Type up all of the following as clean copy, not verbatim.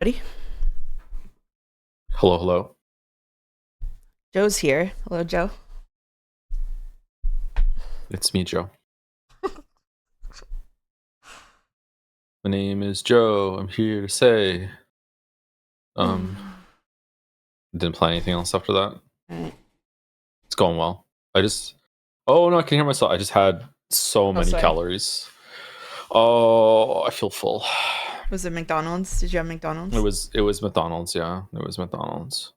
Buddy, Hello, hello. Joe's here. Hello, Joe. It's me, Joe. My name is Joe. I'm here to say. Um, didn't plan anything else after that. Alright. It's going well. Oh no, I can hear myself. I just had so many sorry. calories. Oh, I feel full. Was it McDonald's? Did you have McDonald's? It was McDonald's. Yeah, it was McDonald's.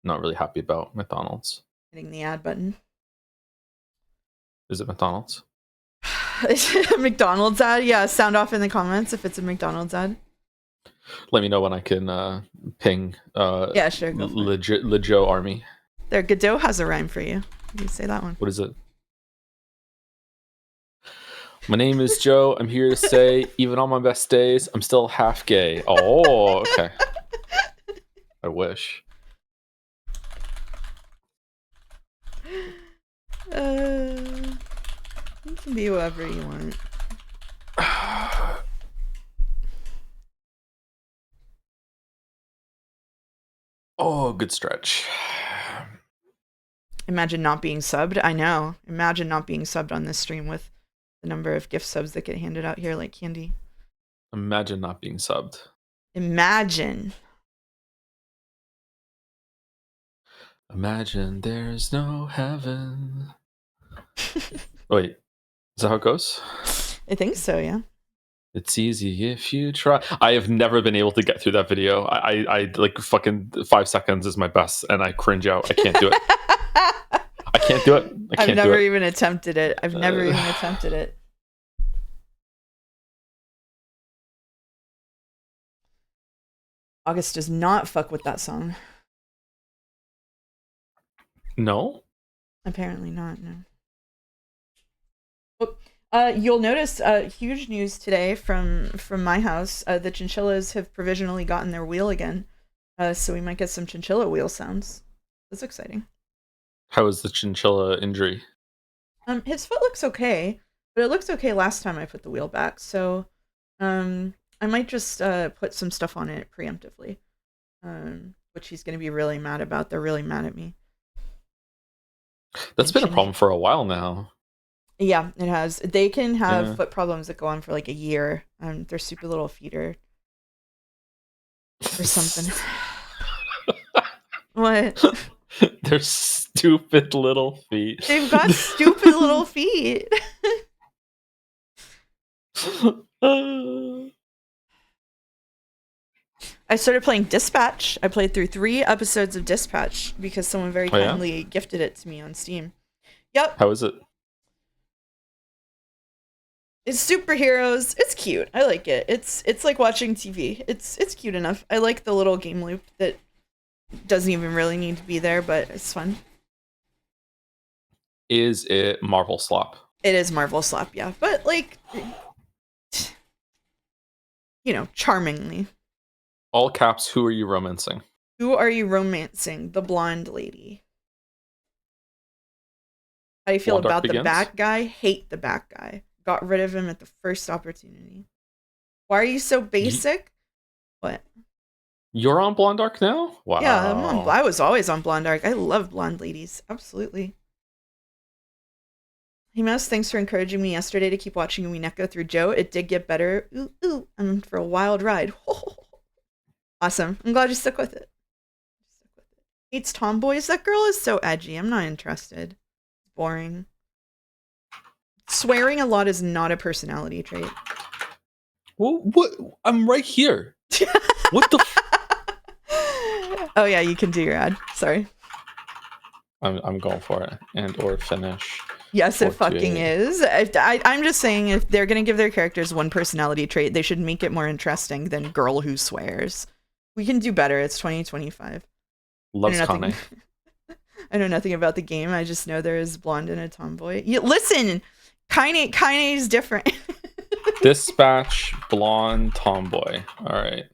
Not really happy about McDonald's. Hitting the ad button. Is it McDonald's? McDonald's ad? Yeah, sound off in the comments if it's a McDonald's ad. Let me know when I can ping. Yeah, sure. Go for it. Lejo Army. There, Godot has a rhyme for you. You say that one. What is it? My name is Joe. I'm here to say, even on my best days, I'm still half gay. Oh, okay. I wish. You can be whoever you want. Oh, good stretch. Imagine not being subbed. I know. Imagine not being subbed on this stream with the number of gift subs that get handed out here like candy. Imagine not being subbed. Imagine. Imagine there's no heaven. Wait, is that how it goes? I think so, yeah. It's easy if you try. I have never been able to get through that video. I like fucking 5 seconds is my best, and I cringe out. I can't do it. I can't do it. I've never even attempted it. I've never even attempted it. August does not fuck with that song. No? Apparently not, no. You'll notice huge news today from my house. The chinchillas have provisionally gotten their wheel again. So we might get some chinchilla wheel sounds. That's exciting. How is the chinchilla injury? His foot looks okay, but it looked okay last time I put the wheel back. So I might just put some stuff on it preemptively. Which he's going to be really mad about. They're really mad at me. That's been a problem for a while now. Yeah, it has. They can have foot problems that go on for like a year. They're super little feeder or something. What? They're stupid little feet. They've got stupid little feet. I started playing Dispatch. I played through 3 episodes of Dispatch because someone very kindly gifted it to me on Steam. Yep. How is it? It's superheroes. It's cute. I like it. It's like watching TV. It's cute enough. I like the little game loop that doesn't even really need to be there, but it's fun. Is it Marvel Slop? It is Marvel Slop, yeah. But like, you know, charmingly. All caps, who are you romancing? Who are you romancing? The blonde lady. How do you feel about the back guy? Hate the back guy. Got rid of him at the first opportunity. Why are you so basic? What? You're on Blonde Arc now? Wow. Yeah, I was always on Blonde Arc. I love blonde ladies. Absolutely. Hey Mouse, thanks for encouraging me yesterday to keep watching Wineko through Joe. It did get better. Ooh, I'm in for a wild ride. Awesome. I'm glad you stuck with it. Hates tomboys. That girl is so edgy. I'm not interested. Boring. Swearing a lot is not a personality trait. Well, what? I'm right here. What the? Oh yeah, you can do your ad. Sorry. I'm going for it. And or finish. Yes, it fucking is. I'm just saying, if they're gonna give their characters one personality trait, they should make it more interesting than girl who swears. We can do better. It's 2025. Loves Kane. I know nothing about the game. I just know there is blonde and a tomboy. Listen, Kane is different. Dispatch, blonde, tomboy. All right.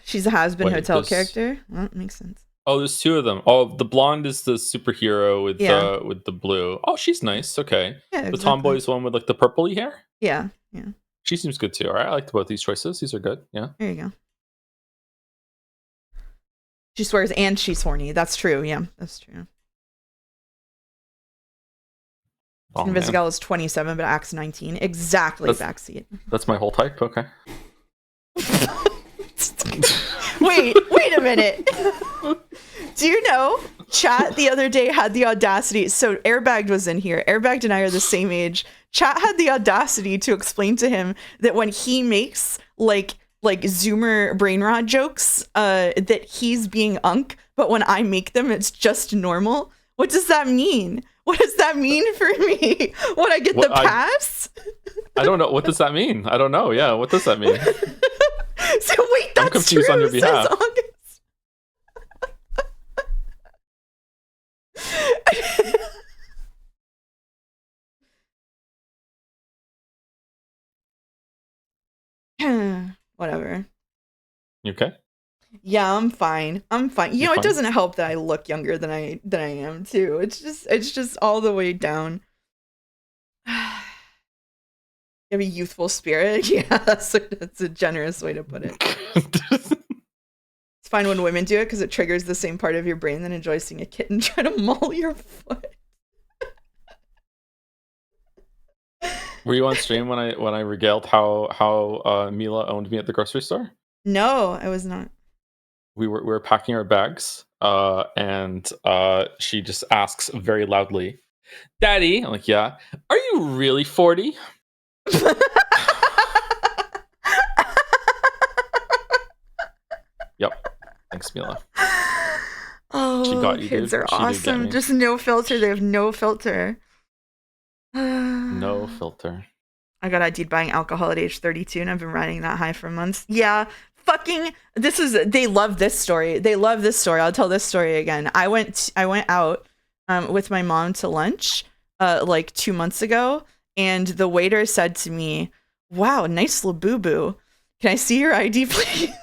She's a has-been hotel character. Well, that makes sense. Oh, there's 2 of them. Oh, the blonde is the superhero with the blue. Oh, she's nice. Okay. Yeah, exactly. The tomboy is the one with like the purpley hair. Yeah. She seems good too. All right, I liked both these choices. These are good. Yeah. There you go. She swears and she's horny. That's true. Yeah, that's true. Oh, Invisigal is 27, but acts 19. Exactly, backseat. That's my whole type. Okay. Wait a minute. Do you know chat the other day had the audacity? So Airbagged was in here. Airbagged and I are the same age. Chat had the audacity to explain to him that when he makes like Zoomer brainrot jokes, that he's being unk, but when I make them, it's just normal. What does that mean? What does that mean for me? Would I get the pass? I don't know. What does that mean? I don't know. Yeah, what does that mean? So wait, that's I'm confused true, on your behalf. Whatever. You okay? Yeah, I'm fine. I'm fine. You know, it doesn't help that I look younger than I am too. It's just all the way down. You have a youthful spirit. Yeah, that's a generous way to put it. It's fine when women do it because it triggers the same part of your brain that enjoys seeing a kitten try to maul your foot. Were you on stream when I regaled how Mila owned me at the grocery store? No, I was not. We were packing our bags, and she just asks very loudly, "Daddy," I'm like, "Yeah, are you really 40?" Yep. Thanks, Mila. Oh, she got you, kids dude. are awesome. Just no filter. They have no filter. No filter. I got ID'd buying alcohol at age 32, and I've been riding that high for months. Yeah, they love this story. They love this story. I'll tell this story again. I went out with my mom to lunch like 2 months ago, and the waiter said to me, "Wow, nice Labubu. Can I see your ID, please?"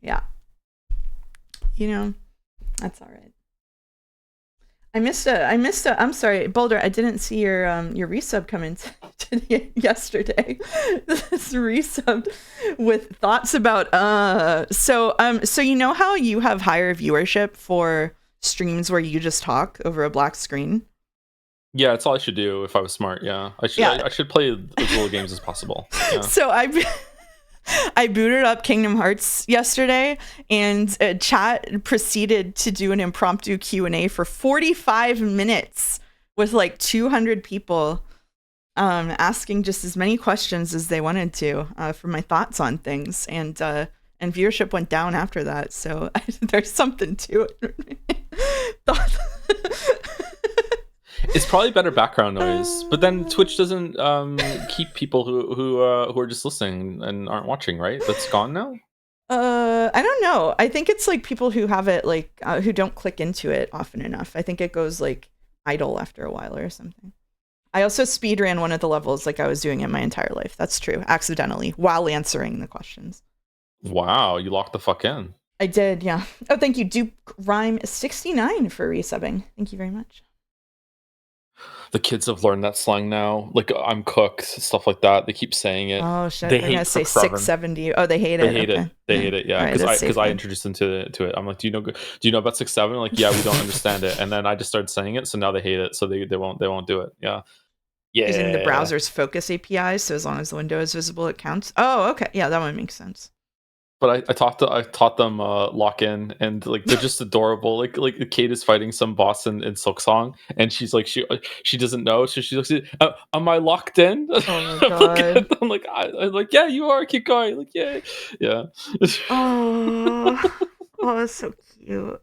Yeah. You know, that's all right. I'm sorry, Boulder, I didn't see your resub come in yesterday. This resub with thoughts about so you know how you have higher viewership for streams where you just talk over a black screen? Yeah, that's all I should do if I was smart. Yeah, I should play as little games as possible. Yeah. So I booted up Kingdom Hearts yesterday, and chat proceeded to do an impromptu Q&A for 45 minutes with like 200 people asking just as many questions as they wanted to for my thoughts on things, and viewership went down after that. So there's something to it. It's probably better background noise, but then Twitch doesn't keep people who are just listening and aren't watching, right? That's gone now. I don't know. I think it's like people who have it like who don't click into it often enough. I think it goes like idle after a while or something. I also speedran one of the levels like I was doing it my entire life. That's true, accidentally, while answering the questions. Wow, you locked the fuck in. I did, yeah. Oh, thank you, Duke Rhyme 69 for resubbing. Thank you very much. The kids have learned that slang now. Like, I'm cooked, stuff like that. They keep saying it. Oh shit! They're gonna say 670. Oh, they hate it. They hate it. They hate it. Yeah, because I introduced them to it. I'm like, do you know about 6.7? Like, yeah, we don't understand it. And then I just started saying it, so now they hate it. So they won't do it. Yeah. Using the browser's focus API, so as long as the window is visible, it counts. Oh, okay. Yeah, that one makes sense. But I taught them lock in, and like they're just adorable. Like Kate is fighting some boss in Silksong, and she's like she doesn't know, so she looks at, am I locked in? Oh my god! I'm like yeah, you are. Keep going. Like yeah. Oh, that's so cute.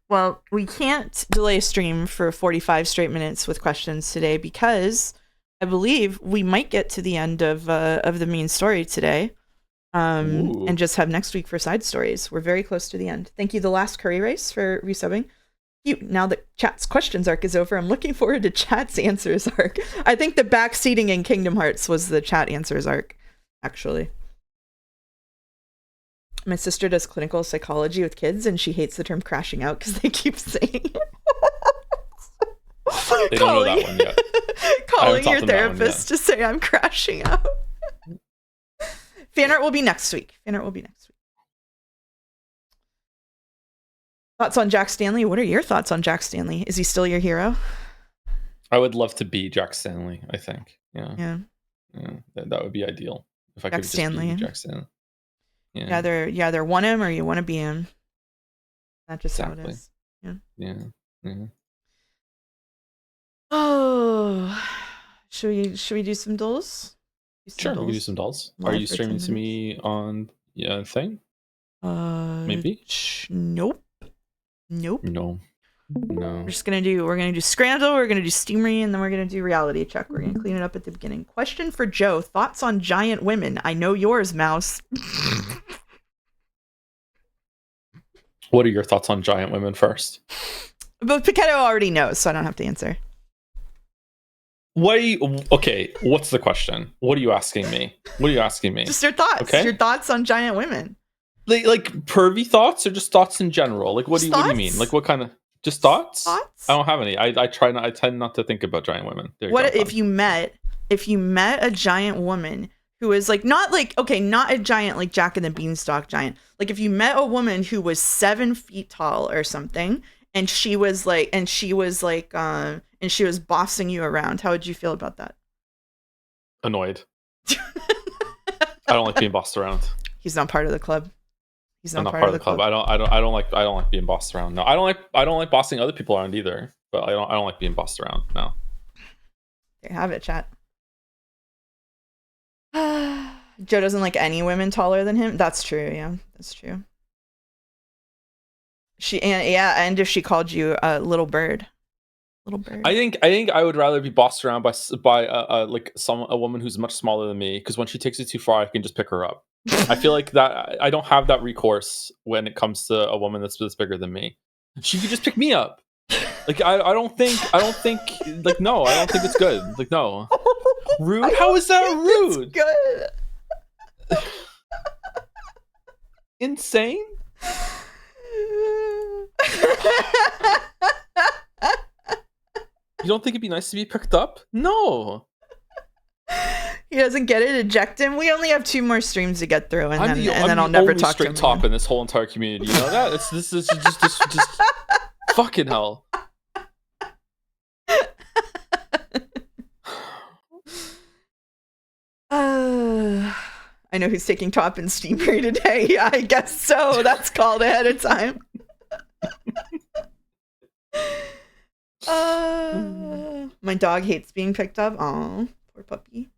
Well, we can't delay stream for 45 straight minutes with questions today because I believe we might get to the end of the main story today, and just have next week for side stories. We're very close to the end. Thank you, The Last Curry Race, for resubbing. Cute. Now that chat's questions arc is over, I'm looking forward to chat's answers arc. I think the backseating in Kingdom Hearts was the chat answers arc, actually. My sister does clinical psychology with kids, and she hates the term crashing out because they keep saying They don't know that one yet. Calling your therapist to say I'm crashing out. Fan art will be next week. Thoughts on Jack Stanley? What are your thoughts on Jack Stanley? Is he still your hero? I would love to be Jack Stanley, I think. Yeah. That would be ideal. If I could just be Jack Stanley. Yeah. You either want him or you want to be him. That's just how it is. Yeah. Oh, should we do some dolls? Sure, we can do some dolls. Are you streaming to me on thing? Maybe. Nope. No. We're gonna do Scrandle, we're gonna do Steamery, and then we're gonna do Reality Check. We're gonna clean it up at the beginning. Question for Joe: thoughts on giant women? I know yours, Mouse. What are your thoughts on giant women first? But Pichetto already knows, so I don't have to answer. Okay, what's the question? What are you asking me? Just your thoughts. Okay? Your thoughts on giant women. Like pervy thoughts or just thoughts in general? Like what do you mean? Like what kind of just thoughts? I don't have any. I tend not to think about giant women. What if you met a giant woman who is like not a giant like Jack and the Beanstalk giant. Like if you met a woman who was 7 feet tall or something, and she was bossing you around, how would you feel about that? Annoyed. I don't like being bossed around. He's not part of the club. I'm not part of the club. I don't like being bossed around. No, I don't like bossing other people around either. But I don't like being bossed around. No. There you have it, chat. Joe doesn't like any women taller than him. That's true. Yeah, that's true. And if she called you a little bird. I think I would rather be bossed around by a woman who's much smaller than me, because when she takes it too far, I can just pick her up. I feel like that I don't have that recourse when it comes to a woman that's bigger than me. She could just pick me up. Like I don't think like no, I don't think it's good. Like no. Rude? How is that rude? Good. Insane? You don't think it'd be nice to be picked up? No. He doesn't get it. Eject him. We only have 2 more streams to get through, and then I'll never talk to him. I'm the straight top in this whole entire community. You know that? This is just fucking hell. I know who's taking top in Steamery today. Yeah, I guess so. That's called ahead of time. My dog hates being picked up. Aw, poor puppy.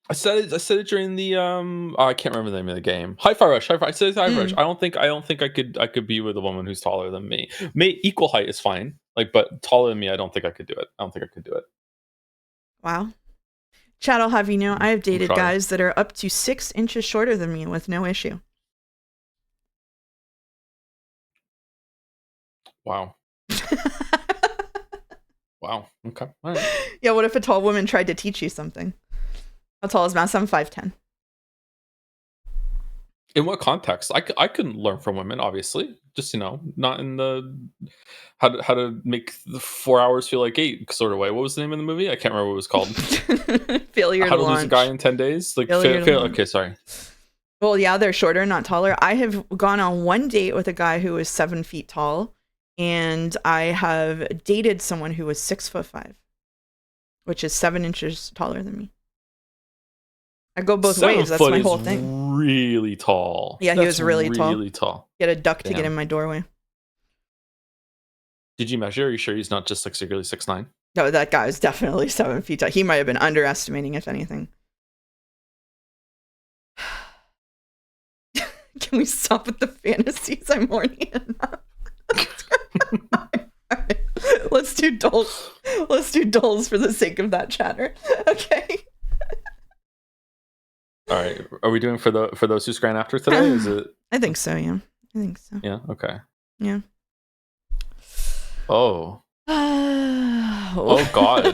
I said it during the I can't remember the name of the game. Hi-Fi Rush. I said Hi-Fi Rush. I don't think I could be with a woman who's taller than me. Equal height is fine. Like, but taller than me, I don't think I could do it. Wow. Chad, I'll have you know, I have dated guys that are up to 6 inches shorter than me with no issue. Wow. Wow. Okay. All right. Yeah, what if a tall woman tried to teach you something? How tall is Mouse? I'm 5'10". In what context? I couldn't learn from women, obviously. Just, not in the how to make the 4 hours feel like 8 sort of way. What was the name of the movie? I can't remember what it was called. Failure How to launch. Lose a Guy in 10 Days? Like okay, sorry. Well, yeah, they're shorter, not taller. I have gone on one date with a guy who was 7 feet tall, and I have dated someone who was 6'5", which is 7 inches taller than me. I go both ways. That's my whole thing. Really tall. Yeah, he was really tall. Really tall. He had a duck to get in my doorway. Did you measure? Are you sure he's not just like secretly 6'9"? No, that guy was definitely 7 feet tall. He might have been underestimating, if anything. Can we stop with the fantasies? I'm horny enough. Right. Let's do dolls. Let's do dolls for the sake of that chatter. Okay. All right. Are we doing for those who scran after today? Is it? I think so. Yeah. I think so. Yeah. Okay. Yeah. Oh. Oh Oh God.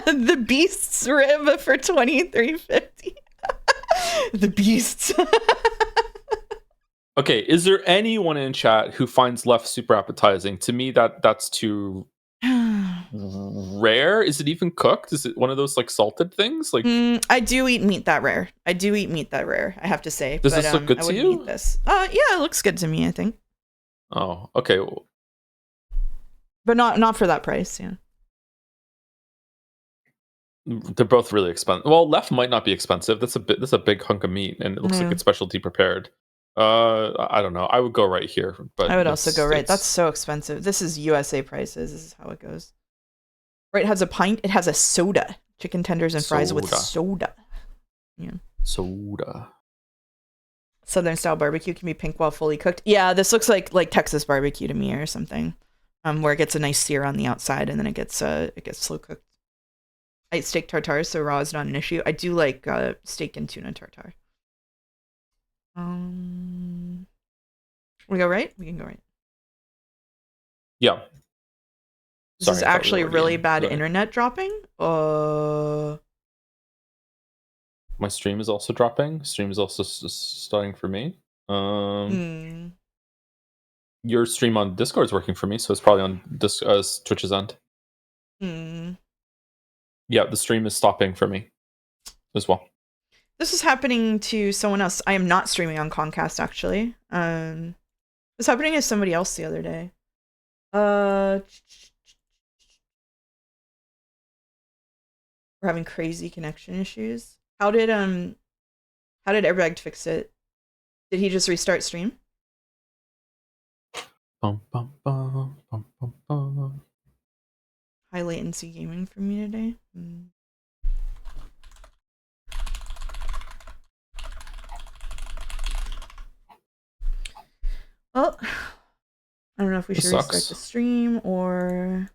The Beast's rib for $23.50. The Beasts. Okay, is there anyone in chat who finds left super appetizing? To me, that's too rare. Is it even cooked? Is it one of those like salted things? Like, I do eat meat that rare. I have to say. does But this look good I to wouldn't you? eat this. Yeah, it looks good to me, I think. Oh, okay. But not for that price, yeah. They're both really expensive. Well, left might not be expensive. That's a big hunk of meat, and it looks like it's specialty prepared. I don't know. I would go right here, but I would also go right. That's it's so expensive. This is USA prices. This is how it goes. Right, it has a pint. It has a soda. Chicken tenders and fries with soda. Yeah. soda. Southern style barbecue can be pink while fully cooked. Yeah, this looks like Texas barbecue to me or something. Where it gets a nice sear on the outside and then it gets slow cooked. I eat steak tartare, so raw is not an issue. I do like steak and tuna tartare. We go right? We can go right. Yeah. This is actually really bad internet dropping. My stream is also dropping. Stream is also starting for me. Your stream on Discord is working for me, so it's probably on Twitch's end. Yeah, the stream is stopping for me as well. This is happening to someone else. I am not streaming on Comcast, actually. It was happening to somebody else the other day. We're having crazy connection issues. How did Airbag fix it? Did he just restart stream? Bum, bum, bum, bum, bum, bum. High latency gaming for me today. Well, I don't know if we should restart the stream or...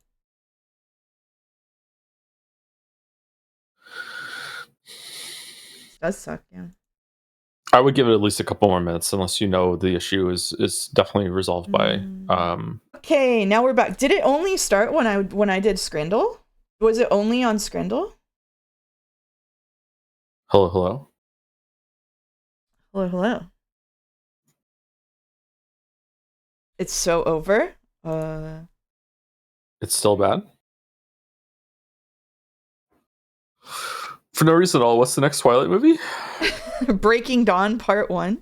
It does suck, yeah. I would give it at least a couple more minutes, unless you know the issue is definitely resolved by. Okay, now we're back. Did it only start when I did Scrandle? Was it only on Scrandle? Hello, hello. Hello, hello. It's so over. It's still bad. For no reason at all. What's the next Twilight movie? Breaking Dawn Part 1.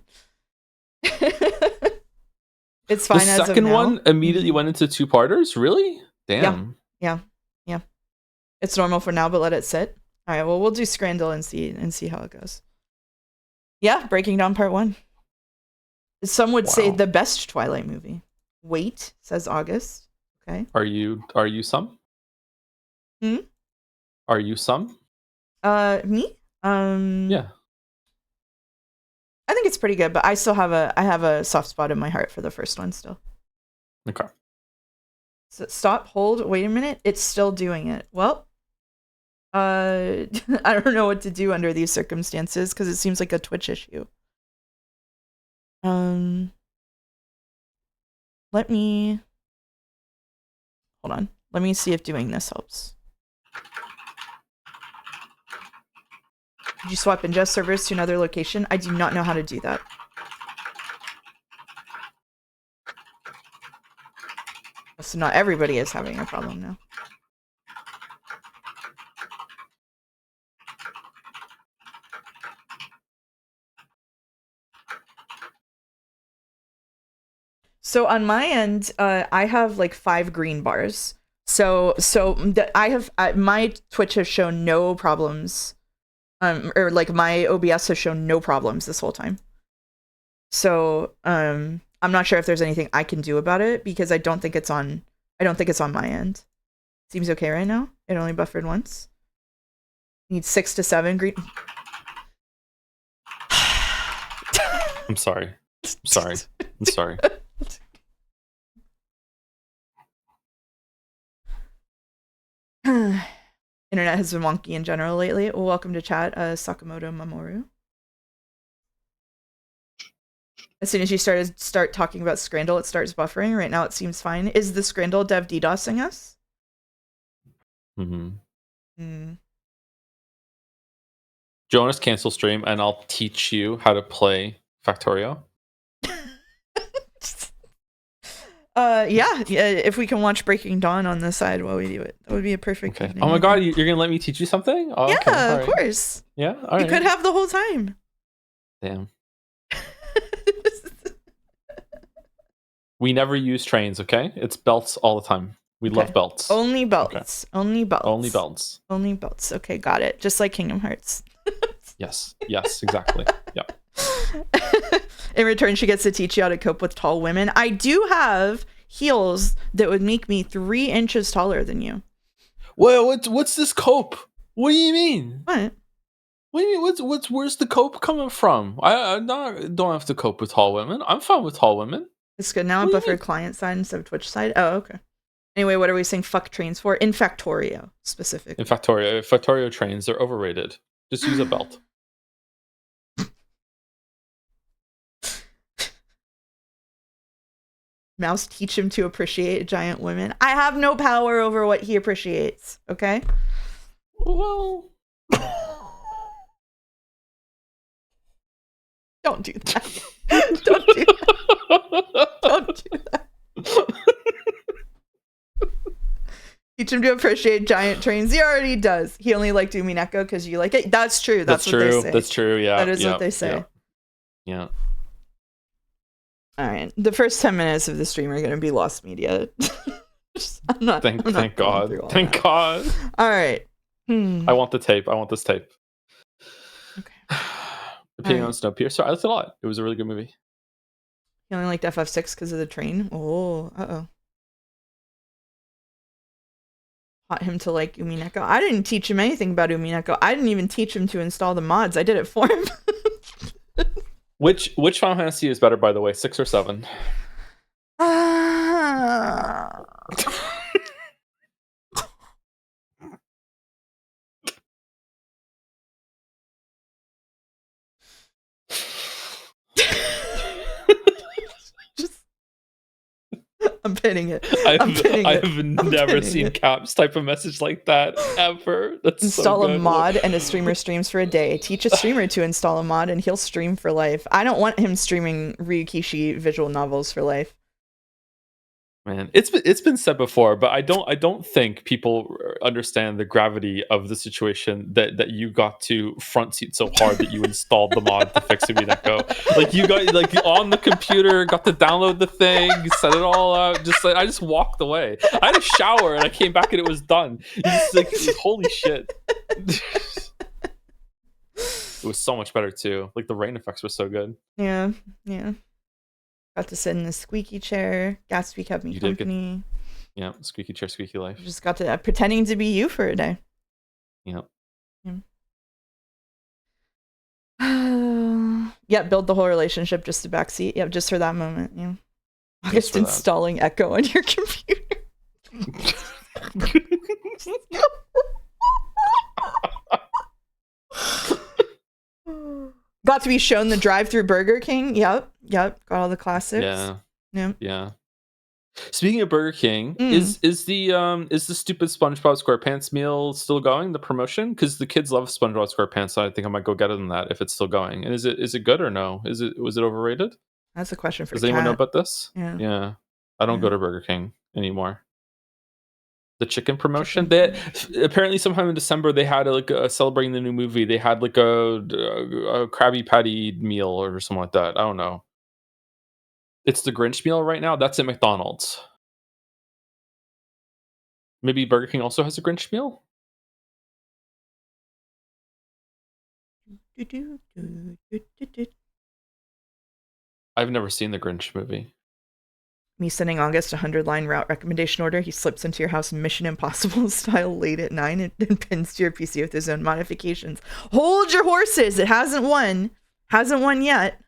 It's fine as of now. The second one immediately went into two-parters? Really? Damn. Yeah. It's normal for now, but let it sit. All right, well, we'll do Scrandle and see how it goes. Yeah, Breaking Dawn Part 1. Some would say the best Twilight movie. Wait, says August. Okay. Are you some? Are you some? Me? Yeah. I think it's pretty good, but I still have a soft spot in my heart for the first one still. Okay. So stop, hold, wait a minute. It's still doing it. Well, I don't know what to do under these circumstances because it seems like a Twitch issue. Let me hold on. Let me see if doing this helps. Did you swap ingest servers to another location? I do not know how to do that. So not everybody is having a problem now. So on my end, I have like 5 green bars. So I have my Twitch has shown no problems. Or like my OBS has shown no problems this whole time. So I'm not sure if there's anything I can do about it because I don't think it's on my end. Seems okay right now. It only buffered once. Need 6 to 7 green. I'm sorry. Internet has been wonky in general lately. Well, welcome to chat, Sakamoto Mamoru. As soon as you start talking about Scrandle, it starts buffering. Right now, it seems fine. Is the Scrandle dev DDoSing us? Jonas, cancel stream, and I'll teach you how to play Factorio. Yeah. If we can watch Breaking Dawn on the side while we do it, that would be a perfect evening. Oh my god, you're gonna let me teach you something? Oh, yeah, okay. of course. Yeah, all right. You could have the whole time. Damn. We never use trains, okay? It's belts all the time. We love belts. Only belts. Okay. Only belts. Only belts. Only belts. Okay, got it. Just like Kingdom Hearts. Yes, exactly. Yeah. In return, she gets to teach you how to cope with tall women. I do have heels that would make me 3 inches taller than you. Well, what's this cope? What do you mean? What? What do you mean? Where's the cope coming from? I don't have to cope with tall women. I'm fine with tall women. It's good. Now I'm buffered client side instead of Twitch side. Oh, okay. Anyway, what are we saying fuck trains for? In Factorio, specifically. In Factorio trains, they're overrated. Just use a belt. Mouse, teach him to appreciate giant women. I have no power over what he appreciates, okay? Well... Don't do that. Don't do that. Don't do that. Teach him to appreciate giant trains. He already does. He only liked Umineko because you like it. That's true. That's what true. They say. That's true. Yeah. That is what they say. Yeah. All right. The first 10 minutes of the stream are going to be lost media. Thank God. Thank God. All right. I want the tape. I want this tape. Okay. Opinion on Snowpiercer. I liked it a lot. It was a really good movie. You only liked FF6 because of the train? Oh, uh-oh. Taught him to like Umineko. I didn't teach him anything about Umineko. I didn't even teach him to install the mods. I did it for him. Which Final Fantasy is better, by the way, 6 or 7? I'm pinning it. I've never seen Caps type a message like that ever. That's install so good. A mod and a streamer streams for a day. Teach a streamer to install a mod and he'll stream for life. I don't want him streaming Ryukishi visual novels for life. Man, it's been said before, but I don't think people understand the gravity of the situation that you got to front seat so hard that you installed the mod to fix Umineko. Like you got on the computer, got to download the thing, set it all out. I just walked away. I had a shower and I came back and it was done. Holy shit. It was so much better too. Like the rain effects were so good. Yeah. Got to sit in the squeaky chair. Gatsby kept me company. Yeah, squeaky chair, squeaky life. Just got to pretending to be you for a day. Yeah. Yeah, build the whole relationship just a backseat. Yep, just for that moment. Yeah. August installing Echo on your computer. Got to be shown the drive-through Burger King. Yep. Got all the classics. Yeah. Speaking of Burger King, is the stupid SpongeBob SquarePants meal still going? The promotion, because the kids love SpongeBob SquarePants. So I think I might go get it in that if it's still going. And is it good or no? Was it overrated? That's a question for. Does anyone know about this? Yeah. I don't go to Burger King anymore. The chicken promotion. They apparently sometime in December they had celebrating the new movie. They had a Krabby Patty meal or something like that. I don't know. It's the Grinch meal right now. That's at McDonald's. Maybe Burger King also has a Grinch meal. I've never seen the Grinch movie. Me sending August a 100-line route recommendation order. He slips into your house Mission Impossible style late at 9 and pins to your PC with his own modifications. Hold your horses. It hasn't won. Hasn't won yet.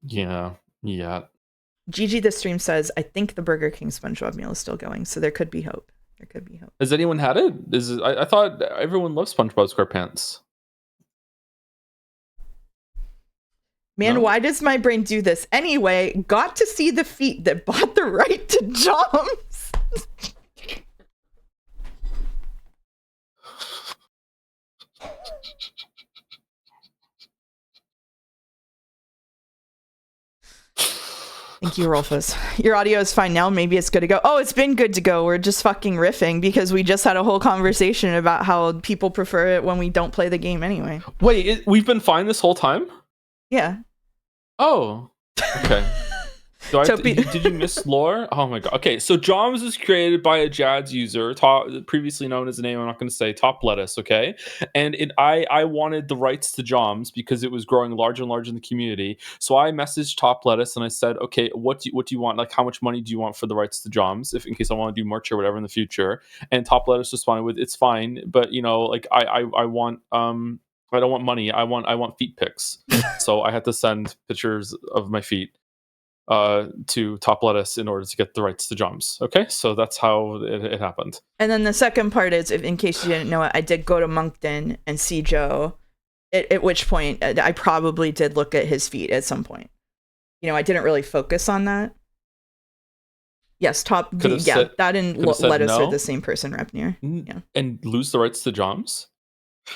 Yeah. GG the stream says, I think the Burger King SpongeBob meal is still going, so there could be hope. Has anyone had it? I thought everyone loves SpongeBob SquarePants. Man, No? why does my brain do this? Anyway, got to see the feet that bought the right to jumps. Thank you, Rolfus. Your audio is fine now. Maybe it's good to go. Oh, it's been good to go. We're just fucking riffing because we just had a whole conversation about how people prefer it when we don't play the game anyway. Wait, we've been fine this whole time? Yeah. Oh, okay. So Topi- did you miss lore? Oh my god. Okay, so Joms was created by a Jads user, previously known as a name I'm not going to say, Top Lettuce. Okay, and I wanted the rights to Joms because it was growing larger and larger in the community. So I messaged Top Lettuce and I said, okay, what do you want? Like, how much money do you want for the rights to Joms, if in case I want to do merch or whatever in the future? And Top Lettuce responded with, it's fine, but like I want I don't want money. I want feet pics. So I had to send pictures of my feet to Top Lettuce in order to get the rights to Joms. Okay, so that's how it happened. And then the second part is, in case you didn't know it, I did go to Moncton and see Joe, at which point I probably did look at his feet at some point. I didn't really focus on that. Yes, that and Lettuce no. are the same person, Repnir. Yeah. And lose the rights to Joms?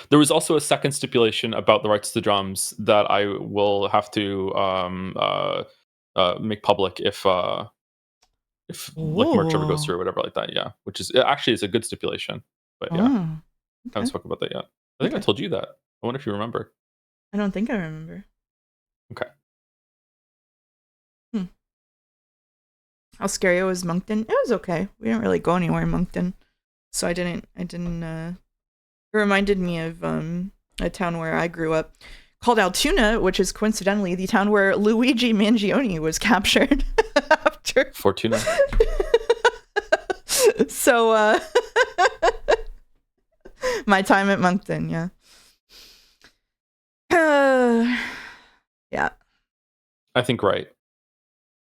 There was also a second stipulation about the rights to Joms that I will have to make public if like merch ever goes through or whatever like that. Yeah, which is actually is a good stipulation. But yeah, okay. haven't spoken about that yet. I think I told you that. I wonder if you remember. I don't think I remember. Okay. How scary was Moncton? It was okay. We didn't really go anywhere in Moncton, so I didn't. It reminded me of a town where I grew up called Altoona, which is coincidentally the town where Luigi Mangione was captured after Fortuna. So my time at Moncton, yeah. Yeah. I think right.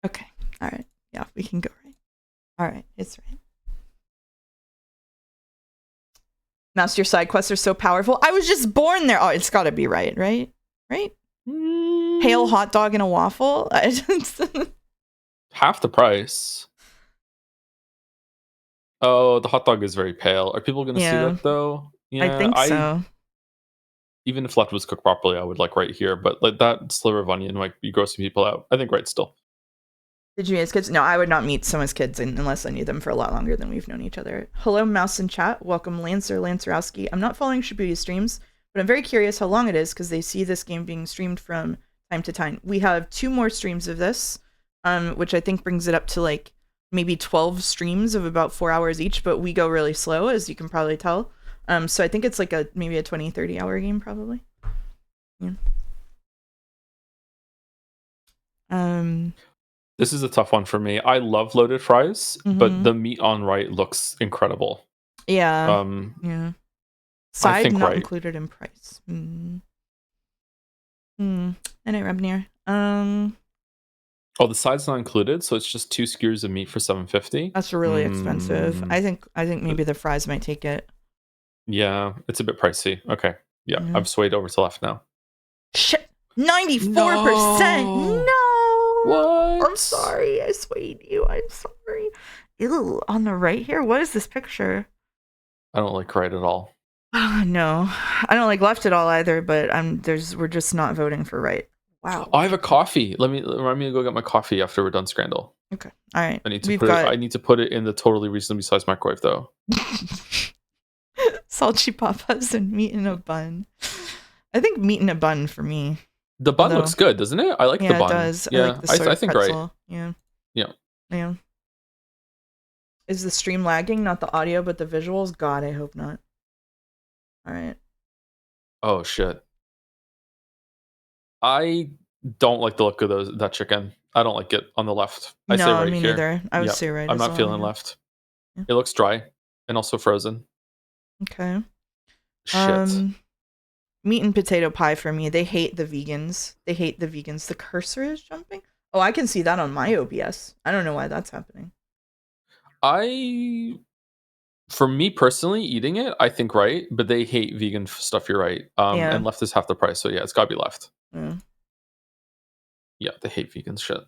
Okay. All right. Yeah, we can go right. All right, it's right. Master side quests are so powerful. I was just born there. Oh, it's got to be right? Hail hot dog and a waffle. Half the price. Oh, the hot dog is very pale. Are people going to see that though? Yeah, I think so. Even if left was cooked properly, I would like right here. But like that sliver of onion might be grossing people out. I think right still. Did you meet his kids? No, I would not meet someone's kids unless I knew them for a lot longer than we've known each other. Hello, Mouse in chat. Welcome, Lancerowski. I'm not following Shibuya streams, but I'm very curious how long it is because they see this game being streamed from time to time. We have 2 more streams of this, which I think brings it up to like maybe 12 streams of about 4 hours each, but we go really slow, as you can probably tell. So I think it's like maybe a 20, 30 hour game probably. Yeah. This is a tough one for me. I love loaded fries, but the meat on right looks incredible. Yeah. Yeah. Side not included in price. And I Rebnir. Oh, the side's not included, so it's just 2 skewers of meat for $7.50. That's really expensive. I think maybe the fries might take it. Yeah, it's a bit pricey. Okay. Yeah, I've swayed over to left now. Shit. 94%. No. What? I'm sorry. I swayed you. I'm sorry. Ew, on the right here? What is this picture? I don't like right at all. No. I don't like left at all either, but we're just not voting for right. Wow. Oh, I have a coffee. Remind me to go get my coffee after we're done Scrandle. Okay. All right. I need to put it in the totally reasonably sized microwave though. Salty papas and meat in a bun. I think meat in a bun for me. The bun looks good, doesn't it? I like the bun. Yeah, it does. Yeah, I like the I think pretzel. right. Yeah. Yeah. Yeah. Is the stream lagging? Not the audio, but the visuals? God, I hope not. All right. Oh shit. I don't like the look of that chicken. I don't like it on the left. I say right me here. neither. I would say right. I'm not feeling left. Yeah. It looks dry and also frozen. Okay. Shit. Meat and potato pie for me. They hate the vegans. The cursor is jumping. Oh, I can see that on my OBS. I don't know why that's happening. For me personally, eating it, I think right, but they hate vegan stuff. You're right. And left is half the price, so yeah, it's gotta be left. Yeah, they hate vegan shit.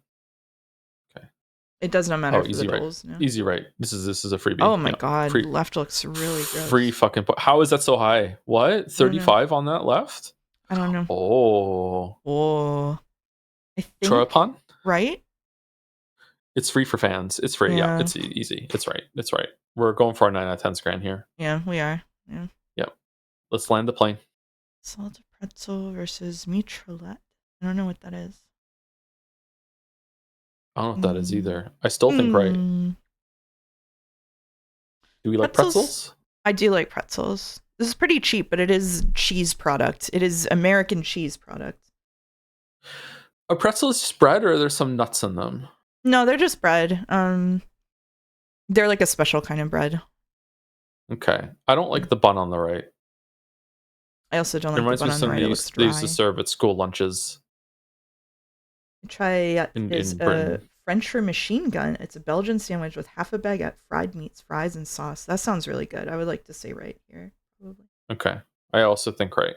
It does not matter Oh, for easy the right. dolls. No. Easy right. This is a freebie. Oh my Yeah. god, left looks really gross. Free fucking. How is that so high? What? 35 on that left? I don't know. Oh. Oh, I think Choropan? right. It's free for fans. It's free. Yeah, Yeah. it's easy. It's right. It's right. We're going for a 9 out of 10 Scran here. Yeah, we are. Yeah. Yep. Let's land the plane. Salted pretzel versus mitralette. I don't know what that is. I don't know what that is either. I still think right. Do we like pretzels? I do like pretzels. This is pretty cheap, but it is cheese product. It is American cheese product. A pretzel is just bread, or there's some nuts in them? No, they're just bread. They're like a special kind of bread. Okay. I don't like the bun on the right. I also don't like the bun on the right. It looks dry. They used to serve at school lunches. Try in is a Britain. French or machine gun. It's a Belgian sandwich with half a baguette, fried meats, fries, and sauce. That sounds really good. I would like to say right here. Probably. Okay. I also think right.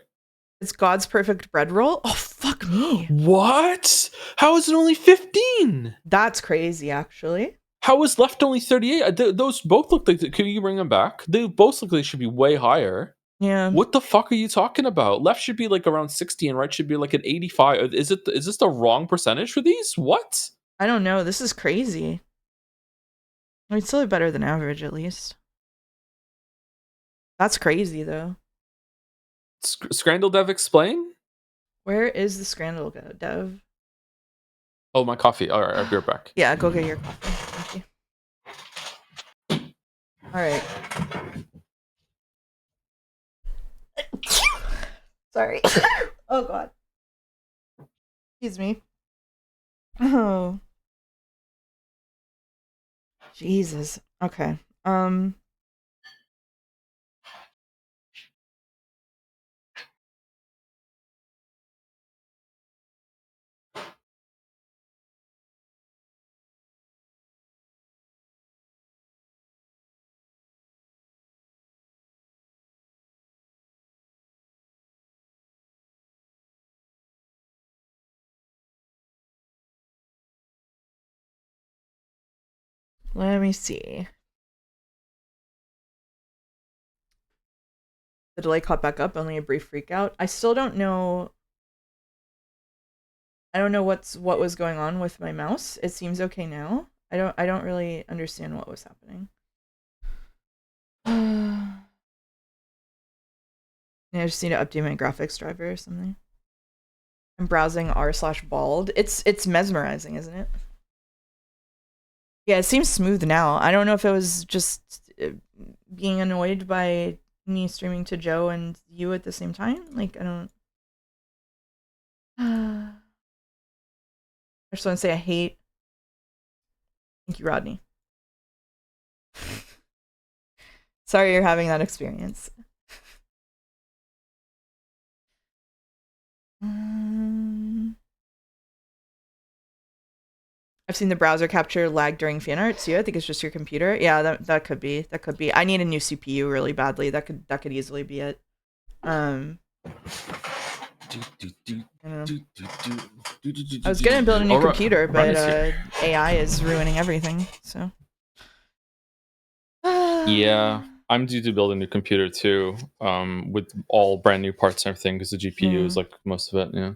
It's God's perfect bread roll. Oh, fuck me. What? How is it only 15? That's crazy, actually. How is left only 38? Those both look like... Can you bring them back? They both look like they should be way higher. Yeah. What the fuck are you talking about? Left should be like around 60 and right should be like an 85. Is this the wrong percentage for these? What? I don't know. This is crazy. I mean, it's still better than average, at least. That's crazy, though. Scrandle Dev explain? Where is the Scrandle go, Dev? Oh, my coffee. All right, I'll be right back. Yeah, go get your coffee. Thank you. All right. Sorry. Oh, God. Excuse me. Oh. Jesus. Okay. Let me see. The delay caught back up, only a brief freak out. I still don't know. I don't know what was going on with my mouse. It seems okay now. I don't really understand what was happening. I just need to update my graphics driver or something. I'm browsing r/bald. It's mesmerizing, isn't it? Yeah, it seems smooth now. I don't know if it was just being annoyed by me streaming to Joe and you at the same time. Like, I don't... I just want to say I hate... Thank you, Rodney. Sorry you're having that experience. I've seen the browser capture lag during fan art too. I think it's just your computer. Yeah, that could be. That could be. I need a new CPU really badly. That could easily be it. I was gonna build a new computer, but AI is ruining everything. So. Yeah, I'm due to build a new computer too, with all brand new parts and everything, because the GPU is like most of it. Yeah.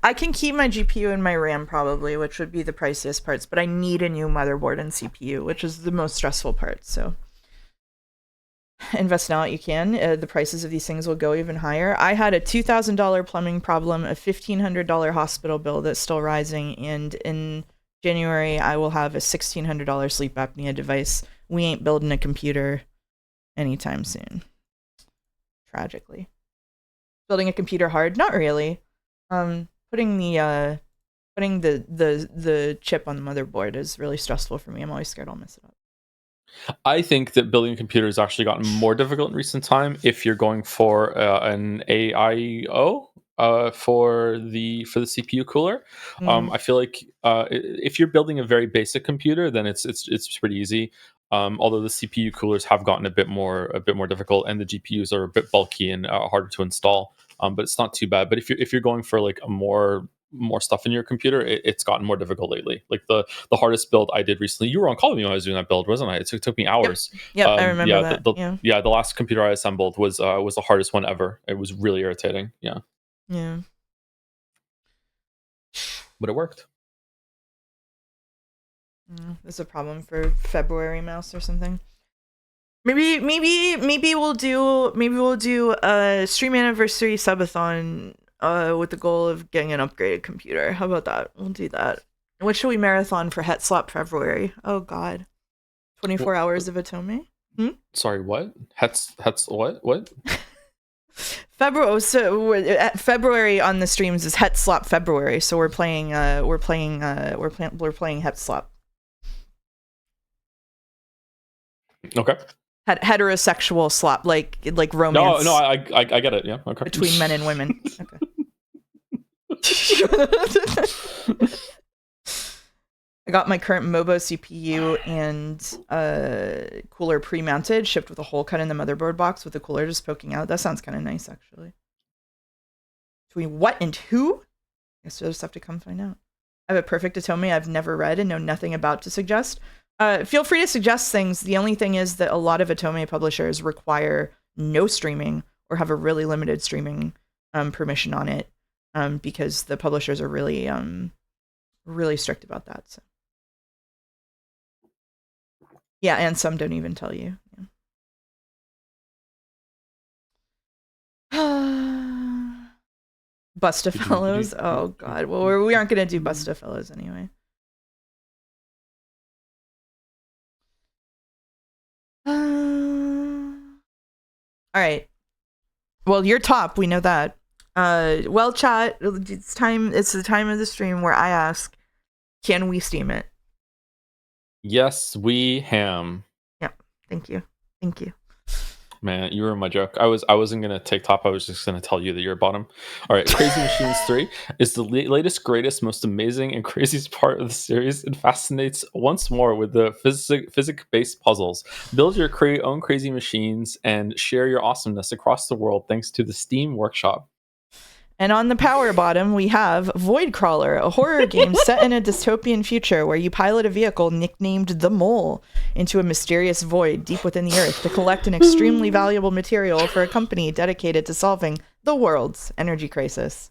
I can keep my GPU and my RAM probably, which would be the priciest parts, but I need a new motherboard and CPU, which is the most stressful part. So invest now what you can. The prices of these things will go even higher. I had a $2,000 plumbing problem, a $1,500 hospital bill that's still rising, and in January I will have a $1,600 sleep apnea device. We ain't building a computer anytime soon. Tragically. Building a computer hard? Not really. Putting the chip on the motherboard is really stressful for me. I'm always scared I'll mess it up. I think that building a computer has actually gotten more difficult in recent time if you're going for an AIO for the CPU cooler. I feel like if you're building a very basic computer, then it's pretty easy. Although the CPU coolers have gotten a bit more difficult, and the GPUs are a bit bulky and harder to install. But it's not too bad. But if you're going for like a more more stuff in your computer, it's gotten more difficult lately. Like the hardest build I did recently, you were on call with me when I was doing that build, wasn't I? It took me hours. Yep, I remember Yeah, that. the last computer I assembled was the hardest one ever. It was really irritating. Yeah, Yeah. but it worked. There's a problem for February mouse or something. Maybe we'll do a stream anniversary subathon with the goal of getting an upgraded computer. How about that? We'll do that. What should we marathon for Het Slap February? Oh God, 24 hours of Atome. Sorry, what? Hets what? February. So February on the streams is Het Slap February. So we're playing Het Slap. Okay. Heterosexual slap, like romance. No, I get it. Yeah, okay. Between men and women. Okay. I got my current MOBO CPU and cooler pre-mounted, shipped with a hole cut in the motherboard box with the cooler just poking out. That sounds kind of nice, actually. Between what and who? I guess we'll just have to come find out. I have a perfect Atome I've never read and know nothing about to suggest. Feel free to suggest things. The only thing is that a lot of Atome publishers require no streaming or have a really limited streaming permission on it because the publishers are really strict about that. So. Yeah, and some don't even tell you. Yeah. Busta Fellows. Oh God. Well, we aren't gonna do Busta Fellows anyway. All right. Well, you're top. We know that. Well, chat. It's time. It's the time of the stream where I ask, can we Steam it? Yes, we ham. Yeah. Thank you. Thank you. Man, you were my joke. I wasn't gonna take top. I was just gonna tell you that you're bottom. All right, Crazy Machines 3 is the latest, greatest, most amazing, and craziest part of the series. It fascinates once more with the physics-based puzzles. Build your own crazy machines and share your awesomeness across the world thanks to the Steam Workshop. And on the power bottom, we have Void Crawler, a horror game set in a dystopian future where you pilot a vehicle nicknamed the Mole into a mysterious void deep within the earth to collect an extremely valuable material for a company dedicated to solving the world's energy crisis.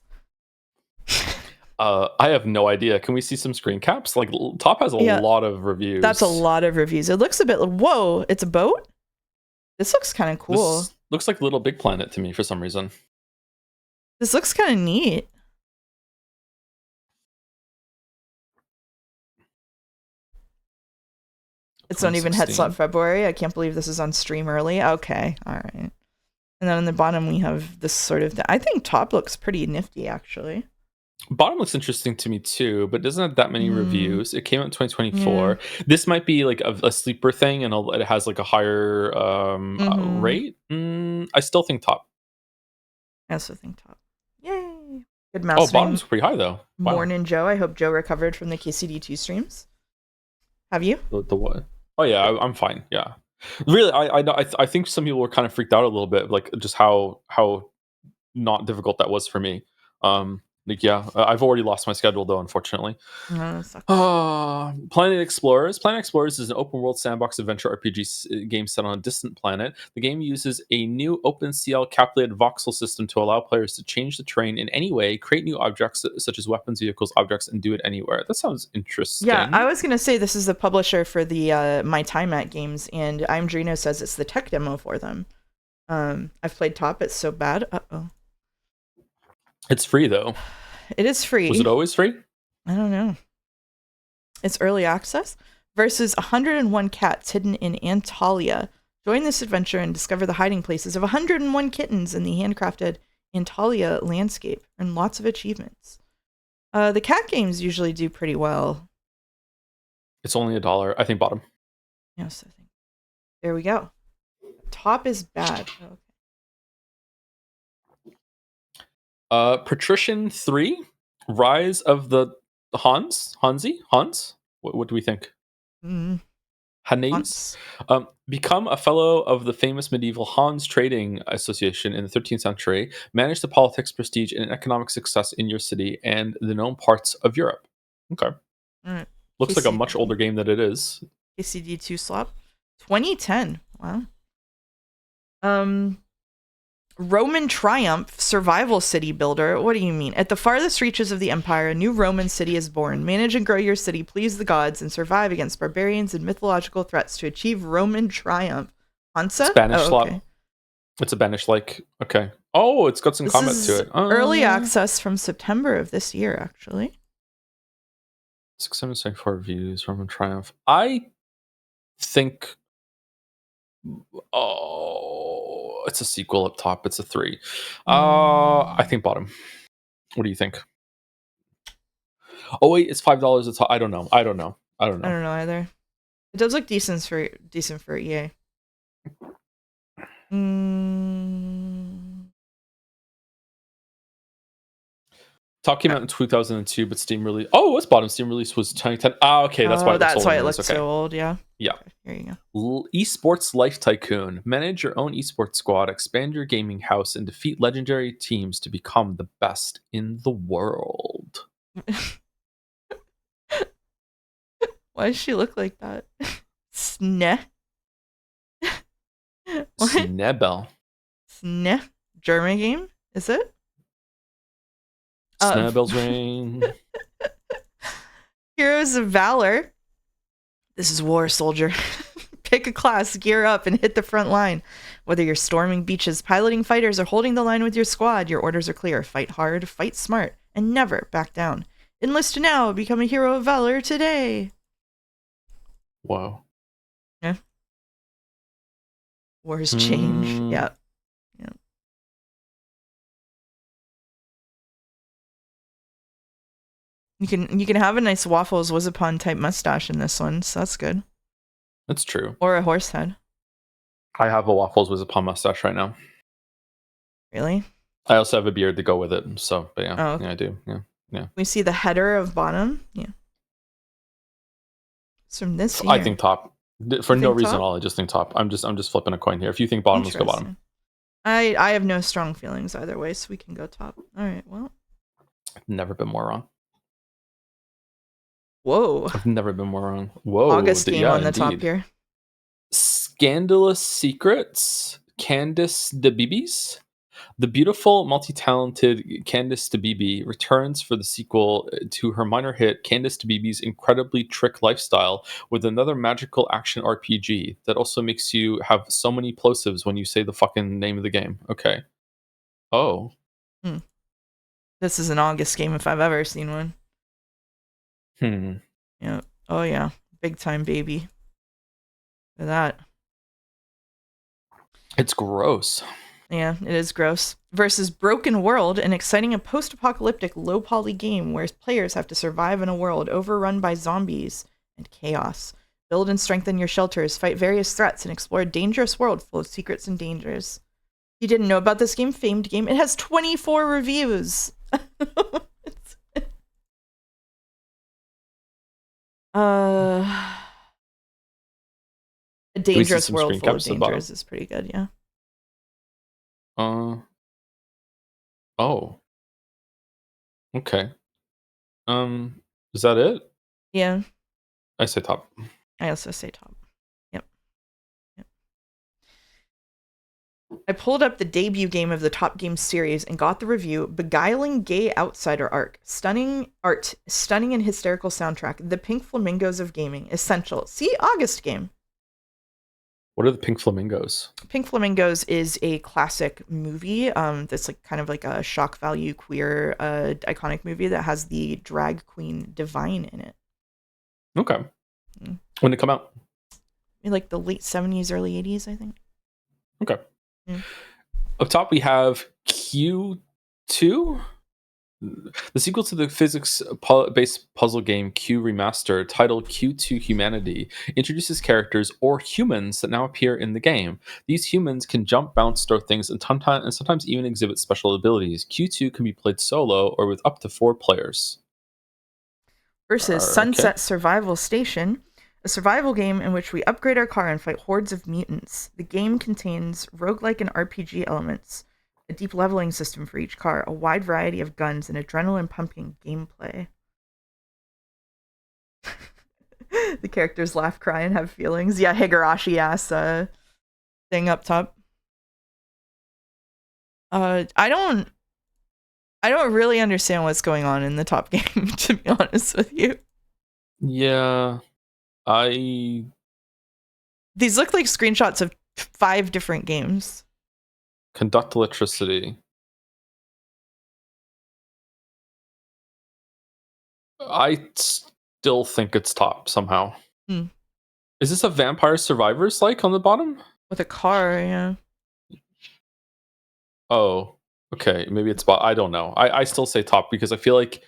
I have no idea. Can we see some screen caps? Like, Top has a lot of reviews. That's a lot of reviews. It looks a bit... Whoa, it's a boat? This looks kind of cool. This looks like Little Big Planet to me for some reason. This looks kind of neat. It's not even Het Slap February. I can't believe this is on stream early. Okay, all right. And then on the bottom, we have this sort of... I think top looks pretty nifty, actually. Bottom looks interesting to me too, but doesn't have that many reviews. It came out in 2024. This might be like a sleeper thing, and it has like a higher rate. I still think top. I also think top. Yay! Good mouse. Oh, bottom's pretty high though. Wow. Morning, Joe. I hope Joe recovered from the KCD2 streams. Have you? The what? Oh yeah, I'm fine. Yeah, really. I think some people were kind of freaked out a little bit, like just how not difficult that was for me. Like, yeah, I've already lost my schedule though, unfortunately. Planet Explorers. Planet Explorers is an open-world sandbox adventure RPG game set on a distant planet. The game uses a new OpenCL calculated voxel system to allow players to change the terrain in any way, create new objects such as weapons, vehicles, objects, and do it anywhere. That sounds interesting. Yeah, I was gonna say this is the publisher for the My Time At games, and I'm Drino says it's the tech demo for them. I've played top. It's so bad. It's free though. It is free. Was it always free? I don't know. It's early access versus 101 cats hidden in Antalya. Join this adventure and discover the hiding places of 101 kittens in the handcrafted Antalya landscape and lots of achievements. The cat games usually do pretty well. It's only $1. I think bottom. Yes, I think. There we go. Top is bad. Okay. Patrician 3, Rise of the Hans? What do we think? Hannes. Become a fellow of the famous medieval Hans Trading Association in the 13th century. Manage the politics, prestige, and economic success in your city and the known parts of Europe. Okay. All right. Looks like a much older game than it is. KCD2 slop. 2010. Wow. Roman Triumph Survival City Builder. What do you mean? At the farthest reaches of the empire, a new Roman city is born. Manage and grow your city, please the gods, and survive against barbarians and mythological threats to achieve Roman triumph. Hansa? Spanish slot. It's a Spanish-like. Okay. Oh, it's got some comments to it. Early access from September of this year, actually. 674 reviews, Roman Triumph. I think... Oh, it's a sequel up top. It's a 3. I think bottom. What do you think? Oh wait, it's $5 a top. I don't know either. It does look decent for EA. Talk came out in 2002, but Steam release. Oh, what's bottom? Steam release was 2010. Ah, okay, that's why. That's why it looks so old. Yeah. Yeah. Okay, here you go. Esports Life Tycoon. Manage your own esports squad, expand your gaming house, and defeat legendary teams to become the best in the world. Why does she look like that? Sneh. Snebel. Sneh. German game? Is it? Snowbell's ring. Heroes of Valor. This is war, soldier. Pick a class, gear up, and hit the front line. Whether you're storming beaches, piloting fighters, or holding the line with your squad, your orders are clear. Fight hard, fight smart, and never back down. Enlist now. Become a hero of valor today. Wow. Yeah. Wars change. Yeah. You can have a nice Waffles Wizapon type mustache in this one, so that's good. That's true. Or a horse head. I have a Waffles Wizapon mustache right now. Really? I also have a beard to go with it, so but yeah, oh, okay. Yeah, I do. Yeah. We see the header of bottom. Yeah. It's from this year. I think top. For no reason at all, I just think top. I'm just flipping a coin here. If you think bottom, let's go bottom. I have no strong feelings either way, so we can go top. All right. Well. I've never been more wrong. Whoa. I've never been more wrong. Whoa. August game on the top here. Scandalous Secrets. Candice DeBibis. The beautiful, multi-talented Candice DeBibi returns for the sequel to her minor hit Candice DeBibi's incredibly trick lifestyle with another magical action RPG that also makes you have so many plosives when you say the fucking name of the game. Okay. Oh. This is an August game if I've ever seen one. Yeah. Oh yeah. Big time, baby. Look at that. It's gross. Yeah, it is gross. Versus Broken World, an exciting and post-apocalyptic low-poly game where players have to survive in a world overrun by zombies and chaos. Build and strengthen your shelters, fight various threats, and explore a dangerous world full of secrets and dangers. You didn't know about this game? Famed game. It has 24 reviews. A dangerous world full of dangers is pretty good, yeah. Oh. Okay. Is that it? Yeah. I say top. I also say top. Yep. I pulled up the debut game of the Top Games series and got the review. Beguiling gay outsider art. Stunning and hysterical soundtrack. The Pink Flamingos of gaming. Essential. See August game. What are the Pink Flamingos? Pink Flamingos is a classic movie that's like kind of like a shock value queer iconic movie that has the drag queen Divine in it. Okay. When did it come out? In like the late 70s, early 80s, I think. Okay. Up top we have Q2. The sequel to the physics-based puzzle game Q Remaster, titled Q2 Humanity, introduces characters or humans that now appear in the game. These humans can jump, bounce, throw things, and sometimes even exhibit special abilities. Q2 can be played solo or with up to 4 players. Versus Sunset Survival Station. A survival game in which we upgrade our car and fight hordes of mutants. The game contains roguelike and RPG elements, a deep leveling system for each car, a wide variety of guns, and adrenaline-pumping gameplay. The characters laugh, cry, and have feelings. Yeah, Higurashi-ass thing up top. I don't really understand what's going on in the top game, to be honest with you. Yeah, these look like screenshots of 5 different games. Conduct electricity. I still think it's top somehow. Is this a Vampire Survivors like on the bottom? With a car, yeah. Oh, okay. Maybe it's I don't know. I still say top because I feel like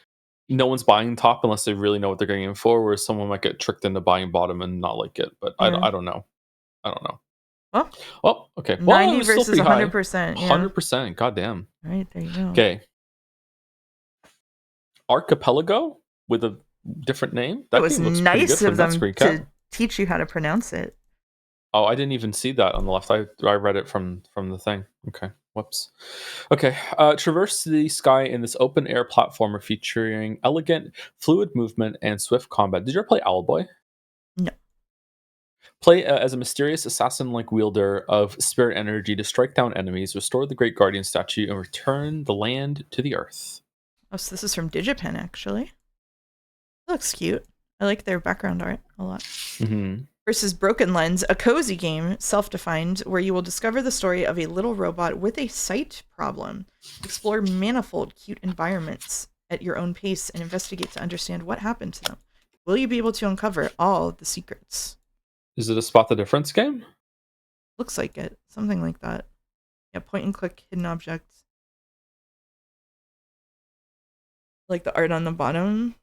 no one's buying top unless they really know what they're getting in for, whereas someone might get tricked into buying bottom and not like it. But yeah. I don't know. Oh, okay. 90 versus 100%. 100%. Goddamn. All right, there you go. Okay. Archipelago with a different name. That was nice of them to teach you how to pronounce it. Oh, I didn't even see that on the left. I read it from the thing. Okay. Whoops. Okay. Traverse the sky in this open air platformer featuring elegant, fluid movement and swift combat. Did you ever play Owlboy? No. Play as a mysterious assassin-like wielder of spirit energy to strike down enemies, restore the Great Guardian statue, and return the land to the earth. Oh, so this is from Digipen, actually. It looks cute. I like their background art a lot. Mm-hmm. Versus Broken Lens, a cozy game, self-defined, where you will discover the story of a little robot with a sight problem. Explore manifold, cute environments at your own pace and investigate to understand what happened to them. Will you be able to uncover all the secrets? Is it a Spot the Difference game? Looks like it. Something like that. Yeah, point and click, hidden objects. Like the art on the bottom.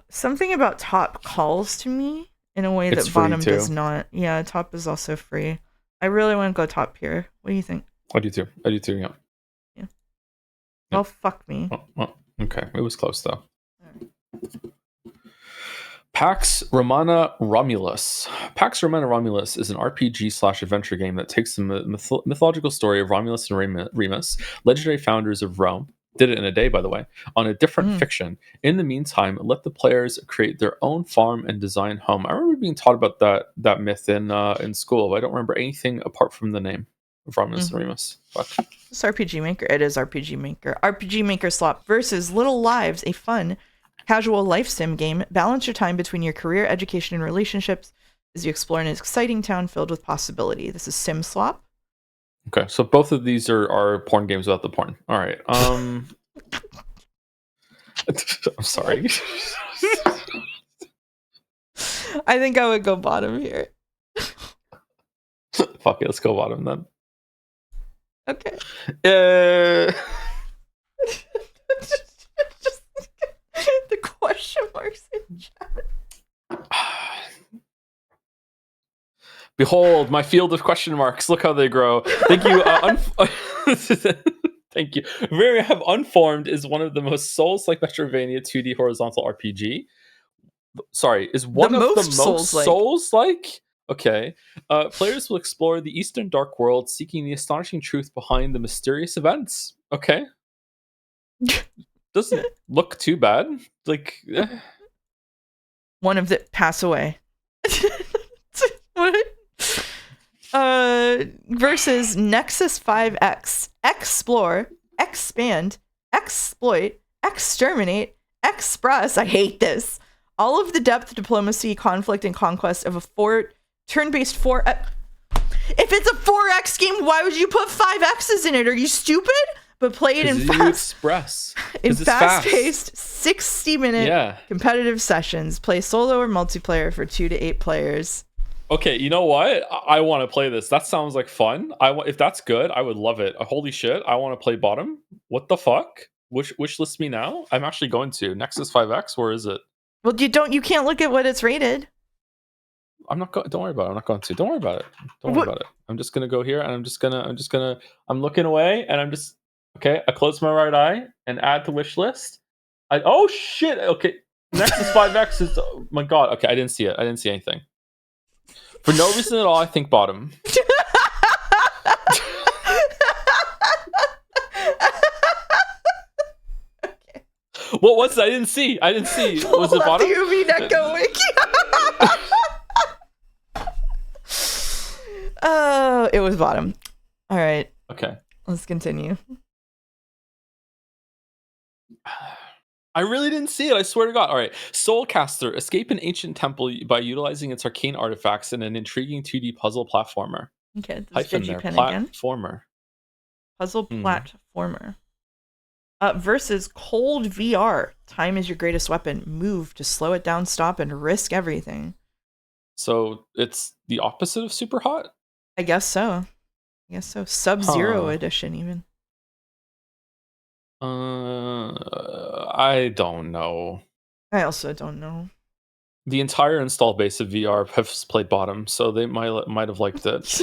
Something about top calls to me in a way that bottom does not. Yeah, top is also free. I really want to go top here. What do you think? I do too. Yeah. Yeah. Well, fuck me. Oh, okay. It was close though. Pax Romana Romulus. Pax Romana Romulus is an RPG/adventure game that takes the mythological story of Romulus and Remus, legendary founders of Rome. Did it in a day, by the way, on a different fiction. In the meantime, let the players create their own farm and design home. I remember being taught about that myth in school, but I don't remember anything apart from the name of Romulus and Remus. Fuck. It's RPG Maker. It is RPG Maker. RPG Maker Slop versus Little Lives, a fun casual life sim game. Balance your time between your career, education, and relationships as you explore an exciting town filled with possibility. This is Sim Slop. Okay, so both of these are porn games without the porn. All right. I'm sorry. I think I would go bottom here. Fuck it, let's go bottom then. Okay. Just the question marks in chat. Behold, my field of question marks. Look how they grow. Thank you. Thank you. Very have Unformed is one of the most Souls-like Metroidvania 2D horizontal RPG. Sorry, is one of the most Souls-like? Okay. Players will explore the Eastern Dark World, seeking the astonishing truth behind the mysterious events. Okay. Doesn't look too bad. Like, one of the pass away. What? Versus Nexus 5X. Explore, expand, exploit, exterminate, express. I hate this. All of the depth, diplomacy, conflict, and conquest of a turn-based 4. If it's a 4X game, why would you put 5 X's in it? Are you stupid? But play it in fast-paced 60-minute competitive sessions. Play solo or multiplayer for 2 to 8 players. Okay, you know what? I want to play this. That sounds like fun. If that's good, I would love it. Holy shit! I want to play bottom. What the fuck? Wish list me now. I'm actually going to Nexus 5X. Where is it? Well, you can't look at what it's rated. I'm not going. Don't worry about it. I'm not going to. Don't worry about it. Don't worry about it. I'm just gonna go here, and I'm just gonna. I'm looking away, and I'm just okay. I close my right eye and add to wish list. Oh shit! Okay. Nexus 5X is. Oh my god. Okay, I didn't see it. I didn't see anything. For no reason at all, I think bottom. Okay. What was it? I didn't see. Was it bottom? UV Neko Wiki. Oh, it was bottom. All right. Okay. Let's continue. I really didn't see it. I swear to God. All right. Soulcaster. Escape an ancient temple by utilizing its arcane artifacts in an intriguing 2D puzzle platformer. Okay. This Hyphen is there. Pen again. Platformer. Puzzle platformer. Versus Cold VR. Time is your greatest weapon. Move to slow it down, stop, and risk everything. So it's the opposite of super hot? I guess so. Sub-Zero edition, even. I don't know. I also don't know. The entire install base of VR has played bottom, so they might have liked it.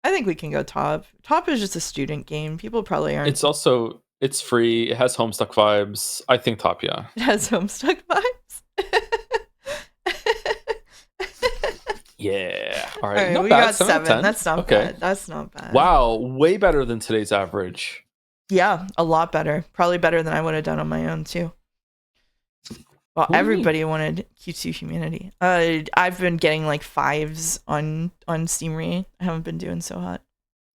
I think we can go top. Top is just a student game. People probably aren't. It's free. It has Homestuck vibes. I think top, yeah. It has Homestuck vibes. Yeah. All All right, not we bad. got 7. That's not bad. That's not bad. Wow, way better than today's average. Yeah, a lot better. Probably better than I would have done on my own too. Well, everybody wanted Q2 Humanity. I've been getting like 5s on Steamery. I haven't been doing so hot.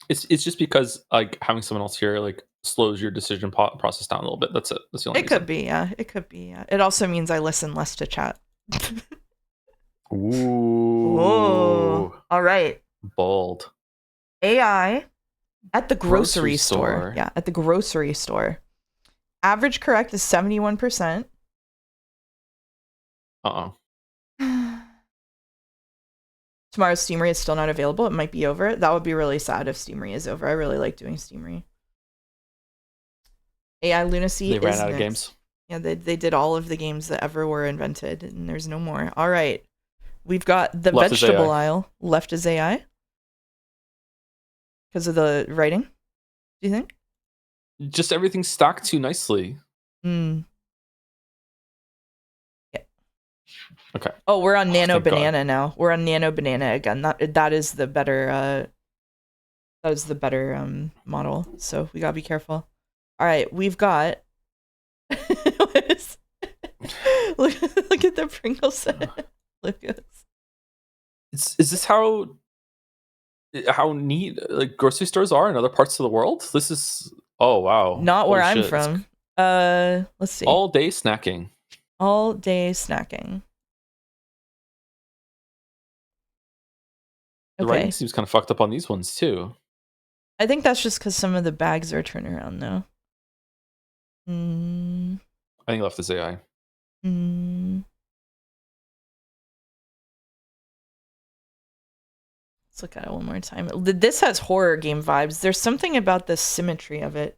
It's just because like having someone else here like slows your decision process down a little bit. That's it. That's the only reason. Could be, yeah. It could be, yeah. It also means I listen less to chat. Ooh. Whoa. All right. Bold. AI at the grocery store. Yeah, at the grocery store. Average correct is 71%. Uh-oh. Tomorrow's Steamery is still not available. It might be over. That would be really sad if Steamery is over. I really like doing Steamery. AI Lunacy. They ran out of games. Yeah, they did all of the games that ever were invented, and there's no more. All right. We've got the Left vegetable aisle. Left is AI. Because of the writing, do you think? Just everything's stacked too nicely. Yeah. Okay. Oh, we're on Nano Banana now. We're on Nano Banana again. That is the better model. So we gotta be careful. All right, we've got. look at the Pringles. Look at this. Is this how neat like grocery stores are in other parts of the world? This is wow. Not where I'm from. Let's see. All day snacking. All day snacking. The writing seems kind of fucked up on these ones too. I think that's just because some of the bags are turnaround though. I think left is AI. Let's look at it one more time. This has horror game vibes. There's something about the symmetry of it.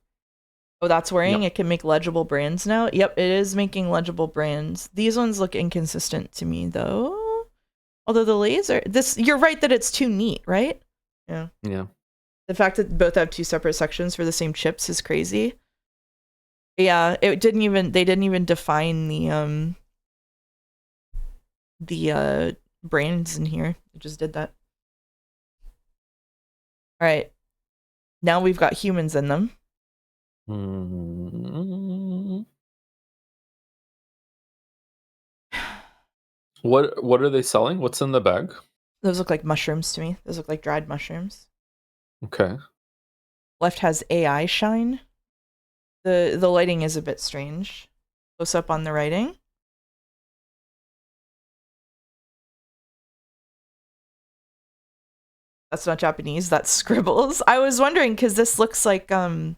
Oh, that's worrying. Yep. It can make legible brands now. Yep, it is making legible brands. These ones look inconsistent to me though. Although the laser, you're right that it's too neat, right? Yeah. Yeah. The fact that both have 2 separate sections for the same chips is crazy. Yeah, they didn't even define the brands in here. It just did that. All right. Now we've got humans in them. What are they selling? What's in the bag? Those look like mushrooms to me. Those look like dried mushrooms. Okay. Left has AI shine. The lighting is a bit strange. Close up on the writing. That's not Japanese, that's scribbles. I was wondering because this looks like some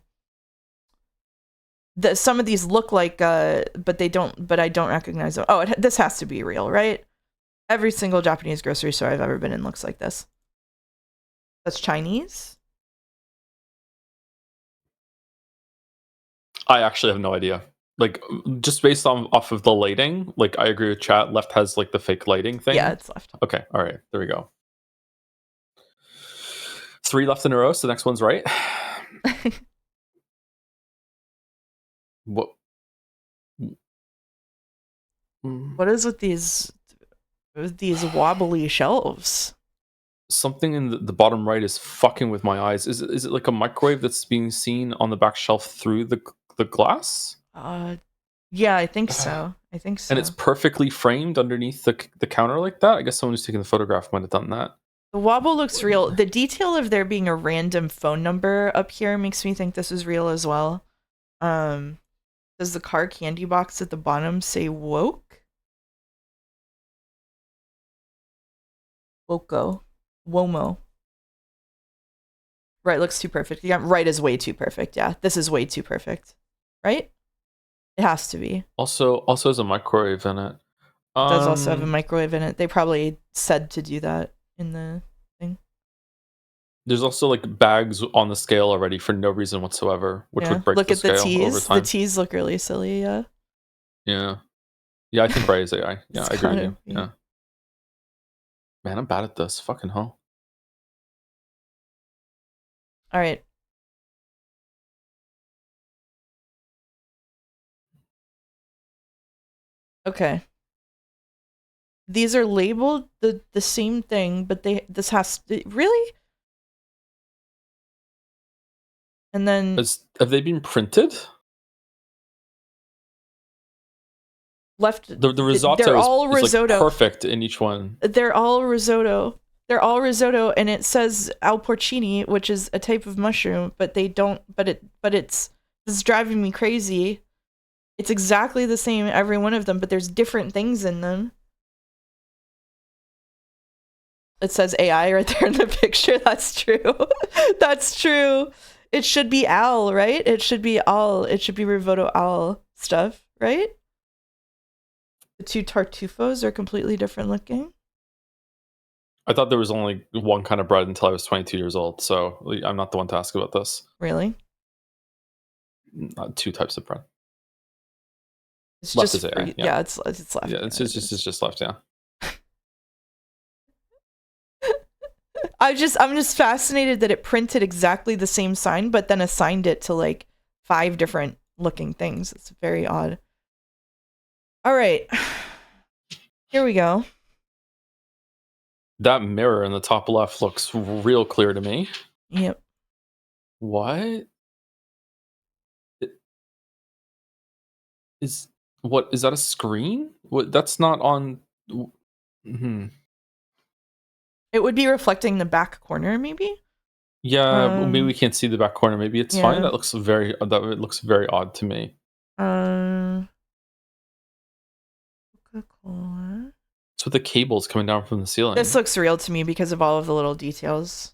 of these look like but I don't recognize them. Oh, this has to be real, right? Every single Japanese grocery store I've ever been in looks like this. That's Chinese? I actually have no idea. Like just based off of the lighting, like I agree with chat. Left has like the fake lighting thing. Yeah, it's left. Okay, all right, there we go. 3 left in a row, so the next one's right. What? What is with these wobbly shelves? Something in the bottom right is fucking with my eyes. Is it like a microwave that's being seen on the back shelf through the glass? Yeah, I think so. I think And it's so. perfectly framed underneath the counter like that. I guess someone who's taking the photograph might have done that. The wobble looks real. The detail of there being a random phone number up here makes me think this is real as well. Does the car candy box at the bottom say woke? Woko. Womo. Right looks too perfect. Yeah, right is way too perfect. Yeah, this is way too perfect. Right? It has to be. Also has a microwave in it. It does also have a microwave in it. They probably said to do that in the thing. There's also like bags on the scale already for no reason whatsoever, which Yeah. would break Look the at the scale over T's. The time. T's look really silly, yeah. Yeah. Yeah, I think Ray is AI. Yeah, It's I agree with gotta you. be. Yeah. Man, I'm bad at this. Fucking hell. All right. Okay. These are labeled the same thing, but this has really. And then Have they been printed? left, The they're risotto all is like risotto. perfect in each one. They're all risotto. They're all risotto, and it says al porcini, which is a type of mushroom, but they don't. It's this is driving me crazy. It's exactly the same every one of them, but there's different things in them. It says AI right there in the picture. That's true. That's true. It should be al, right? It should be al. It should be Rivoto al stuff, right? The two tartufos are completely different looking. I thought there was only one kind of bread until I was 22 years old, so I'm not the one to ask about this. Really? Not two types of bread. It's Left just is AI. yeah. It's left. Yeah, it's just left. Yeah. I'm just fascinated that it printed exactly the same sign, but then assigned it to like 5 different looking things. It's very odd. All right, here we go. That mirror in the top left looks real clear to me. Yep. What? Is what is that a screen? What that's not on. Hmm. It would be reflecting the back corner, maybe. Yeah, maybe we can't see the back corner. Maybe it's fine. Yeah. That looks very odd to me. Coca-Cola. It's with the cables coming down from the ceiling. This looks real to me because of all of the little details.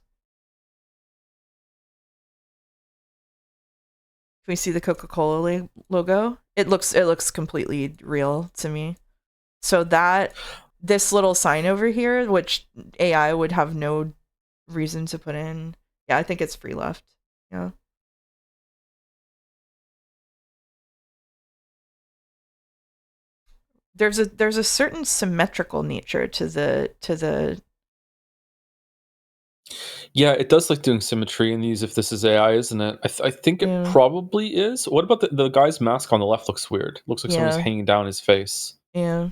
Can we see the Coca-Cola logo? It looks completely real to me. So this little sign over here, which AI would have no reason to put in. Yeah, I think it's free left. Yeah. There's a certain symmetrical nature to the Yeah, it does like doing symmetry in these. If this is AI, isn't it? I think it probably is. What about the guy's mask on the left? Looks weird. Looks like somebody's hanging down his face. Yeah.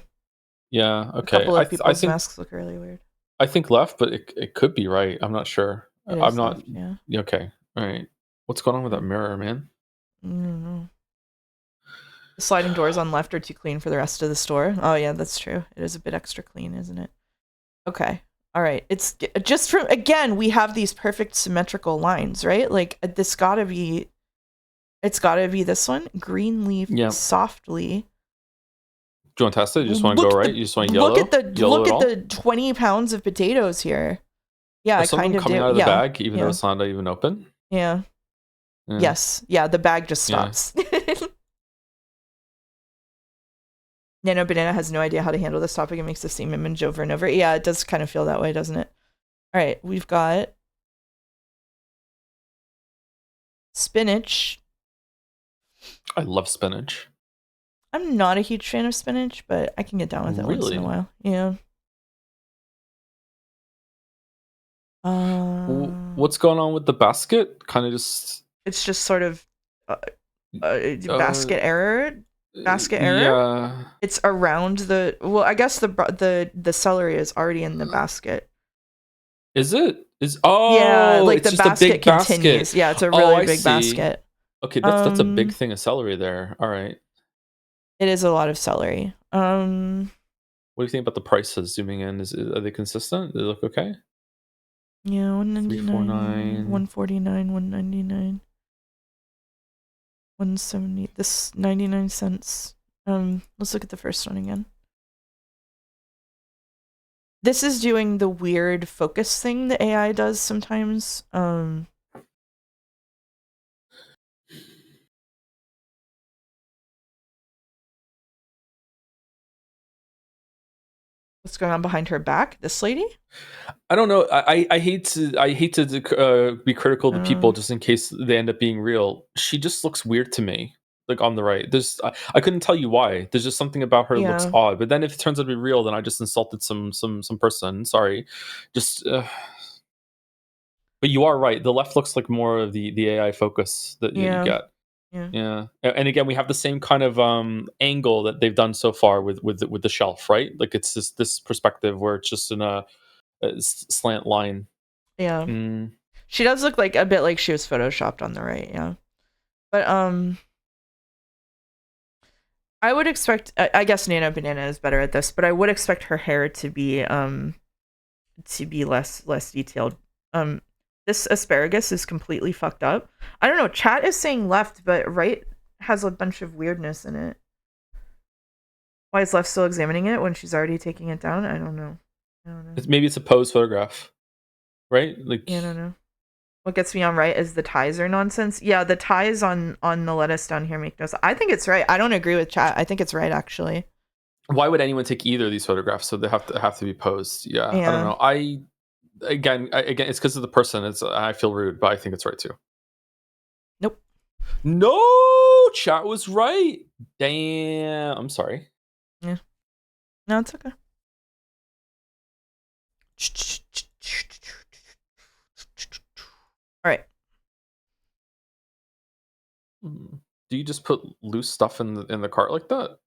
Yeah. Okay. A couple of people's I think masks look really weird. I think left, but it could be right. I'm not sure. I'm not. Left, yeah. Okay. All right. What's going on with that mirror, man? I don't know. The sliding doors on left are too clean for the rest of the store. Oh yeah, that's true. It is a bit extra clean, isn't it? Okay. All right. It's just from again, we have these perfect symmetrical lines, right? Like it's got to be this one. Green leaf softly. Do you want to test it? You just want to go right? You just want yellow? Look at the 20 pounds of potatoes here. Yeah, I kind of coming out of the bag, even though it's not even open. Yeah. Yes. Yeah, the bag just stops. Nano Banana has no idea how to handle this topic and makes the same image over and over. Yeah, it does kind of feel that way, doesn't it? All right, we've got spinach. I love spinach. I'm not a huge fan of spinach, but I can get down with it once in a while. Yeah. What's going on with the basket? Kind of just... It's just sort of basket error. basket error. Yeah. It's around the. Well, I guess the celery is already in the basket. Is it? Yeah, like It's the just a basket big basket. continues. Yeah, it's a Oh, really I big see. basket. Okay, that's a big thing of celery there. All right. It is a lot of celery. What do you think about the prices zooming in? Are they consistent? They look okay? Yeah, 199, 349. 149, 199, 170. This 99 cents. Let's look at the first one again. This is doing the weird focus thing the AI does sometimes. What's going on behind her back? This lady? I don't know. I hate to be critical to people just in case they end up being real. She just looks weird to me. Like on the right, I couldn't tell you why. There's just something about her that looks Yeah. odd. But then if it turns out to be real, then I just insulted some person. Sorry, just. But you are right. The left looks like more of the AI focus that you Yeah. get. Yeah. Yeah, and again, we have the same kind of angle that they've done so far with the shelf, right? Like it's this perspective where it's just in a slant line. Yeah. Mm. She does look like a bit like she was photoshopped on the right, yeah. But I would expect I guess Nana Banana is better at this, but I would expect her hair to be less detailed. This asparagus is completely fucked up. I don't know, chat is saying left, but right has a bunch of weirdness in it. Why is left still examining it when she's already taking it down? I don't know. Maybe it's a pose photograph, right? Like, Yeah, I don't know. What gets me on right is the ties are nonsense. Yeah, the ties on the lettuce down here make no sense. I think it's right. I don't agree with chat. I think it's right actually. why would anyone take either of these photographs? So they have to be posed. Yeah, I don't Yeah. know. Again, it's because of the person. I feel rude, but I think it's right too. Nope. No, chat was right. Damn, I'm sorry. Yeah. No, it's okay. All right. Do you just put loose stuff in the cart like that?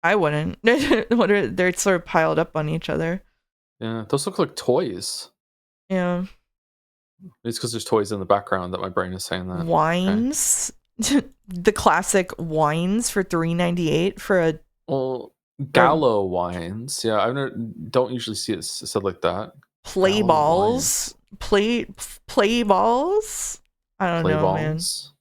I wouldn't. They're sort of piled up on each other. Yeah, those look like toys. Yeah. It's because there's toys in the background that my brain is saying that. Wines. Okay. The classic wines for $3.98 for a Gallo wines. Yeah, don't usually see it said like that. play Gallo balls. wines. Play balls. I don't Play know, man. balls.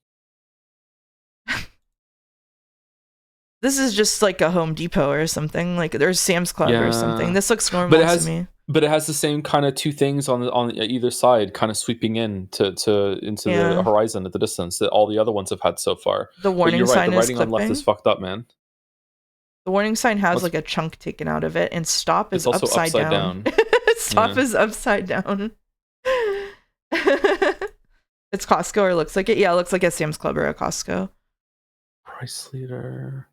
This is just like a Home Depot or something. Like there's Sam's Club or something. This looks normal to me. But it has the same kind of two things on either side, kind of sweeping into the horizon at the distance that all the other ones have had so far. The warning sign the is writing clipping. on left is fucked up, man. The warning sign has like a chunk taken out of it, and stop is also upside down. Stop is upside down. It's Costco or looks like it. Yeah, it looks like a Sam's Club or a Costco. Price leader.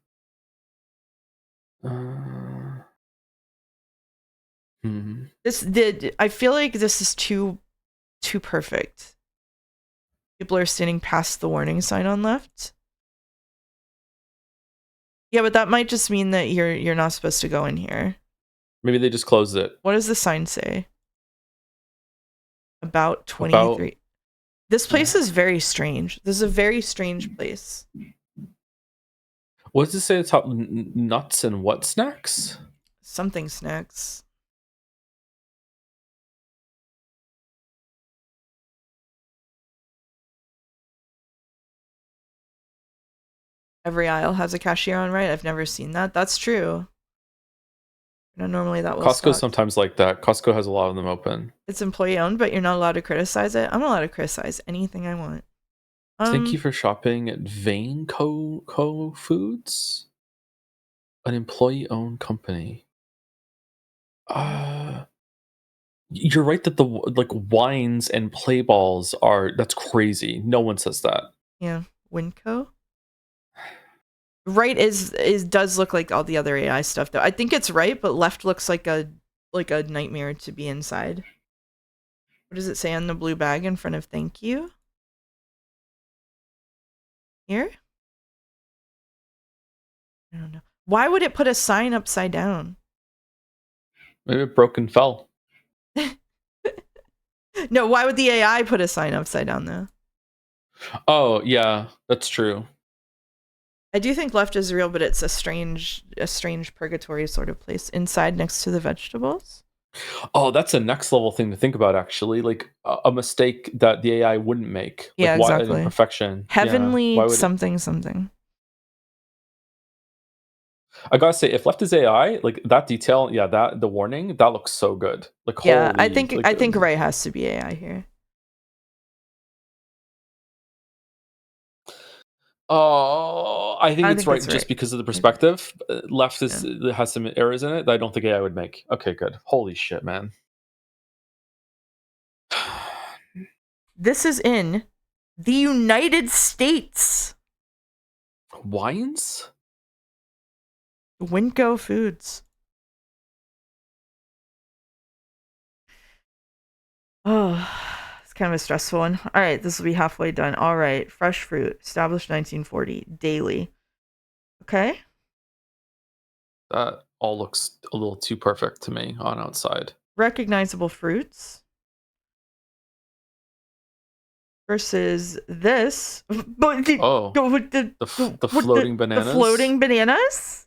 I feel like this is too perfect. People are standing past the warning sign on left. Yeah, but that might just mean that you're not supposed to go in here. Maybe they just closed it. What does the sign say? About 23. This place is very strange. This is a very strange place. What does it say at the top? Nuts and what snacks? Something snacks. Every aisle has a cashier on right. I've never seen that. That's true. You know, normally that will Costco's sometimes like that. Costco has a lot of them open. It's employee owned, but you're not allowed to criticize it. I'm allowed to criticize anything I want. Thank you for shopping at Vane Co Foods, an employee-owned company. You're right that the wines and play balls that's crazy. No one says that. Yeah, Winco. Right does look like all the other AI stuff though. I think it's right, but left looks like a nightmare to be inside. What does it say on the blue bag in front of thank you? Here? I don't know. Why would it put a sign upside down? Maybe it broke and fell. No, why would the AI put a sign upside down though? Oh yeah, that's true. I do think left is real, but it's a strange purgatory sort of place inside next to the vegetables. Oh, that's a next level thing to think about. Actually, like a mistake that the AI wouldn't make. Like Yeah, why an exactly. imperfection? Heavenly Yeah. Why would something something. I gotta say, if left is AI, like that detail, yeah, that the warning that looks so good. Like Yeah, holy, like I think right has to be AI here. oh, I think I it's think right it's just right. because of the perspective. Left is Yeah. has some errors in it that I don't think AI would make. Okay, good. Holy shit, man. This is in the United States. Wines? Winco Foods. Oh, it's kind of a stressful one. All right, this will be halfway done. All right, fresh fruit, established 1940, daily. Okay. That all looks a little too perfect to me on outside. Recognizable fruits versus this. But Oh, the floating the bananas floating bananas?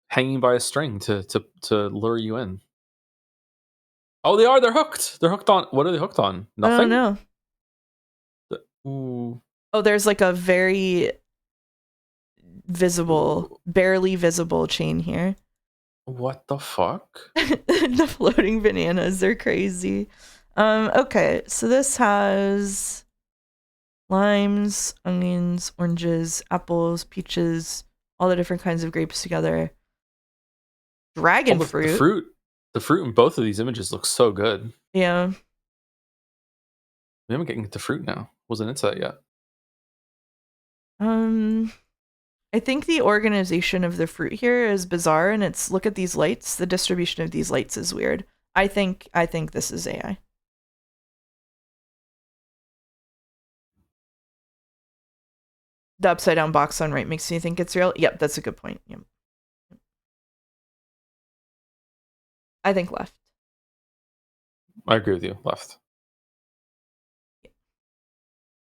hanging by a string to lure you in. Oh, they are. They're hooked. They're hooked on. What are they hooked on? I don't Nothing. know. Ooh. Oh, there's like a very visible, barely visible chain here. What the fuck? The floating bananas, they're crazy. Okay, so this has limes, onions, oranges, apples, peaches, all the different kinds of grapes together. Dragon The fruit. the fruit in both of these images looks so good. Yeah. Maybe I'm getting into fruit now. Wasn't into that yet. I think the organization of the fruit here is bizarre, and it's look at these lights. The distribution of these lights is weird. I think this is AI. The upside down box on right makes me think it's real. Yep, that's a good point. Yep. I think left. I agree with you. Left.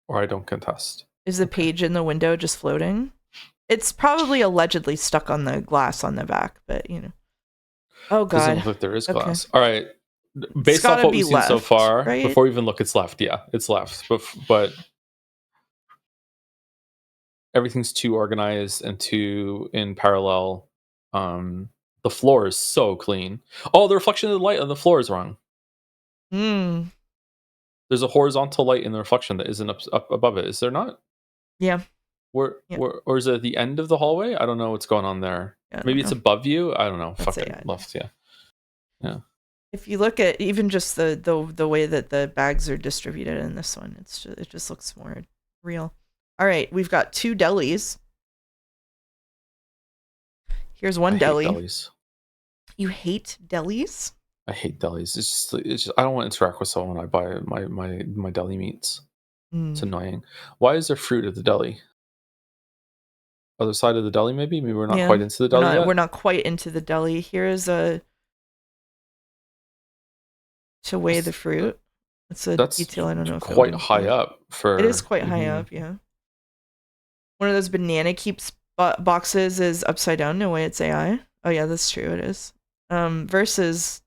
Or I don't contest. Is the page in the window just floating? It's probably allegedly stuck on the glass on the back, but you know. Oh god. Doesn't look like there is glass. Okay. All right. Based off what we've seen so far, right? before we even look, it's left. Yeah, it's left. But everything's too organized and too in parallel. The floor is so clean. Oh, the reflection of the light on the floor is wrong. There's a horizontal light in the reflection that isn't up above it. Is there not? Yeah. Or is it at the end of the hallway? I don't know what's going on there. Maybe it's above you. I don't know. Fucking left. Yeah. Yeah. If you look at even just the way that the bags are distributed in this one, it just looks more real. All right, we've got two delis. Here's one deli. Hate delis. You hate delis? I hate delis. It's just I don't want to interact with someone when I buy my deli meats. It's annoying. Why is there fruit at the deli? Other side of the deli, maybe? Maybe we're not quite into the deli yet? We're not quite into the deli. Here is to weigh the fruit. That's detail I don't know if quite high up for... It is quite high up, yeah. One of those banana keeps boxes is upside down. No way, it's AI. Oh yeah, that's true, it is. Versus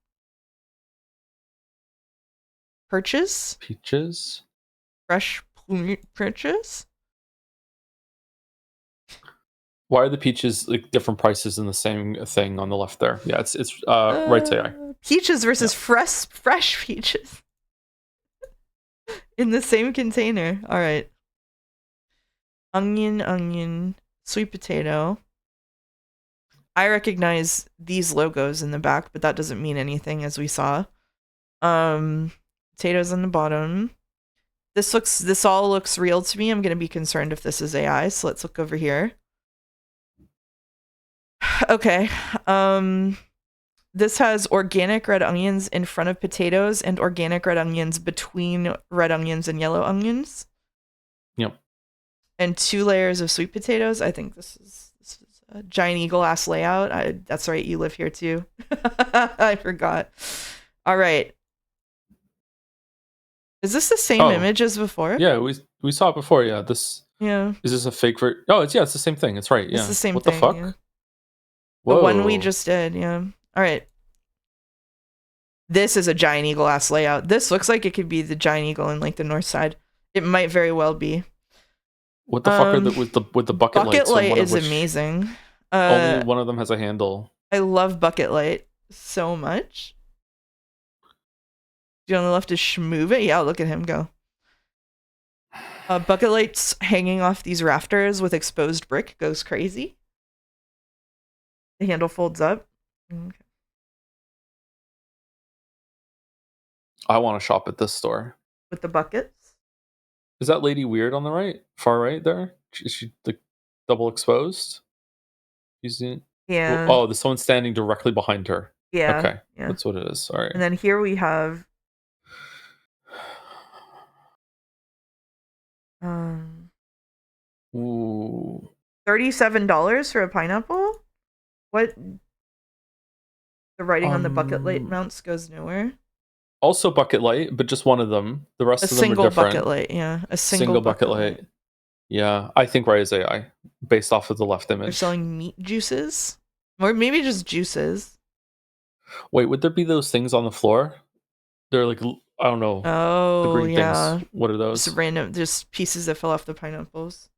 peaches? Fresh peaches? Why are the peaches like different prices in the same thing on the left there? Yeah, it's right AI. Peaches versus fresh peaches in the same container. All right. Onion, sweet potato. I recognize these logos in the back, but that doesn't mean anything, as we saw. Potatoes on the bottom. This all looks real to me. I'm gonna be concerned if this is AI, so let's look over here. Okay. This has organic red onions in front of potatoes and organic red onions between red onions and yellow onions. Yep. And 2 layers of sweet potatoes. I think this is giant eagle ass layout. That's right, you live here too. I forgot. All right. Is this the same Oh, image as before? yeah, we saw it before. Yeah, this Yeah, is this a fake Oh, it's the same thing. It's right. it's Yeah. the same What the thing. Yeah, fuck? the one we Whoa. just did. Yeah. All right. This is a giant eagle ass layout. This looks like it could be the giant eagle in like the north side. It might very well be. What the fuck are the with the bucket Bucket lights? light One of is which amazing. only one of them has a handle. I love bucket light so much. Do you on the left is schmoove it? Yeah, look at him go. Bucket lights hanging off these rafters with exposed brick goes crazy. The handle folds up. Okay. I want to shop at this store. With the buckets. Is that lady weird on the right, far right there? Is she like double exposed? Using Yeah. oh, there's someone standing directly behind her. Yeah. Okay, Yeah. that's what it is. All right. And then here we have Ooh. $37 for a pineapple? What? The writing on the bucket light mounts goes nowhere. Also bucket light, but just one of them. The rest A of them are single different. bucket light, yeah. A single bucket light. Yeah, I think right is AI based off of the left image. They're selling meat juices, or maybe just juices. Wait, would there be those things on the floor? They're like I don't know. Oh, the green yeah. things. What are those? Just random, just pieces that fell off the pineapples.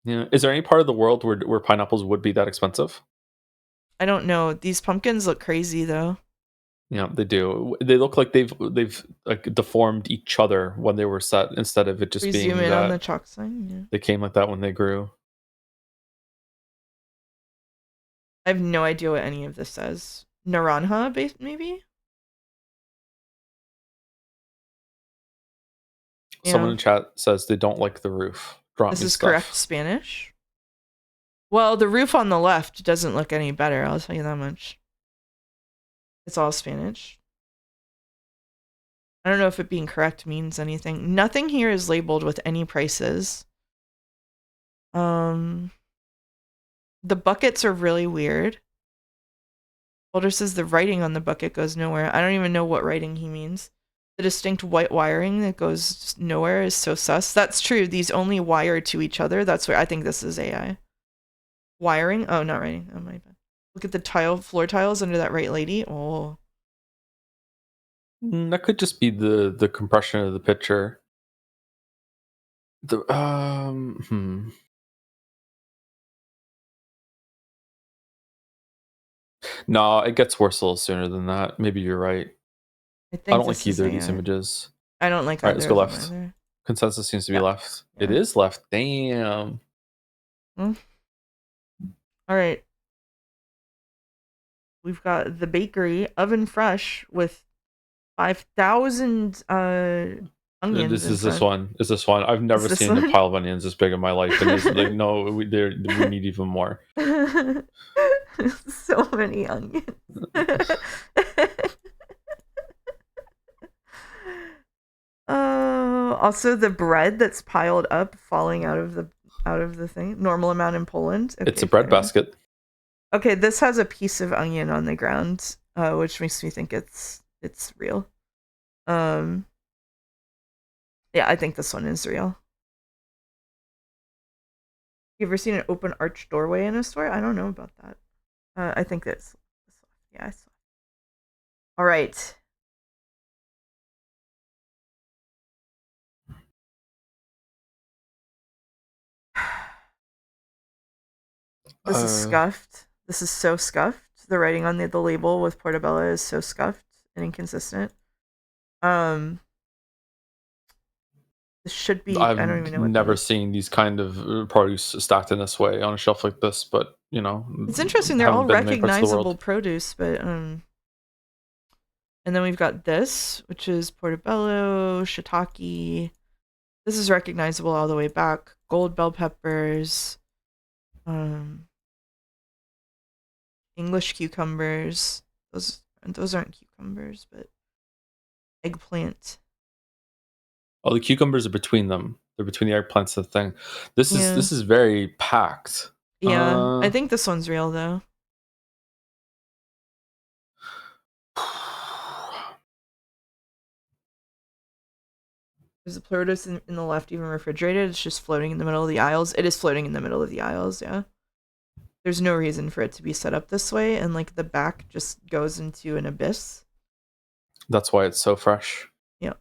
Yeah. Is there any part of the world where pineapples would be that expensive? I don't know. These pumpkins look crazy though. Yeah, they do. They look like they've like deformed each other when they were set instead of it just We being zoom in that on the chalk sign. Yeah. they came like that when they grew. I have no idea what any of this says. Naranja, maybe? Someone Yeah. in chat says they don't like the roof. Drop This me is stuff. correct Spanish. Well, the roof on the left doesn't look any better, I'll tell you that much. It's all Spanish. I don't know if it being correct means anything. Nothing here is labeled with any prices. The buckets are really weird. Boulder says the writing on the bucket goes nowhere. I don't even know what writing he means. The distinct white wiring that goes nowhere is so sus. That's true. These only wire to each other. That's where I think this is AI. Wiring? Oh, not writing. Oh, my bad. Look at the floor tiles under that right lady. Oh. That could just be the compression of the picture. No, it gets worse a little sooner than that. Maybe you're right. I I don't this like is either of these AI. images. I don't like All right, let's go either of left. them either. Consensus seems to be left. Yeah. It is left. Damn. All right. We've got the bakery oven fresh with 5,000 onions. This one. Is this one? I've never seen a pile of onions this big in my life. And it's like, no, we need even more. So many onions. Also the bread that's piled up, falling out of the thing. Normal amount in Poland. Okay, it's a bread basket. Okay, this has a piece of onion on the ground, which makes me think it's real. Yeah, I think this one is real. You ever seen an open arch doorway in a store? I don't know about that. I think that's yeah. I saw. All right. This is scuffed. This is so scuffed. The writing on the label with Portobello is so scuffed and inconsistent. This should be. I don't even know. I've never seen these kind of produce stacked in this way on a shelf like this, but you know, it's interesting. They're all recognizable produce, but and then we've got this, which is Portobello, shiitake. This is recognizable all the way back. Gold bell peppers, English cucumbers. Those aren't cucumbers, but eggplant. Oh, the cucumbers are between them. They're between the eggplants and the thing. This is very packed. Yeah, I think this one's real though. Is the Pluribus in the left even refrigerated? It's just floating in the middle of the aisles. It is floating in the middle of the aisles, yeah. There's no reason for it to be set up this way, and like the back just goes into an abyss. That's why it's so fresh. Yep.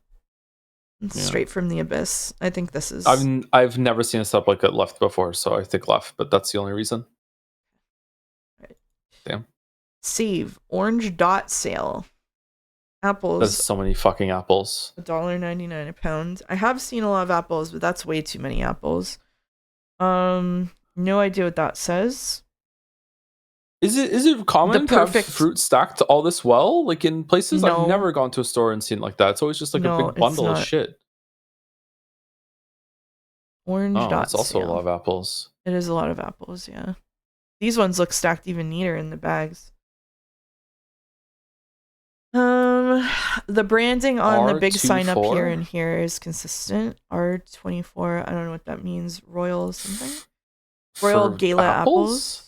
It's straight from the abyss. I think this is... I've never seen a setup like it left before, so I think left, but that's the only reason. Right. Damn. Save. Orange dot sale. Apples. There's so many fucking apples. $1.99 a pound. I have seen a lot of apples, but that's way too many apples. No idea what that says. Is it common to have fruit stacked all this well? Like in places I've never gone to a store and seen it like that. It's always just like a big bundle of shit. Orange dot it's also a lot of apples. It is a lot of apples, yeah. These ones look stacked even neater in the bags. The branding on the big sign up here and here is consistent. R24, I don't know what that means. Royal something? Royal Gala apples.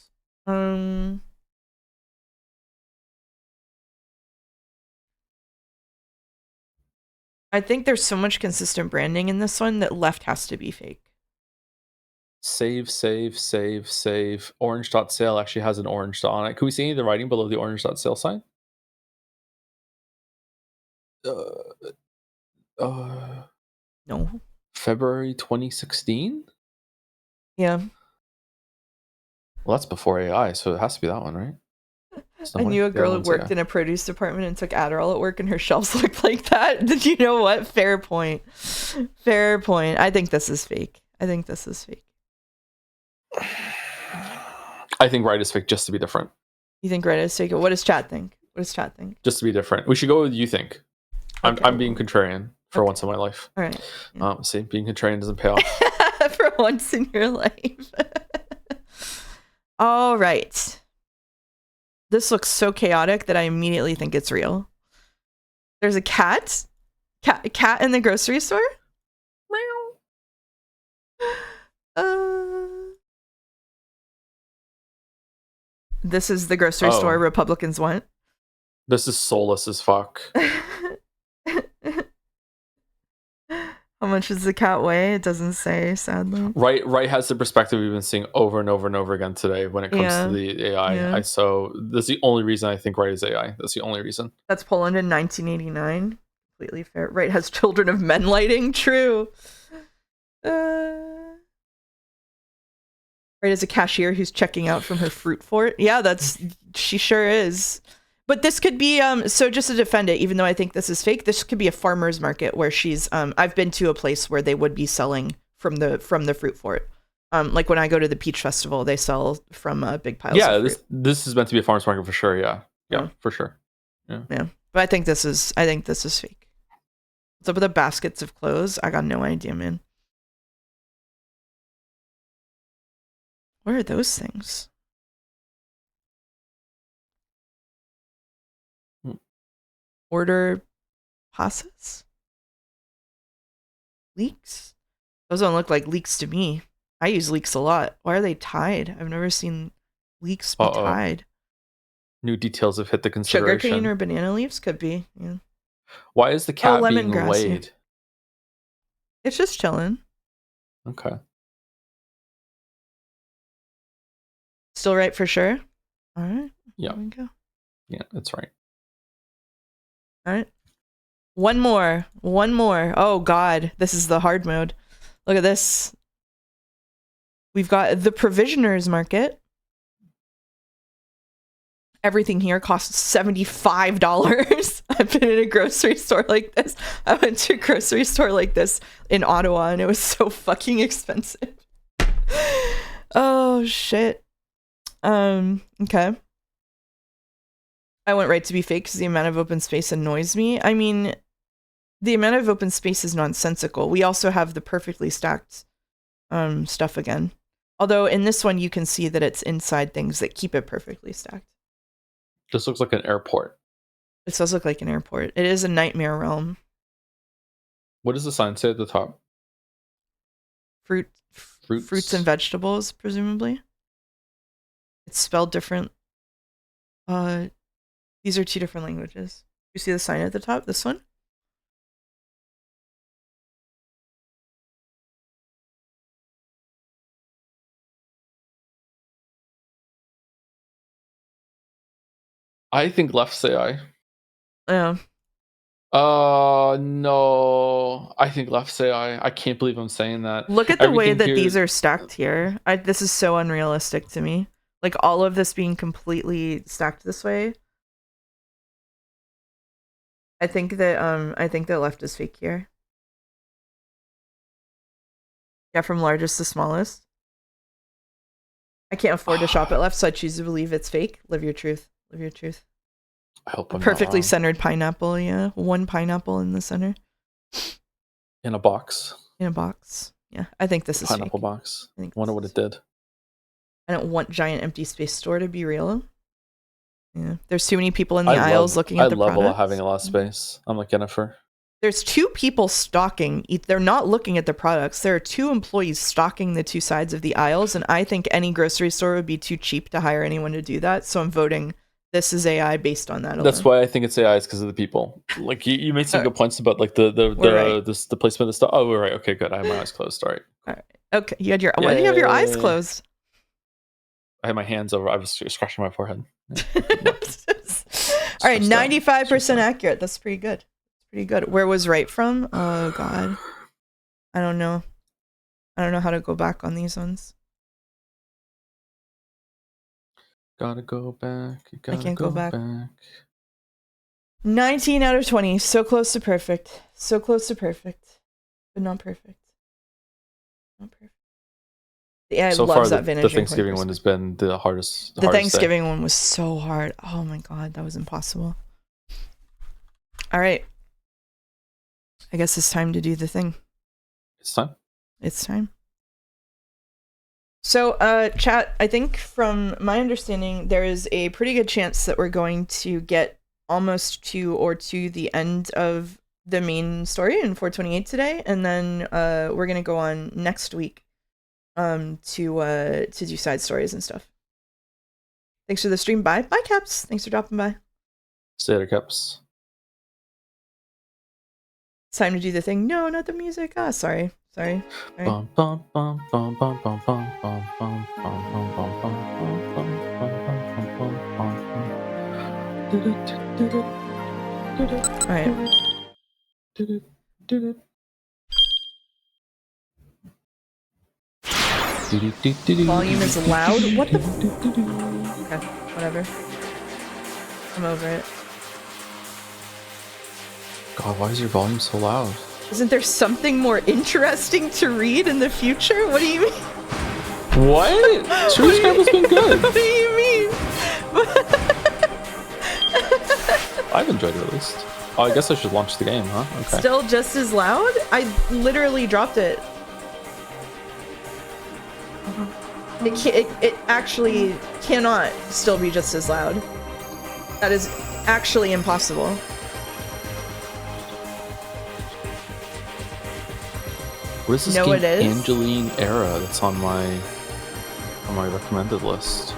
I think there's so much consistent branding in this one that left has to be fake. Save. Orange dot sale actually has an orange dot on it. Can we see any of the writing below the orange dot sale sign? No. February 2016? Yeah. Well, that's before AI, so it has to be that one, right? I knew a girl who worked in a produce department and took Adderall at work, and her shelves looked like that. Did you know what? Fair point. Fair point. I think this is fake. I think right is fake just to be different. You think right is fake? What does chat think? Just to be different. We should go with you think. Okay. I'm being contrarian for once in my life. All right. Yeah. See, being contrarian doesn't pay off. For once in your life. All right. This looks so chaotic that I immediately think it's real. There's a cat in the grocery store. This is the grocery store Republicans want. This is soulless as fuck. How much does the cat weigh? It doesn't say, sadly. Right has the perspective we've been seeing over and over and over again today when it comes to the AI. Yeah. So that's the only reason I think right is AI. That's the only reason. That's Poland in 1989. Completely fair. Right has children of men lighting. True. Right is a cashier who's checking out from her fruit fort. Yeah, she sure is. But this could be, so just to defend it, even though I think this is fake, this could be a farmer's market where she's, I've been to a place where they would be selling from the fruit fort. Like when I go to the Peach Festival, they sell from big piles of fruit. This is meant to be a farmer's market for sure, yeah. Yeah, for sure. Yeah. But I think this is fake. What's up with the baskets of clothes? I got no idea, man. What are those things? Order passes? Leaks? Those don't look like leaks to me. I use leaks a lot. Why are they tied? I've never seen leeks be tied. New details have hit the consideration. Sugarcane or banana leaves? Could be. Yeah. Why is the cat being weighed? Yeah. It's just chilling. Okay. Still right for sure? All right. Yeah. There we go. Yeah, that's right. All right. One more. Oh, God. This is the hard mode. Look at this. We've got the provisioners market. Everything here costs $75. I've been in a grocery store like this. I went to a grocery store like this in Ottawa, and it was so fucking expensive. Oh, shit. Okay. I went right to be fake because the amount of open space annoys me. I mean, the amount of open space is nonsensical. We also have the perfectly stacked stuff again. Although in this one, you can see that it's inside things that keep it perfectly stacked. This looks like an airport. It does look like an airport. It is a nightmare realm. What does the sign say at the top? Fruits and vegetables, presumably. It's spelled different. These are 2 different languages. You see the sign at the top? This one? I think left's AI. Yeah. No. I think left's AI. I can't believe I'm saying that. Look at the way Everything that here- these are stacked here. This is so unrealistic to me. Like all of this being completely stacked this way. I think that left is fake here. Yeah, from largest to smallest. I can't afford to shop at left, so I choose to believe it's fake. Live your truth. Live your truth. I hope I'm Perfectly not wrong. centered pineapple, yeah. 1 pineapple in the center. In a box. In a box. Yeah, I think this is Pineapple fake. box. I think Wonder what it did. I don't want giant empty space store to be real. Yeah, there's too many people in the aisles looking at the products. I love having a lot of space. I'm like Jennifer. There's 2 people stocking. They're not looking at the products. There are 2 employees stocking the 2 sides of the aisles, and I think any grocery store would be too cheap to hire anyone to do that. So I'm voting this is AI based on that alone. That's why I think it's AI is because of the people. Like you made some good points about like the placement of the stuff. Oh, we're right. Okay, good. I have my eyes closed. All right. All right. Okay, you had your why do you have your eyes closed? I had my hands over. I was scratching my forehead. All right, 95% accurate. That's pretty good. Pretty good. Where was right from? Oh god. I don't know. I don't know how to go back on these ones. Gotta go back. I can't go back. 19 out of 20. So close to perfect. So close to perfect. But not perfect. Not perfect. Yeah, I so love far, that the Thanksgiving one has been the hardest. The Thanksgiving one was so hard. Oh my god, that was impossible. All right. I guess it's time to do the thing. It's time. It's time. So, chat, I think from my understanding, there is a pretty good chance that we're going to get almost to the end of the main story in 428 today, and then we're going to go on next week to do side stories and stuff. Thanks for the stream. Bye. Bye, Caps. Thanks for dropping by. Stay there, Caps. It's time to do the thing. No, not the music. Ah, sorry. Sorry. Bum, bum, bum, bum, bum, bum, bum, bum, bum, bum, bum, bum, bum, bum, All right. Volume is loud. What the? Okay, whatever. I'm over it. God, why is your volume so loud? Isn't there something more interesting to read in the future? What do you mean? What? Shibuya Scramble's been good. What do you mean? I've enjoyed it at least. Oh, I guess I should launch the game, huh? Okay. Still just as loud? I literally dropped it. It actually cannot still be just as loud. That is actually impossible. What is this No, game? it is. Angeline Era that's on my recommended list.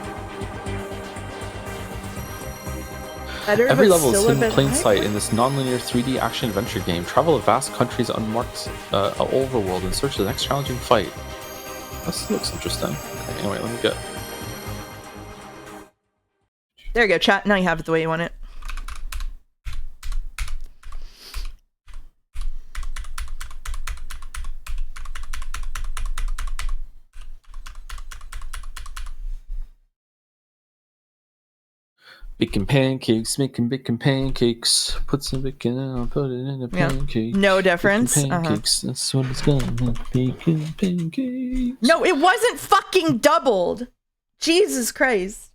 Better, Every but level is still a hidden in bit plain high? sight in this non-linear 3D action adventure game. Travel a vast country's unmarked overworld in search of the next challenging fight. This looks interesting. Okay, anyway, let me get. There you go, chat. Now you have it the way you want it. Baking pancakes, making pancakes. Put some bacon in, put it in a pancake. No difference. Pancakes, that's what it's gonna be. Bacon pancakes. No, it wasn't fucking doubled. Jesus Christ.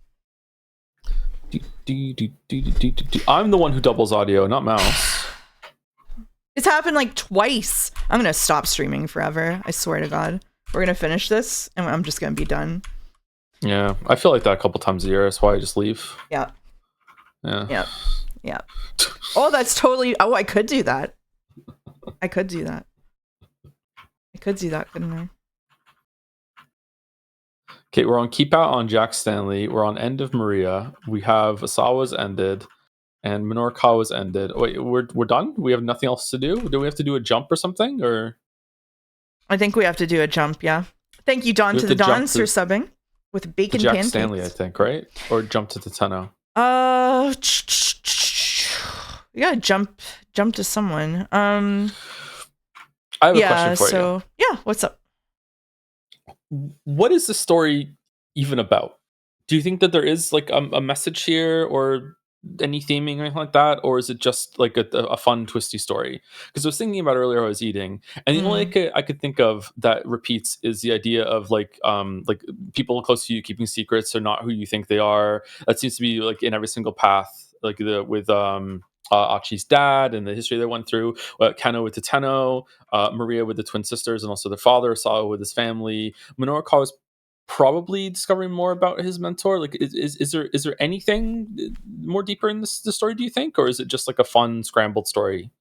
I'm the one who doubles audio, not mouse. It's happened like twice. I'm gonna stop streaming forever. I swear to God. We're gonna finish this, and I'm just gonna be done. Yeah, I feel like that a couple times a year. That's why I just leave. Yeah. Yeah. Yeah. Yeah. Oh, that's totally. Oh, I could do that. I could do that. I could do that, couldn't I? Okay, we're on Keep Out on Jack Stanley. We're on End of Maria. We have Asawa's ended, and Minorikawa's ended. Wait, we're done. We have nothing else to do. Do we have to do a jump or something, or? I think we have to do a jump. Yeah. Thank you, Dawn to the Dons, for subbing with bacon Jack pancakes. Stanley, I think, right? Or jump to Teteno. You gotta jump to someone. I have a question for you. Yeah, what's up? What is the story even about? Do you think that there is like a message here, or any theming or anything like that, or is it just like a fun twisty story? Because I was thinking about earlier, I was eating, and the only I could think of that repeats is the idea of like people close to you keeping secrets or not who you think they are. That seems to be like in every single path, like with Achi's dad and the history they went through, Kano with Teteno, Maria with the twin sisters and also their father, Sawa with his family. Minorikawa is probably discovering more about his mentor. Like, is there anything more deeper in the story, do you think, or is it just like a fun scrambled story?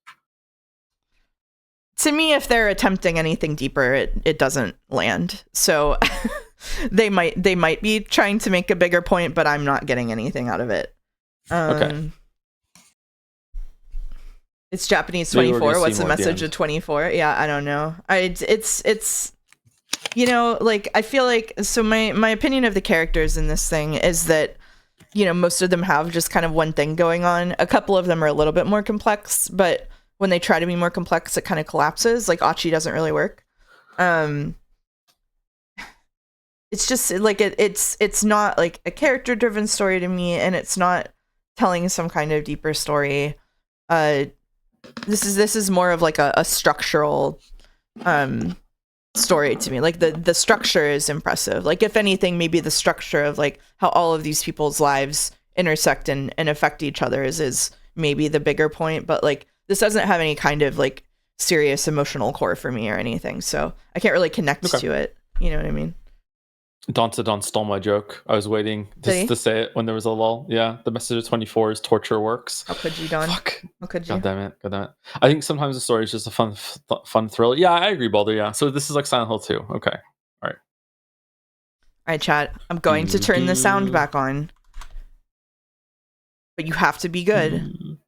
To me, if they're attempting anything deeper, it doesn't land. So they might be trying to make a bigger point, but I'm not getting anything out of it. Okay. It's Japanese 24. What's the message of 24? Yeah, I don't know. It's you know, like, I feel like, so my opinion of the characters in this thing is that, you know, most of them have just kind of one thing going on. A couple of them are a little bit more complex, but when they try to be more complex, it kind of collapses. Like, Achi doesn't really work. It's just like it's not like a character driven story to me, and it's not telling some kind of deeper story. This is more of like a structural story to me. Like the structure is impressive. Like, if anything, maybe the structure of like how all of these people's lives intersect and affect each other is maybe the bigger point. But like, this doesn't have any kind of like serious emotional core for me or anything, so I can't really connect to it. You know what I mean? Don stole my joke. I was waiting to say it when there was a lull. Yeah, the message of 24 is torture works. How could you, Don? Fuck. How could you? God damn it. I think sometimes the story is just a fun thrill. Yeah, I agree, Balder. Yeah. So this is like Silent Hill 2. Okay. All right, chat. I'm going to turn the sound back on. But you have to be good.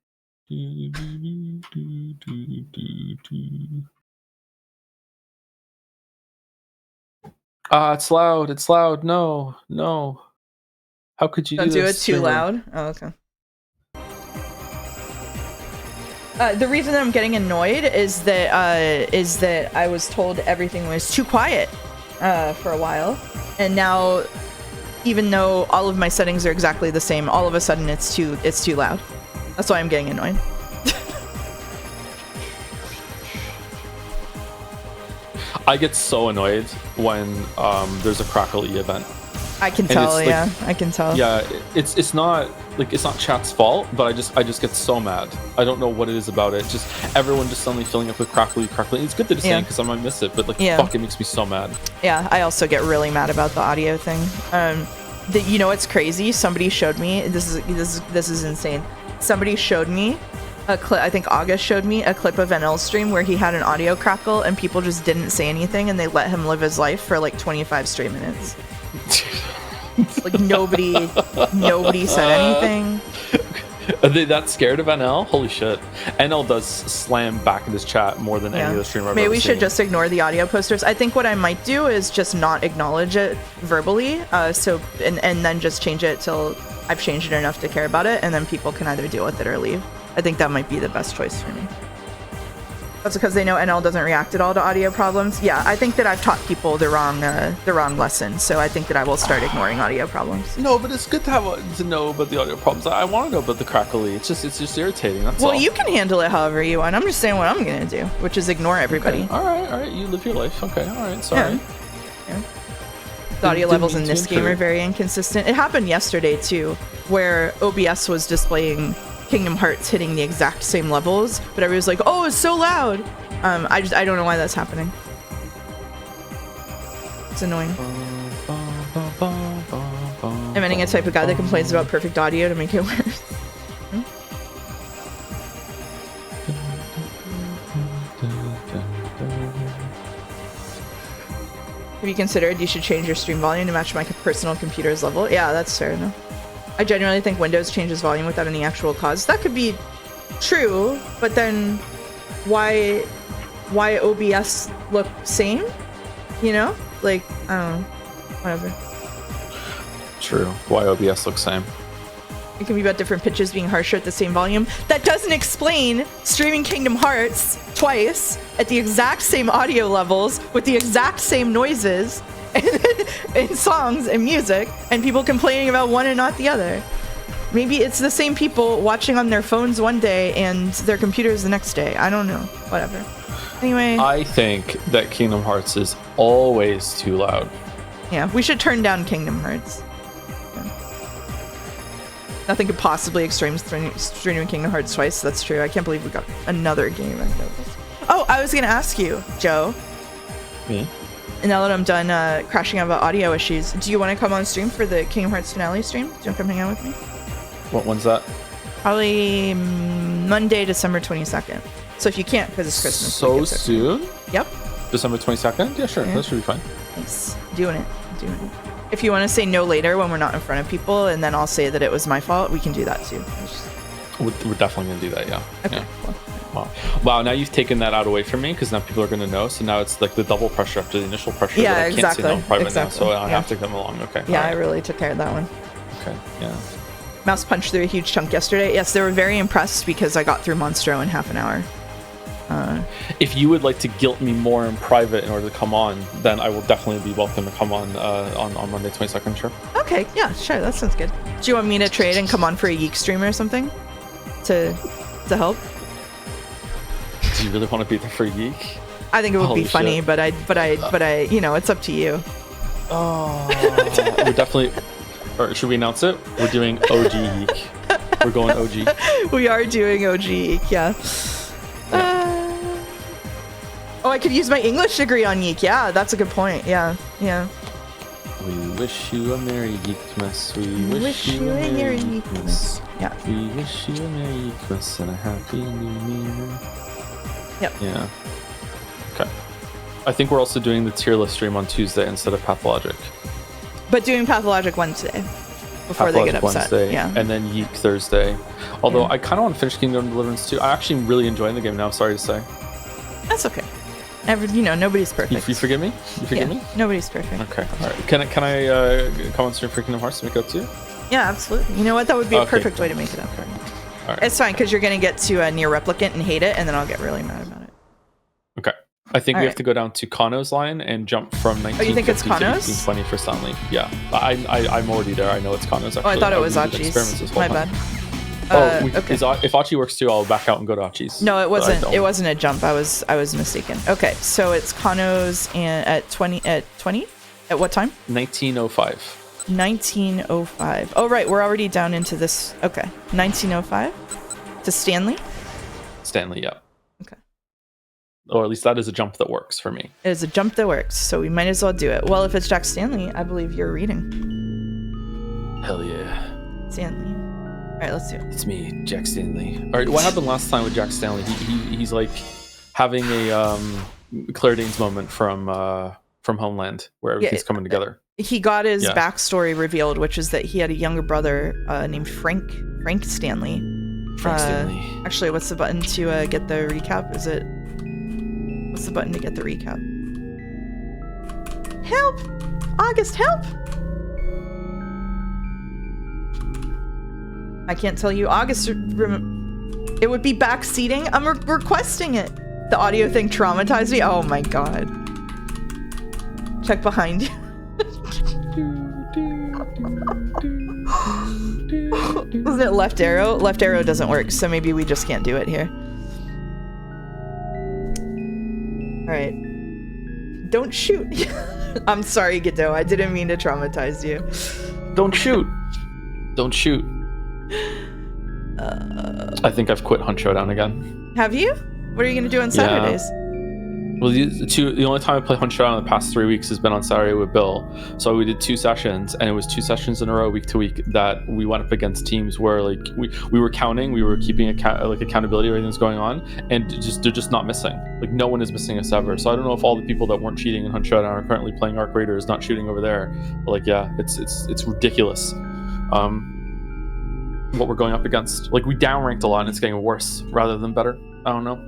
It's loud. It's loud. No. How could you Don't do it too loud? Oh, okay. The reason that I'm getting annoyed is that I was told everything was too quiet for a while, and now, even though all of my settings are exactly the same, all of a sudden it's too loud. That's why I'm getting annoyed. I get so annoyed when there's a Crackle-y event. I can tell, yeah. I can tell. Yeah, it's not chat's fault, but I just get so mad. I don't know what it is about it. Just everyone just suddenly filling up with crackly. It's good to say because I might miss it, but fuck, it makes me so mad. Yeah, I also get really mad about the audio thing. You know what's crazy? Somebody showed me, this is insane. Somebody showed me a clip. I think August showed me a clip of NL's stream where he had an audio crackle and people just didn't say anything and they let him live his life for like 25 straight minutes. Like nobody said anything. Are they that scared of NL? Holy shit. NL does slam back in this chat more than any other streamer I've Maybe ever we seen. should just ignore the audio posters. I think what I might do is just not acknowledge it verbally, and then just change it till I've changed it enough to care about it, and then people can either deal with it or leave. I think that might be the best choice for me. That's because they know NL doesn't react at all to audio problems. Yeah, I think that I've taught people the wrong lesson, so I think that I will start ignoring audio problems. No, but it's good to know about the audio problems. I want to know about the crackly. It's just irritating. That's all. Well, you can handle it however you want. I'm just saying what I'm gonna do, which is ignore everybody. Okay. All right. You live your life. Okay. All right. Sorry. Yeah. The audio levels in this game are very inconsistent. It happened yesterday too, where OBS was displaying Kingdom Hearts hitting the exact same levels, but everybody was like, "Oh, it's so loud." I don't know why that's happening. It's annoying. I'm ending a type of guy that complains about perfect audio to make it worse. Have you considered you should change your stream volume to match my personal computer's level. Yeah, that's fair enough. I genuinely think Windows changes volume without any actual cause. That could be true, but then why OBS look same? You know? Like, I don't know. Whatever. True. Why OBS looks same. It can be about different pitches being harsher at the same volume. That doesn't explain streaming Kingdom Hearts twice at the exact same audio levels with the exact same noises and songs and music, and people complaining about one and not the other. Maybe it's the same people watching on their phones one day and their computers the next day. I don't know. Whatever. Anyway. I think that Kingdom Hearts is always too loud. Yeah, we should turn down Kingdom Hearts. Yeah. Nothing could possibly extreme streaming Kingdom Hearts twice. That's true. I can't believe we got another game. Oh, I was going to ask you, Joe. Me? And now that I'm done crashing out about audio issues, do you want to come on stream for the Kingdom Hearts finale stream? Do you want to come hang out with me? When's that? Probably Monday, December 22nd. So if you can't, because it's Christmas. So soon? Yep. December 22nd? Yeah, sure. Yeah. That should be fine. Nice. Doing it. If you want to say no later when we're not in front of people, and then I'll say that it was my fault, we can do that too. We're definitely going to do that, yeah. Okay, yeah. Cool. Wow, now you've taken that out away from me, because now people are going to know. So now it's like the double pressure after the initial pressure. Yeah, that I exactly. Can't say no in private exactly. now, so I have to come along. Okay. Yeah, right. I really took care of that one. Okay, yeah. Mouse punched through a huge chunk yesterday. Yes, they were very impressed because I got through Monstro in half an hour. If you would like to guilt me more in private in order to come on, then I will definitely be welcome to come on Monday 22nd, sure. Okay, yeah, sure, that sounds good. Do you want me to trade and come on for a Yeek stream or something? To help? Do you really want to be there for Yeek? I think it would Holy be funny, shit. but I, you know, it's up to you. Oh, we're definitely. Or should we announce it? We're doing OG Yeek. We're going OG. We are doing OG Yeek, yeah. Oh, I could use my English degree on Yeek. Yeah, that's a good point. Yeah. We wish you a Merry Yeekmas. We wish you a Merry Yeekmas. Yeah. We wish you a Merry Yeekmas and a Happy New Year. Yep. Yeah. Okay. I think we're also doing the tier list stream on Tuesday instead of Pathologic. But doing Pathologic Wednesday before they get upset. Wednesday, yeah. And then Yeek Thursday. Although I kind of want to finish Kingdom Deliverance too. I actually really enjoying the game now. Sorry to say. That's okay. Nobody's perfect. You forgive me? You forgive me? Nobody's perfect. Okay. All right. Can I come on stream for Kingdom Hearts to make it up to you? Yeah, absolutely. You know what? That would be a perfect way to make it up. Okay. All right. It's fine because you're gonna get to a near replicant and hate it, and then I'll get really mad about it. Okay. I think we have to go down to Kano's line and jump from 1950 you think it's to Kano's? 1820 for Stanley. Yeah. I'm already there. I know it's Kano's actually. Oh, I thought it was we did experiments Achi's. this whole My time. bad. Okay. If Achi works too, I'll back out and go to Achi's. No, it wasn't. It wasn't a jump. I was mistaken. Okay, so it's Kano's and at 20 at what time? 1905. 1905. Oh right, we're already down into this. Okay, 1905 to Stanley. Stanley, yeah. Okay. Or at least that is a jump that works for me. It is a jump that works, so we might as well do it. Well, if it's Jack Stanley, I believe you're reading. Hell yeah. Stanley. All right, let's do it. It's me, Jack Stanley. All right, what happened last time with Jack Stanley? He's like having a Claire Danes moment from Homeland where everything's coming together. He got his backstory revealed, which is that he had a younger brother named Frank Stanley. Frank Stanley. Actually, what's the button to get the recap? What's the button to get the recap? Help! August, help! I can't tell you. August, it would be backseating. I'm requesting it. The audio thing traumatized me. Oh my god. Check behind you. Wasn't it left arrow? Left arrow doesn't work, so maybe we just can't do it here. Alright. Don't shoot. I'm sorry, Godot. I didn't mean to traumatize you. Don't shoot. Don't shoot. I think I've quit Hunt Showdown again. Have you? What are you going to do on Saturdays? Well, the only time I played Hunt Showdown in the past 3 weeks has been on Saturday with Bill. So we did 2 sessions, and it was 2 sessions in a row, week to week, that we went up against teams where like we were counting, we were keeping accountability of everything that's going on, and they're just not missing. Like no one is missing us ever. So I don't know if all the people that weren't cheating in Hunt Showdown are currently playing Arc Raiders, not shooting over there. But like yeah, it's ridiculous. What we're going up against. Like we downranked a lot, and it's getting worse rather than better. I don't know.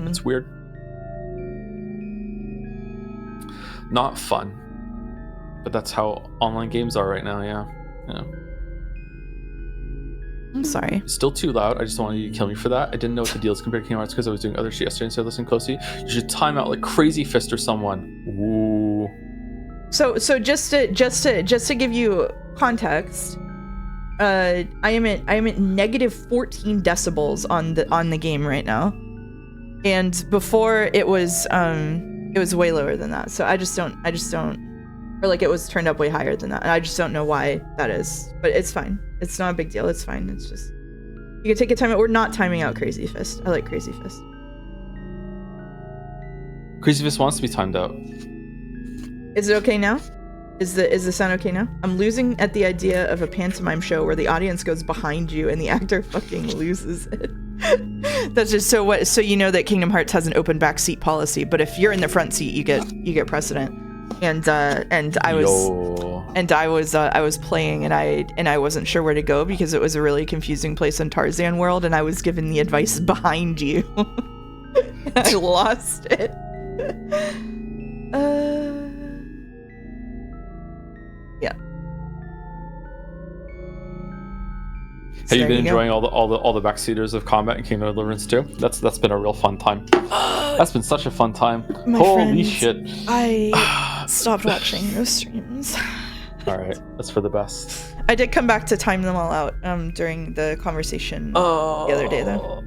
It's weird. Not fun, but that's how online games are right now. Yeah. I'm sorry. Still too loud. I just wanted you to kill me for that. I didn't know what the deal is compared to Kingdom Hearts because I was doing other shit yesterday instead of listening closely. You should time out like Crazy Fist or someone. Ooh. So just to give you context, I am at negative 14 decibels on the game right now, and before it was way lower than that. So I just don't, or like it was turned up way higher than that. And I just don't know why that is, but it's fine. It's not a big deal. It's fine. It's just, you can take a time out. We're not timing out Crazy Fist. I like Crazy Fist. Crazy Fist wants to be timed out. Is it okay now? Is the sound okay now? I'm losing at the idea of a pantomime show where the audience goes behind you and the actor fucking loses it. That's just so you know that Kingdom Hearts has an open back seat policy, but if you're in the front seat, you get precedent. And I was playing and I wasn't sure where to go because it was a really confusing place in Tarzan World, and I was given the advice behind you. I lost it. Yeah. Have you been enjoying all the backseaters of combat in Kingdom Deliverance too? That's been a real fun time. That's been such a fun time. Holy shit! I stopped watching those streams. All right, that's for the best. I did come back to time them all out during the conversation the other day though.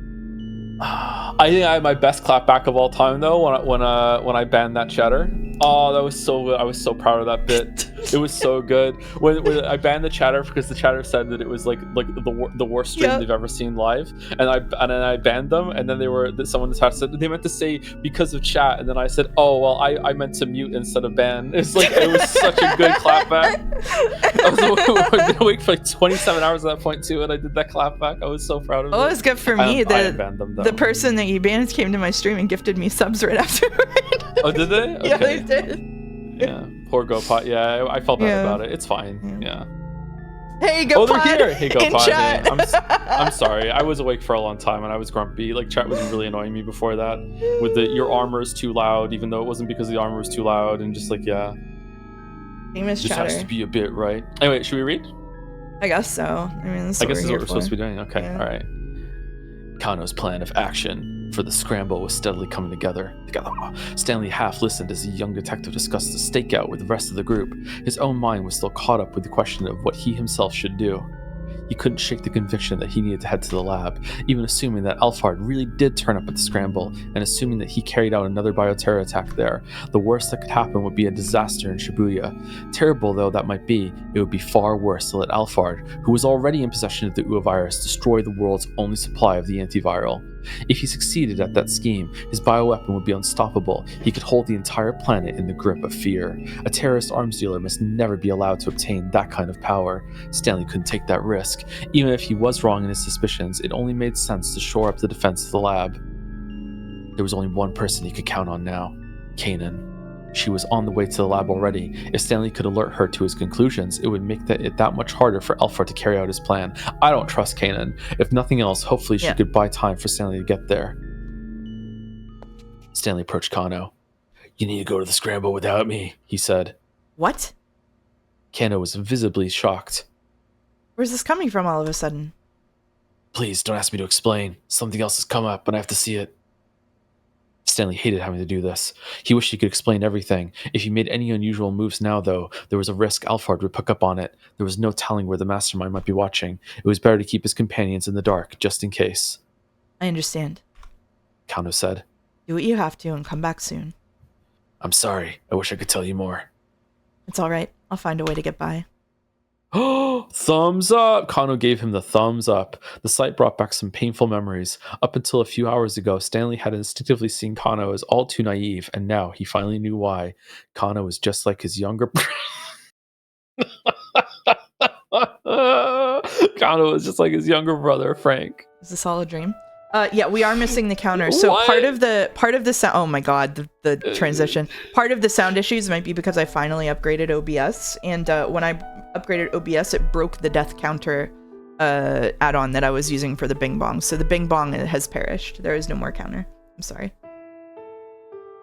I think I had my best clapback of all time though when I banned that chatter. Oh, that was so good. I was so proud of that bit. It was so good. When I banned the chatter because the chatter said that it was like the worst stream they've ever seen live, and then I banned them, and then someone in the chat said they meant to say because of chat, and then I said, oh well, I meant to mute instead of ban. It's like it was such a good clapback. I've been awake for like 27 hours at that point too, and I did that clapback. I was so proud of it. Oh, it was good for me. I banned them though. The person that you banned came to my stream and gifted me subs right afterward. Oh, did they? Okay. Yeah, they did. Yeah, poor GoPot. Yeah, I felt bad about it. It's fine. Yeah. Hey, GoPot. Oh, they're here. Hey, GoPot. Chat. Hey, I'm sorry. I was awake for a long time and I was grumpy. Like chat was really annoying me before that. With your armor is too loud, even though it wasn't because the armor was too loud, and just like Famous just chatter. has to be a bit right. Anyway, should we read? I guess so. I mean, I guess this is what we're supposed to be doing. Okay, Yeah. all right. Kano's plan of action for the scramble was steadily coming together. Stanley half listened as the young detective discussed the stakeout with the rest of the group. His own mind was still caught up with the question of what he himself should do. He couldn't shake the conviction that he needed to head to the lab, even assuming that Alphard really did turn up at the scramble, and assuming that he carried out another bioterror attack there. The worst that could happen would be a disaster in Shibuya. Terrible though that might be, it would be far worse to let Alphard, who was already in possession of the Ua virus, destroy the world's only supply of the antiviral. If he succeeded at that scheme, his bioweapon would be unstoppable. He could hold the entire planet in the grip of fear. A terrorist arms dealer must never be allowed to obtain that kind of power. Stanley couldn't take that risk. Even if he was wrong in his suspicions, it only made sense to shore up the defense of the lab. There was only one person he could count on now, Kanan. She was on the way to the lab already. If Stanley could alert her to his conclusions, it would make it that much harder for Alphard to carry out his plan. I don't trust Kanan. If nothing else, hopefully she could buy time for Stanley to get there. Stanley approached Kano. You need to go to the scramble without me, he said. What? Kano was visibly shocked. Where's this coming from all of a sudden? Please, don't ask me to explain. Something else has come up, and I have to see it. Stanley hated having to do this. He wished he could explain everything. If he made any unusual moves now, though, there was a risk Alphard would pick up on it. There was no telling where the mastermind might be watching. It was better to keep his companions in the dark, just in case. I understand. Kano said. Do what you have to and come back soon. I'm sorry. I wish I could tell you more. It's all right. I'll find a way to get by. Thumbs up! Kano gave him the thumbs up. The sight brought back some painful memories. Up until a few hours ago, Stanley had instinctively seen Kano as all too naive, and now he finally knew why. Kano was just like his younger Kano was just like his younger brother, Frank. Is this all a dream? Yeah, we are missing the counter. So What? part of the sound. Oh my god, the transition. Part of the sound issues might be because I finally upgraded OBS, and when I upgraded OBS, it broke the death counter add-on that I was using for the Bing Bong. So the Bing Bong has perished. There is no more counter. I'm sorry.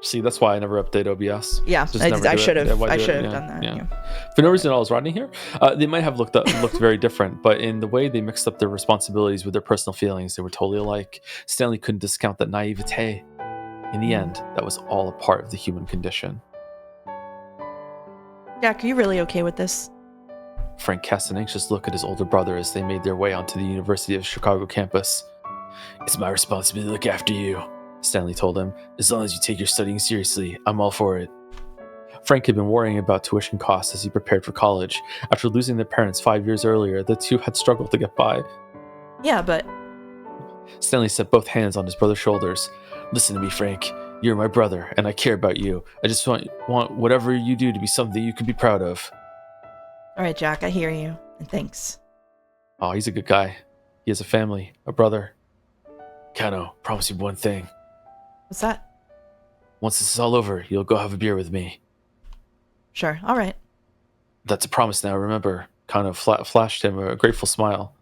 See, that's why I never update OBS. Yeah, Just I never do it. should have. Yeah, why I do it? should have Yeah, done that. yeah. Yeah. For no reason at all, I was writing here. They might have looked very different, but in the way they mixed up their responsibilities with their personal feelings, they were totally alike. Stanley couldn't discount that naivete. In the end, that was all a part of the human condition. Jack, are you really okay with this? Frank cast an anxious look at his older brother as they made their way onto the University of Chicago campus. "It's my responsibility to look after you," Stanley told him. "As long as you take your studying seriously, I'm all for it." Frank had been worrying about tuition costs as he prepared for college. After losing their parents 5 years earlier, the two had struggled to get by. Yeah, but Stanley set both hands on his brother's shoulders. "Listen to me, Frank. You're my brother, and I care about you. I just want whatever you do to be something you can be proud of." all right, Jack, I hear you, and thanks. Oh, he's a good guy. He has a family, a brother. "Kano, promise you one thing. What's that? Once this is all over, you'll go have a beer with me." Sure. All right. "That's a promise now, remember." Kano flashed him a grateful smile.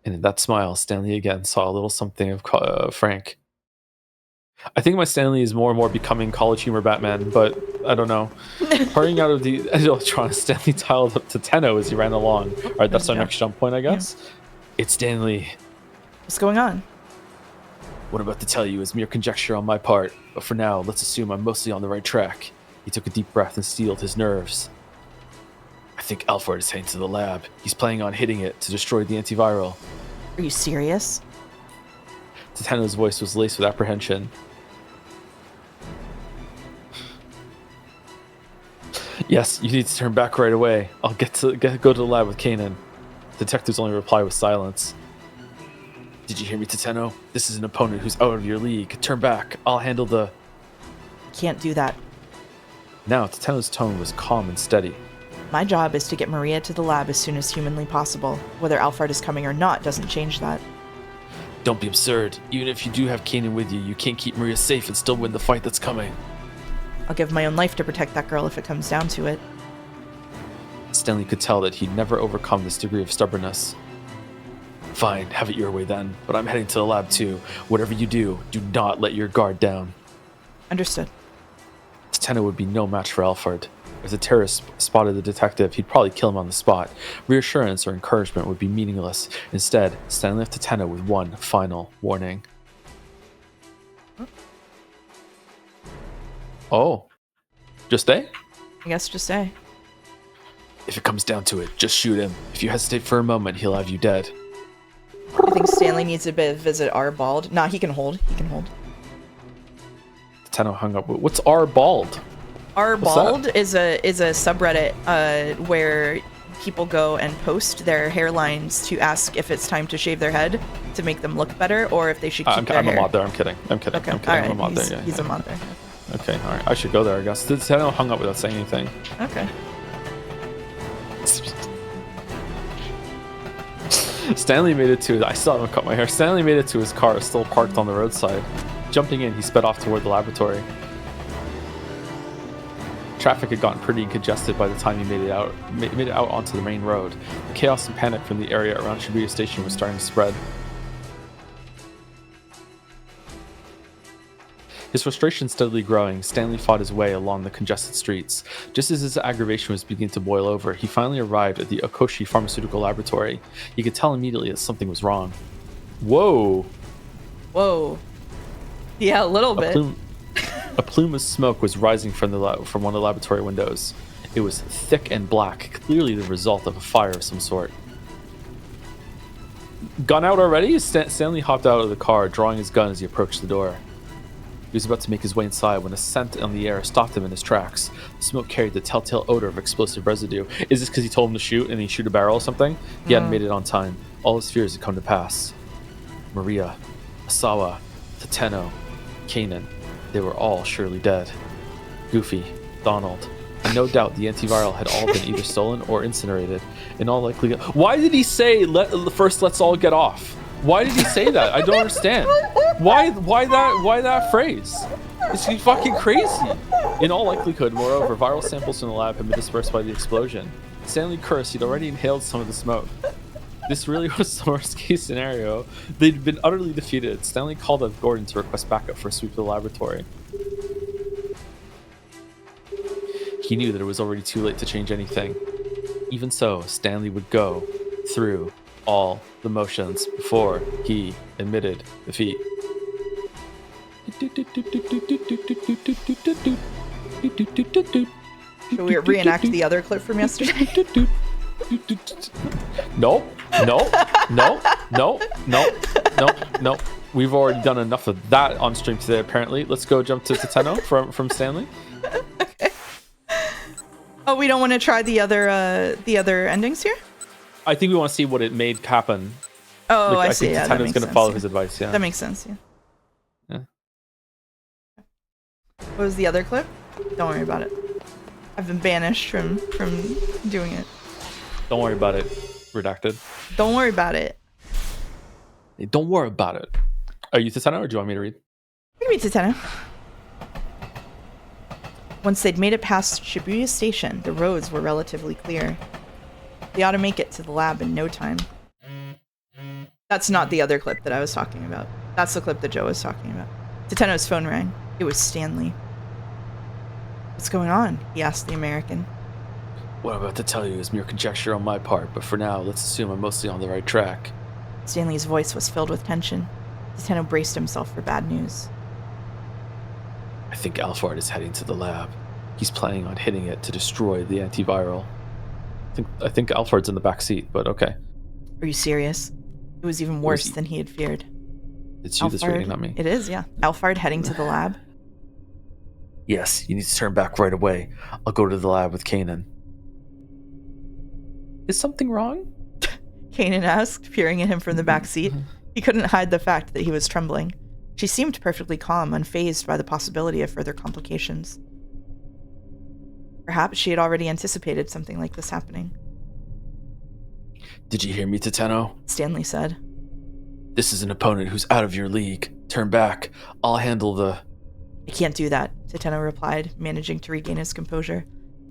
And in that smile, Stanley again saw a little something of Frank. I think my Stanley is more and more becoming college humor Batman, but I don't know. Hurrying out of the electronics, Stanley tiled up to Tenno as he ran along. All right, that's our next jump point, I guess. Yeah. "It's Stanley. What's going on?" "What I'm about to tell you is mere conjecture on my part, but for now, let's assume I'm mostly on the right track." He took a deep breath and steeled his nerves. "I think Alfred is heading to the lab. He's planning on hitting it to destroy the antiviral." Are you serious? Tenno's voice was laced with apprehension. "Yes, you need to turn back right away. I'll go to the lab with Kanan." The detective's only reply was silence. "Did you hear me, Tenno? This is an opponent who's out of your league. Turn back. I'll handle the..." Can't do that. Now, Tenno's tone was calm and steady. My job is to get Maria to the lab as soon as humanly possible. Whether Alfred is coming or not doesn't change that. "Don't be absurd. Even if you do have Kanan with you, you can't keep Maria safe and still win the fight that's coming." I'll give my own life to protect that girl if it comes down to it. Stanley could tell that he'd never overcome this degree of stubbornness. "Fine, have it your way then, but I'm heading to the lab too. Whatever you do not let your guard down." Understood. Tenno would be no match for Alfred. If the terrorist spotted the detective, he'd probably kill him on the spot. Reassurance or encouragement would be meaningless. Instead, Stanley left Tenno with one final warning. Oh. Just A? I guess just say. "If it comes down to it, just shoot him. If you hesitate for a moment, he'll have you dead." I think Stanley needs to visit R. Bald. Nah, he can hold. He can hold. Tenno hung up. "What's R Bald?" R. Bald is a subreddit where people go and post their hairlines to ask if it's time to shave their head to make them look better, or if they should keep their hair. I'm a mod there. I'm kidding. Okay. I'm kidding. All right. I'm a mod there. Yeah, he's a mod there. Okay. All right. I should go there, I guess. Tenno hung up without saying anything. Okay. Stanley made it to... I still haven't cut my hair. Stanley made it to his car, still parked on the roadside. Jumping in, he sped off toward the laboratory. Traffic had gotten pretty congested by the time he made it out onto the main road. The chaos and panic from the area around Shibuya Station was starting to spread. His frustration steadily growing, Stanley fought his way along the congested streets. Just as his aggravation was beginning to boil over, he finally arrived at the Okoshi Pharmaceutical Laboratory. He could tell immediately that something was wrong. Whoa! Whoa. Yeah, a little bit. A plume of smoke was rising from one of the laboratory windows. It was thick and black, clearly the result of a fire of some sort. "Gone out already?" Stanley hopped out of the car, drawing his gun as he approached the door. He was about to make his way inside when a scent on the air stopped him in his tracks. The smoke carried the telltale odor of explosive residue. Is this because he told him to shoot and he shoot a barrel or something? He hadn't made it on time. All his fears had come to pass. Maria, Asawa, Tateno, Kanan, they were all surely dead. Goofy, Donald, and no doubt the antiviral had all been either stolen or incinerated. In all likelihood, why did he say first let's all get off? Why did he say that? I don't understand. Why that phrase? Is he fucking crazy? In all likelihood, moreover, viral samples from the lab had been dispersed by the explosion. Stanley cursed he'd already inhaled some of the smoke. This really was the worst case scenario. They'd been utterly defeated. Stanley called up Gordon to request backup for a sweep of the laboratory. He knew that it was already too late to change anything. Even so, Stanley would go through all the motions before he admitted defeat. Should we reenact the other clip from yesterday? Nope. We've already done enough of that on stream today, apparently. Let's go jump to Tateno from Stanley. Okay. Oh, we don't want to try the other endings here? I think we want to see what it made happen. Oh, I see. I think Tateno's going to follow his advice, yeah. That makes sense, yeah. What was the other clip? Don't worry about it. I've been banished from doing it. Don't worry about it. Redacted. Don't worry about it. Hey, don't worry about it. Are you Tateno or do you want me to read? You can read Tateno. Once they'd made it past Shibuya Station, the roads were relatively clear. They ought to make it to the lab in no time. That's not the other clip that I was talking about. That's the clip that Joe was talking about. Tateno's phone rang. It was Stanley. What's going on? He asked the American. What I'm about to tell you is mere conjecture on my part, but for now, let's assume I'm mostly on the right track. Stanley's voice was filled with tension. Tateno braced himself for bad news. I think Alphard is heading to the lab. He's planning on hitting it to destroy the antiviral. I think Alphard's in the back seat, but okay. Are you serious? It was even worse than he had feared. It's you that's reading, not me. It is, yeah. Alphard heading to the lab? Yes, you need to turn back right away. I'll go to the lab with Kanan. Is something wrong? Kanan asked, peering at him from the back seat. He couldn't hide the fact that he was trembling. She seemed perfectly calm, unfazed by the possibility of further complications. Perhaps she had already anticipated something like this happening. Did you hear me, Tateno? Stanley said. This is an opponent who's out of your league. Turn back. I'll handle the... I can't do that, Tateno replied, managing to regain his composure.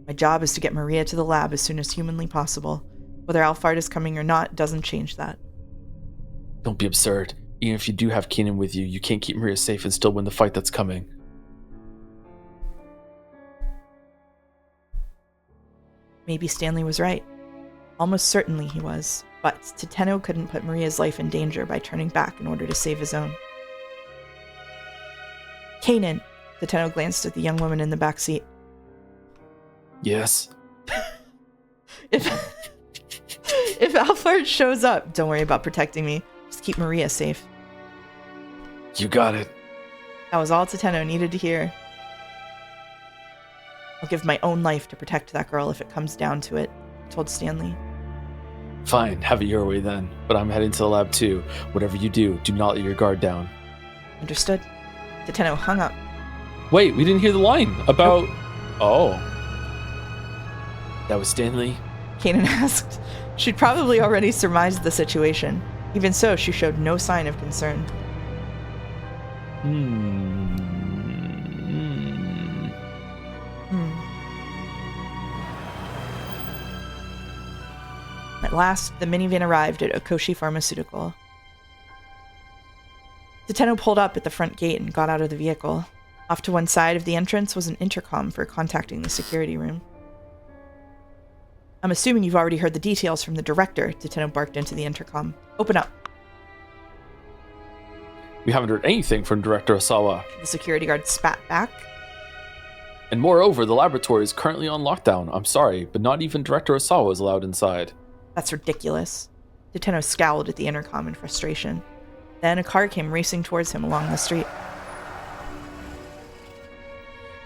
My job is to get Maria to the lab as soon as humanly possible. Whether Alphard is coming or not doesn't change that. Don't be absurd. Even if you do have Kanan with you, you can't keep Maria safe and still win the fight that's coming. Maybe Stanley was right. Almost certainly he was, but Tateno couldn't put Maria's life in danger by turning back in order to save his own. Kanan! Tateno glanced at the young woman in the back seat. Yes? If Alphard shows up, don't worry about protecting me. Just keep Maria safe. You got it. That was all Tateno needed to hear. I'll give my own life to protect that girl if it comes down to it, told Stanley. Fine, have it your way then. But I'm heading to the lab too. Whatever you do, do not let your guard down. Understood. Tateno hung up. Wait, we didn't hear the line about... Oh. That was Stanley? Kanan asked. She'd probably already surmised the situation. Even so, she showed no sign of concern. At last, the minivan arrived at Okoshi Pharmaceutical. Tateno pulled up at the front gate and got out of the vehicle. Off to one side of the entrance was an intercom for contacting the security room. I'm assuming you've already heard the details from the director, Tateno barked into the intercom. Open up. We haven't heard anything from Director Osawa. The security guard spat back. And moreover, the laboratory is currently on lockdown. I'm sorry, but not even Director Osawa is allowed inside. That's ridiculous. Tateno scowled at the intercom in frustration. Then a car came racing towards him along the street.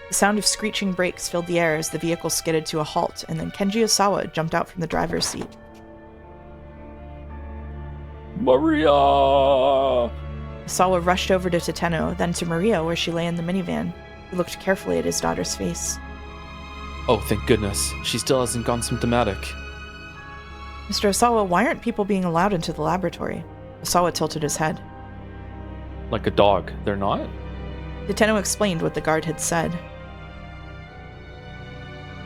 The sound of screeching brakes filled the air as the vehicle skidded to a halt, and then Kenji Osawa jumped out from the driver's seat. Maria! Osawa rushed over to Teteno, then to Maria, where she lay in the minivan. He looked carefully at his daughter's face. Oh, thank goodness. She still hasn't gone symptomatic. Mr. Osawa, why aren't people being allowed into the laboratory? Osawa tilted his head. Like a dog, they're not? Teteno explained what the guard had said.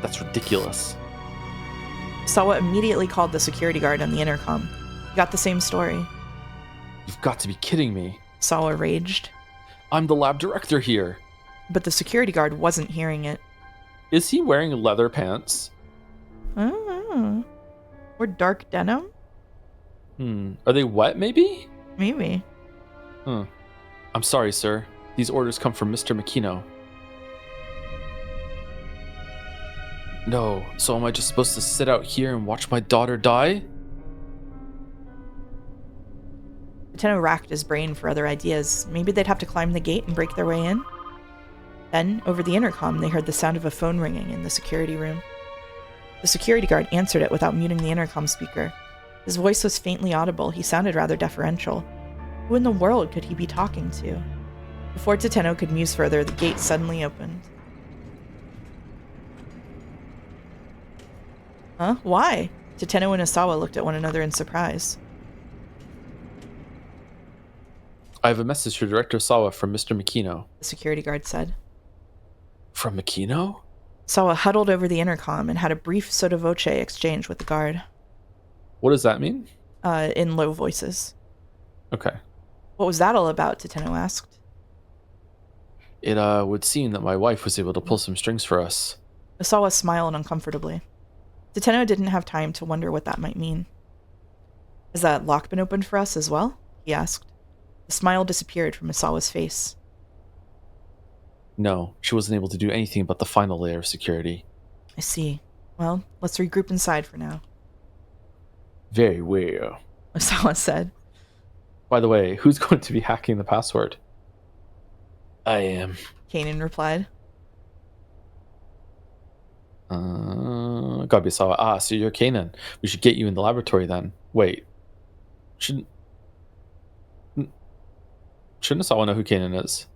That's ridiculous. Osawa immediately called the security guard on the intercom. He got the same story. You've got to be kidding me. Osawa raged. I'm the lab director here. But the security guard wasn't hearing it. Is he wearing leather pants? Oh. Or dark denim? Are they wet, maybe? Maybe. I'm sorry, sir. These orders come from Mr. Makino. No, so am I just supposed to sit out here and watch my daughter die? Teteno racked his brain for other ideas. Maybe they'd have to climb the gate and break their way in? Then, over the intercom, they heard the sound of a phone ringing in the security room. The security guard answered it without muting the intercom speaker. His voice was faintly audible. He sounded rather deferential. Who in the world could he be talking to? Before Teteno could muse further, the gate suddenly opened. Huh? Why? Teteno and Osawa looked at one another in surprise. I have a message for Director Sawa from Mr. Makino. The security guard said. From Makino? Sawa huddled over the intercom and had a brief sotto voce exchange with the guard. What does that mean? In low voices. Okay. What was that all about? Teteno asked. It would seem that my wife was able to pull some strings for us. Osawa smiled uncomfortably. Teteno didn't have time to wonder what that might mean. Has that lock been opened for us as well? He asked. The smile disappeared from Osawa's face. No, she wasn't able to do anything about the final layer of security. I see. Well, let's regroup inside for now. Very well. Osawa said. By the way, who's going to be hacking the password? I am. Kanan replied. Gotta be Sawa. So you're Kanan. We should get you in the laboratory then. Wait. Shouldn't Sawa know who Kanan is?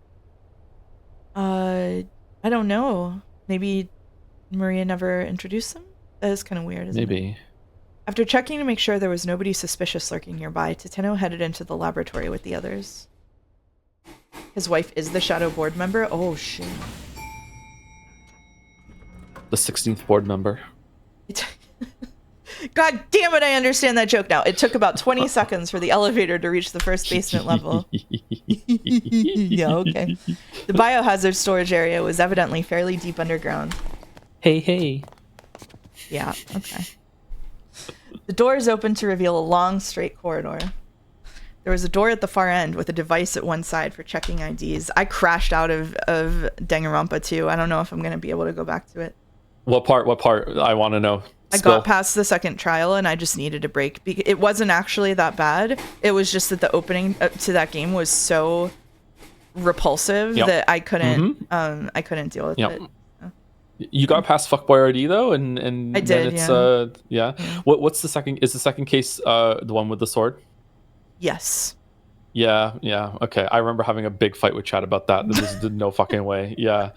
I don't know. Maybe Maria never introduced them? That is kind of weird, isn't it? Maybe. After checking to make sure there was nobody suspicious lurking nearby, Teteno headed into the laboratory with the others. His wife is the shadow board member? Oh, shit. The 16th board member. God damn it, I understand that joke now. It took about 20 seconds for the elevator to reach the first basement level. Yeah, okay. The biohazard storage area was evidently fairly deep underground. Hey. Yeah, okay. The doors opened to reveal a long, straight corridor. There was a door at the far end with a device at one side for checking IDs. I crashed out of Danganronpa 2. I don't know if I'm going to be able to go back to it. What part? I want to know. I got past the second trial and I just needed a break. It wasn't actually that bad. It was just that the opening to that game was so repulsive that I couldn't I couldn't deal with it. You got past fuckboy RD though, and I did. Then it's What's the second? Is the second case the one with the sword? Yes. Yeah. Okay, I remember having a big fight with Chad about that. There was no fucking way. Yeah,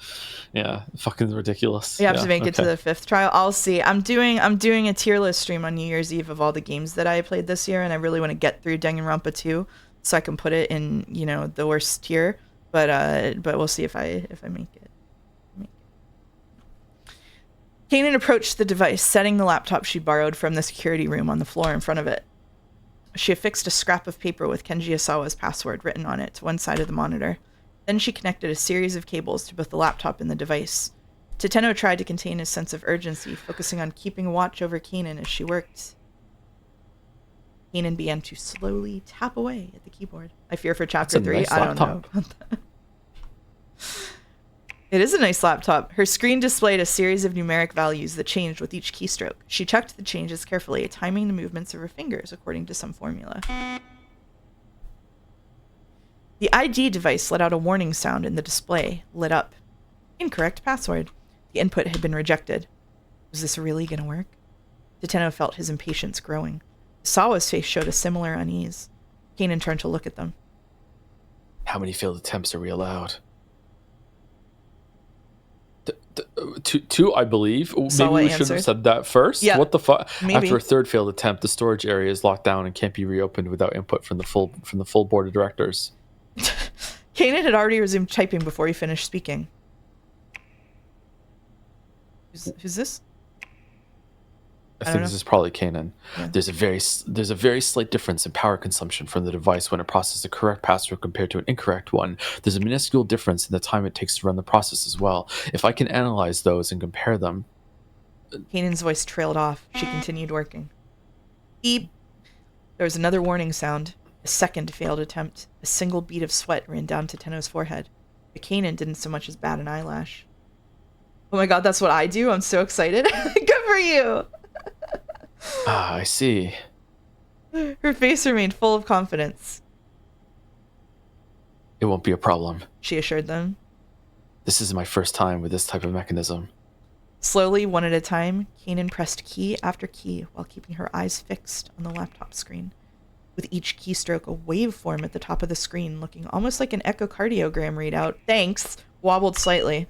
fucking ridiculous. You have to make it to the fifth trial. I'll see. I'm doing a tier list stream on New Year's Eve of all the games that I played this year, and I really want to get through Danganronpa 2 so I can put it in the worst tier. But we'll see if I make it. Kanan approached the device, setting the laptop she borrowed from the security room on the floor in front of it. She affixed a scrap of paper with Kenji Osawa's password written on it to one side of the monitor. Then she connected a series of cables to both the laptop and the device. Teteno tried to contain his sense of urgency, focusing on keeping a watch over Kanan as she worked. Kanan began to slowly tap away at the keyboard. I fear for chapter 3. Nice I don't know about that. It is a nice laptop. Her screen displayed a series of numeric values that changed with each keystroke. She checked the changes carefully, timing the movements of her fingers according to some formula. The ID device let out a warning sound and the display lit up. Incorrect password. The input had been rejected. Was this really going to work? Tateno felt his impatience growing. Sawa's face showed a similar unease. Kanan turned to look at them. How many failed attempts are we allowed? Two, I believe. Sawa Maybe we should answered. have said that first. Yeah, what the fuck? maybe. After a third failed attempt, the storage area is locked down and can't be reopened without input from the full board of directors. Kanan had already resumed typing before he finished speaking. Who's this? I think this is probably Kanan. Yeah. There's a very slight difference in power consumption from the device when it processes the correct password compared to an incorrect one. There's a minuscule difference in the time it takes to run the process as well. If I can analyze those and compare them. Kanan's voice trailed off. She continued working. Beep. There was another warning sound. A second failed attempt. A single bead of sweat ran down Tateno's forehead. But Kanan didn't so much as bat an eyelash. Oh my god, that's what I do? I'm so excited. Good for you! I see. Her face remained full of confidence. It won't be a problem, she assured them. This is my first time with this type of mechanism. Slowly, one at a time, Kanan pressed key after key while keeping her eyes fixed on the laptop screen. With each keystroke, a waveform at the top of the screen, looking almost like an echocardiogram readout, thanks, wobbled slightly.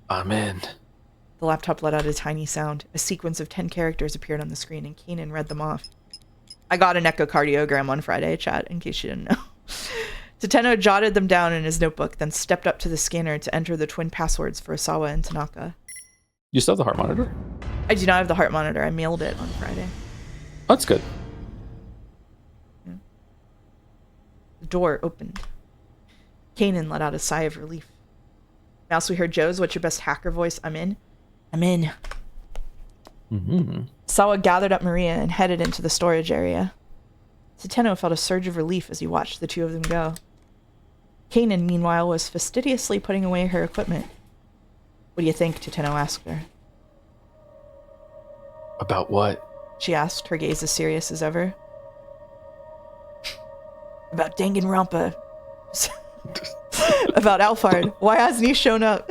I'm in. The laptop let out a tiny sound. A sequence of 10 characters appeared on the screen, and Kanan read them off. I got an echocardiogram on Friday, chat, in case you didn't know. Tateno jotted them down in his notebook, then stepped up to the scanner to enter the twin passwords for Asawa and Tanaka. You still have the heart monitor? I do not have the heart monitor. I mailed it on Friday. That's good. Yeah. The door opened. Kanan let out a sigh of relief. Mouse, we heard Joe's "What's your best hacker voice?" I'm in. I'm in. Mm-hmm. Sawa gathered up Maria and headed into the storage area. Tateno felt a surge of relief as he watched the two of them go. Kanan, meanwhile, was fastidiously putting away her equipment. What do you think? Tateno asked her. About what? She asked, her gaze as serious as ever. About Danganronpa. About Alphard. Why hasn't he shown up?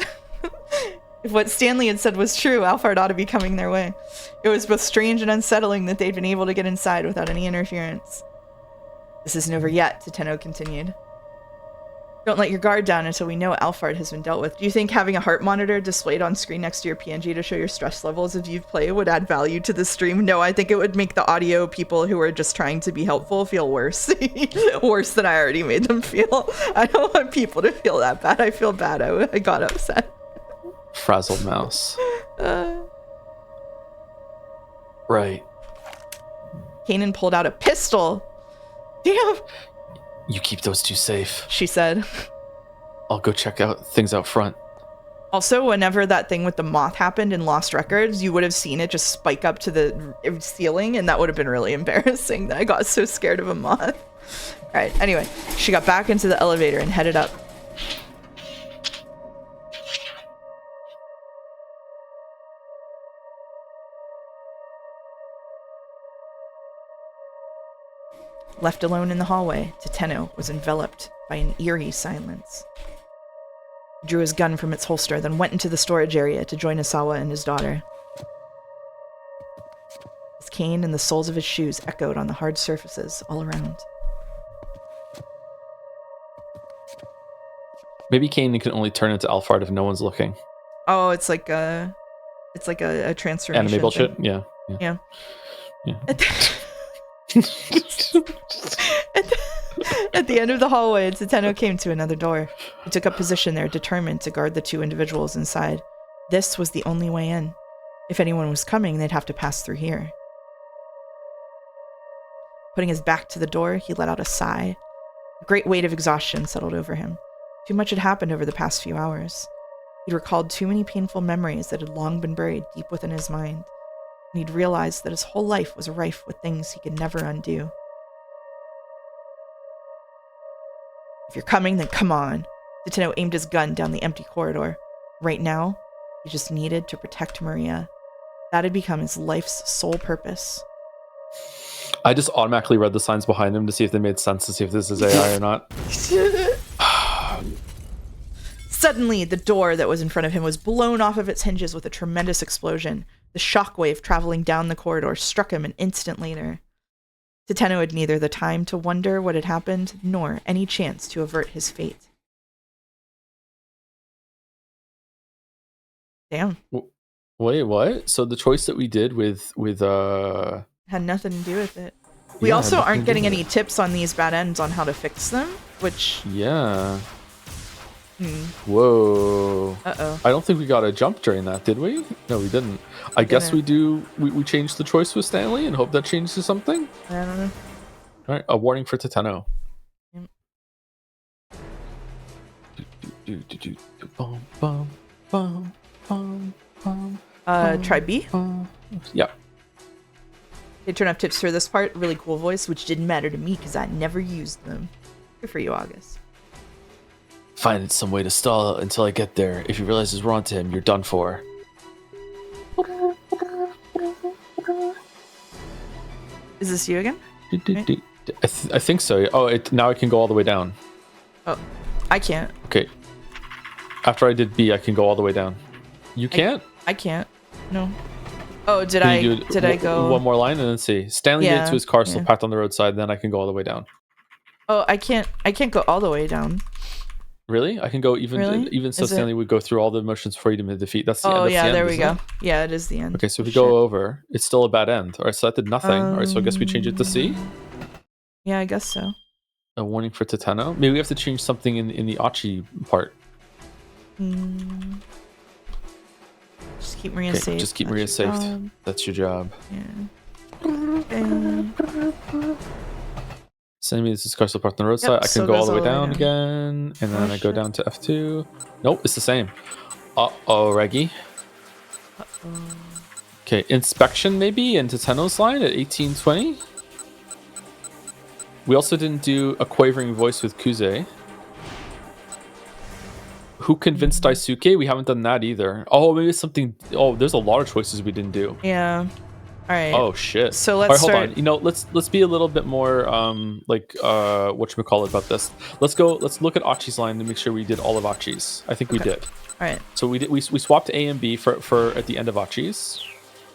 If what Stanley had said was true, Alphard ought to be coming their way. It was both strange and unsettling that they'd been able to get inside without any interference. This isn't over yet, Tateno continued. Don't let your guard down until we know Alphard has been dealt with. Do you think having a heart monitor displayed on screen next to your PNG to show your stress levels as you play would add value to the stream? No, I think it would make the audio people who are just trying to be helpful feel worse. Worse than I already made them feel. I don't want people to feel that bad. I feel bad. I got upset. Frazzled mouse. Right. Kanan pulled out a pistol. Damn. You keep those two safe. She said. I'll go check out things out front. Also, whenever that thing with the moth happened in Lost Records, you would have seen it just spike up to the ceiling, and that would have been really embarrassing that I got so scared of a moth. All right, anyway, she got back into the elevator and headed up. Left alone in the hallway, Tateno was enveloped by an eerie silence. He drew his gun from its holster, then went into the storage area to join Asawa and his daughter. His cane and the soles of his shoes echoed on the hard surfaces all around. Maybe Kanan can only turn into Alphard if no one's looking. Oh, it's like a transformation. Anime bullshit? Yeah. Yeah. At the end of the hallway, Tateno came to another door. He took up position there, determined to guard the two individuals inside. This was the only way in. If anyone was coming, they'd have to pass through here. Putting his back to the door, he let out a sigh. A great weight of exhaustion settled over him. Too much had happened over the past few hours. He'd recalled too many painful memories that had long been buried deep within his mind, and he'd realized that his whole life was rife with things he could never undo. If you're coming, then come on. Tateno aimed his gun down the empty corridor. Right now, he just needed to protect Maria. That had become his life's sole purpose. I just automatically read the signs behind him to see if they made sense, to see if this is AI or not. Suddenly, the door that was in front of him was blown off of its hinges with a tremendous explosion. The shockwave traveling down the corridor struck him an instant later. Teteno had neither the time to wonder what had happened, nor any chance to avert his fate. Damn. Wait, what? So the choice that we did with Had nothing to do with it. We Yeah, also nothing aren't to do getting with any it. tips on these bad ends on how to fix them, which... Yeah. Hmm. Whoa. Uh-oh. I don't think we got a jump during that, did we? No, we didn't. I guess we do. We changed the choice with Stanley and hope that changes something. I don't know. All right, a warning for Teteno. Try B. Yeah. They turn up tips for this part. Really cool voice, which didn't matter to me because I never used them. Good for you, August. Find some way to stall until I get there. If he realizes we're onto him, you're done for. Is this you again? Right? I think so. Oh, now I can go all the way down. Oh, I can't. Okay. After I did B, I can go all the way down. You can't? I can't. No. Oh, did Can I go one more line and then C? Stanley get into his car, still packed on the roadside, then I can go all the way down. Oh, I can't go all the way down. Really? I can go even so Is Stanley would go through all the motions for you to defeat. That's the end. Oh that's yeah, the end, there we go. it? Yeah, it is the end. Okay, so if we go over, it's still a bad end. Alright, so that did nothing. Alright, so I guess we change it to C. Yeah, I guess so. A warning for Teteno. Maybe we have to change something in the Achi part. Just keep Maria safe. Just keep Maria safe. That's your job. Yeah. Send me this car still parked on the roadside. I can go all the way down again, and then I go down to F2. Nope, it's the same. Uh-oh, Reggie. Okay, inspection maybe into Teteno's line at 1820. We also didn't do a quavering voice with Kuze. Who convinced Daisuke? We haven't done that either. Oh, maybe it's something. Oh, there's a lot of choices we didn't do. Yeah. All right. Oh shit. So let's hold on. You know, let's be a little bit more whatchamacallit about this. Let's look at Achi's line to make sure we did all of Achi's. I think we did. All right. So we swapped A and B for at the end of Achi's.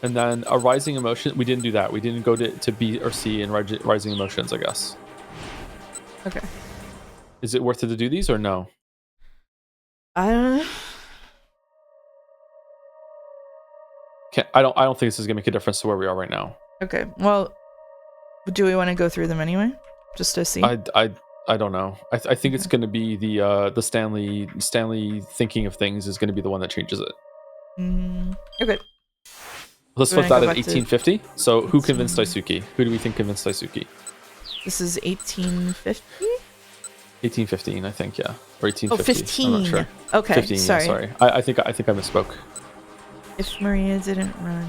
And then a rising emotion, we didn't do that. We didn't go to B or C in rising emotions, I guess. Okay. Is it worth it to do these or no? I don't know. I don't think this is gonna make a difference to where we are right now. Okay. Well, do we want to go through them anyway, just to see? I don't know. I think it's gonna be the Stanley thinking of things is gonna be the one that changes it. Okay. Let's flip that at 1850. So who convinced Daisuke? Who do we think convinced Daisuke? This is 1850? 1815, I think, yeah. Or 1850. Oh, 15. I'm not sure. Okay, 15, sorry. Yeah, sorry. I think I misspoke. If Maria didn't run...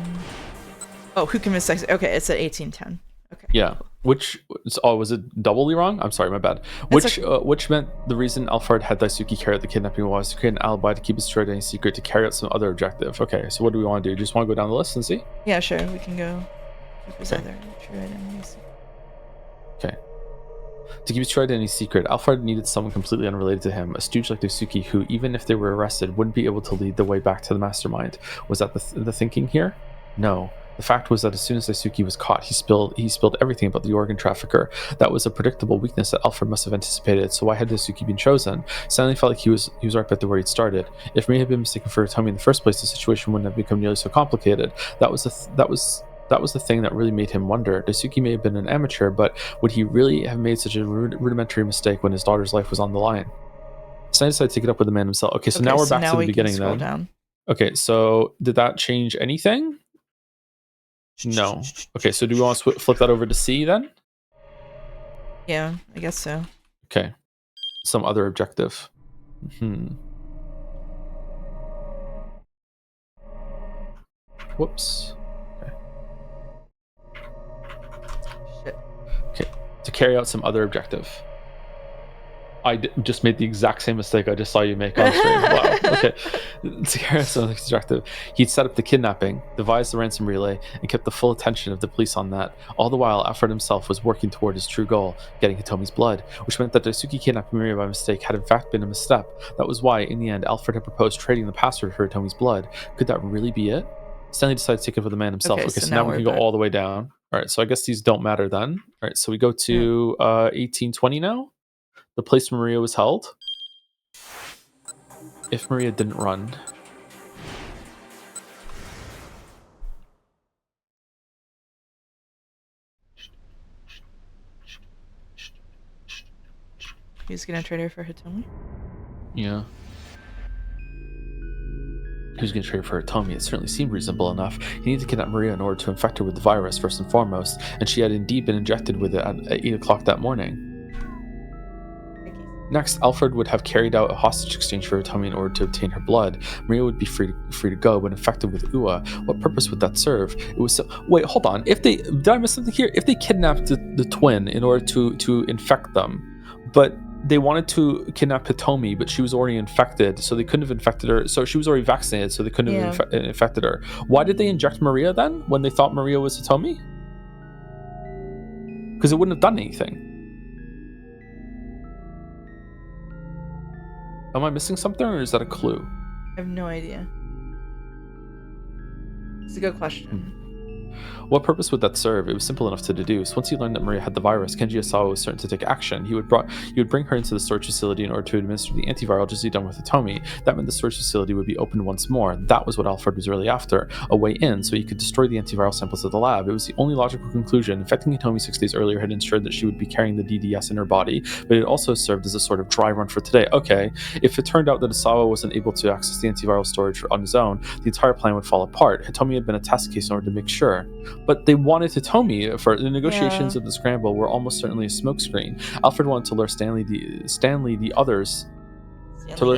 Oh, who convinced Daisuke? Okay, it's at 1810. Okay. Yeah. Which... Oh, was it doubly wrong? I'm sorry, my bad. Which meant the reason Alfred had Daisuke carry out the kidnapping was to create an alibi to keep his Shredder secret to carry out some other objective. Okay, so what do we want to do? Just want to go down the list and see? Yeah, sure. We can go. Keep his Okay. other true identities. Okay. To keep his true identity secret, Alfred needed someone completely unrelated to him, a stooge like Daisuke who, even if they were arrested, wouldn't be able to lead the way back to the mastermind. Was that the thinking here? No. The fact was that as soon as Daisuke was caught, he spilled everything about the organ trafficker. That was a predictable weakness that Alfred must have anticipated, so why had Daisuke been chosen? Stanley felt like he was right back to where he'd started. If May had been mistaken for Tommy in the first place, the situation wouldn't have become nearly so complicated. That was the thing that really made him wonder. Daisuke may have been an amateur, but would he really have made such a rudimentary mistake when his daughter's life was on the line? Stanley decided to take it up with the man himself. Okay, so now we're back to the beginning then. Down. Okay, so did that change anything? No. Okay, so do we want to flip that over to C then? Yeah, I guess so. Okay. Some other objective. Whoops. Shit. Okay. To carry out some other objective. just made the exact same mistake I just saw you make on stream. Wow. Okay. So constructive. He'd set up the kidnapping, devised the ransom relay, and kept the full attention of the police on that. All the while, Alfred himself was working toward his true goal, getting Hitomi's blood, which meant that Daisuke kidnapping Maria by mistake had in fact been a misstep. That was why, in the end, Alfred had proposed trading the password for Hitomi's blood. Could that really be it? Stanley decided to take it for the man himself. Okay, so now we can go all the way down. All right, so I guess these don't matter then. All right, so we go to 1820 now. The place where Maria was held. If Maria didn't run. He's gonna trade her for Hitomi? Yeah. He was going to trade her for Hitomi. It certainly seemed reasonable enough. He needed to kidnap Maria in order to infect her with the virus, first and foremost, and she had indeed been injected with it at 8 o'clock that morning. Next, Alfred would have carried out a hostage exchange for Hitomi in order to obtain her blood. Maria would be free to go, but infected with Ua. What purpose would that serve? It was wait, hold on. Did I miss something here? If they kidnapped the twin in order to infect them, but they wanted to kidnap Hitomi, but she was already infected, so they couldn't have infected her. So she was already vaccinated, so they couldn't have infected her. Why did they inject Maria then, when they thought Maria was Hitomi? Because it wouldn't have done anything. Am I missing something, or is that a clue? I have no idea. It's a good question. What purpose would that serve? It was simple enough to deduce. Once he learned that Maria had the virus, Kenji Asawa was certain to take action. He would bring her into the storage facility in order to administer the antiviral just as he'd done with Hitomi. That meant the storage facility would be opened once more. That was what Alfred was really after. A way in, so he could destroy the antiviral samples at the lab. It was the only logical conclusion. Infecting Hitomi 6 days earlier had ensured that she would be carrying the DDS in her body, but it also served as a sort of dry run for today. Okay, if it turned out that Asawa wasn't able to access the antiviral storage on his own, the entire plan would fall apart. Hitomi had been a test case in order to make sure. But they wanted Hitomi for the negotiations of the scramble were almost certainly a smokescreen. Alfred wanted to lure Stanley the others to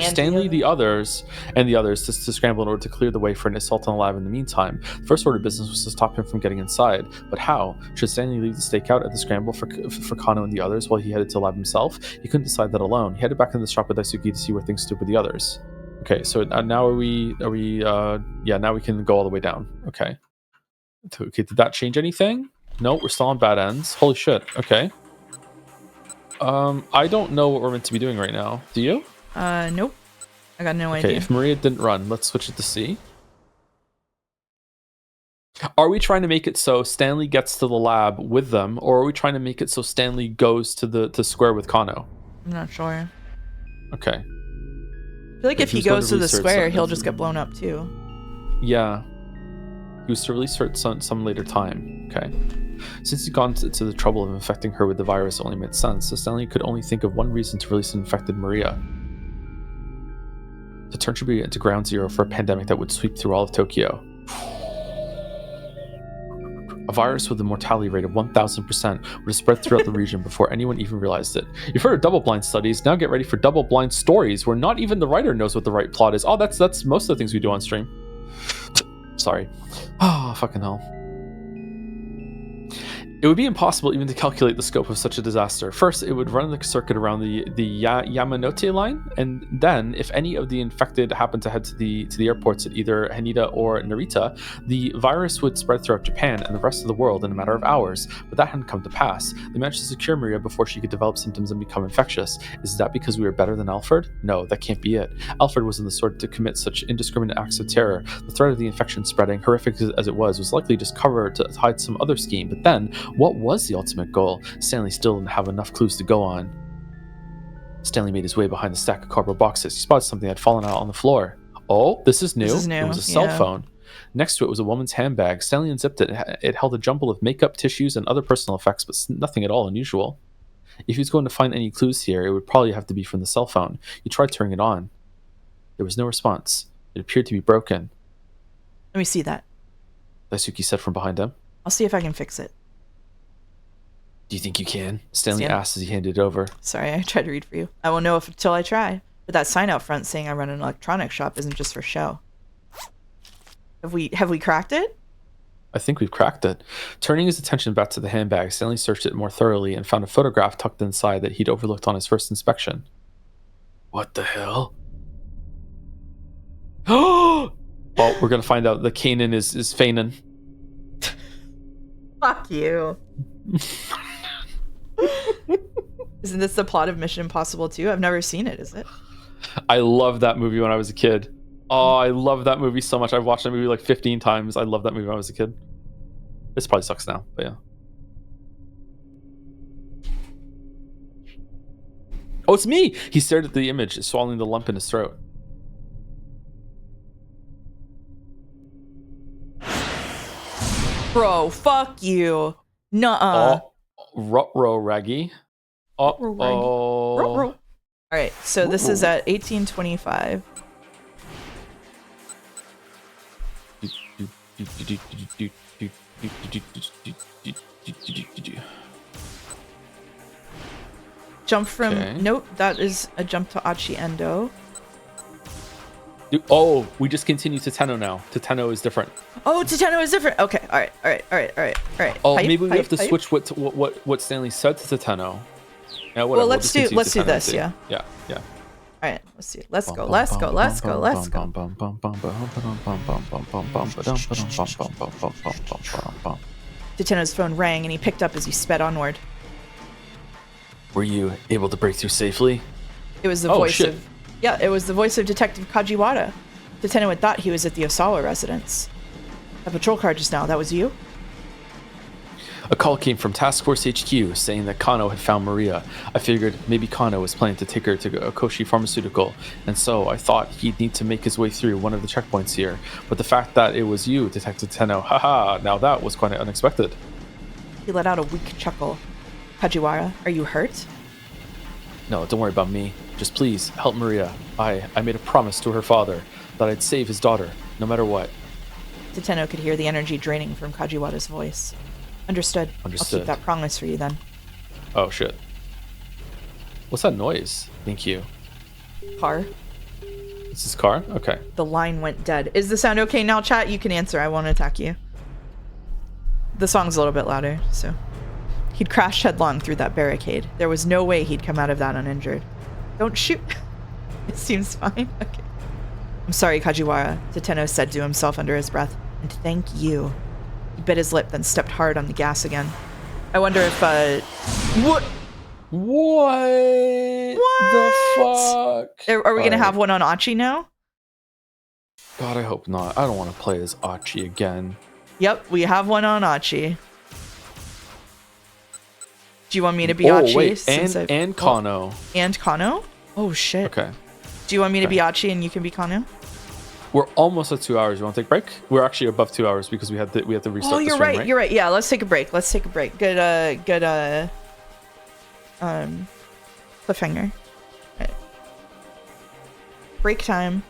scramble in order to clear the way for an assault on the lab in the meantime. The first order of business was to stop him from getting inside. But how? Should Stanley leave the stakeout at the scramble for Kano and the others while he headed to the lab himself? He couldn't decide that alone. He headed back into the shop with Daisuke to see where things stood with the others. Okay, so now now we can go all the way down. Okay, did that change anything? No, we're still on bad ends. Holy shit. Okay. I don't know what we're meant to be doing right now. Do you? Nope. I got no idea. Okay, if Maria didn't run, let's switch it to C. Are we trying to make it so Stanley gets to the lab with them, or are we trying to make it so Stanley goes to square with Kano? I'm not sure. Okay. I feel like if he goes to the square, he'll just get blown up too. Yeah. He was to release her at some later time. Okay. Since he'd gone to the trouble of infecting her with the virus, it only made sense, so Stanley could only think of one reason to release an infected Maria. To turn Shibuya into ground zero for a pandemic that would sweep through all of Tokyo. A virus with a mortality rate of 1,000% would have spread throughout the region before anyone even realized it. You've heard of double-blind studies, now get ready for double-blind stories, where not even the writer knows what the right plot is. Oh, that's most of the things we do on stream. Sorry. Oh, fucking hell. It would be impossible even to calculate the scope of such a disaster. First, it would run the circuit around the Yamanote line, and then, if any of the infected happened to head to the airports at either Haneda or Narita, the virus would spread throughout Japan and the rest of the world in a matter of hours. But that hadn't come to pass. They managed to secure Maria before she could develop symptoms and become infectious. Is that because we were better than Alfred? No, that can't be it. Alfred wasn't the sort to commit such indiscriminate acts of terror. The threat of the infection spreading, horrific as it was likely just cover to hide some other scheme. But then, what was the ultimate goal? Stanley still didn't have enough clues to go on. Stanley made his way behind the stack of cardboard boxes. He spotted something that had fallen out on the floor. Oh, this is new. It was a cell phone. Next to it was a woman's handbag. Stanley unzipped it. It held a jumble of makeup, tissues, and other personal effects, but nothing at all unusual. If he was going to find any clues here, it would probably have to be from the cell phone. He tried turning it on. There was no response. It appeared to be broken. Let me see that. Daisuke said from behind him. I'll see if I can fix it. Do you think you can? Stanley asked as he handed it over. Sorry, I tried to read for you. I won't know until I try. But that sign out front saying I run an electronics shop isn't just for show. Have we cracked it? I think we've cracked it. Turning his attention back to the handbag, Stanley searched it more thoroughly and found a photograph tucked inside that he'd overlooked on his first inspection. What the hell? Oh, we're gonna find out the Kanan is Feinen. Fuck you. Isn't this the plot of Mission Impossible 2? I've never seen it, is it? I loved that movie when I was a kid. Oh, I love that movie so much. I've watched that movie like 15 times. I love that movie when I was a kid. This probably sucks now, but yeah. Oh, it's me! He stared at the image, swallowing the lump in his throat. Bro, fuck you. Nuh-uh. Oh, ruh-roh, Raggy. Uh-oh. All right, so this is at 1825. Jump from... Okay. Nope, that is a jump to Achi Endo. Oh, we just continue to Tenno now. To Tenno is different. Oh, Tenno is different. Okay, all right. Oh, Pipe, maybe we have to pipe. switch what Stanley said to Tenno. Yeah, whatever. Well, let's do Tenno this. and Yeah. Yeah. All right, let's see. Let's go. Let's go. Tenno's phone rang and he picked up as he sped onward. Were you able to break through safely? It was the voice of... Yeah, it was the voice of Detective Kajiwara. Tenno had thought he was at the Osawa residence. A patrol car just now, that was you? A call came from Task Force HQ saying that Kano had found Maria. I figured maybe Kano was planning to take her to Okoshi Pharmaceutical, and so I thought he'd need to make his way through one of the checkpoints here. But the fact that it was you, Detective Tenno, haha, now that was quite unexpected. He let out a weak chuckle. Kajiwara, are you hurt? No, don't worry about me. Just please, help Maria. I made a promise to her father that I'd save his daughter, no matter what. Tenno could hear the energy draining from Kajiwara's voice. Understood. I'll keep that promise for you then. Oh, shit. What's that noise? Thank you. Car. Is this car? Okay. The line went dead. Is the sound okay now, chat? You can answer. I won't attack you. The song's a little bit louder, so... He'd crashed headlong through that barricade. There was no way he'd come out of that uninjured. Don't shoot. It seems fine. Okay. I'm sorry, Kajiwara, Tenno said to himself under his breath. And thank you. He bit his lip, then stepped hard on the gas again. I wonder if, What? What the fuck? Are we gonna have one on Achi now? God, I hope not. I don't want to play as Achi again. Yep, we have one on Achi. Do you want me to be Achi? Wait, and Kano. And Kano? Oh, shit. Okay. Do you want me to be Achi and you can be Kano? We're almost at 2 hours. You want to take a break? We're actually above 2 hours because we have to restart the stream, you're right. You're right. Yeah, let's take a break. Good, cliffhanger. Right. Break time.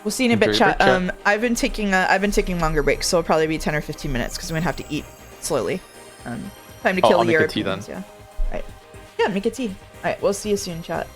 We'll see you in a bit, chat. I've been taking longer breaks, so it'll probably be 10 or 15 minutes because I'm gonna have to eat slowly. Time to kill the Europeans. Yeah. Right. Yeah, make a tea. All right. We'll see you soon, chat.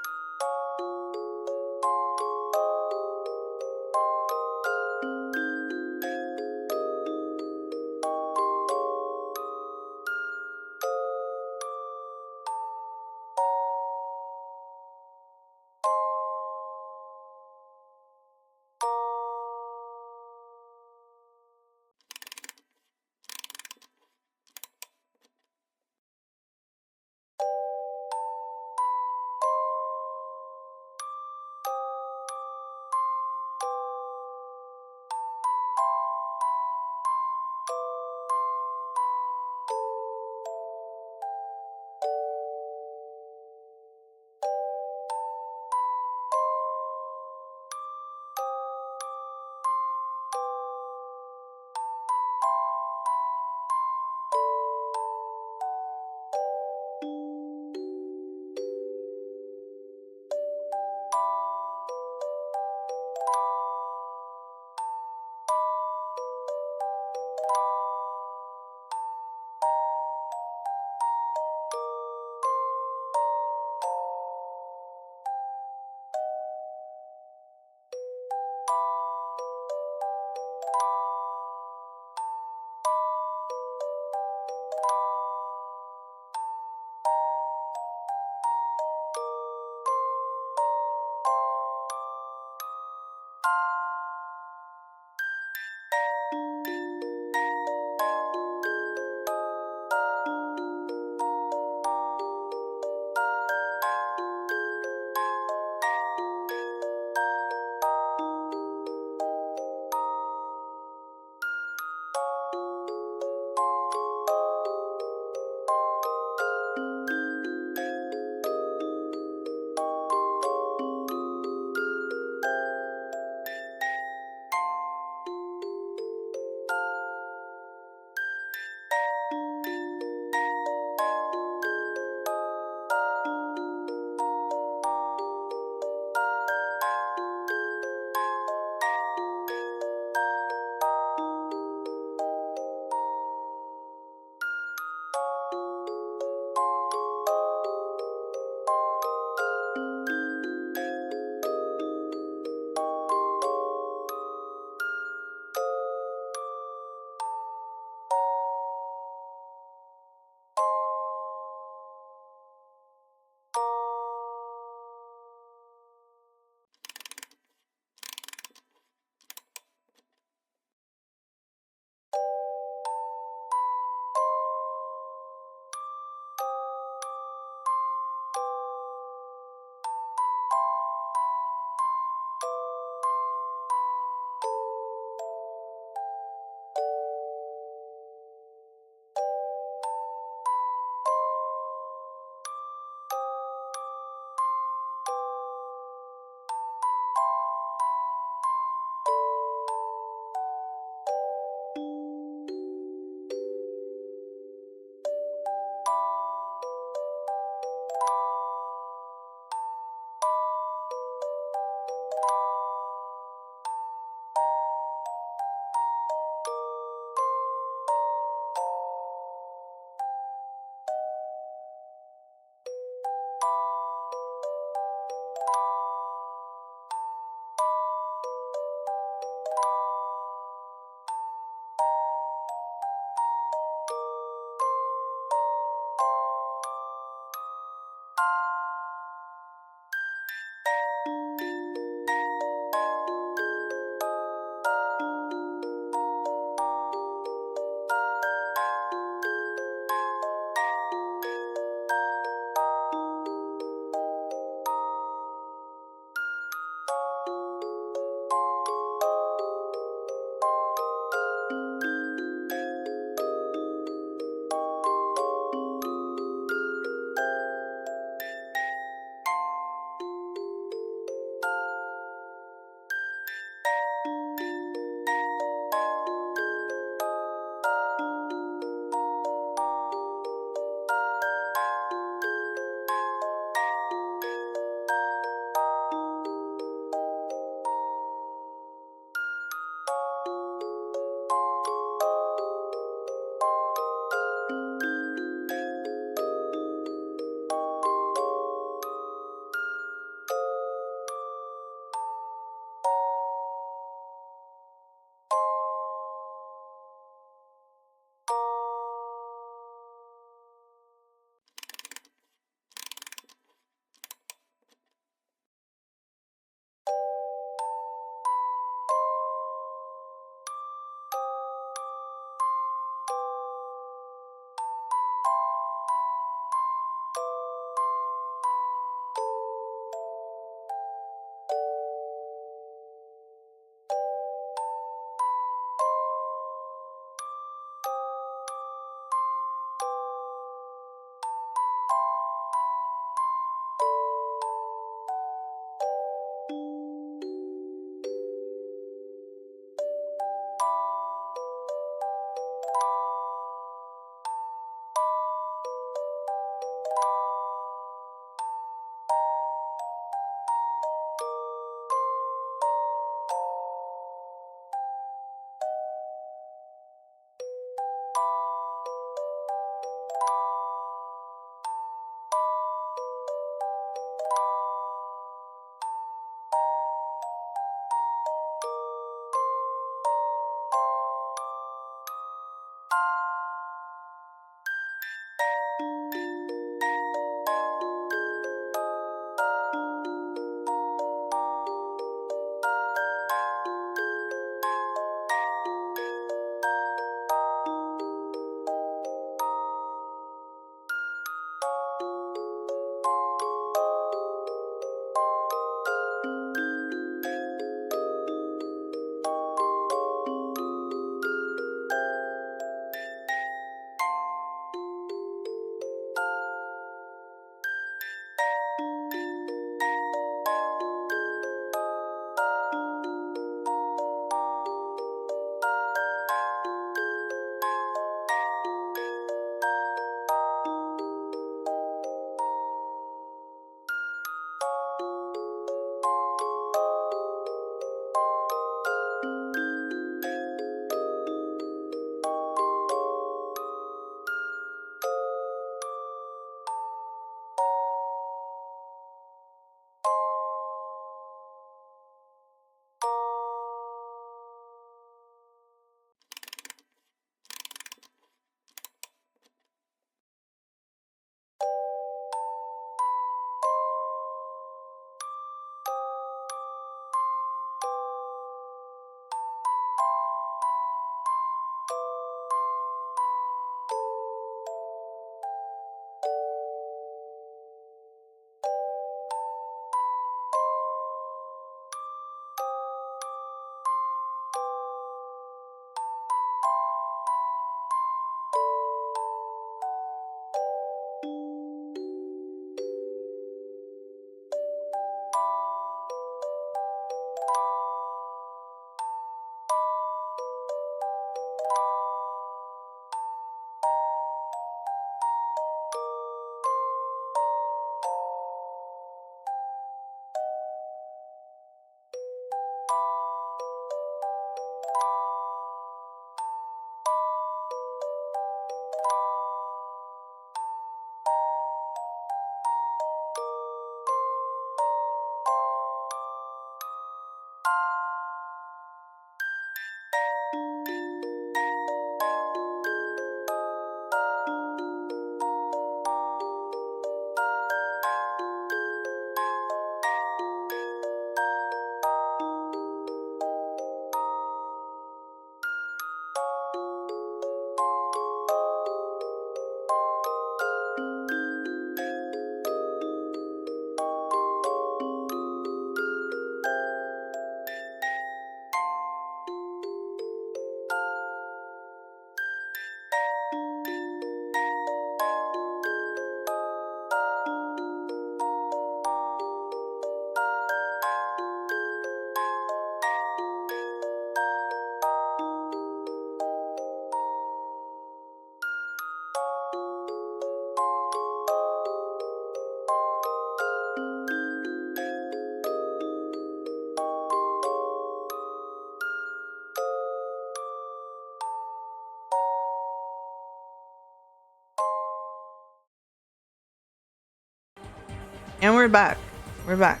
we're back. We're back.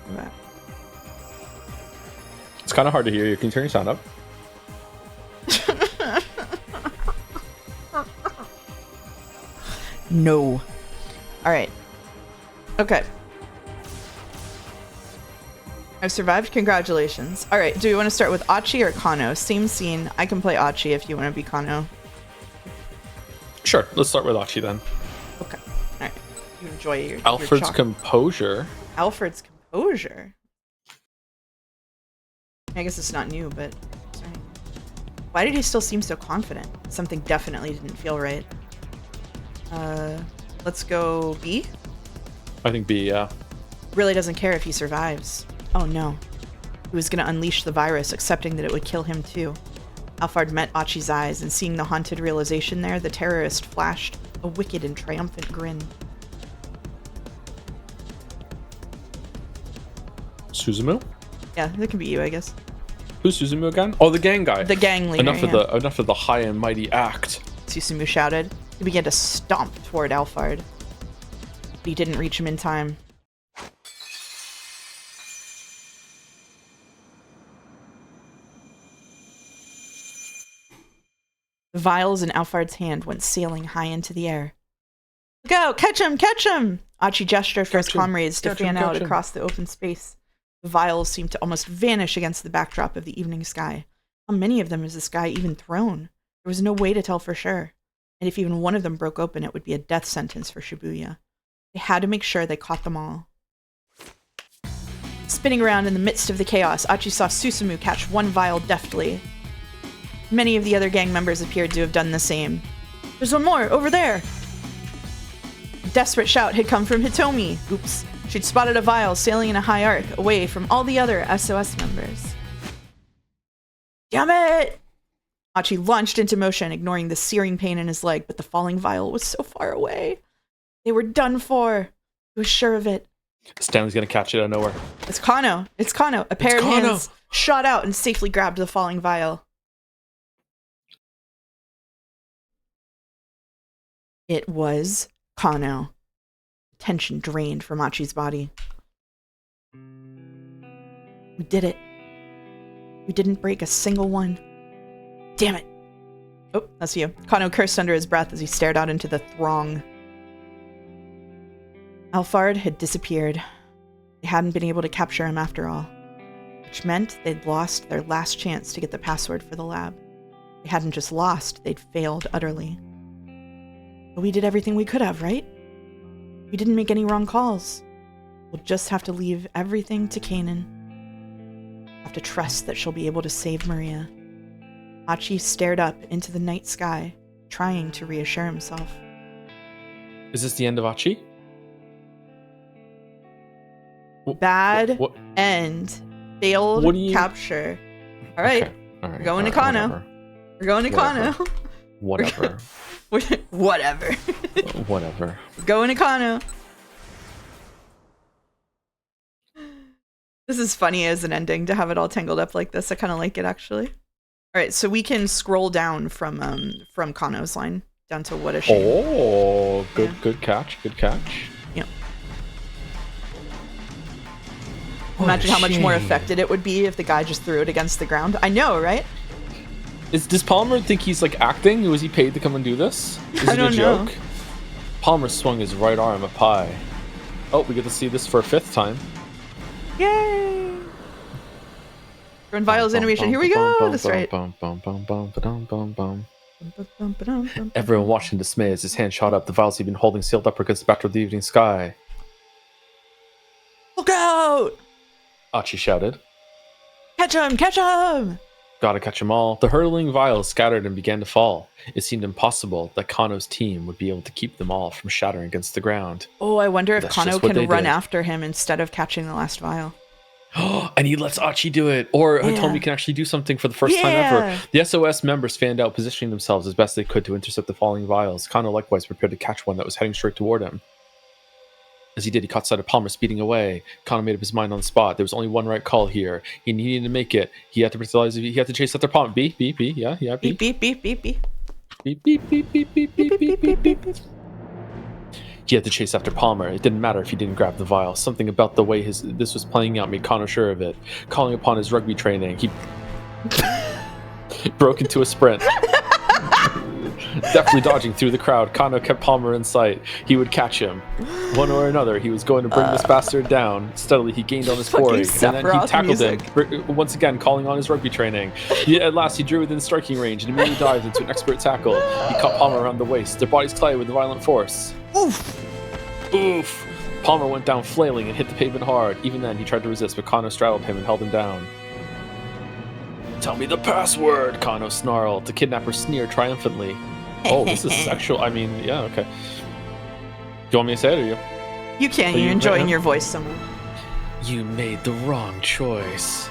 We're back. It's kind of hard to hear you. Can you turn your sound up? No. All right. Okay. I've survived. Congratulations. All right. Do we want to start with Achi or Kano? Same scene. I can play Achi if you want to be Kano. Sure. Let's start with Achi then. Okay. All right. You enjoy your Alfred's your composure. Alfred's composure. I guess it's not new, but sorry. Why did he still seem so confident? Something definitely didn't feel right. Let's go B. I think B, yeah. Really doesn't care if he survives. Oh no. He was gonna unleash the virus, accepting that it would kill him too. Alphard met Achi's eyes, and seeing the haunted realization there, the terrorist flashed a wicked and triumphant grin. Suzumu? Yeah, that can be you, I guess. Who's Suzumu again? Oh, the gang guy. The gang leader. Enough of the high and mighty act. Susumu shouted. He began to stomp toward Alphard. But he didn't reach him in time. The vials in Alphard's hand went sailing high into the air. Look out! Catch him! Catch him! Achi gestured for his comrades to fan out across the open space. The vials seemed to almost vanish against the backdrop of the evening sky. How many of them has this guy even thrown? There was no way to tell for sure. And if even one of them broke open, it would be a death sentence for Shibuya. They had to make sure they caught them all. Spinning around in the midst of the chaos, Achi saw Susumu catch one vial deftly. Many of the other gang members appeared to have done the same. There's one more, over there! A desperate shout had come from Hitomi. Oops. She'd spotted a vial sailing in a high arc, away from all the other SOS members. Damn it! Achi launched into motion, ignoring the searing pain in his leg, but the falling vial was so far away. They were done for. He was sure of it. Stanley's gonna catch it out of nowhere. It's Kano. It's Kano. A pair of hands shot out and safely grabbed the falling vial. It was Kano. Tension drained from Achi's body. We did it. We didn't break a single one. Damn it. Oh, that's you. Kano cursed under his breath as he stared out into the throng. Alphard had disappeared. They hadn't been able to capture him after all, which meant they'd lost their last chance to get the password for the lab. They hadn't just lost, they'd failed utterly. But we did everything we could have, right? We didn't make any wrong calls. We'll just have to leave everything to Kanan. Have to trust that she'll be able to save Maria. Achi stared up into the night sky, trying to reassure himself. Is this the end of Achi? Bad end. Failed capture. All right. Okay. All right. We're going to Kano. We're going to Kano. Whatever. Whatever. Whatever. We're going to Kano. This is funny as an ending to have it all tangled up like this. I kind of like it, actually. All right, so we can scroll down from Kano's line down to what a shame. Oh, good catch. Good catch. Yeah. Imagine how much more affected it would be if the guy just threw it against the ground. I know, right? Does Palmer think he's like acting? Was he paid to come and do this? Is I don't it a know. joke? Palmer swung his right arm up high. Oh, we get to see this for a fifth time. Yay! Run Vial's animation. Here we go. That's right. Everyone watched in dismay as his hand shot up. The vials he'd been holding sailed up against the backdrop of the evening sky. Look out! Achi shouted. Catch him! Catch him! Gotta catch them all. The hurtling vials scattered and began to fall. It seemed impossible that Kano's team would be able to keep them all from shattering against the ground. Oh, I wonder if That's Kano just what can they run did. after him instead of catching the last vial. And he lets Achi do it. Or Hitomi can actually do something for the first time ever. The SOS members fanned out, positioning themselves as best they could to intercept the falling vials. Kano likewise prepared to catch one that was heading straight toward him. As he did, he caught sight of Palmer speeding away. Kano made up his mind on the spot. There was only one right call here. He needed to make it. He had to realize he had to chase after Palmer. Beep, beep, beep. Yeah, beep. Beep, beep, beep, beep, beep. Beep, beep, beep, beep, beep, beep, beep, beep, beep. He had to chase after Palmer. It didn't matter if he didn't grab the vial. Something about the way this was playing out made Kano sure of it. Calling upon his rugby training, he broke into a sprint. Deftly dodging through the crowd, Kano kept Palmer in sight. He would catch him. One or another, he was going to bring this bastard down. Steadily, he gained on his quarry, and then he tackled him, once again calling on his rugby training. At last, he drew within striking range and immediately dived into an expert tackle. He caught Palmer around the waist. Their bodies collided with violent force. Oof! Oof! Palmer went down flailing and hit the pavement hard. Even then, he tried to resist, but Kano straddled him and held him down. Tell me the password, Kano snarled. The kidnapper sneered triumphantly. Oh, this is sexual. I mean, yeah, okay. Do you want me to say it, or you? You can. You're enjoying your voice somewhere. You made the wrong choice.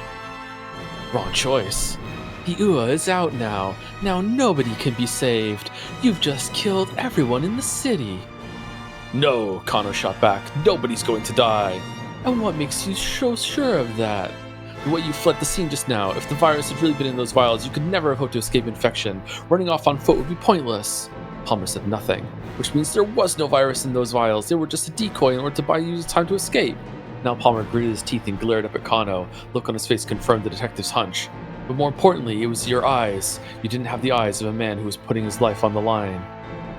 Wrong choice? The Ua is out now. Now nobody can be saved. You've just killed everyone in the city. No, Kano shot back. Nobody's going to die. And what makes you so sure of that? The way you fled the scene just now, if the virus had really been in those vials, you could never have hoped to escape infection. Running off on foot would be pointless. Palmer said nothing, which means there was no virus in those vials. They were just a decoy in order to buy you time to escape. Now Palmer gritted his teeth and glared up at Kano. Look on his face confirmed the detective's hunch. But more importantly, it was your eyes. You didn't have the eyes of a man who was putting his life on the line.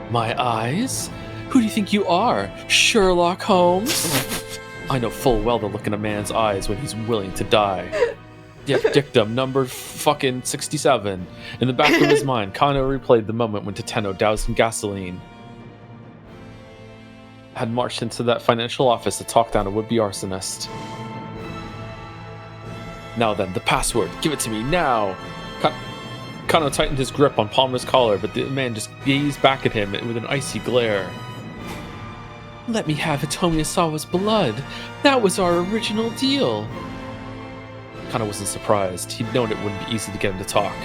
My eyes? Who do you think you are? Sherlock Holmes? I know full well the look in a man's eyes when he's willing to die. Dictum number fucking 67. In the back of his mind, Kano replayed the moment when Tateno, doused in gasoline, had marched into that financial office to talk down a would-be arsonist. Now then, the password. Give it to me, now! Kano tightened his grip on Palmer's collar, but the man just gazed back at him with an icy glare. Let me have Hitomi Asawa's blood. That was our original deal. Kano wasn't surprised. He'd known it wouldn't be easy to get him to talk.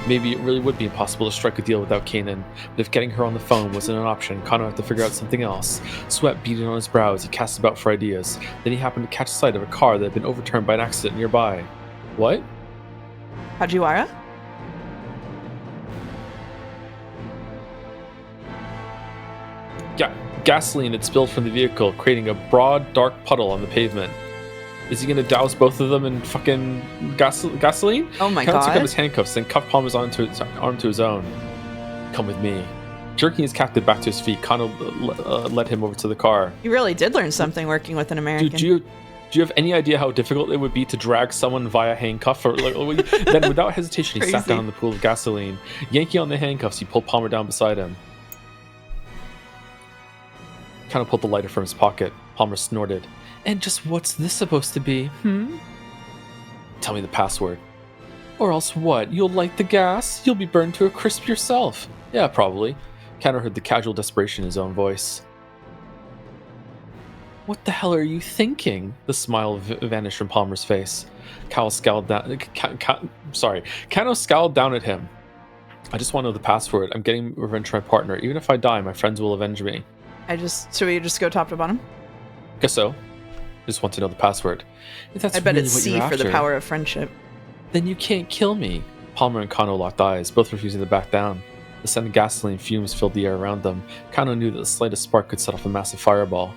Maybe it really would be impossible to strike a deal without Kanan, but if getting her on the phone wasn't an option, Kano had to figure out something else. Sweat beading on his brow as he cast about for ideas. Then he happened to catch sight of a car that had been overturned by an accident nearby. What? Hajiwara? Gasoline had spilled from the vehicle, creating a broad, dark puddle on the pavement. Is he gonna douse both of them in fucking gasoline? Oh my God. god. Took out his handcuffs and cuffed Palmer's arm to his own. Come with me. Jerking his captive back to his feet, Kano led him over to the car. You really did learn something working with an American. Dude, do you have any idea how difficult it would be to drag someone via handcuff? Then without hesitation, he sat down in the pool of gasoline. Yanking on the handcuffs, he pulled Palmer down beside him. Kano pulled the lighter from his pocket. Palmer snorted. And just what's this supposed to be, Tell me the password. Or else what? You'll light the gas? You'll be burned to a crisp yourself. Yeah, probably. Kano heard the casual desperation in his own voice. What the hell are you thinking? The smile vanished from Palmer's face. Kano scowled down at him. I just want to know the password. I'm getting revenge for my partner. Even if I die, my friends will avenge me. So we just go top to bottom? Guess so. Just want to know the password. If that's I bet really it's what C you're for the after, power of friendship. Then you can't kill me. Palmer and Kano locked eyes, both refusing to back down. The scent of gasoline fumes filled the air around them. Kano knew that the slightest spark could set off a massive fireball.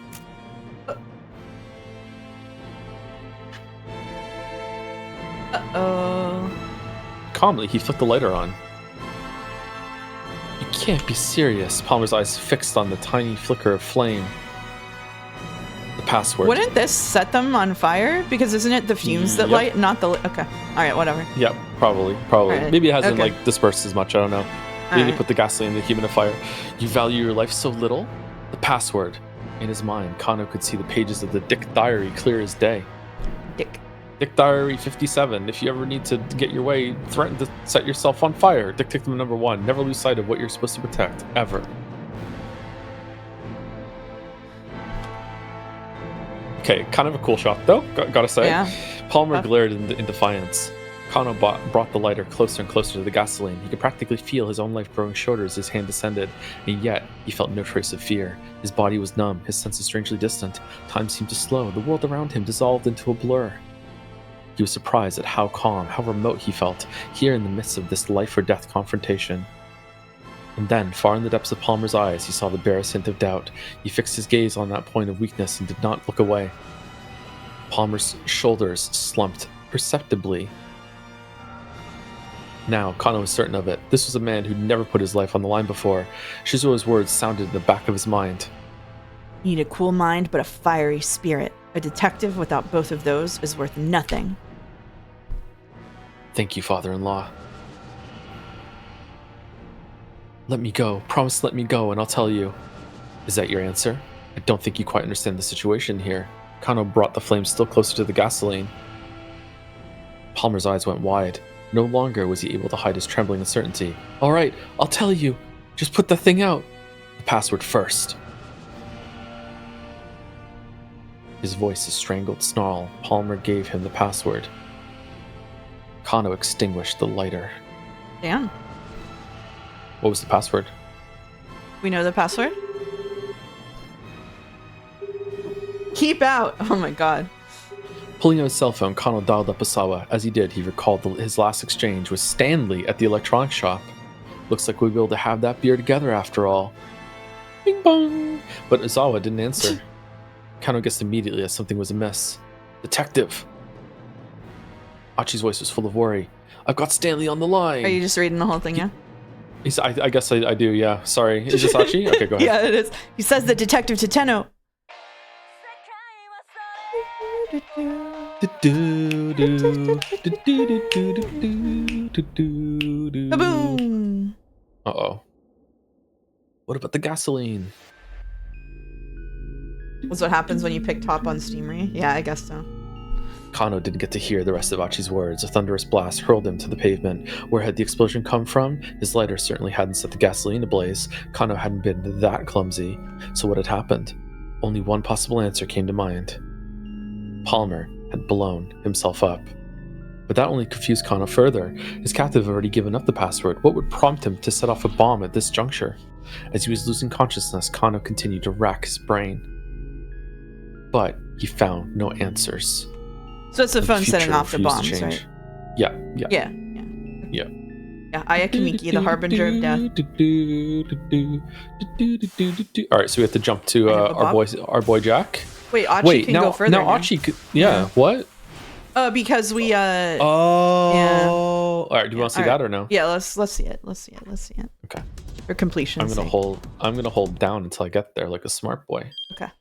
Uh-oh. Calmly, he flicked the lighter on. You can't be serious. Palmer's eyes fixed on the tiny flicker of flame. The password. Wouldn't this set them on fire? Because isn't it the fumes that light, not the... Okay. All right, whatever. Yep, probably. Right. Maybe it hasn't dispersed as much. I don't know. Maybe right. Put the gasoline in the humidifier. You value your life so little? The password. In his mind, Kano could see the pages of the Dick Diary clear as day. Dick Diary 57. If you ever need to get your way, threaten to set yourself on fire. Dictum number 1. Never lose sight of what you're supposed to protect. Ever. Okay, kind of a cool shot, though, gotta say. Yeah. Palmer glared in defiance. Kano brought the lighter closer and closer to the gasoline. He could practically feel his own life growing shorter as his hand descended, and yet he felt no trace of fear. His body was numb, his senses strangely distant. Time seemed to slow. The world around him dissolved into a blur. He was surprised at how calm, how remote he felt, here in the midst of this life-or-death confrontation. And then, far in the depths of Palmer's eyes, he saw the barest hint of doubt. He fixed his gaze on that point of weakness and did not look away. Palmer's shoulders slumped perceptibly. Now, Kano was certain of it. This was a man who'd never put his life on the line before. Shizuo's words sounded in the back of his mind. You need a cool mind, but a fiery spirit. A detective without both of those is worth nothing. Thank you, father-in-law. Let me go. Promise to let me go, and I'll tell you. Is that your answer? I don't think you quite understand the situation here. Kano brought the flames still closer to the gasoline. Palmer's eyes went wide. No longer was he able to hide his trembling uncertainty. All right, I'll tell you. Just put the thing out. The password first. His voice a strangled snarl. Palmer gave him the password. Kano extinguished the lighter. Damn. What was the password? We know the password? Keep out! Oh my god. Pulling out his cell phone, Kano dialed up Asawa. As he did, he recalled his last exchange with Stanley at the electronics shop. Looks like we'll be able to have that beer together after all. Bing bong! But Asawa didn't answer. Kano guessed immediately that something was amiss. Detective! Achi's voice was full of worry. I've got Stanley on the line! Are you just reading the whole thing, yeah? I guess I do, yeah. Sorry. Is this Achi? Okay, go ahead. Yeah, it is. He says the detective to Tenno. Kaboom! Uh-oh. What about the gasoline? That's what happens when you pick top on Steamery? Yeah, I guess so. Kano didn't get to hear the rest of Achi's words. A thunderous blast hurled him to the pavement. Where had the explosion come from? His lighter certainly hadn't set the gasoline ablaze. Kano hadn't been that clumsy. So what had happened? Only one possible answer came to mind. Palmer had blown himself up. But that only confused Kano further. His captive had already given up the password. What would prompt him to set off a bomb at this juncture? As he was losing consciousness, Kano continued to rack his brain. But he found no answers. So it's the phone setting off the bombs, right? Yeah. Yeah. Ayakimiki, the harbinger of death. All right, so we have to jump to our boy Jack. Wait, Achi can go further. Now Achi could, yeah. What? Because we Oh. Yeah. All right, do you want to see that or no? Yeah, let's see it. Let's see it. Okay. For completion. I'm gonna hold down until I get there like a smart boy. Okay.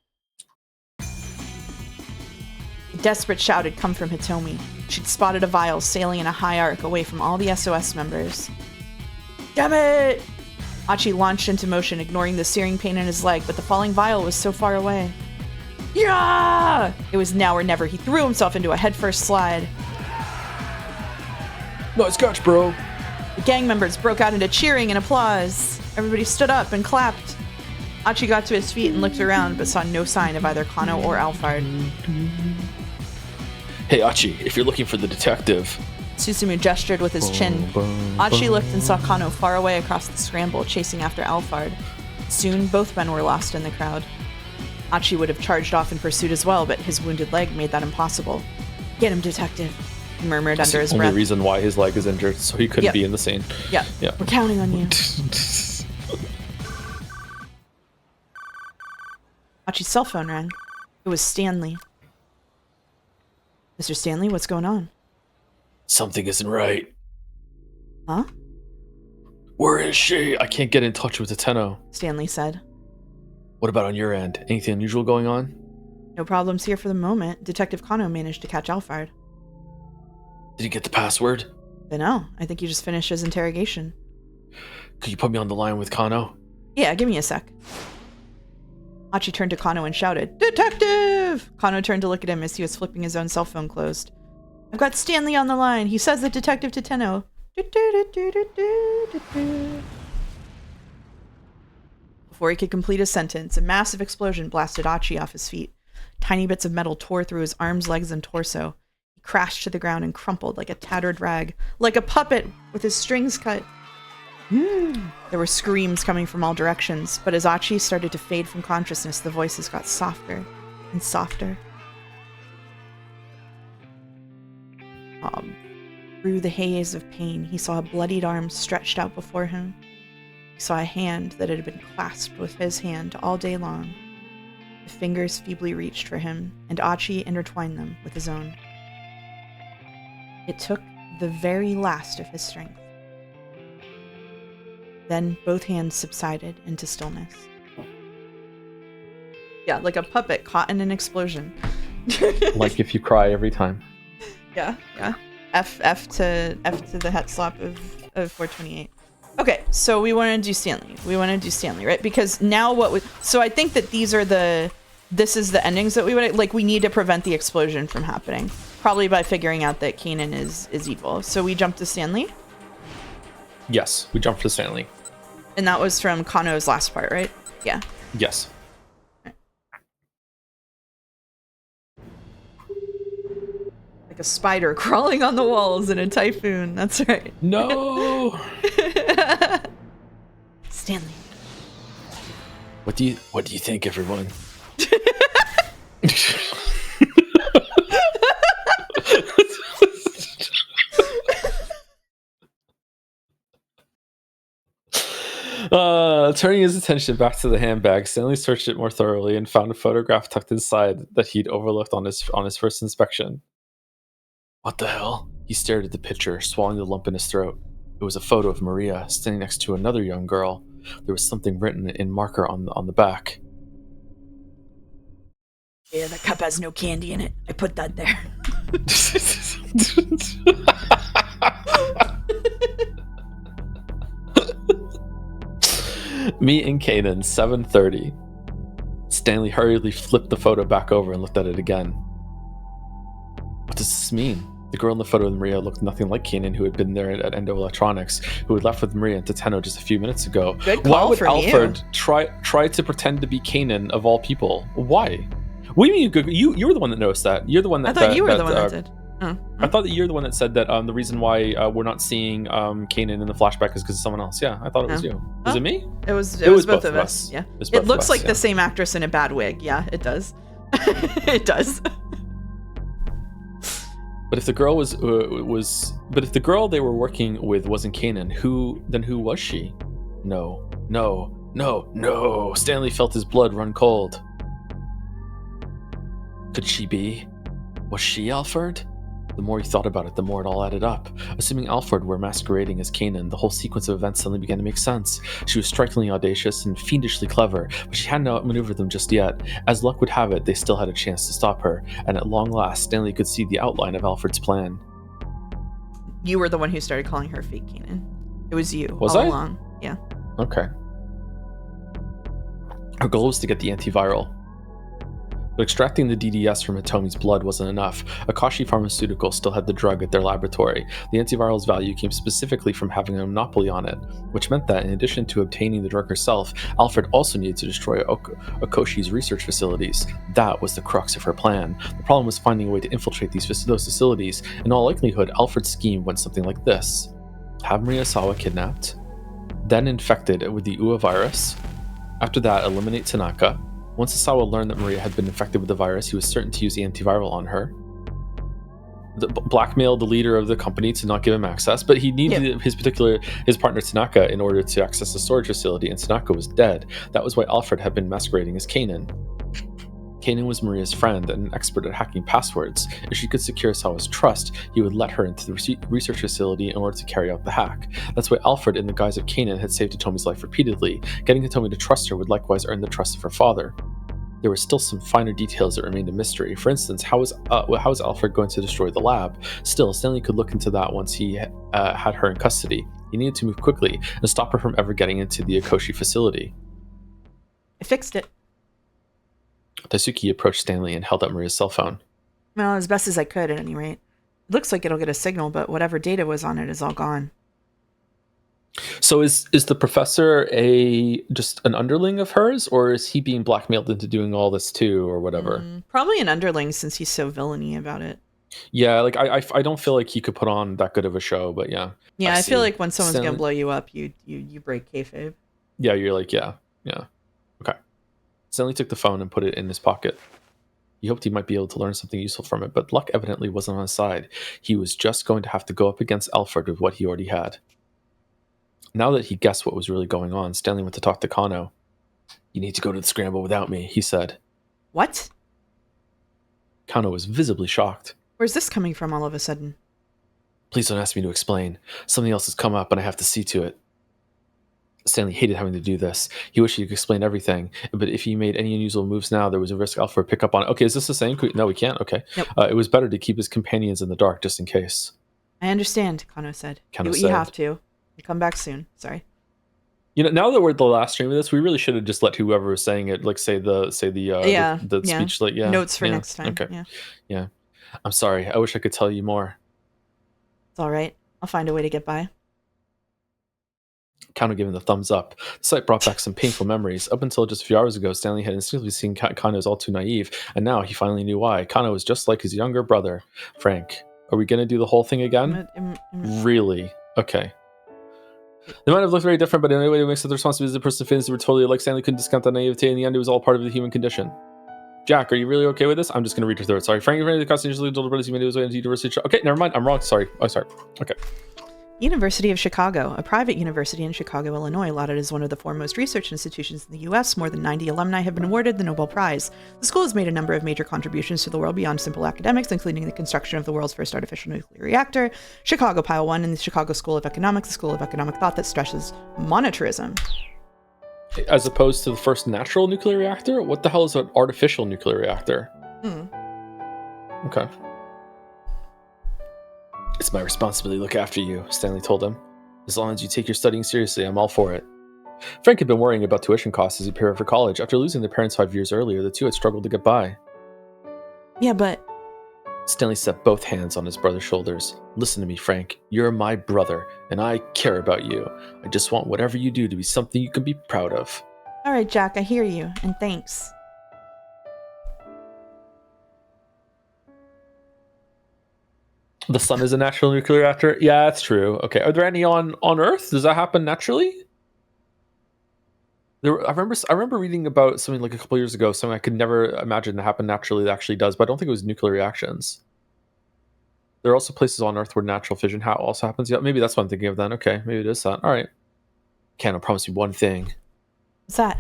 A desperate shout had come from Hitomi. She'd spotted a vial sailing in a high arc away from all the SOS members. Damn it! Achi launched into motion, ignoring the searing pain in his leg, but the falling vial was so far away. Yeah! It was now or never. He threw himself into a headfirst slide. Nice catch, bro! The gang members broke out into cheering and applause. Everybody stood up and clapped. Achi got to his feet and looked around, but saw no sign of either Kano or Alphard. Hey, Achi, if you're looking for the detective... Susumu gestured with his chin. Achi looked and saw Kano far away across the scramble, chasing after Alphard. Soon, both men were lost in the crowd. Achi would have charged off in pursuit as well, but his wounded leg made that impossible. Get him, detective, he murmured under his breath. The only reason why his leg is injured, so he couldn't be in the scene. Yeah. We're counting on you. Achi's cell phone rang. It was Stanley. Mr. Stanley, what's going on? Something isn't right. Huh? Where is she? I can't get in touch with Tenno, Stanley said. What about on your end? Anything unusual going on? No problems here for the moment. Detective Kano managed to catch Alphard. Did he get the password? Dunno. I think he just finished his interrogation. Could you put me on the line with Kano? Yeah, give me a sec. Achi turned to Kano and shouted, Detective! Kano turned to look at him as he was flipping his own cell phone closed. I've got Stanley on the line. He says that Detective to Tenno. Before he could complete his sentence, a massive explosion blasted Achi off his feet. Tiny bits of metal tore through his arms, legs, and torso. He crashed to the ground and crumpled like a tattered rag, like a puppet with his strings cut. There were screams coming from all directions, but as Achi started to fade from consciousness, the voices got softer and softer. Through the haze of pain, he saw a bloodied arm stretched out before him. He saw a hand that had been clasped with his hand all day long. The fingers feebly reached for him, and Achi intertwined them with his own. It took the very last of his strength. Then both hands subsided into stillness. Yeah, like a puppet caught in an explosion. Like if you cry every time. Yeah. F to the head slap of 428. Okay, so we want to do Stanley. Right? Because now so I think that this is the endings that we would like. We need to prevent the explosion from happening, probably by figuring out that Kanan is evil. So we jump to Stanley. Yes, we jumped to Stanley. And that was from Kano's last part, right? Yeah. Yes. Like a spider crawling on the walls in a typhoon. That's right. No. Stanley. What do you think, everyone? Turning his attention back to the handbag, Stanley searched it more thoroughly and found a photograph tucked inside that he'd overlooked on his first inspection. What the hell? He stared at the picture, swallowing the lump in his throat. It was a photo of Maria standing next to another young girl. There was something written in marker on the back. Yeah, the cup has no candy in it. I put that there. Me and Kanan, 7:30. Stanley hurriedly flipped the photo back over and looked at it again. What does this mean? The girl in the photo with Maria looked nothing like Kanan, who had been there at Endo Electronics, who had left with Maria and Tateno just a few minutes ago. Good call. Why would from Alfred you. try to pretend to be Kanan of all people? Why? What do you mean you were the one that noticed that? You're the one that I thought you were the one that did. I thought that you're the one that said that the reason why we're not seeing Kanan in the flashback is because of someone else. Yeah, I thought it was you. Was it me? It was both of us. Yeah. It looks like the same actress in a bad wig. Yeah, it does. It does. But if the girl but if the girl they were working with wasn't Kanan, who was she? No. Stanley felt his blood run cold. Could she be? Was she Alfred? The more he thought about it, the more it all added up. Assuming Alfred were masquerading as Kanan, the whole sequence of events suddenly began to make sense. She was strikingly audacious and fiendishly clever, but she hadn't outmaneuvered them just yet. As luck would have it, they still had a chance to stop her, and at long last, Stanley could see the outline of Alfred's plan. You were the one who started calling her fake Kanan. It was you all along. Yeah. Okay. Her goal was to get the antiviral. But extracting the DDS from Hitomi's blood wasn't enough. Akashi Pharmaceutical still had the drug at their laboratory. The antiviral's value came specifically from having a monopoly on it, which meant that in addition to obtaining the drug herself, Alfred also needed to destroy Akoshi's research facilities. That was the crux of her plan. The problem was finding a way to infiltrate those facilities. In all likelihood, Alfred's scheme went something like this. Have Maria Sawa kidnapped, then infected with the UA virus. After that, eliminate Tanaka. Once Asawa learned that Maria had been infected with the virus, he was certain to use the antiviral on her. Blackmailed the leader of the company to not give him access, but he needed his partner Tanaka in order to access the storage facility, and Tanaka was dead. That was why Alfred had been masquerading as Kanan. Kanan was Maria's friend and an expert at hacking passwords. If she could secure Asawa's trust, he would let her into the research facility in order to carry out the hack. That's why Alfred, in the guise of Kanan, had saved Hitomi's life repeatedly. Getting Hitomi to trust her would likewise earn the trust of her father. There were still some finer details that remained a mystery. For instance, how was Alfred going to destroy the lab? Still, Stanley could look into that once he had her in custody. He needed to move quickly and stop her from ever getting into the Akoshi facility. I fixed it. Daisuke approached Stanley and held up Maria's cell phone. Well, as best as I could, at any rate. It looks like it'll get a signal, but whatever data was on it is all gone. So is the professor just an underling of hers, or is he being blackmailed into doing all this too, or whatever? Probably an underling, since he's so villainy about it. Yeah, like I don't feel like he could put on that good of a show, but yeah. Yeah, I feel like when someone's gonna blow you up, you break kayfabe. Yeah, you're like, yeah. Okay. Stanley took the phone and put it in his pocket. He hoped he might be able to learn something useful from it, but luck evidently wasn't on his side. He was just going to have to go up against Alfred with what he already had. Now that he guessed what was really going on, Stanley went to talk to Kano. "You need to go to the scramble without me," he said. What? Kano was visibly shocked. Where's this coming from all of a sudden? "Please don't ask me to explain. Something else has come up and I have to see to it." Stanley hated having to do this. He wished he could explain everything, but if he made any unusual moves now, there was a risk Alpha would pick up on it. Okay, is this the same? No, we can't. Okay. Nope. It was better to keep his companions in the dark just in case. I understand, Kano said. Kano Do what said. you have to. You come back soon. Sorry. You know, now that we're at the last stream of this, we really should have just let whoever was saying it, like, say the speech, like, notes for next time. Okay. Yeah. I'm sorry. I wish I could tell you more. It's all right. I'll find a way to get by. Kano giving the thumbs up. The sight brought back some painful memories. Up until just a few hours ago, Stanley had instinctively seen Kano as all too naive, and now he finally knew why. Kano was just like his younger brother, Frank. Are we going to do the whole thing again? Really? Okay. They might have looked very different, but in any way it makes it the responsibility of the person feelings they were totally like. Stanley couldn't discount that naivety. In the end, it was all part of the human condition. Jack, are you really okay with this? I'm just going to read through it. Sorry. Frank, the constitutionally told brothers he made his way into university. Okay, never mind. I'm wrong. Sorry. Oh, sorry. Okay. University of Chicago, a private university in Chicago, Illinois, lauded as one of the foremost research institutions in the U.S. More than 90 alumni have been awarded the Nobel Prize. The school has made a number of major contributions to the world beyond simple academics, including the construction of the world's first artificial nuclear reactor, Chicago Pile 1, and the Chicago School of Economics, a school of economic thought that stresses monetarism. As opposed to the first natural nuclear reactor? What the hell is an artificial nuclear reactor? Okay. "It's my responsibility to look after you," Stanley told him. "As long as you take your studying seriously, I'm all for it." Frank had been worrying about tuition costs as he prepared for college. After losing their parents 5 years earlier, the two had struggled to get by. Yeah, but... Stanley set both hands on his brother's shoulders. "Listen to me, Frank. You're my brother, and I care about you. I just want whatever you do to be something you can be proud of." All right, Jack, I hear you, and thanks. The sun is a natural nuclear reactor? Yeah, that's true. Okay, are there any on Earth? Does that happen naturally? I remember reading about something like a couple years ago, something I could never imagine to happen naturally that actually does, but I don't think it was nuclear reactions. There are also places on Earth where natural fission also happens. Yeah, maybe that's what I'm thinking of then. Okay, maybe it is that. All right. Ken, I'll promise you one thing. What's that?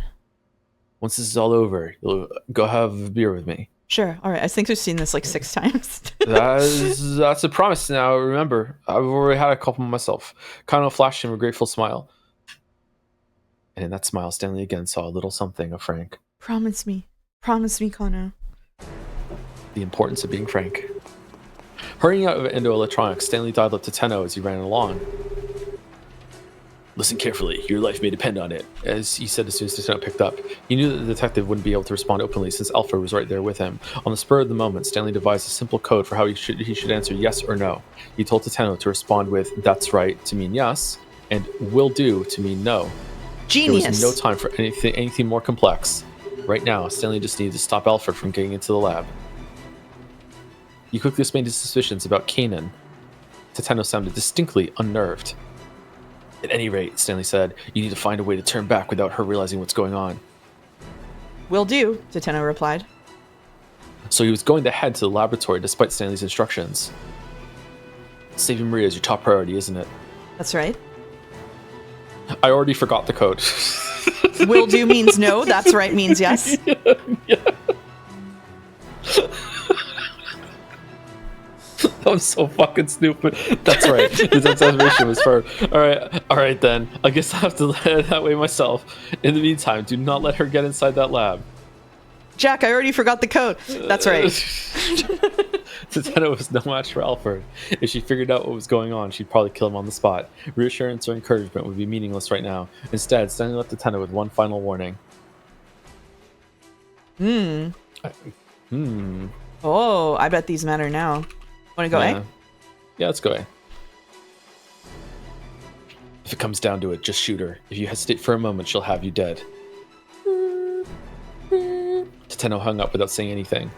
Once this is all over, you'll go have a beer with me. Sure. All right. I think we've seen this like 6 times. That's a promise now. Remember, I've already had a couple myself. Kano flashed him a grateful smile. And in that smile, Stanley again saw a little something of Frank. Promise me, Kano. The importance of being frank. Hurrying out into electronics, Stanley dialed up to Tenno as he ran along. "Listen carefully. Your life may depend on it," as he said as soon as Tenno picked up. He knew that the detective wouldn't be able to respond openly since Alfred was right there with him. On the spur of the moment, Stanley devised a simple code for how he should answer yes or no. He told Tenno to respond with "that's right" to mean yes, and "will do" to mean no. Genius. There was no time for anything more complex. Right now, Stanley just needed to stop Alfred from getting into the lab. He quickly explained his suspicions about Kanan. Tenno sounded distinctly unnerved. "At any rate," Stanley said, "you need to find a way to turn back without her realizing what's going on." "Will do," Tenno replied. So he was going to head to the laboratory despite Stanley's instructions. "Saving Maria is your top priority, isn't it?" That's right. I already forgot the code. Will do means no, that's right means yes. Yeah. I'm so fucking stupid. That's right. His observation was firm. All right then. I guess I have to let it that way myself. In the meantime, do not let her get inside that lab. Jack, I already forgot the code. That's right. Tenno was no match for Alfred. If she figured out what was going on, she'd probably kill him on the spot. Reassurance or encouragement would be meaningless right now. Instead, Stanley left Tenno with one final warning. Oh, I bet these matter now. Want to go A? Yeah, let's go A. "If it comes down to it, just shoot her. If you hesitate for a moment, she'll have you dead." Tenno hung up without saying anything.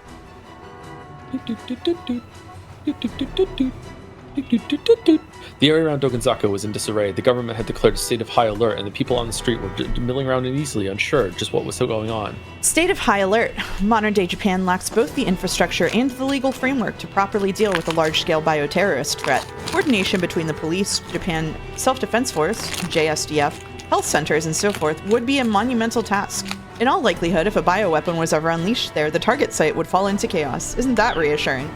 The area around Dogonzaka was in disarray. The government had declared a state of high alert, and the people on the street were milling around uneasily, unsure just what was still going on. State of high alert. Modern-day Japan lacks both the infrastructure and the legal framework to properly deal with a large-scale bioterrorist threat. Coordination between the police, Japan Self-Defense Force, JSDF, health centers, and so forth would be a monumental task. In all likelihood, if a bioweapon was ever unleashed there, the target site would fall into chaos. Isn't that reassuring?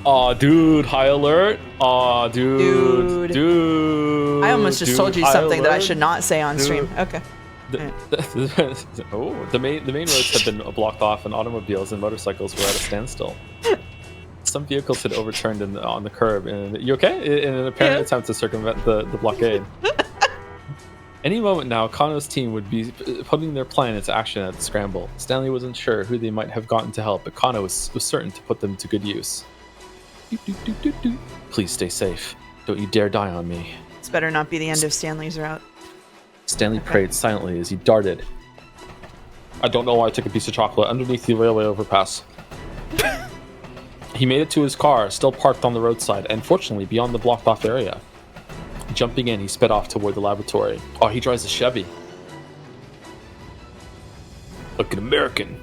Aw, dude, high alert. Aw, dude. I almost just told you something that I should not say on stream. Okay. The main roads had been blocked off, and automobiles and motorcycles were at a standstill. Some vehicles had overturned on the curb. And you okay? In an apparent attempt to circumvent the blockade. Any moment now, Kano's team would be putting their plan into action at the scramble. Stanley wasn't sure who they might have gotten to help, but Kano was certain to put them to good use. Please stay safe. Don't you dare die on me. This better not be the end of Stanley's route. Stanley prayed silently as he darted. I don't know why I took a piece of chocolate underneath the railway overpass. He made it to his car, still parked on the roadside, and fortunately beyond the blocked off area. Jumping in, he sped off toward the laboratory. Oh, he drives a Chevy. Like an American.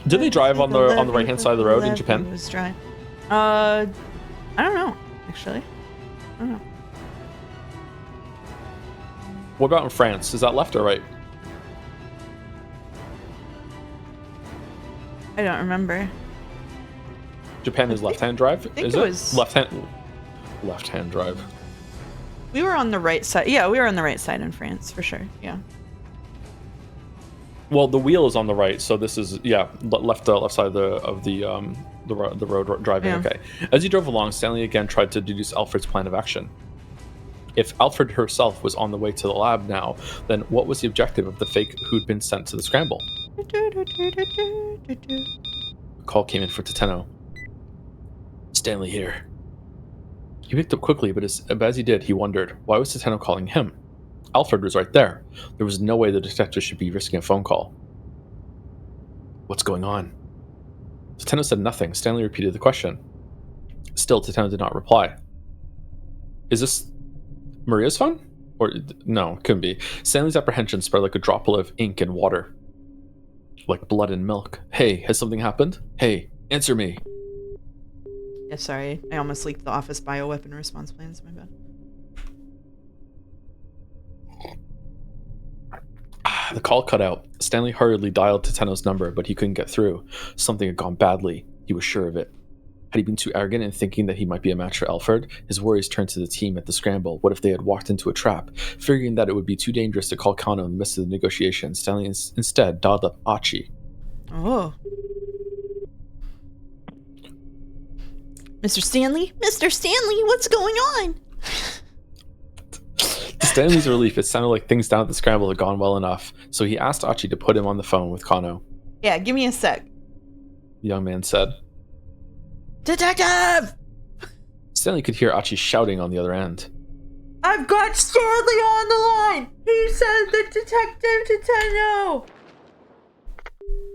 Did they drive on the right hand side of the road in Japan? Was dry. I don't know, actually. I don't know. What about in France? Is that left or right? I don't remember. Japan is left-hand drive? I think is it it? was Left-hand drive. We were on the right side. Yeah, we were on the right side in France, for sure. Yeah. Well, the wheel is on the right, so this is left side of the road driving. Yeah. Okay. As he drove along, Stanley again tried to deduce Alfred's plan of action. If Alfred herself was on the way to the lab now, then what was the objective of the fake who'd been sent to the scramble? A call came in for Tateno. Stanley here. He picked up quickly, but as he did, he wondered, why was Tateno calling him? Alfred was right there. There was no way the detective should be risking a phone call. What's going on? Tateno said nothing. Stanley repeated the question. Still, Tateno did not reply. Is this Maria's phone? Or no, it couldn't be. Stanley's apprehension spread like a droplet of ink in water. Like blood in milk. Hey, has something happened? Hey, answer me. Yeah, sorry. I almost leaked the office bioweapon response plans. My bad. The call cut out. Stanley hurriedly dialed Tateno's number, but he couldn't get through. Something had gone badly. He was sure of it. Had he been too arrogant in thinking that he might be a match for Alfred? His worries turned to the team at the scramble. What if they had walked into a trap? Figuring that it would be too dangerous to call Kano in the midst of the negotiations, Stanley instead dialed up Achi. Oh. Mr. Stanley? Mr. Stanley, what's going on? To Stanley's relief, it sounded like things down at the scramble had gone well enough, so he asked Achi to put him on the phone with Kano. Yeah, give me a sec. The young man said. Detective! Stanley could hear Achi shouting on the other end. I've got Stanley on the line! He said the detective to know!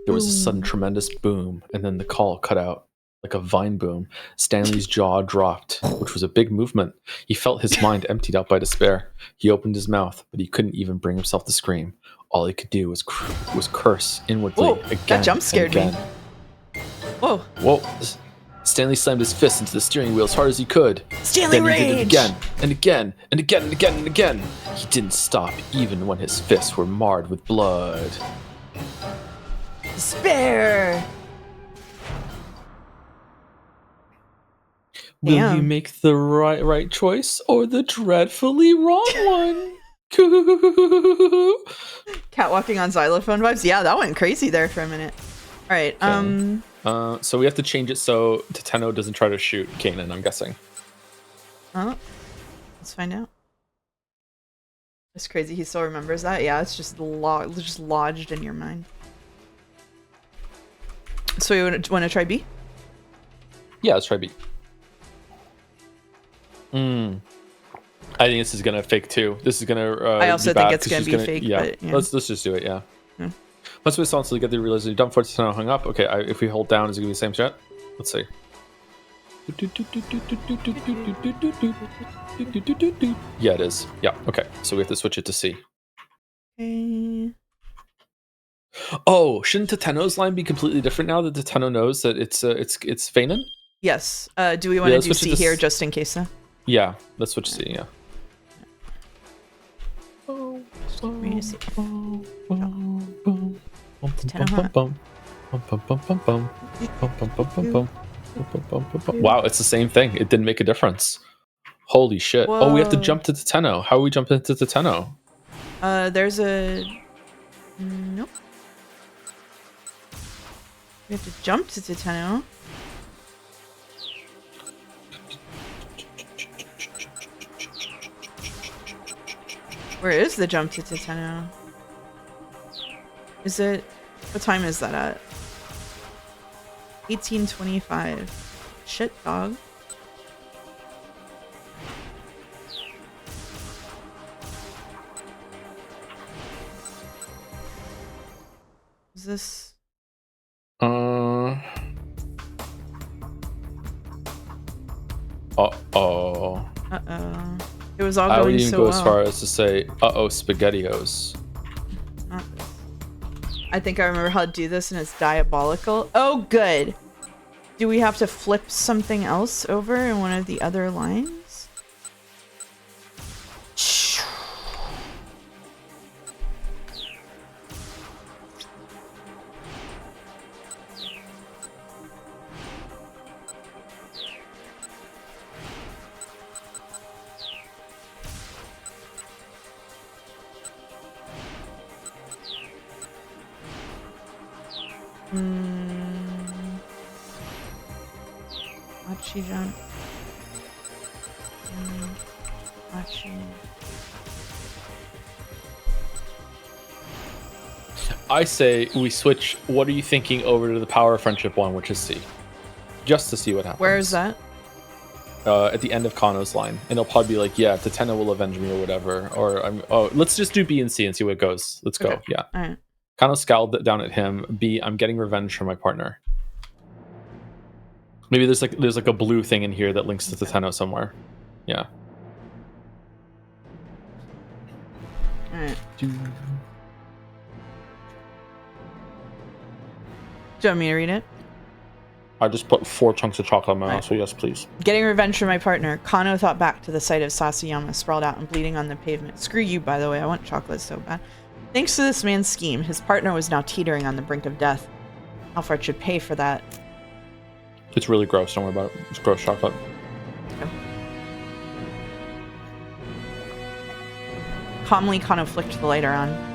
There was a sudden tremendous boom, and then the call cut out. Like a vine boom, Stanley's jaw dropped, which was a big movement. He felt his mind emptied out by despair. He opened his mouth, but he couldn't even bring himself to scream. All he could do was curse inwardly. Whoa, again. That jump scared me. Whoa. Whoa. Stanley slammed his fist into the steering wheel as hard as he could. Stanley then rage! He did it again, and again, and again, and again, and again. He didn't stop, even when his fists were marred with blood. Despair! Will Damn. you make the right choice or the dreadfully wrong one? Cat walking on xylophone vibes? Yeah, that went crazy there for a minute. Alright, okay. So we have to change it so Tateno doesn't try to shoot Kanan, I'm guessing. Oh, let's find out. It's crazy he still remembers that. Yeah, it's just lodged in your mind. So you want to try B? Yeah, let's try B. I think this is gonna fake too. This is gonna. I also think it's gonna be fake. Yeah. But, yeah. Let's just do it. Yeah. Once we saw until we get the realization. Dump for Tateno hung up. Okay, if we hold down, is it gonna be the same shot? Let's see. Yeah, it is. Yeah, okay. So we have to switch it to C. Okay. Oh, shouldn't Teteno's line be completely different now that Teteno knows that it's Feinen? Yes. Do we Yeah, want to let's do switch it C to here just in case? Yeah, let's switch C, yeah. Give me a C. Wow, it's the same thing. It didn't make a difference. Holy shit. Whoa. Oh, we have to jump to Teteno. How are we jumping to Teteno? There's a... Nope. We have to jump to Teteno. Where is the jump to Teteno? Is it... What time is that at? 18:25. Shit, dog. Is this... Uh-oh. Uh-oh. It was all I would going even so go well. as far as to say, uh-oh, SpaghettiOs. Not this. I think I remember how to do this and it's diabolical. Oh, good. Do we have to flip something else over in one of the other lines? Machi jump. Machi. I say we switch What Are You Thinking over to the Power of Friendship one, which is C. Just to see what happens. Where is that? At the end of Kano's line. And it'll probably be like, yeah, Teteno will avenge me or whatever. Or let's just do B and C and see what goes. Let's go. Okay. Yeah. All right. Kano scowled down at him. B, I'm getting revenge from my partner. Maybe there's like a blue thing in here that links to Teteno somewhere. Yeah. All right. Do you want me to read it? I just put 4 chunks of chocolate in my mouth, so yes, please. Getting revenge from my partner, Kano thought back to the sight of Sasayama sprawled out and bleeding on the pavement. Screw you, by the way. I want chocolate so bad. Thanks to this man's scheme, his partner was now teetering on the brink of death. Alfred should pay for that. It's really gross. Don't worry about it. It's gross chocolate. Okay. Calmly, Kano flicked the lighter on.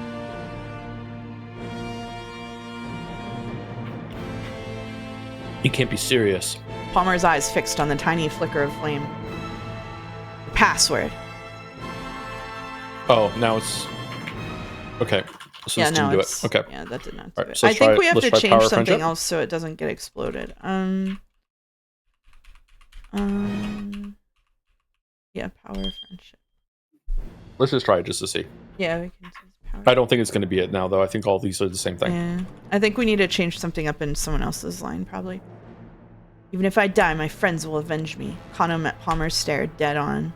You can't be serious. Palmer's eyes fixed on the tiny flicker of flame. Password. Oh, now it's... Okay. So Yeah, this no, didn't do it's... it. Okay. Yeah, that did not do Right, it. so I think we have let's to try change Power of something Friendship. else so it doesn't get exploded. Yeah, Power of Friendship. Let's just try it just to see. Yeah, we can choose Power. I don't think it's going to be it now, though. I think all these are the same thing. Yeah. I think we need to change something up in someone else's line, probably. Even if I die, my friends will avenge me. Kano met Palmer's stare dead on.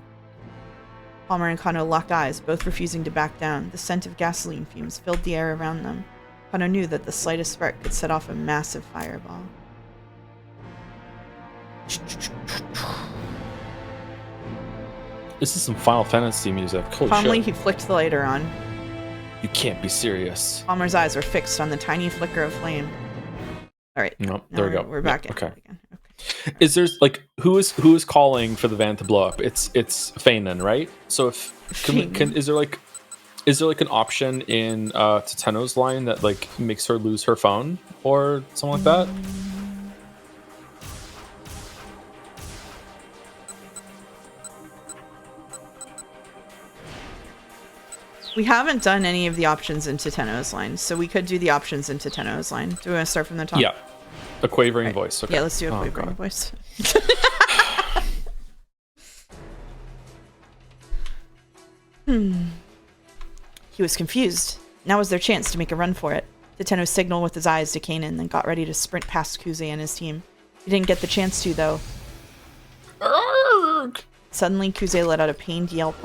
Palmer and Kano locked eyes, both refusing to back down. The scent of gasoline fumes filled the air around them. Kano knew that the slightest spark could set off a massive fireball. This is some Final Fantasy music. Holy Calmly, shit. he flicked the lighter on. You can't be serious. Palmer's eyes were fixed on the tiny flicker of flame. All right. Nope, there we go. We're back in. Okay. Again. Okay. Is there like who is calling for the van to blow up? It's Feinen, right? So if is there like an option in Teteno's line that like makes her lose her phone or something like that? We haven't done any of the options in Teteno's line, so we could do the options in Teteno's line. Do we want to start from the top? Yeah. A quavering voice. Okay. Yeah, let's do a quavering God. voice. He was confused. Now was their chance to make a run for it. Teteno signaled with his eyes to Kanan, then got ready to sprint past Kuze and his team. He didn't get the chance to, though. Arrgh! Suddenly, Kuze let out a pained yelp.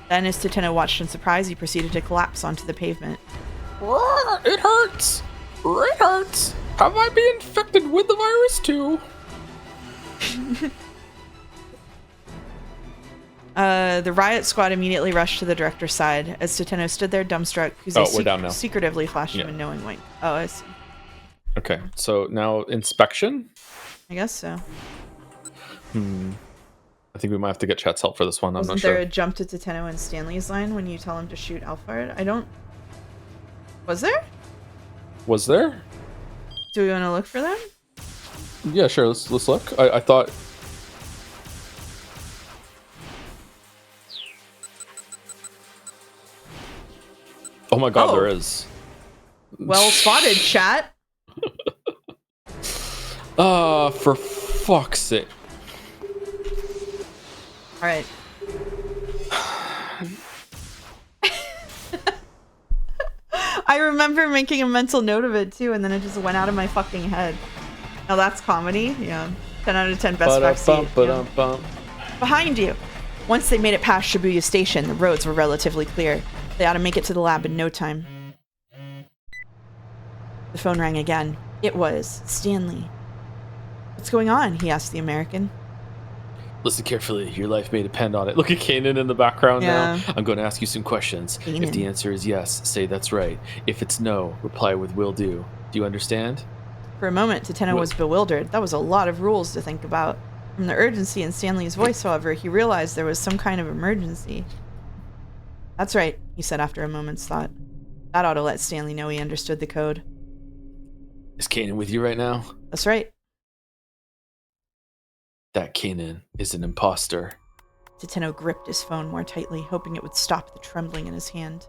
Then, as Toteno watched in surprise, he proceeded to collapse onto the pavement. It hurts! It hurts! Have I been infected with the virus too? The riot squad immediately rushed to the director's side. As Toteno stood there dumbstruck, We're down now. secretively flashed him a knowing wink. Oh, I see. Okay, so now inspection? I guess so. I think we might have to get chat's help for this one. I'm not sure. Wasn't there a jump to Toteno and Stanley's line when you tell him to shoot Alphard? I don't... Was there? Was there? Do we want to look for them? Yeah, sure. Let's look. I thought... Oh my god, there is. Well spotted, chat. For fuck's sake. All right. I remember making a mental note of it too, and then it just went out of my fucking head. Now that's comedy. Yeah. 10 out of 10 best backseat. Yeah. Behind you. Once they made it past Shibuya Station, the roads were relatively clear. They ought to make it to the lab in no time. The phone rang again. It was Stanley. What's going on? He asked the American. Listen carefully. Your life may depend on it. Look at Kanan in the background now. I'm going to ask you some questions. Kanan. If the answer is yes, say that's right. If it's no, reply with will do. Do you understand? For a moment, Toteno was bewildered. That was a lot of rules to think about. From the urgency in Stanley's voice, however, he realized there was some kind of emergency. That's right, he said after a moment's thought. That ought to let Stanley know he understood the code. Is Kanan with you right now? That's right. That Kanan is an imposter. Toteno gripped his phone more tightly, hoping it would stop the trembling in his hand.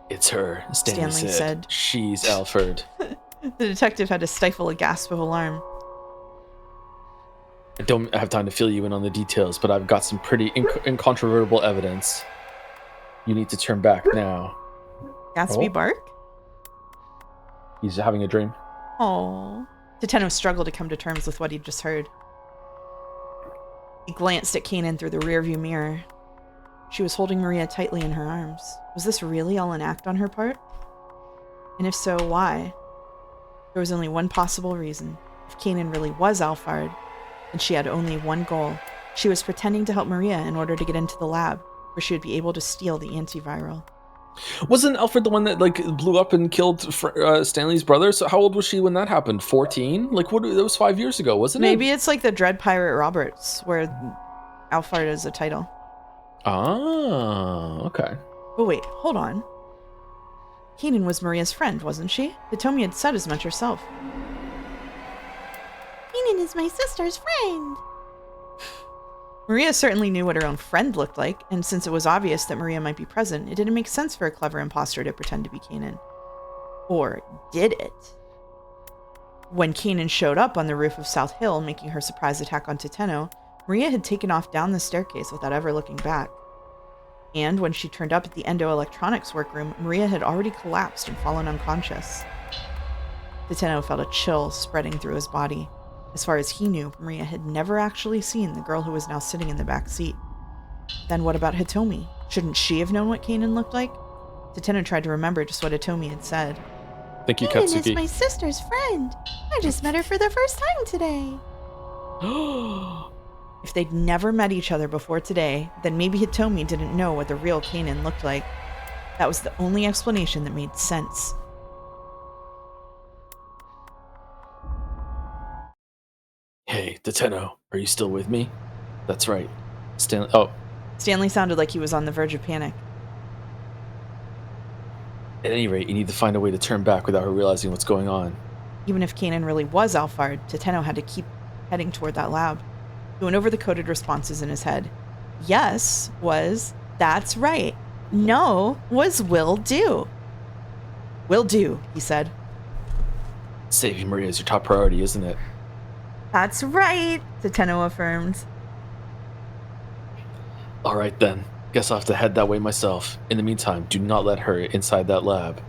It's her, Stanley said. She's Alfred. The detective had to stifle a gasp of alarm. I don't have time to fill you in on the details, but I've got some pretty incontrovertible evidence. You need to turn back now. Gatsby bark? He's having a dream. Oh. Toteno struggled to come to terms with what he'd just heard. He glanced at Kanan through the rearview mirror. She was holding Maria tightly in her arms. Was this really all an act on her part? And if so, why? There was only one possible reason. If Kanan really was Alphard, then she had only one goal. She was pretending to help Maria in order to get into the lab, where she would be able to steal the antiviral. Wasn't Alfred the one that blew up and killed Stanley's brother? So how old was she when that happened? 14? That was 5 years ago, wasn't it? Maybe it's like the Dread Pirate Roberts, where Alphard is a title. Ah, okay. But wait, hold on. Kanan was Maria's friend, wasn't she? Hitomi had said as much herself. Kanan is my sister's friend. Maria certainly knew what her own friend looked like, and since it was obvious that Maria might be present, it didn't make sense for a clever imposter to pretend to be Kanan. Or did it? When Kanan showed up on the roof of South Hill, making her surprise attack on Toteno, Maria had taken off down the staircase without ever looking back. And when she turned up at the Endo Electronics workroom, Maria had already collapsed and fallen unconscious. Toteno felt a chill spreading through his body. As far as he knew, Maria had never actually seen the girl who was now sitting in the back seat. Then what about Hitomi? Shouldn't she have known what Kanan looked like? Toteno tried to remember just what Hitomi had said. Thank you, Kanan Katsuki. is my sister's friend. I just met her for the first time today. If they'd never met each other before today, then maybe Hitomi didn't know what the real Kanan looked like. That was the only explanation that made sense. Hey, Toteno, are you still with me? That's right. Stanley. Stanley sounded like he was on the verge of panic. At any rate, you need to find a way to turn back without her realizing what's going on. Even if Kanan really was Alphard, Toteno had to keep heading toward that lab. He went over the coded responses in his head. Yes was, that's right. No was will do. Will do, he said. Saving Maria is your top priority, isn't it? That's right, Toteno affirmed. All right then. Guess I'll have to head that way myself. In the meantime, do not let her inside that lab.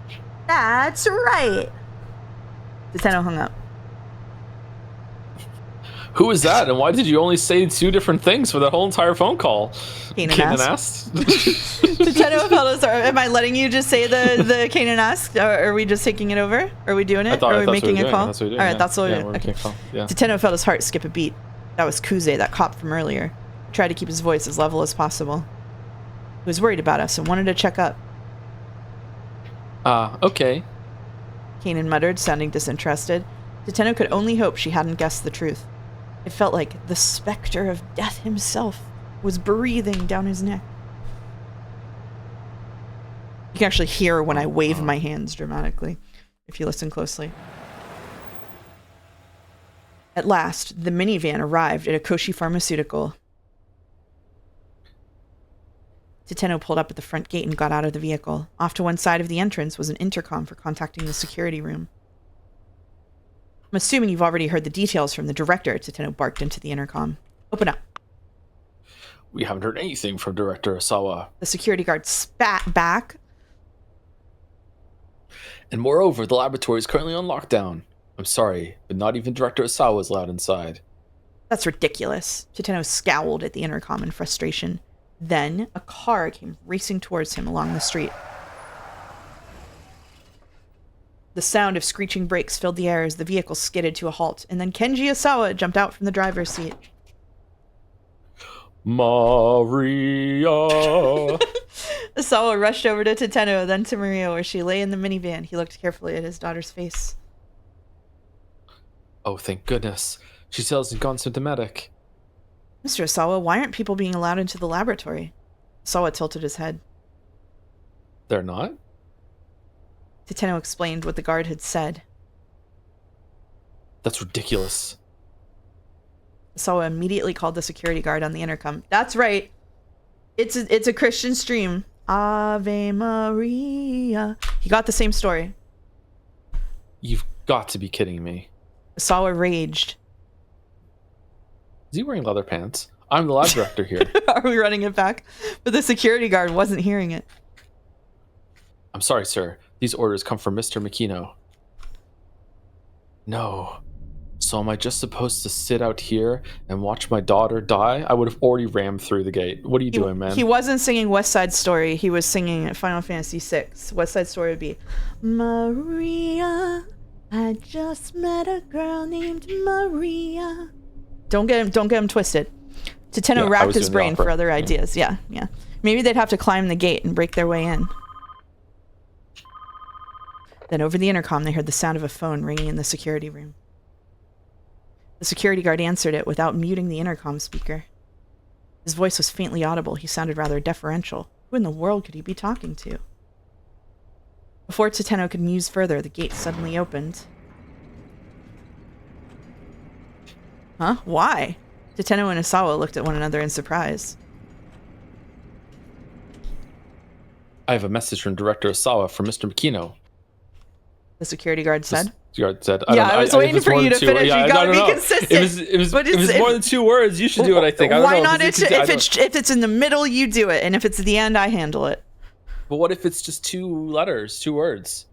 That's right. Toteno hung up. Who is that, and why did you only say 2 different things for that whole entire phone call? Kanan asked. Teteno felt as am I letting you just say the Kanan asked? Or are we just taking it over? Are we doing it? Are we making a call? That's what we're doing. All right, that's what we're doing. Okay. Okay. Teteno felt his heart skip a beat. That was Kuze, that cop from earlier. He tried to keep his voice as level as possible. He was worried about us and wanted to check up. Okay. Kanan muttered, sounding disinterested. Teteno could only hope she hadn't guessed the truth. It felt like the specter of death himself was breathing down his neck. You can actually hear when I wave my hands dramatically, if you listen closely. At last, the minivan arrived at a Koshi pharmaceutical. Teteno pulled up at the front gate and got out of the vehicle. Off to one side of the entrance was an intercom for contacting the security room. I'm assuming you've already heard the details from the director, Teteno barked into the intercom. Open up. We haven't heard anything from Director Osawa. The security guard spat back. And moreover, the laboratory is currently on lockdown. I'm sorry, but not even Director Osawa is allowed inside. That's ridiculous. Teteno scowled at the intercom in frustration. Then, a car came racing towards him along the street. The sound of screeching brakes filled the air as the vehicle skidded to a halt, and then Kenji Osawa jumped out from the driver's seat. Maria! Osawa rushed over to Teteno, then to Maria, where she lay in the minivan. He looked carefully at his daughter's face. Oh, thank goodness. She still hasn't gone symptomatic. Mr. Osawa, why aren't people being allowed into the laboratory? Osawa tilted his head. They're not? Teteno explained what the guard had said. That's ridiculous. Osawa immediately called the security guard on the intercom. That's right. It's a Christian stream. Ave Maria. He got the same story. You've got to be kidding me. Osawa raged. Is he wearing leather pants? I'm the lab director here. Are we running it back? But the security guard wasn't hearing it. I'm sorry, sir. These orders come from Mr. Makino. No. So am I just supposed to sit out here and watch my daughter die? I would have already rammed through the gate. What are you doing, man? He wasn't singing West Side Story. He was singing Final Fantasy VI. West Side Story would be, Maria, I just met a girl named Maria. Don't get him twisted. Teteno racked his brain for other ideas. Yeah. Maybe they'd have to climb the gate and break their way in. Then over the intercom, they heard the sound of a phone ringing in the security room. The security guard answered it without muting the intercom speaker. His voice was faintly audible. He sounded rather deferential. Who in the world could he be talking to? Before Teteno could muse further, the gate suddenly opened. Huh? Why? Teteno and Osawa looked at one another in surprise. I have a message from Director Osawa from Mr. Makino. The security guard said. The guard said. I was waiting for you to finish. You gotta be consistent. If it's more than 2 words, you should do it, I think. Why not? If it's in the middle, you do it. And if it's at the end, I handle it. But what if it's just 2 letters, 2 words?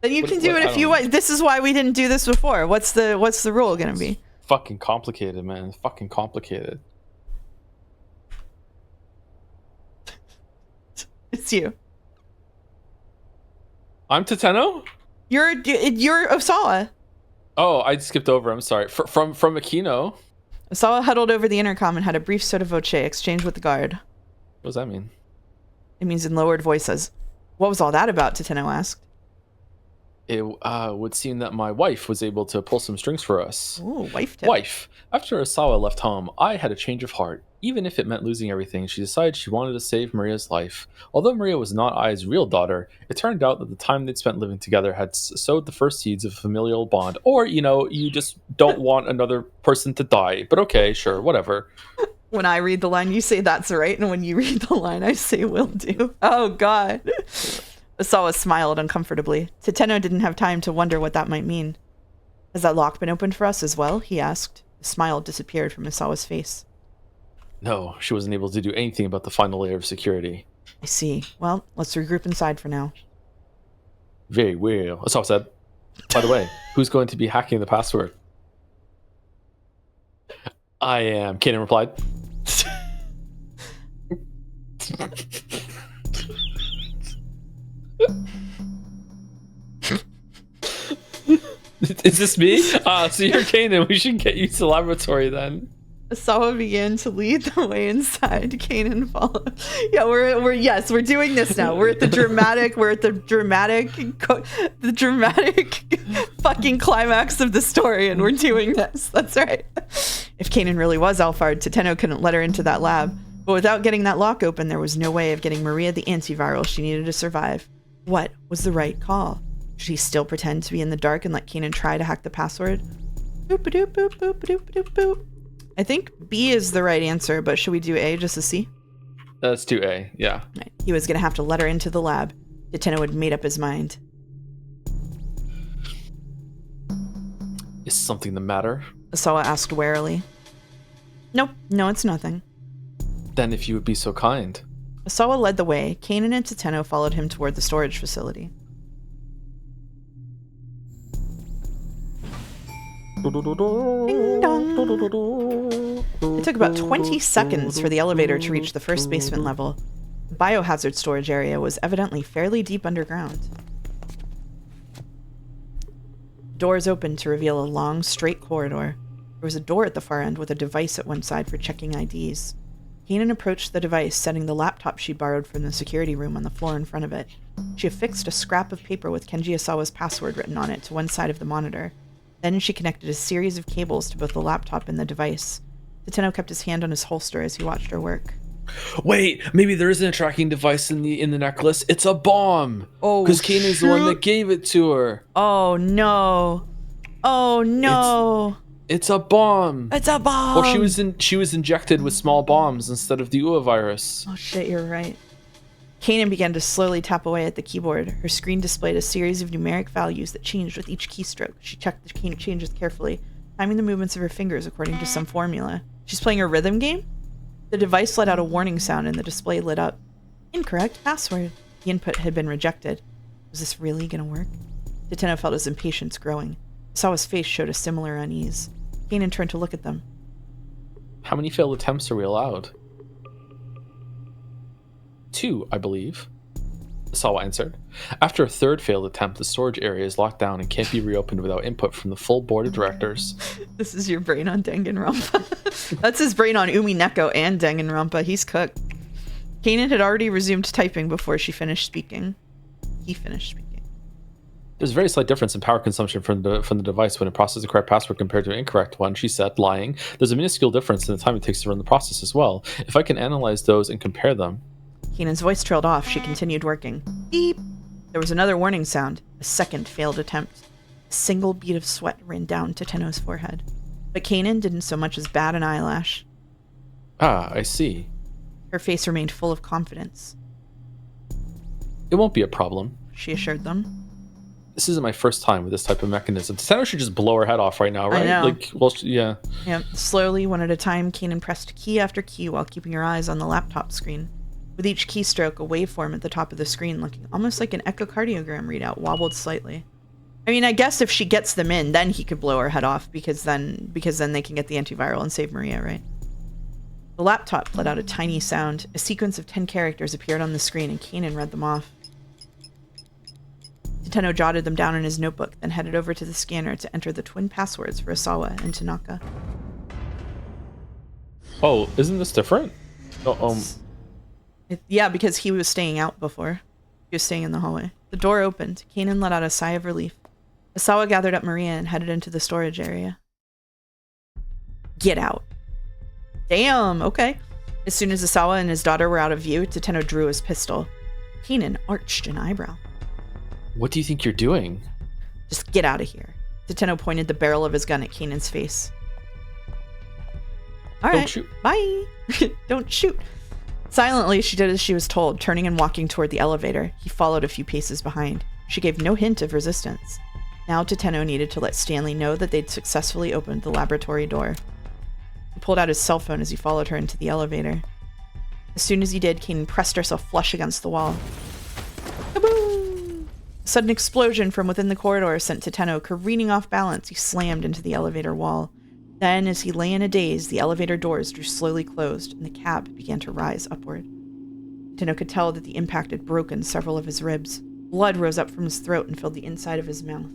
Then you can do it if you want. This is why we didn't do this before. What's the rule gonna be? Fucking complicated, man. Fucking complicated. It's you. I'm Teteno? You're Osawa. Oh, I skipped over. I'm sorry. From Makino. Osawa huddled over the intercom and had a brief sotto voce exchange with the guard. What does that mean? It means in lowered voices. What was all that about? Teteno asked. It would seem that my wife was able to pull some strings for us. Ooh, wife tip. Wife. After Osawa left home, I had a change of heart. Even if it meant losing everything, she decided she wanted to save Maria's life. Although Maria was not Ai's real daughter, it turned out that the time they'd spent living together had sowed the first seeds of a familial bond. Or, you just don't want another person to die. But okay, sure, whatever. When I read the line, you say that's right. And when you read the line, I say will do. Oh, God. Osawa smiled uncomfortably. Teteno didn't have time to wonder what that might mean. Has that lock been opened for us as well? He asked. The smile disappeared from Osawa's face. No, she wasn't able to do anything about the final layer of security. I see. Well, let's regroup inside for now. Very well. Osawa said. By the way, who's going to be hacking the password? I am, Kanan replied. Is this me? So you're Kanan. We should get you to the laboratory then. Asawa began to lead the way inside. Kanan followed. Yeah, we're doing this now. We're at the dramatic fucking climax of the story, and we're doing this. That's right. If Kanan really was Alphard, Teteno couldn't let her into that lab. But without getting that lock open, there was no way of getting Maria the antiviral she needed to survive. What was the right call? Should he still pretend to be in the dark and let Kanan try to hack the password? Boop-a-doop, boop, boop-a-doop, boop, boop. I think B is the right answer, but should we do A just to see? Let's do A, yeah. Right. He was going to have to let her into the lab. Teteno had made up his mind. Is something the matter? Asawa asked warily. Nope, no, it's nothing. Then if you would be so kind. Asawa led the way. Kanan and Teteno followed him toward the storage facility. Ding dong. It took about 20 seconds for the elevator to reach the first basement level. The biohazard storage area was evidently fairly deep underground. Doors opened to reveal a long, straight corridor. There was a door at the far end with a device at one side for checking IDs. Kanan approached the device, setting the laptop she borrowed from the security room on the floor in front of it. She affixed a scrap of paper with Kenji Asawa's password written on it to one side of the monitor. Then she connected a series of cables to both the laptop and the device. Teteno kept his hand on his holster as he watched her work. Wait, maybe there isn't a tracking device in the necklace. It's a bomb. Oh, because Kanan's the one that gave it to her. Oh no! Oh no! It's a bomb. It's a bomb. Or she was injected with small bombs instead of the UA virus. Oh shit, you're right. Kanan began to slowly tap away at the keyboard. Her screen displayed a series of numeric values that changed with each keystroke. She checked the changes carefully, timing the movements of her fingers according to some formula. She's playing a rhythm game? The device let out a warning sound and the display lit up. Incorrect password. The input had been rejected. Was this really gonna work? Teteno felt his impatience growing. Sawa's face showed a similar unease. Kanan turned to look at them. How many failed attempts are we allowed? 2, I believe. Sawa answered. After a third failed attempt, the storage area is locked down and can't be reopened without input from the full board of directors. This is your brain on Danganronpa. That's his brain on Umineko and Danganronpa. He's cooked. Kanan had already resumed typing before she finished speaking. He finished speaking. There's a very slight difference in power consumption from the device when it processes the correct password compared to an incorrect one, she said, lying. There's a minuscule difference in the time it takes to run the process as well. If I can analyze those and compare them... Kanan's voice trailed off. She continued working. Beep! There was another warning sound. A second failed attempt. A single bead of sweat ran down Teteno's forehead. But Kanan didn't so much as bat an eyelash. Ah, I see. Her face remained full of confidence. It won't be a problem, she assured them. This isn't my first time with this type of mechanism. Teteno should just blow her head off right now, right? I know. Like, well, yeah. Yep. Slowly, one at a time, Kanan pressed key after key while keeping her eyes on the laptop screen. With each keystroke, a waveform at the top of the screen, looking almost like an echocardiogram readout, wobbled slightly. I mean, I guess if she gets them in, then he could blow her head off, because then they can get the antiviral and save Maria, right? The laptop let out a tiny sound. A sequence of 10 characters appeared on the screen, and Kanan read them off. Teteno jotted them down in his notebook, then headed over to the scanner to enter the twin passwords for Asawa and Tanaka. Oh, isn't this different? Yeah, because he was staying out before. He was staying in the hallway. The door opened. Kanan let out a sigh of relief. Asawa gathered up Maria and headed into the storage area. Get out. Damn, okay. As soon as Asawa and his daughter were out of view, Teteno drew his pistol. Kanan arched an eyebrow. What do you think you're doing? Just get out of here. Teteno pointed the barrel of his gun at Kanan's face. All right, Don't shoot. Bye. Don't shoot. Silently, she did as she was told, turning and walking toward the elevator. He followed a few paces behind. She gave no hint of resistance. Now Teteno needed to let Stanley know that they'd successfully opened the laboratory door. He pulled out his cell phone as he followed her into the elevator. As soon as he did, Kanan pressed herself flush against the wall. Kaboom! A sudden explosion from within the corridor sent Teteno careening off balance. He slammed into the elevator wall. Then, as he lay in a daze, the elevator doors drew slowly closed, and the cab began to rise upward. Tenno could tell that the impact had broken several of his ribs. Blood rose up from his throat and filled the inside of his mouth.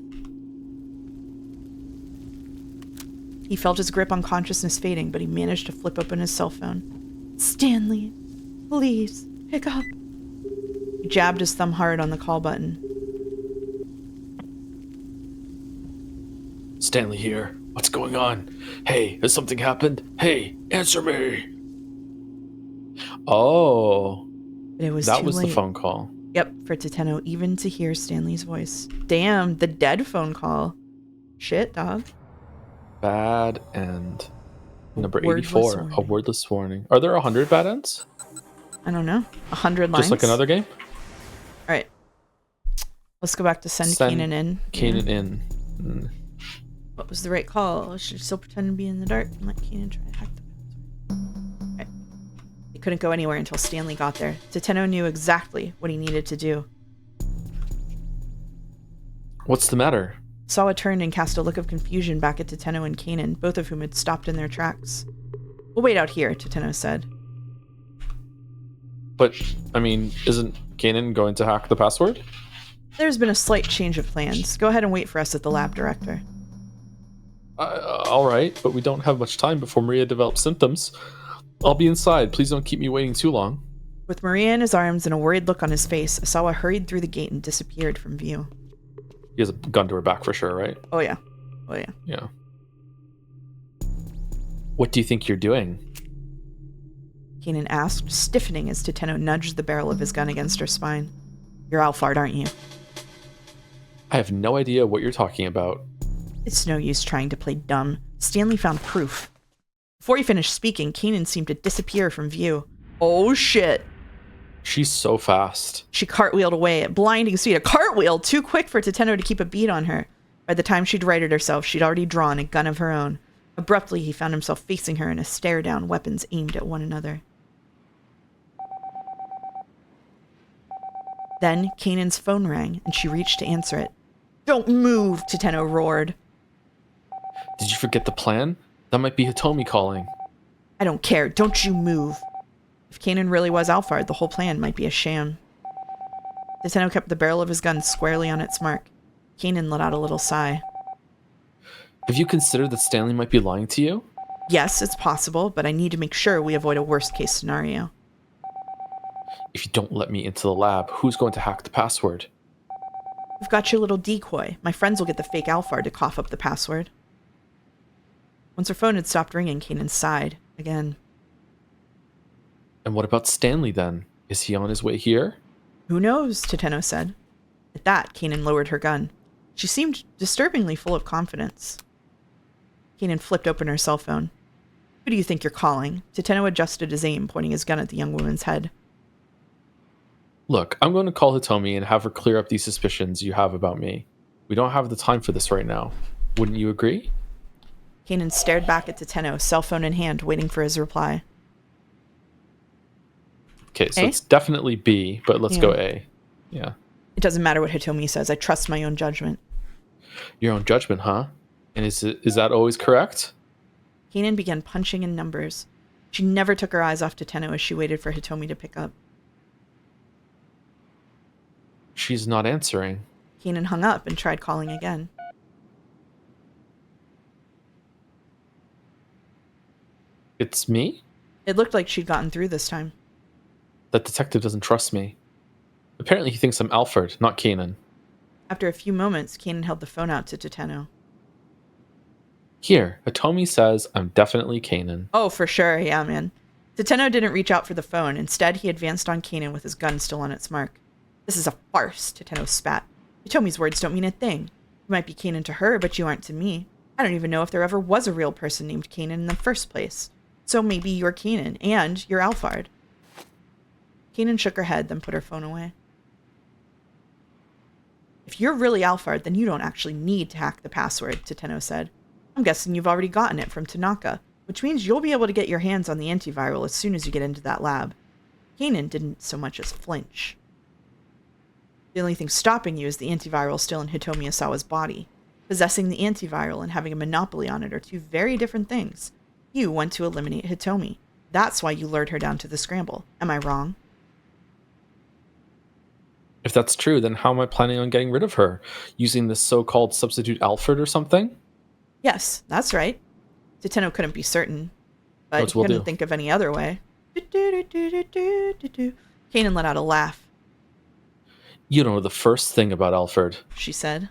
He felt his grip on consciousness fading, but he managed to flip open his cell phone. "Stanley, please, pick up." He jabbed his thumb hard on the call button. Stanley here. What's going on? Hey, has something happened? Hey, answer me. Oh, But it was that too was late. the phone call. Yep, for Tenno even to hear Stanley's voice. Damn, the dead phone call. Shit, dog. Bad end. Number Wordless 84, a warning. wordless warning. Are there 100 bad ends? I don't know. 100 lines? Just like another game? Alright. Let's go back to send Kanan in. Kanan Yeah. in. Mm. What was the right call? I should still pretend to be in the dark and let Kanan try to hack the password. Right. They couldn't go anywhere until Stanley got there. Tenno knew exactly what he needed to do. What's the matter? Sawa turned and cast a look of confusion back at Tenno and Kanan, both of whom had stopped in their tracks. "We'll wait out here," Tenno said. But, I mean, isn't Kanan going to hack the password? There's been a slight change of plans. Go ahead and wait for us at the lab, Director. Alright, but we don't have much time before Maria develops symptoms. I'll be inside. Please don't keep me waiting too long. With Maria in his arms and a worried look on his face, Asawa hurried through the gate and disappeared from view. He has a gun to her back for sure, right? Oh yeah. Oh yeah. Yeah. What do you think you're doing? Kanan asked, stiffening as Tenno nudged the barrel of his gun against her spine. "You're Alphard, aren't you?" I have no idea what you're talking about. It's no use trying to play dumb. Stanley found proof. Before he finished speaking, Kanan seemed to disappear from view. Oh shit. She's so fast. She cartwheeled away at blinding speed. A cartwheel too quick for Tenno to keep a beat on her. By the time she'd righted herself, she'd already drawn a gun of her own. Abruptly, he found himself facing her in a stare down, weapons aimed at one another. Then, Kanan's phone rang, and she reached to answer it. "Don't move!" Tenno roared. Did you forget the plan? That might be Hitomi calling. "I don't care. Don't you move." If Kanan really was Alphard, the whole plan might be a sham. Tenno kept the barrel of his gun squarely on its mark. Kanan let out a little sigh. Have you considered that Stanley might be lying to you? Yes, it's possible, but I need to make sure we avoid a worst-case scenario. If you don't let me into the lab, who's going to hack the password? We've got your little decoy. My friends will get the fake Alphard to cough up the password. Once her phone had stopped ringing, Kanan sighed again. And what about Stanley then? Is he on his way here? "Who knows?" Tenno said. At that, Kanan lowered her gun. She seemed disturbingly full of confidence. Kanan flipped open her cell phone. "Who do you think you're calling?" Tenno adjusted his aim, pointing his gun at the young woman's head. Look, I'm going to call Hitomi and have her clear up these suspicions you have about me. We don't have the time for this right now. Wouldn't you agree? Kanan stared back at Tenno, cell phone in hand, waiting for his reply. Okay, so A? it's definitely B, but let's go A. Yeah. It doesn't matter what Hitomi says. I trust my own judgment. Your own judgment, huh? And is that always correct? Kanan began punching in numbers. She never took her eyes off Tenno as she waited for Hitomi to pick up. She's not answering. Kanan hung up and tried calling again. It's me? It looked like she'd gotten through this time. That detective doesn't trust me. Apparently he thinks I'm Alfred, not Kanan. After a few moments, Kanan held the phone out to Tenno. Here, Hitomi says I'm definitely Kanan. Oh, for sure, yeah, man. Tenno didn't reach out for the phone. Instead, he advanced on Kanan with his gun still on its mark. "This is a farce," Tenno spat. "Hitomi's words don't mean a thing. You might be Kanan to her, but you aren't to me. I don't even know if there ever was a real person named Kanan in the first place. So maybe you're Kanan, and you're Alphard." Kanan shook her head, then put her phone away. "If you're really Alphard, then you don't actually need to hack the password," Tenno said. "I'm guessing you've already gotten it from Tanaka, which means you'll be able to get your hands on the antiviral as soon as you get into that lab." Kanan didn't so much as flinch. "The only thing stopping you is the antiviral still in Hitomi Asawa's body. Possessing the antiviral and having a monopoly on it are two very different things. You want to eliminate Hitomi. That's why you lured her down to the scramble. Am I wrong? If that's true, then how am I planning on getting rid of her? Using this so-called substitute Alfred or something? Yes, that's right. Toteno couldn't be certain, but Which he we'll couldn't do. think of any other way. Kanan let out a laugh. You don't know the first thing about Alfred. She said.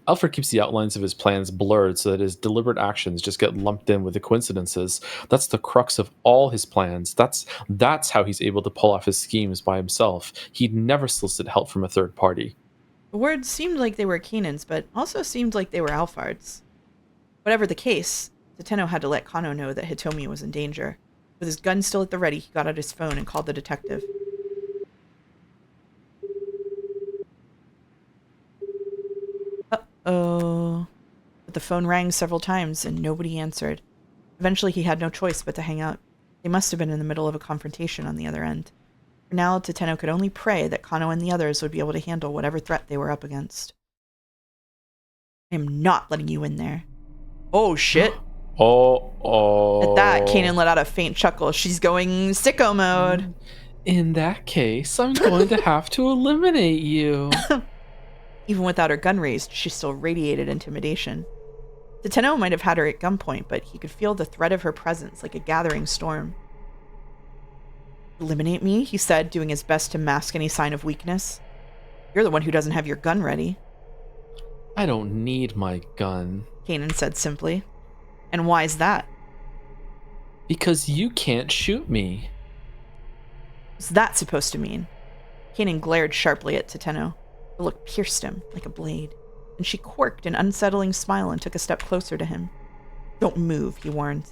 Alfred keeps the outlines of his plans blurred so that his deliberate actions just get lumped in with the coincidences. That's the crux of all his plans. That's how he's able to pull off his schemes by himself. He'd never solicit help from a third party. The words seemed like they were Kanan's, but also seemed like they were Alphard's. Whatever the case, Toteno had to let Kano know that Hitomi was in danger. With his gun still at the ready, he got out his phone and called the detective. Uh-oh. But the phone rang several times and nobody answered. Eventually he had no choice but to hang up. They must have been in the middle of a confrontation on the other end. For now, Toteno could only pray that Kano and the others would be able to handle whatever threat they were up against. I am not letting you in there. Oh, shit. Oh. At that, Kanan let out a faint chuckle. She's going sicko mode. In that case, I'm going to have to eliminate you. Even without her gun raised, she still radiated intimidation. Toteno might have had her at gunpoint, but he could feel the threat of her presence like a gathering storm. Eliminate me, he said, doing his best to mask any sign of weakness. You're the one who doesn't have your gun ready. I don't need my gun. Kanan said simply. And why's that? Because you can't shoot me. What's that supposed to mean? Kanan glared sharply at Toteno. The look pierced him like a blade, and she quirked an unsettling smile and took a step closer to him. Don't move, he warned.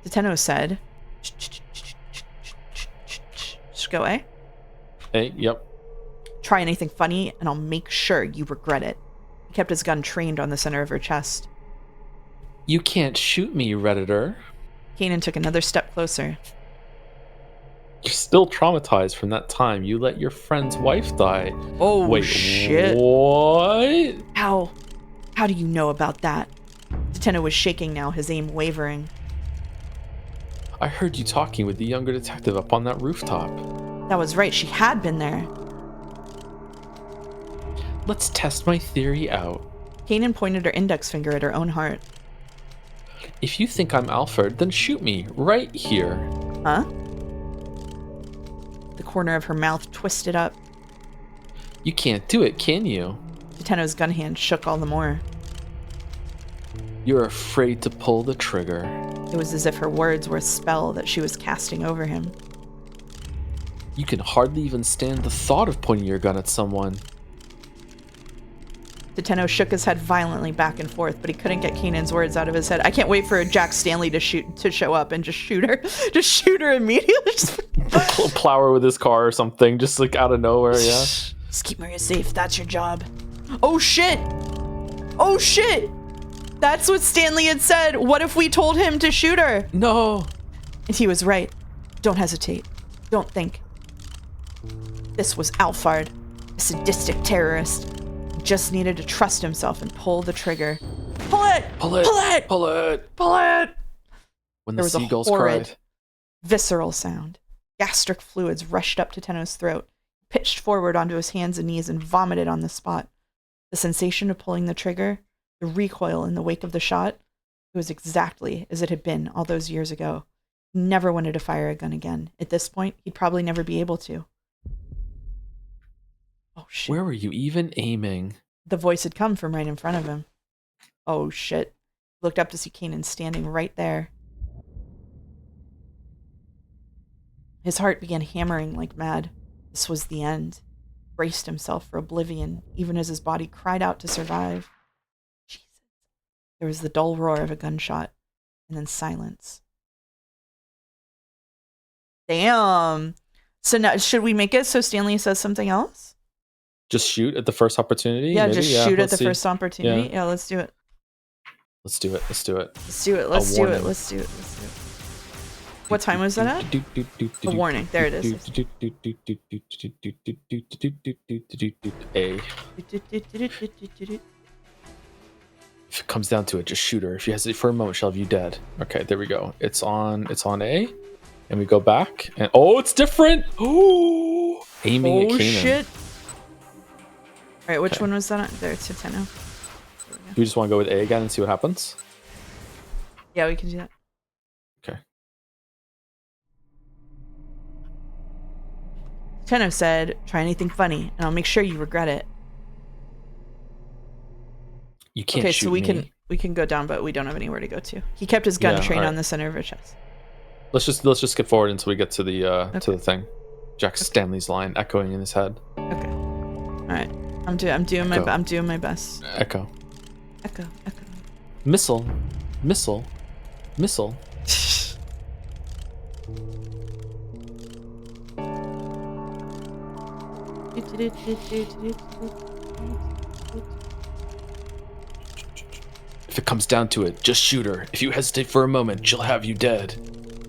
Toteno said, Shh, go, eh? Hey, yep. Try anything funny, and I'll make sure you regret it. He kept his gun trained on the center of her chest. You can't shoot me, Redditor. Kanan took another step closer. You're still traumatized from that time you let your friend's wife die. Oh, wait, shit. What? How do you know about that? Toteno was shaking now, his aim wavering. I heard you talking with the younger detective up on that rooftop. That was right, she had been there. Let's test my theory out. Kanan pointed her index finger at her own heart. If you think I'm Alfred, then shoot me, right here. Huh? The corner of her mouth twisted up. You can't do it, can you? Toteno's gun hand shook all the more. You're afraid to pull the trigger. It was as if her words were a spell that she was casting over him. You can hardly even stand the thought of pointing your gun at someone. Toteno shook his head violently back and forth, but he couldn't get Kanan's words out of his head. I can't wait for Jack Stanley to show up and just shoot her. Just shoot her immediately. Plow her with his car or something, just like out of nowhere, yeah? Just keep Maria safe. That's your job. Oh, shit. Oh, shit. That's what Stanley had said. What if we told him to shoot her? No. And he was right. Don't hesitate. Don't think. This was Alphard, a sadistic terrorist. He just needed to trust himself and pull the trigger. Pull it! Pull it! Pull it! Pull it! Pull it! When There the was a seagulls horrid, cried. visceral sound. Gastric fluids rushed up to Teno's throat, pitched forward onto his hands and knees, and vomited on the spot. The sensation of pulling the trigger, the recoil in the wake of the shot, it was exactly as it had been all those years ago. He never wanted to fire a gun again. At this point, he'd probably never be able to. Oh, shit. Where were you even aiming? The voice had come from right in front of him. Oh, shit. He looked up to see Kanan standing right there. His heart began hammering like mad. This was the end. He braced himself for oblivion, even as his body cried out to survive. Jesus. There was the dull roar of a gunshot, and then silence. Damn. So now, should we make it so Stanley says something else? Just shoot at the first opportunity? Yeah, maybe? just shoot at let's the see. first opportunity. Yeah, let's do it. Let's do it. Let's do it. Let's do it. Let's do it. warning. Let's do it. Let's do it. What time was that at? A warning. There it is. A. If it comes down to it, just shoot her. If you hesitate for a moment, she'll have you dead. Okay, there we go. It's on A. And we go back. And oh, it's different! Oh, aiming at Kanan. Shit. Alright, which one was that on? There, it's Tenno. You just want to go with A again and see what happens? Yeah, we can do that. Okay. Tenno said, try anything funny, and I'll make sure you regret it. You can't shoot so me. we can go down, but we don't have anywhere to go to. He kept his gun trained on the center of her chest. Let's just skip forward until we get to the to the thing. Jack Stanley's line echoing in his head. Okay. All right. I'm doing my best. Echo. Echo. Missile. If it comes down to it, just shoot her. If you hesitate for a moment, she'll have you dead.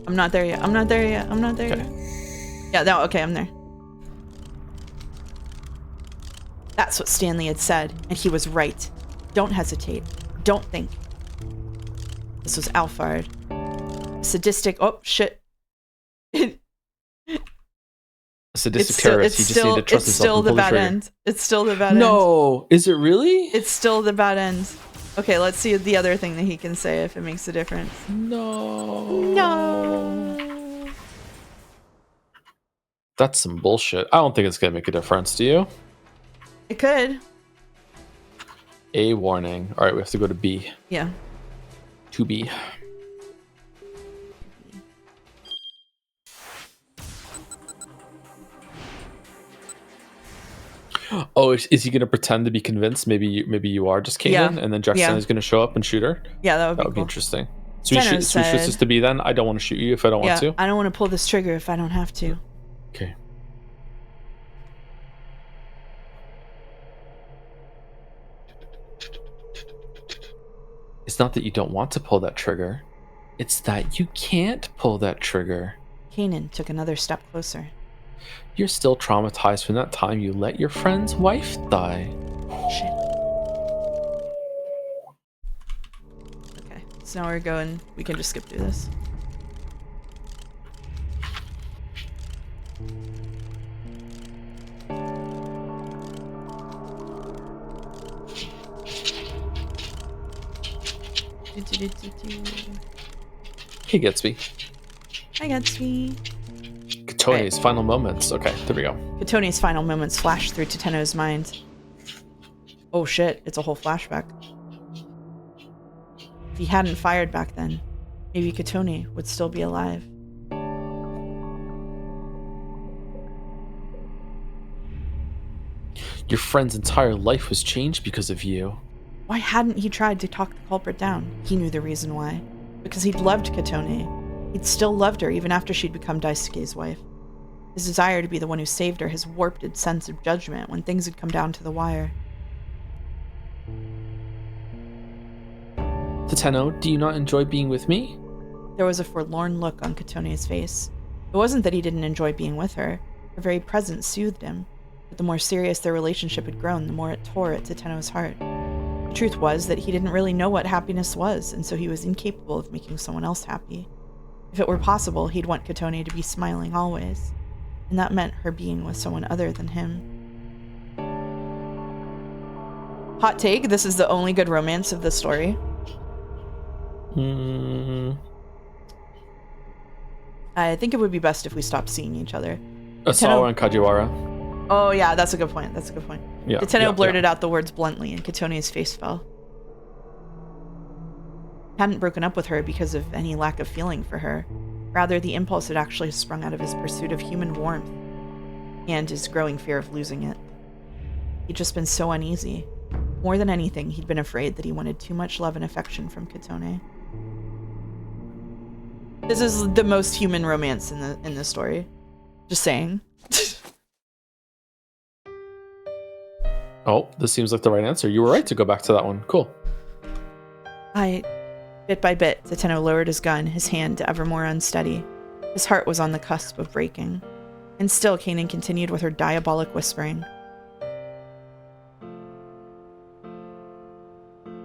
I'm not there yet. Okay. Yeah, okay, I'm there. That's what Stanley had said, and he was right. Don't hesitate. Don't think. This was Alphard. Sadistic. Oh, shit. A sadistic terrorist. He just needed to trust himself. It's still the bad end. It's still the bad end. No, is it really? It's still the bad end. Okay, let's see the other thing that he can say if it makes a difference. No. That's some bullshit. I don't think it's gonna make a difference. Do you? It could. A warning. All right, we have to go to B. Yeah. To B. Oh, is he gonna pretend to be convinced? Maybe you are just Kanan, and then Jackson is gonna show up and shoot her. Yeah, that would be be interesting. So we switch this to B then. I don't want to shoot you if I don't want to. I don't want to pull this trigger if I don't have to. Okay. It's not that you don't want to pull that trigger. It's that you can't pull that trigger. Kanan took another step closer. You're still traumatized from that time you let your friend's wife die. Shit. Okay, so now we're going. We can just skip through this. He gets me. Hi, Gatsby. Katone's final moments. Okay, there we go. Katone's final moments flash through Tenno's mind. Oh shit, it's a whole flashback. If he hadn't fired back then, maybe Katone would still be alive. Your friend's entire life was changed because of you. Why hadn't he tried to talk the culprit down? He knew the reason why. Because he'd loved Katone. He'd still loved her even after she'd become Daisuke's wife. His desire to be the one who saved her, his warped sense of judgment when things had come down to the wire. Tenno, do you not enjoy being with me? There was a forlorn look on Katone's face. It wasn't that he didn't enjoy being with her. Her very presence soothed him. But the more serious their relationship had grown, the more it tore at Tenno's heart. The truth was that he didn't really know what happiness was, and so he was incapable of making someone else happy. If it were possible, he'd want Katone to be smiling always. And that meant her being with someone other than him. Hot take, this is the only good romance of the story. I think it would be best if we stopped seeing each other. Asawa and Kajiwara. Oh yeah, that's a good point. Yeah, Tenno blurted out the words bluntly, and Katone's face fell. He hadn't broken up with her because of any lack of feeling for her. Rather, the impulse had actually sprung out of his pursuit of human warmth and his growing fear of losing it. He'd just been so uneasy. More than anything, he'd been afraid that he wanted too much love and affection from Katone. This is the most human romance in the story. Just saying. Oh, this seems like the right answer. You were right to go back to that one. Cool. Bit by bit, Tenno lowered his gun, his hand ever more unsteady. His heart was on the cusp of breaking. And still, Kanan continued with her diabolic whispering.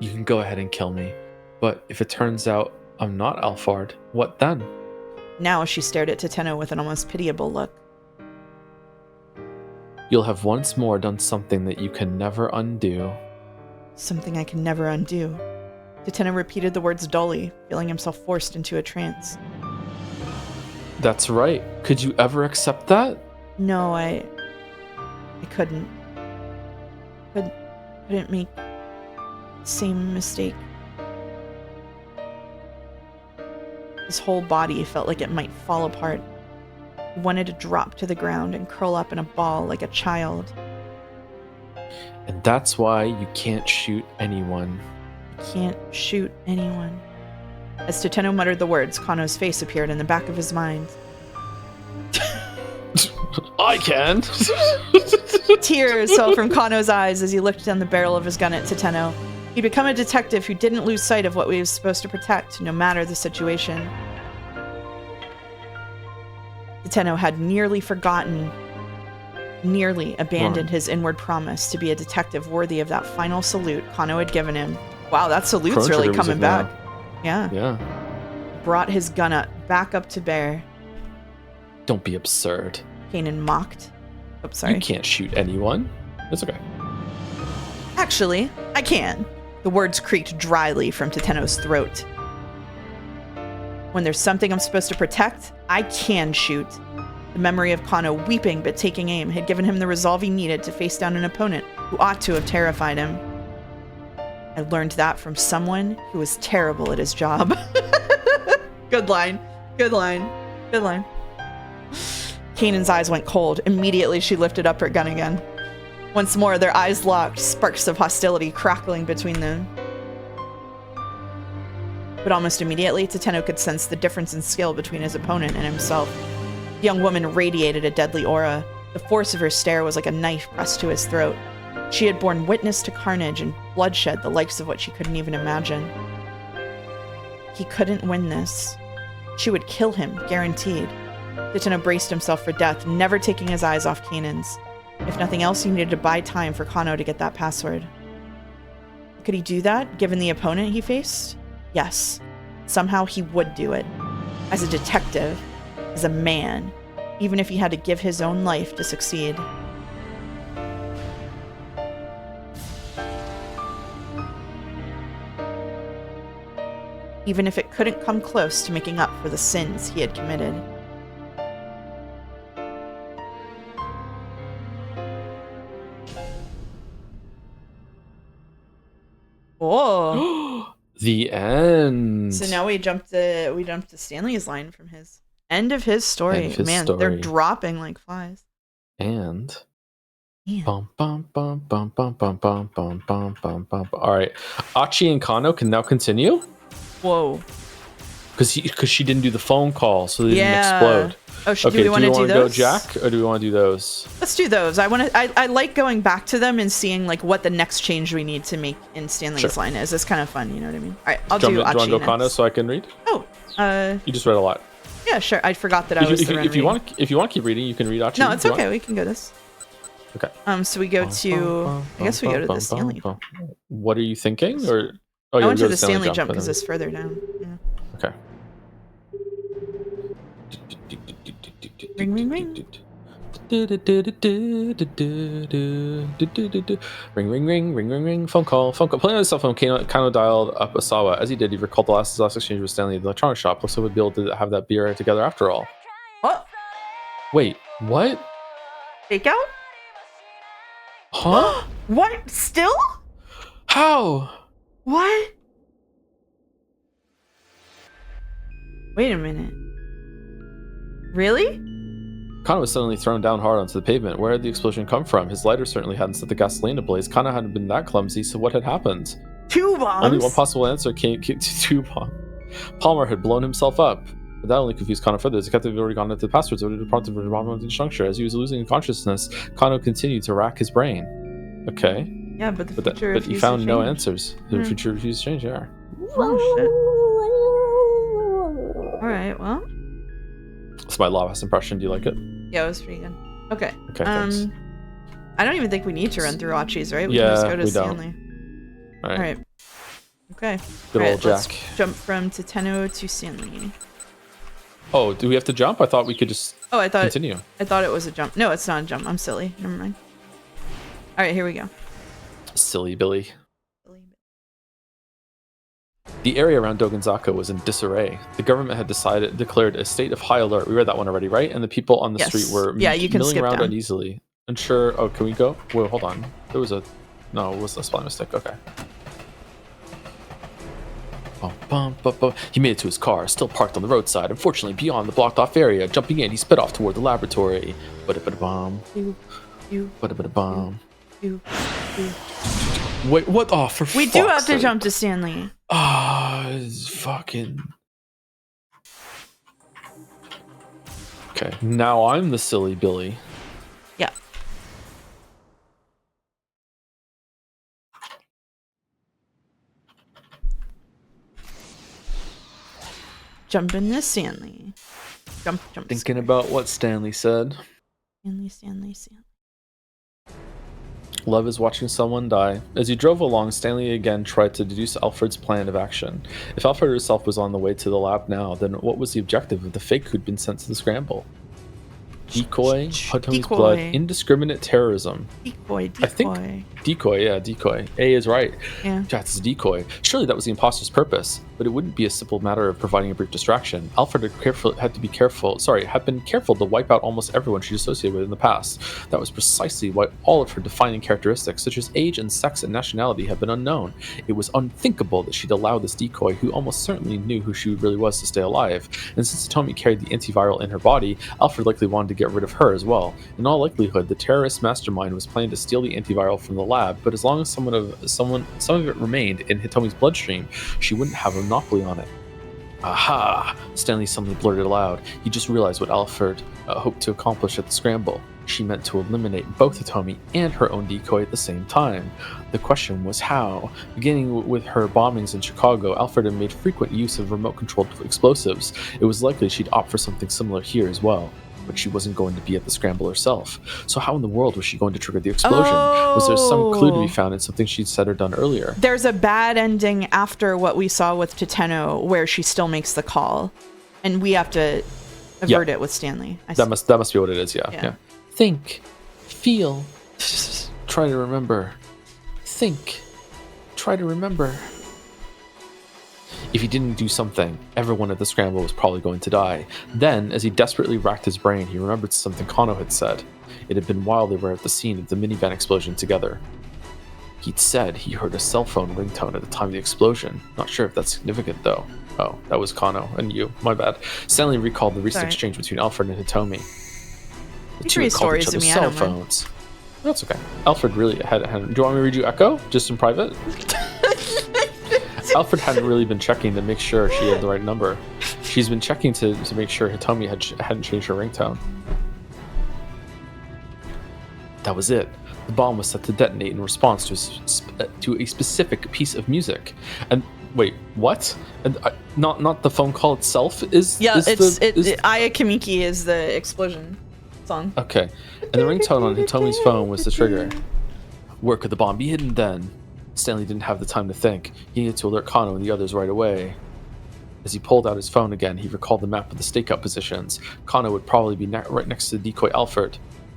You can can go ahead and kill me. But if it turns out I'm not Alphard, what then? Now she stared at Toteno with an almost pitiable look. You'll have once more done something that you can never undo. Something I can never undo. Toteno repeated the words dully, feeling himself forced into a trance. That's right. Could you ever accept that? No, I couldn't. Couldn't make the same mistake. His whole body felt like it might fall apart. He wanted to drop to the ground and curl up in a ball like a child. And that's why you can't shoot anyone. Can't shoot anyone. As Toteno muttered the words, Kano's face appeared in the back of his mind. I can! Tears fell from Kano's eyes as he looked down the barrel of his gun at Toteno. He'd become a detective who didn't lose sight of what he was supposed to protect, no matter the situation. Toteno had nearly abandoned his inward promise to be a detective worthy of that final salute Kano had given him. Wow, that salute's really coming back. Yeah. Brought his gun back up to bear. Don't be absurd. Kanan mocked. Oh, sorry. You can't shoot anyone. It's okay. Actually, I can. The words creaked dryly from Toteno's throat. When there's something I'm supposed to protect, I can shoot. The memory of Kano weeping but taking aim had given him the resolve he needed to face down an opponent who ought to have terrified him. I learned that from someone who was terrible at his job. Good line. Good line. Good line. Kanan's eyes went cold. Immediately, she lifted up her gun again. Once more, their eyes locked, sparks of hostility crackling between them. But almost immediately, Toteno could sense the difference in skill between his opponent and himself. The young woman radiated a deadly aura. The force of her stare was like a knife pressed to his throat. She had borne witness to carnage and bloodshed the likes of what she couldn't even imagine. He couldn't win this. She would kill him, guaranteed. Toteno braced himself for death, never taking his eyes off Kanan's. If nothing else, he needed to buy time for Kano to get that password. Could he do that, given the opponent he faced? Yes. Somehow he would do it. As a detective, as a man, even if he had to give his own life to succeed. Even if it couldn't come close to making up for the sins he had committed. Oh. The end. So now we jumped to Stanley's line from his end of his story. Man, they're dropping like flies. And bum bum bum bum bum bum bum bum bum bum bum. All right, Achi and Kano can now continue. Whoa. Because she didn't do the phone call, so they didn't explode. Oh, do we want to do those? Go Jack, or do we want to do those? Let's do those. I like going back to them and seeing like what the next change we need to make in Stanley's line is. It's kind of fun, you know what I mean? All right, I'll do Achi next. Do you want to go Kano so I can read? Oh, you just read a lot. Yeah, sure. I forgot that I was the if you want to keep reading, you can read Achi. No, it's okay. We can go this. Okay. So we go to. I guess we go to the Stanley. What are you thinking? Or I went to the Stanley jump because it's further down. Yeah. Okay. Ring, ring, ring. Ring, ring, ring, ring, ring, ring. Phone call. Playing on his cell phone, Kano dialed up Asawa. As he did, he recalled the last exchange with Stanley at the electronics shop. Looks like we'd be able to have that beer together after all. What? Wait, what? Takeout? Huh? What? Still? How? What? Wait a minute. Really? Kano was suddenly thrown down hard onto the pavement. Where had the explosion come from? His lighter certainly hadn't set the gasoline ablaze. Kano hadn't been that clumsy, so what had happened? 2 bombs? Only one possible answer came to 2 bombs. Palmer had blown himself up. But that only confused Kano further. The detective had already gone into the passwords, ordered to prompt him for the juncture. As he was losing consciousness, Kano continued to rack his brain. Okay. Yeah, but the future but he found no answers. The future refused to change, yeah. Oh, shit. Alright, well. It's my last impression. Do you like it? Yeah, it was pretty good. Okay. Okay, thanks. I don't even think we need to run through Achi's, right? We can just go to Stanley. All right. Okay. Good old let's Jack. jump from Toteno to Stanley. Oh, do we have to jump? I thought we could just continue. I thought it was a jump. No, it's not a jump. I'm silly. Never mind. All right, here we go. Silly Billy. The area around Dogenzaka was in disarray. The government had declared a state of high alert. We read that one already, right? And the people on the street were you can milling skip around down. uneasily. Unsure. Oh, can we go? Whoa, hold on. There was a... No, it was a spelling mistake. Okay. He made it to his car, still parked on the roadside, unfortunately beyond the blocked-off area. Jumping in, he sped off toward the laboratory. Ba-da-ba-da-bum. Ba-da-ba-da-bum. Wait, what? Oh, for We do have to jump to Stanley. Ah, fucking... Okay, now I'm the silly Billy. Yeah. Jump into Stanley. Jump. Thinking about what Stanley said. Stanley. Love is watching someone die. As he drove along, Stanley again tried to deduce Alfred's plan of action. If Alfred herself was on the way to the lab now, then what was the objective of the fake who'd been sent to the scramble? Decoy, Hitomi's blood, indiscriminate terrorism. Decoy. I think decoy. A is right. Yeah. That's a decoy. Surely that was the imposter's purpose, but it wouldn't be a simple matter of providing a brief distraction. Alfred had been careful to wipe out almost everyone she associated with in the past. That was precisely why all of her defining characteristics, such as age and sex and nationality, had been unknown. It was unthinkable that she'd allow this decoy, who almost certainly knew who she really was, to stay alive. And since Hitomi carried the antiviral in her body, Alfred likely wanted to get rid of her as well. In all likelihood, the terrorist mastermind was planning to steal the antiviral from the lab, but as long as some of it remained in Hitomi's bloodstream, she wouldn't have a monopoly on it. Aha! Stanley suddenly blurted aloud. He just realized what Alfred hoped to accomplish at the scramble. She meant to eliminate both Hitomi and her own decoy at the same time. The question was how. Beginning with her bombings in Chicago, Alfred had made frequent use of remote-controlled explosives. It was likely she'd opt for something similar here as well. But she wasn't going to be at the scramble herself. So how in the world was she going to trigger the explosion? Was there some clue to be found in something she'd said or done earlier? There's a bad ending after what we saw with Toteno, where she still makes the call, and we have to avert it with Stanley. That must be what it is. Yeah. Think, feel, try to remember. Think, try to remember. If he didn't do something, everyone at the scramble was probably going to die. Then, as he desperately racked his brain, he remembered something Kano had said. It had been while they were at the scene of the minivan explosion together. He'd said he heard a cell phone ringtone at the time of the explosion. Not sure if that's significant, though. Oh, that was Kano and you. My bad. Stanley recalled the recent exchange between Alfred and Hitomi. The two had called each other's cell phones. That's okay. Alfred really had... Do you want me to read you Echo? Just in private? Alfred hadn't really been checking to make sure she had the right number. She's been checking to make sure Hitomi hadn't changed her ringtone. That was it. The bomb was set to detonate in response to a specific piece of music. And wait, what? And not the phone call itself is? Yeah, Aya Kamiki is the explosion song. Okay, and the ringtone on Hitomi's phone was the trigger. Where could the bomb be hidden then? Stanley didn't have the time to think. He needed to alert Kano and the others right away. As he pulled out his phone again, he recalled the map of the stakeout positions. Kano would probably be right next to the decoy Alfred.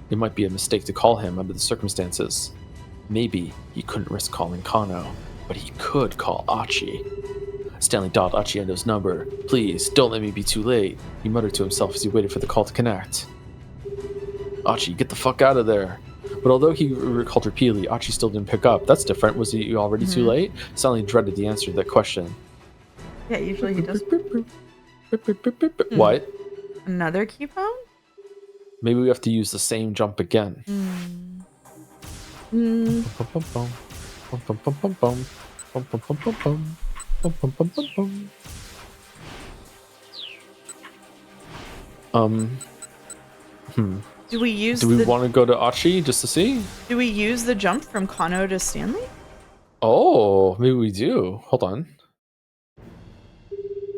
It might be a mistake to call him under the circumstances. Maybe he couldn't risk calling Kano, but he could call Achi. Stanley dialed Achiendo's number. Please, don't let me be too late, he muttered to himself as he waited for the call to connect. Achi, get the fuck out of there. But although he recalled repeatedly, Achi still didn't pick up. That's different. Was he already too late? Stanley dreaded the answer to that question. Yeah, usually he does. What? Another key phone? Maybe we have to use the same jump again. Do we want to go to Achi just to see? Do we use the jump from Kano to Stanley? Oh, maybe we do. Hold on.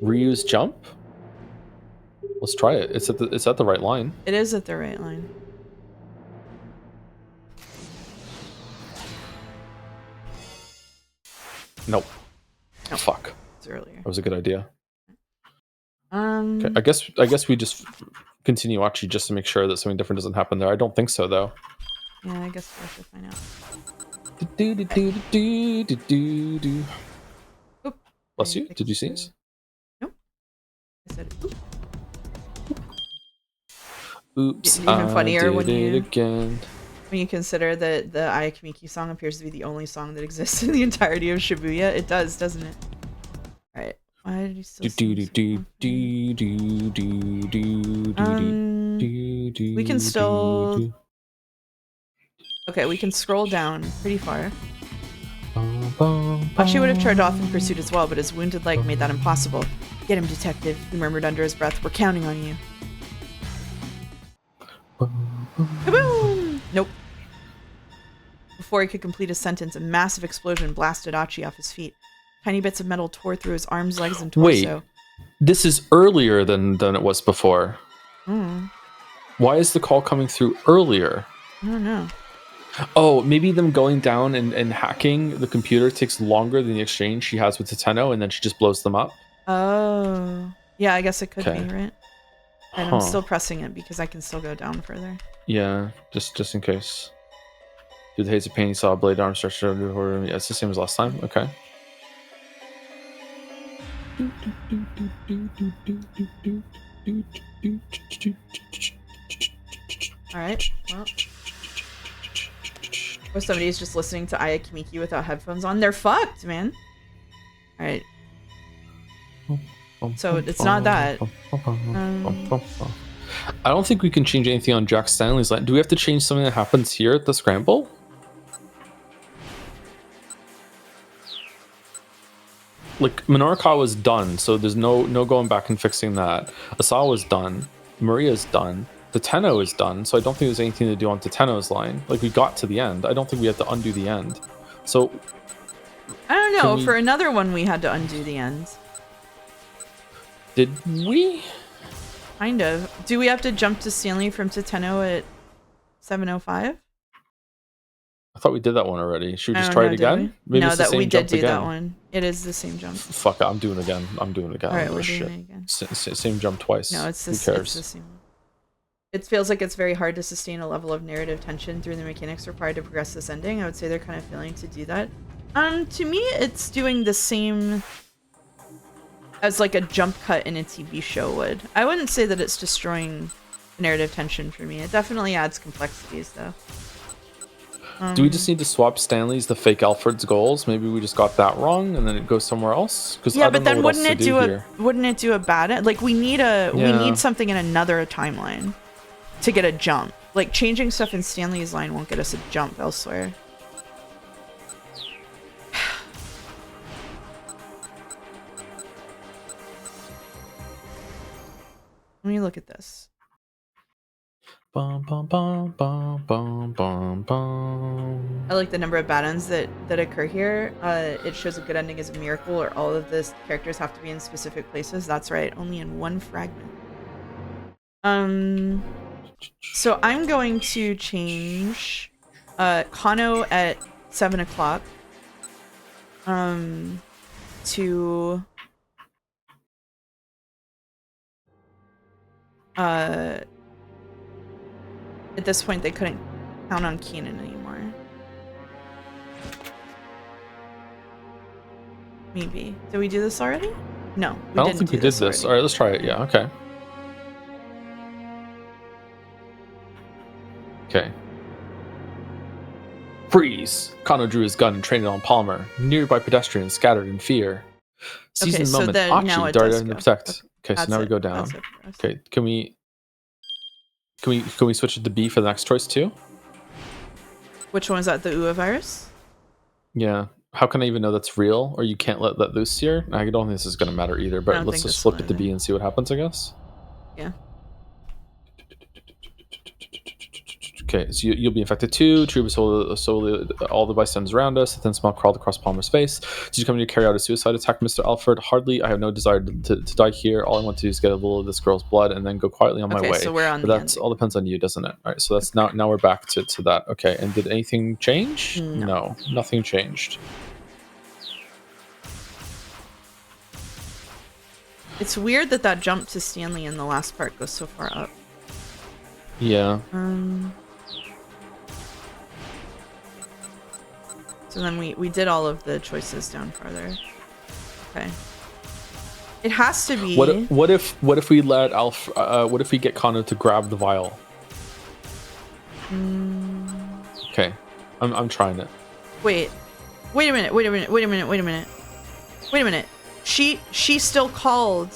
Reuse jump? Let's try it. It's at the right line. It is at the right line. Nope. was earlier. That was a good idea. Okay, I guess we just continue watching just to make sure that something different doesn't happen there. I don't think so though. Yeah, I guess we'll have to find out. Oop, Bless you. Did you sneeze? Nope. I said oop. Oops. Even funnier I did when it you again. when you consider that the Ayakimiki song appears to be the only song that exists in the entirety of Shibuya. It does, doesn't it? All right. Why did you still sing so we can still. Okay, we can scroll down pretty far. Achi would have charged off in pursuit as well, but his wounded leg made that impossible. Get him, detective, he murmured under his breath. We're counting on you. Kaboom! Nope. Before he could complete his sentence, a massive explosion blasted Achi off his feet. Tiny bits of metal tore through his arms, legs, and torso. Wait, this is earlier than it was before. Why is the call coming through earlier? I don't know. Oh, maybe them going down and hacking the computer takes longer than the exchange she has with Teteno, and then she just blows them up. Oh. Yeah, I guess it could Okay. be, right? And I'm still pressing it because I can still go down further. Yeah, just in case. Through the haze of pain, he saw a blade arm stretched over her. Yeah, it's the same as last time. Okay. Alright, well. Or somebody's just listening to Ayakimiki without headphones on. They're fucked, man. Alright. So it's not that. I don't think we can change anything on Jack Stanley's line. Do we have to change something that happens here at the Scramble? Like, Minorikawa's done, so there's no going back and fixing that. Asawa's done. Maria's done. Teteno is done, so I don't think there's anything to do on Teteno's line. Like, we got to the end. I don't think we have to undo the end. So... I don't know. For another one, we had to undo the end. Did we? Kind of. Do we have to jump to Stanley from Teteno at 7:05? I thought we did that one already. Should we just try it again? Maybe no, that we did do that one. It is the same jump. Fuck it, I'm doing it again. I'm doing it again. All right, we're doing it again. Same jump twice. No, it's the same one. It feels like it's very hard to sustain a level of narrative tension through the mechanics required to progress this ending. I would say they're kind of failing to do that. To me, it's doing the same as like a jump cut in a TV show would. I wouldn't say that it's destroying narrative tension for me. It definitely adds complexities, though. Do we just need to swap Stanley's the fake Alfred's goals? Maybe we just got that wrong, and then it goes somewhere else. Yeah, but then wouldn't it do a bad like we need something in another timeline to get a jump. Like changing stuff in Stanley's line won't get us a jump elsewhere. Let me look at this. Bum, bum, bum, bum, bum, bum, bum. I like the number of bad ends that occur here. It shows a good ending as a miracle, or all of the characters have to be in specific places. That's right, only in one fragment. So I'm going to change Kano at 7 o'clock to at this point they couldn't count on Keenan anymore. Maybe. Did we do this already? No, we didn't. I don't think we did this. All right, let's try it. Yeah, okay. Okay. Freeze! Kano drew his gun and trained it on Palmer. Nearby pedestrians scattered in fear. Seasoned moment. Achi darted in to protect. Okay, so now we go down. Okay, can we switch it to B for the next choice too? Which one is that? The Ua virus? Yeah. How can I even know that's real? Or you can't let that loose here? I don't think this is going to matter either, but let's just flip it to B and see what happens, I guess. Yeah. Okay, so you'll be infected too. Truba solely all the bystanders around us. A thin smile crawled across Palmer's face. Did you come here to carry out a suicide attack, Mr. Alfred? Hardly. I have no desire to die here. All I want to do is get a little of this girl's blood and then go quietly on my way. So we're on but that's all depends on you, doesn't it? All right, so that's now we're back to that. Okay, and did anything change? No, nothing changed. It's weird that jump to Stanley in the last part goes so far up. Yeah. So then we did all of the choices down farther. Okay. It has to be. What if we let what if we get Kano to grab the vial? Okay, I'm trying it. Wait a minute. She still called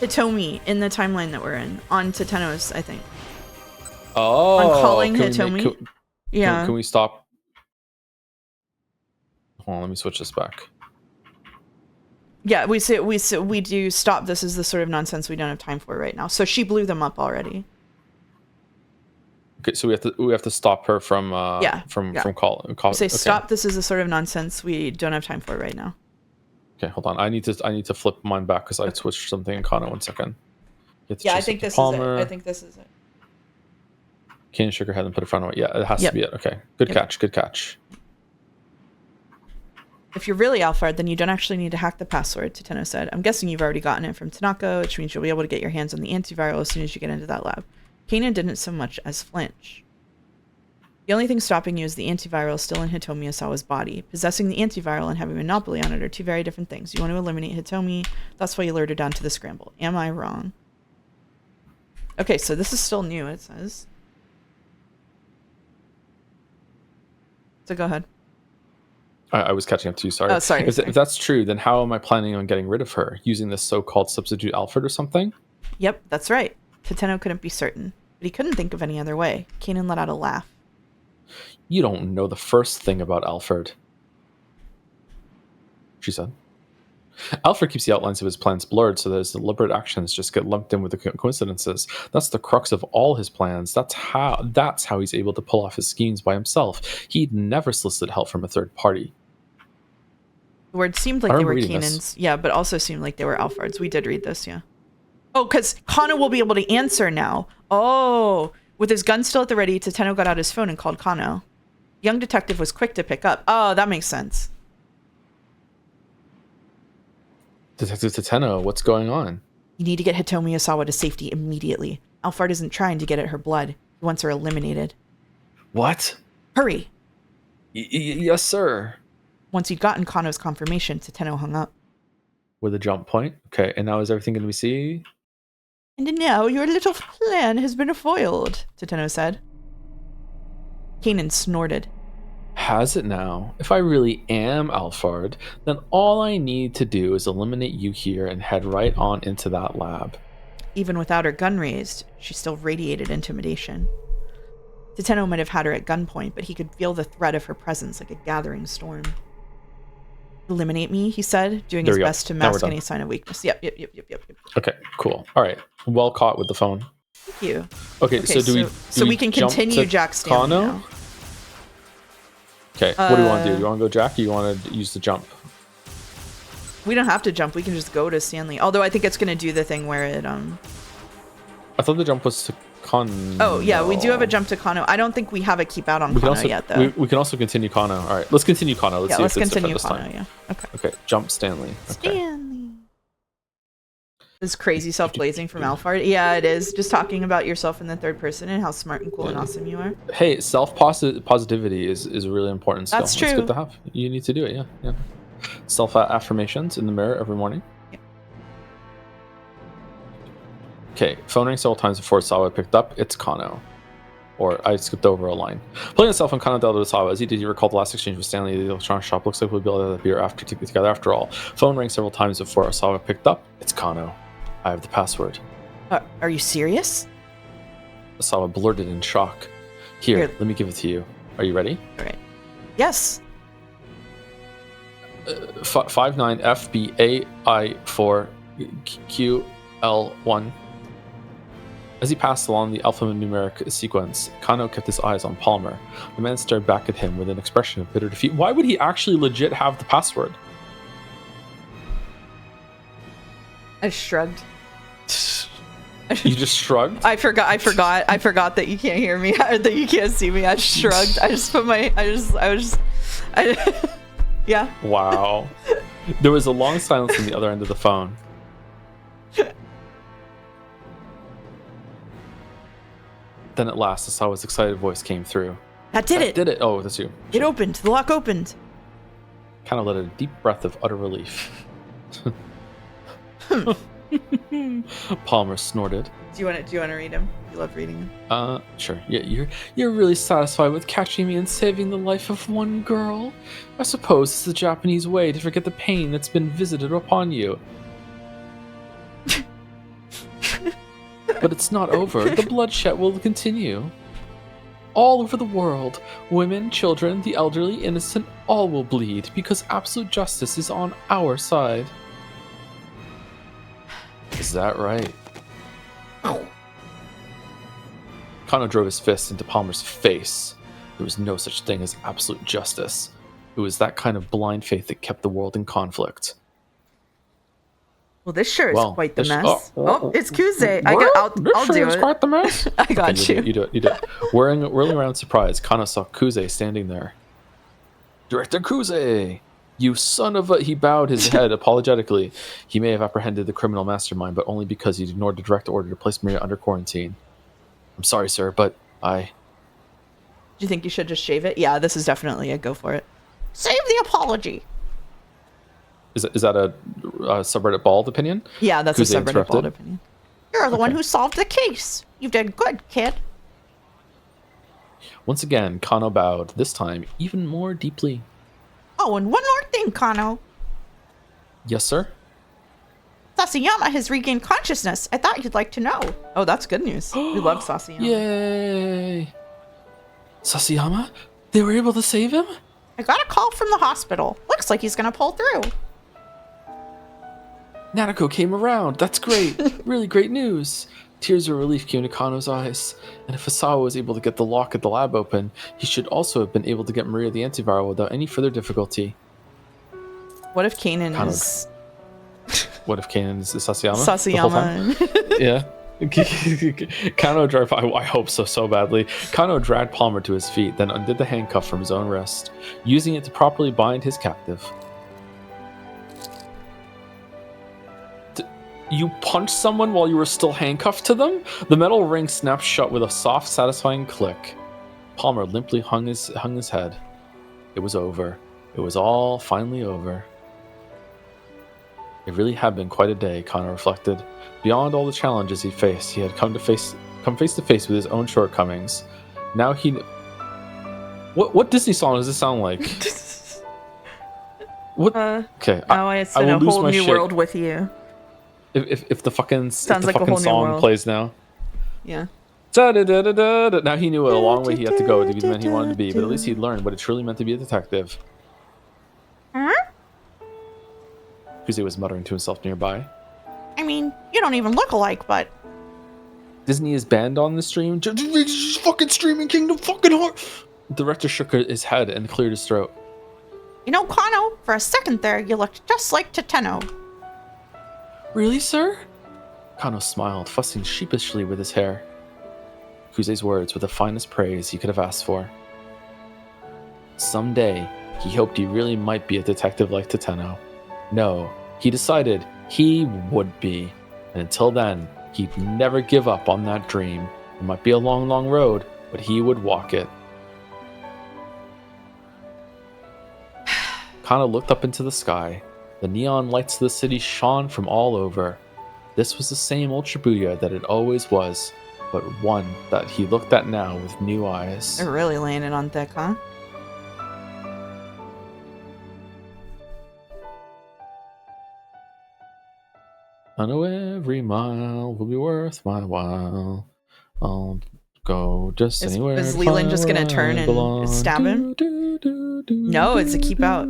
Hitomi in the timeline that we're in on Teteno's, I think. Oh, on calling Hitomi. Yeah. Can we stop? Hold on, let me switch this back. Yeah, we do stop. This is the sort of nonsense we don't have time for right now. So she blew them up already. Okay, so we have to stop her from from calling. Say okay. Stop. This is the sort of nonsense we don't have time for right now. Okay, hold on. I need to flip mine back because I switched something in Kano. 1 second. Yeah, I think this is it. I think this is it. Can you shake her head and put it front away? Yeah, it has to be it. Okay, good catch. Good catch. If you're really Alphard, then you don't actually need to hack the password, Teteno said. I'm guessing you've already gotten it from Tanaka, which means you'll be able to get your hands on the antiviral as soon as you get into that lab. Kanan didn't so much as flinch. The only thing stopping you is the antiviral still in Hitomi Asawa's body. Possessing the antiviral and having a monopoly on it are two very different things. You want to eliminate Hitomi, that's why you lured her down to the scramble. Am I wrong? Okay, so this is still new, it says. So go ahead. I was catching up to you, sorry. Oh, sorry. If that's true, then how am I planning on getting rid of her? Using this so-called substitute Alfred or something? Yep, that's right. Teteno couldn't be certain, but he couldn't think of any other way. Kanan let out a laugh. You don't know the first thing about Alfred, she said. Alfred keeps the outlines of his plans blurred so that his deliberate actions just get lumped in with the coincidences. That's the crux of all his plans. That's how he's able to pull off his schemes by himself. He'd never solicited help from a third party. The words seemed like they were Kanan's, yeah, but also seemed like they were Alfred's. We did read this, yeah. Oh, because Kano will be able to answer now. Oh, with his gun still at the ready, Teteno got out his phone and called Kano. The young detective was quick to pick up. Oh, that makes sense. Detective Teteno, what's going on? You need to get Hitomi Osawa to safety immediately. Alphard isn't trying to get at her blood. He wants her eliminated. What? Hurry. Yes, sir. Once he'd gotten Kano's confirmation, Teteno hung up. With a jump point? Okay, and now is everything going to be seen? And now your little plan has been foiled, Teteno said. Kanan snorted. Has it now? If I really am Alphard, then all I need to do is eliminate you here and head right on into that lab. Even without her gun raised, she still radiated intimidation. Teteno might have had her at gunpoint, but he could feel the threat of her presence like a gathering storm. Eliminate me, he said, doing his best to mask any sign of weakness. Yep. Okay, cool. All right. Well caught with the phone. Thank you. Okay, so we can continue Jack Stanley now. Okay, what do you want to do? You want to go Jack or you want to use the jump? We don't have to jump. We can just go to Stanley. Although I think it's going to do the thing where it... I thought the jump was to Kano. Oh, yeah, we do have a jump to Kano. I don't think we have a keep out on Kano yet, though. We can also continue Kano. All right, let's continue Kano. Let's continue Kano, yeah. Okay, jump Stanley. Okay. Stanley. This crazy self-blazing from Alphard. Yeah, it is. Just talking about yourself in the third person and how smart and cool and awesome you are. Hey, self-positivity is a really important skill. That's true. It's good to have. You need to do it, yeah. Self-affirmations in the mirror every morning. Yep. Okay, phone rang several times before Sawa picked up. It's Kano. Or I skipped over a line. Pulling himself on Kano Delta to Sawa. As he did, you recall the last exchange with Stanley at the electronic shop. Looks like we'll be able to have a beer together after all. Phone rang several times before Sawa picked up. It's Kano. I have the password. Are you serious? Sawa blurted in shock. Here, let me give it to you. Are you ready? All right. Yes. 59FBAI4QL1. As he passed along the alphanumeric sequence, Kano kept his eyes on Palmer. The man stared back at him with an expression of bitter defeat. Why would he actually legit have the password? I shrugged. You just shrugged? I forgot that you can't hear me, that you can't see me. I shrugged. I just put my, yeah. Wow. There was a long silence on the other end of the phone. Then at last, Asawa's excited voice came through. That did it! Did it? Oh, that's you. It opened. The lock opened. Kind of let a deep breath of utter relief. Palmer snorted. Do you want to read him? You love reading him. Sure. Yeah, you're really satisfied with catching me and saving the life of one girl? I suppose it's the Japanese way to forget the pain that's been visited upon you. But it's not over. The bloodshed will continue. All over the world, women, children, the elderly, innocent, all will bleed because absolute justice is on our side. Is that right? Kano drove his fist into Palmer's face. There was no such thing as absolute justice. It was that kind of blind faith that kept the world in conflict. Well, this sure is quite the mess. It's Kuze. I'll do it. Quite the mess. I got you. You do it. Whirling around surprised, Kano saw Kuze standing there. Director Kuze! You son of a... He bowed his head apologetically. He may have apprehended the criminal mastermind, but only because he'd ignored the direct order to place Maria under quarantine. I'm sorry, sir, but I... Do you think you should just shave it? Yeah, this is definitely a go for it. Save the apology. Is that a subreddit bald opinion? Yeah, that's Kuze a subreddit bald opinion. You're the one who solved the case. You did good, kid. Once again, Kano bowed, this time even more deeply. Oh, and one more thing, Kano. Yes, sir? Sasayama has regained consciousness. I thought you'd like to know. Oh, that's good news. We love Sasayama. Yay! Sasayama? They were able to save him? I got a call from the hospital. Looks like he's gonna pull through. Nanako came around. That's great. Really great news. Tears of relief came to Kano's eyes. And if Asawa was able to get the lock at the lab open, he should also have been able to get Maria the antiviral without any further difficulty. What if Kanan is... What if Kanan is Sasayama? Sasayama. Yeah. Kano dragged... I hope so badly. Kano dragged Palmer to his feet, then undid the handcuff from his own wrist, using it to properly bind his captive. You punched someone while you were still handcuffed to them? The metal ring snapped shut with a soft, satisfying click. Palmer limply hung his head. It was over. It was all finally over. It really had been quite a day, Kano reflected. Beyond all the challenges he faced, he had come face to face with his own shortcomings. Now he... What Disney song does this sound like? What? Okay. Now I spin a whole new world with you. If the fucking Sounds like a whole new song world. plays now. Yeah. Da-da-da-da-da. Now he knew a long way he had to go to be the man he wanted to be, but at least he'd learned what it truly meant to be a detective. Huh? Kuze was muttering to himself nearby. I mean, you don't even look alike, but... Disney is banned on the stream. Fucking streaming kingdom, fucking hard. The director shook his head and cleared his throat. You know, Kano, for a second there, you looked just like Teteno. Really, sir? Kano smiled, fussing sheepishly with his hair. Kuze's words were the finest praise he could have asked for. Someday, he hoped he really might be a detective like Teteno. No, he decided he would be. And until then, he'd never give up on that dream. It might be a long, long road, but he would walk it. Kano looked up into the sky. The neon lights of the city shone from all over. This was the same old Shibuya that it always was, but one that he looked at now with new eyes. They're really laying it on thick, huh? I know every mile will be worth my while. I'll go just anywhere. Is Leland just gonna turn and stab him? No, it's a keep out.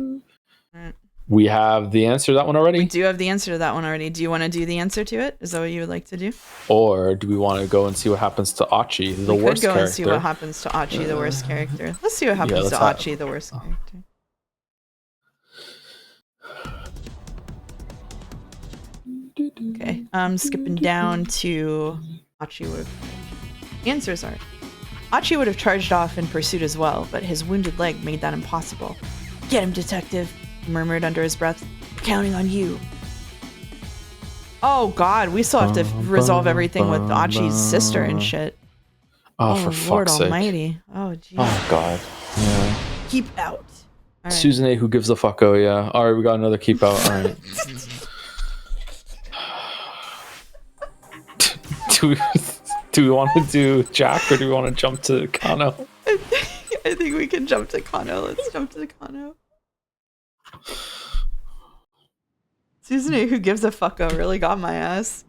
We have the answer to that one already? We do have the answer to that one already. Do you want to do the answer to it? Is that what you would like to do? Or do we want to go and see what happens to Achi, the worst character? We could go and see what happens to Achi, the worst character. Let's see what happens to Achi, the worst character. Okay, I'm skipping down to Achi would have... The answers are... Achi would have charged off in pursuit as well, but his wounded leg made that impossible. Get him, detective, he murmured under his breath. We're counting on you. Oh god, we still have to resolve everything with Achi's sister and shit. Oh, for Lord fuck's sake. Almighty! Oh, jeez. Oh God. Yeah. Keep out. All right. Susan A. Who gives a fuck? Oh yeah. All right, we got another keep out. All right. do we want to do Jack or do we want to jump to Kano? I think we can jump to Kano. Let's jump to Kano. Susan A. Who gives a fuck? Oh, really got my ass.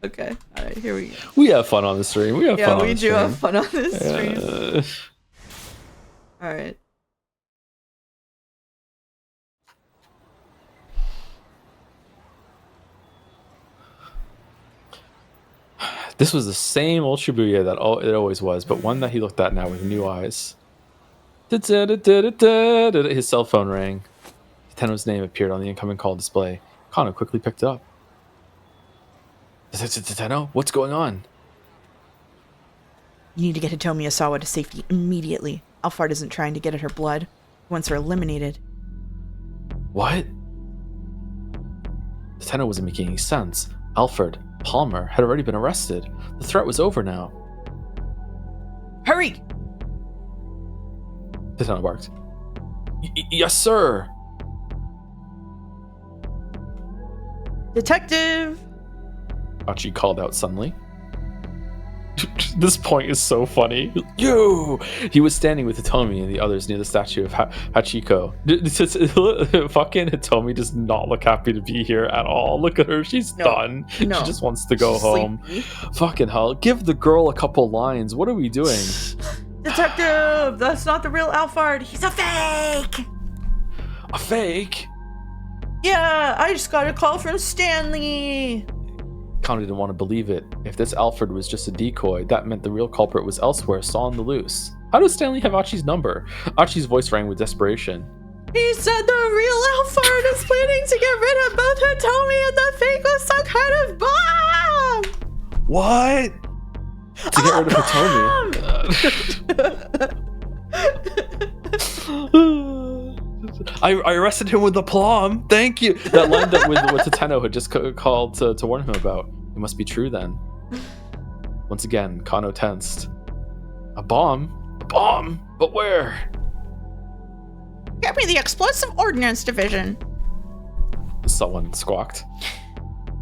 Okay. All right. Here we go. We have fun on the stream. We have fun. Yeah, we do have fun on this stream. All right. This was the same old Shibuya that it always was, but one that he looked at now with new eyes. His cell phone rang. Teno's name appeared on the incoming call display. Kano quickly picked it up. Teno, what's going on? You need to get Hitomi Asawa to safety immediately. Alphard isn't trying to get at her blood. Once her eliminated. What? Teno wasn't making any sense. Alfred, Palmer had already been arrested. The threat was over now. Hurry! Teno barked. Yes, sir! Detective! Achi called out suddenly. This point is so funny. You! He was standing with Hitomi and the others near the statue of Hachiko. Fucking Hitomi does not look happy to be here at all. Look at her. She's done. No. She just wants to go home. Sleepy. Fucking hell. Give the girl a couple lines. What are we doing? Detective! That's not the real Alphard. He's a fake! A fake? Yeah, I just got a call from Stanley. Kano didn't want to believe it. If this Alfred was just a decoy, that meant the real culprit was elsewhere, still on the loose. How does Stanley have Achi's number? Achi's voice rang with desperation. He said the real Alphard is planning to get rid of both Hitomi and the fake was some kind of bomb! What? To get rid of Hitomi? I arrested him with the plum. Thank you. That line that with what Teno had just called to warn him about. It must be true then. Once again, Kano tensed. A bomb? A bomb? But where? Get me the Explosive Ordnance Division. Someone squawked.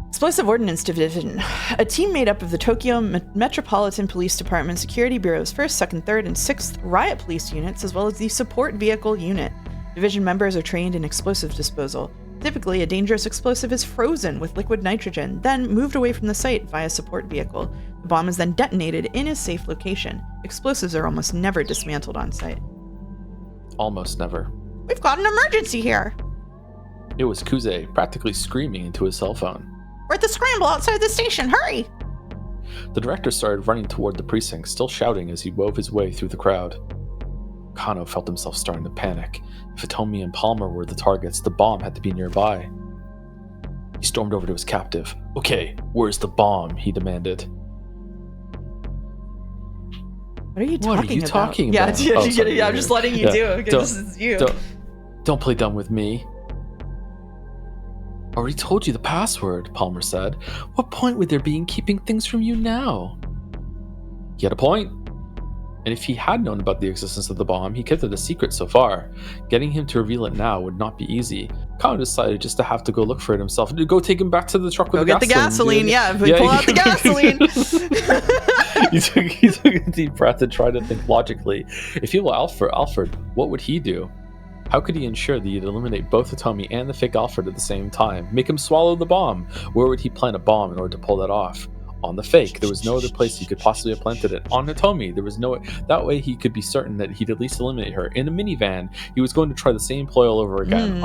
Explosive Ordnance Division, a team made up of the Tokyo Metropolitan Police Department Security Bureau's 1st, 2nd, 3rd, and 6th Riot Police units, as well as the Support Vehicle Unit. Division members are trained in explosive disposal. Typically, a dangerous explosive is frozen with liquid nitrogen, then moved away from the site via support vehicle. The bomb is then detonated in a safe location. Explosives are almost never dismantled on site. Almost never. We've got an emergency here. It was Kuze, practically screaming into his cell phone. We're at the Scramble outside the station. Hurry! The director started running toward the precinct, still shouting as he wove his way through the crowd. Kano felt himself starting to panic. If Hitomi and Palmer were the targets, the bomb had to be nearby. He stormed over to his captive. Okay, where's the bomb? He demanded. What are you talking about? Yeah, I'm just letting you do it because this is you. Don't play dumb with me. Already told you the password, Palmer said. What point would there be in keeping things from you now? He had a point. And if he had known about the existence of the bomb, he kept it a secret so far. Getting him to reveal it now would not be easy. Kano decided just to have to go look for it himself. Go take him back to the truck with the gasoline. Go get the gasoline, pull out the gasoline. He took a deep breath and tried to think logically. If he were Alfred, what would he do? How could he ensure that he'd eliminate both Hitomi and the fake Alfred at the same time? Make him swallow the bomb? Where would he plant a bomb in order to pull that off? On the fake, there was no other place he could possibly have planted it. On Hitomi, there was no... That way he could be certain that he'd at least eliminate her. In a minivan, he was going to try the same ploy all over again.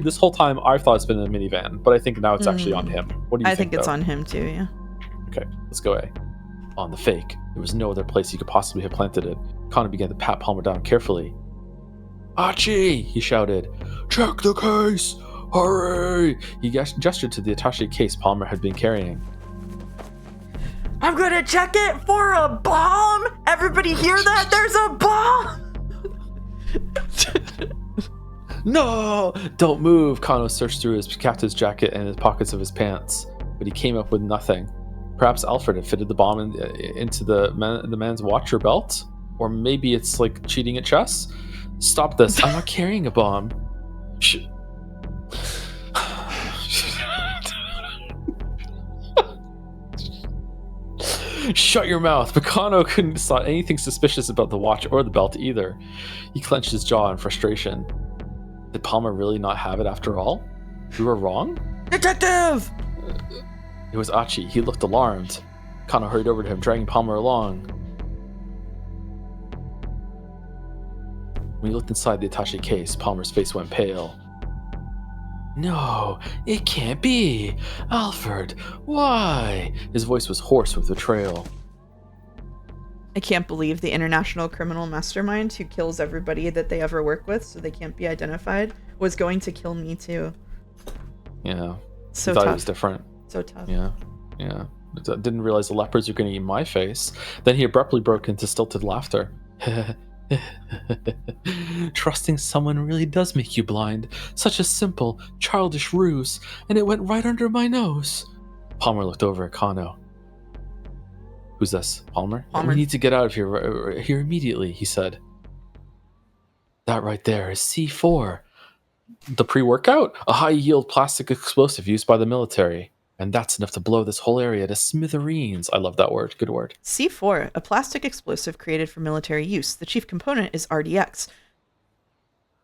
This whole time, I thought it's been in a minivan, but I think now it's actually on him. What do you think, I think it's on him too, yeah. Okay, let's go A. On the fake, there was no other place he could possibly have planted it. Connor began to pat Palmer down carefully. Achi! He shouted. Check the case! Hurry! He gestured to the attaché case Palmer had been carrying. I'm gonna check it for a bomb! Everybody hear that? There's a bomb! No! Don't move! Kano searched through his captain's jacket and the pockets of his pants, but he came up with nothing. Perhaps Alfred had fitted the bomb into the man's watch or belt? Or maybe it's like cheating at chess? Stop this. I'm not carrying a bomb. Shut your mouth. Nakano couldn't spot anything suspicious about the watch or the belt either. He clenched his jaw in frustration. Did Palmer really not have it after all? We were wrong? Detective! It was Achi. He looked alarmed. Kano hurried over to him, dragging Palmer along. When he looked inside the attaché case, Palmer's face went pale. No, it can't be. Alfred, why? His voice was hoarse with betrayal. I can't believe the international criminal mastermind who kills everybody that they ever work with so they can't be identified was going to kill me too. Yeah. So I thought tough. it was different. So tough. Yeah. I didn't realize the leopards were going to eat my face. Then he abruptly broke into stilted laughter. Trusting someone really does make you blind. Such a simple, childish ruse, and it went right under my nose. Palmer looked over at Kano. Who's this? Palmer? Palmer. We need to get out of here immediately, he said. That right there is C4. The pre-workout? A high-yield plastic explosive used by the military. And that's enough to blow this whole area to smithereens. I love that word. Good word. C4, a plastic explosive created for military use. The chief component is RDX.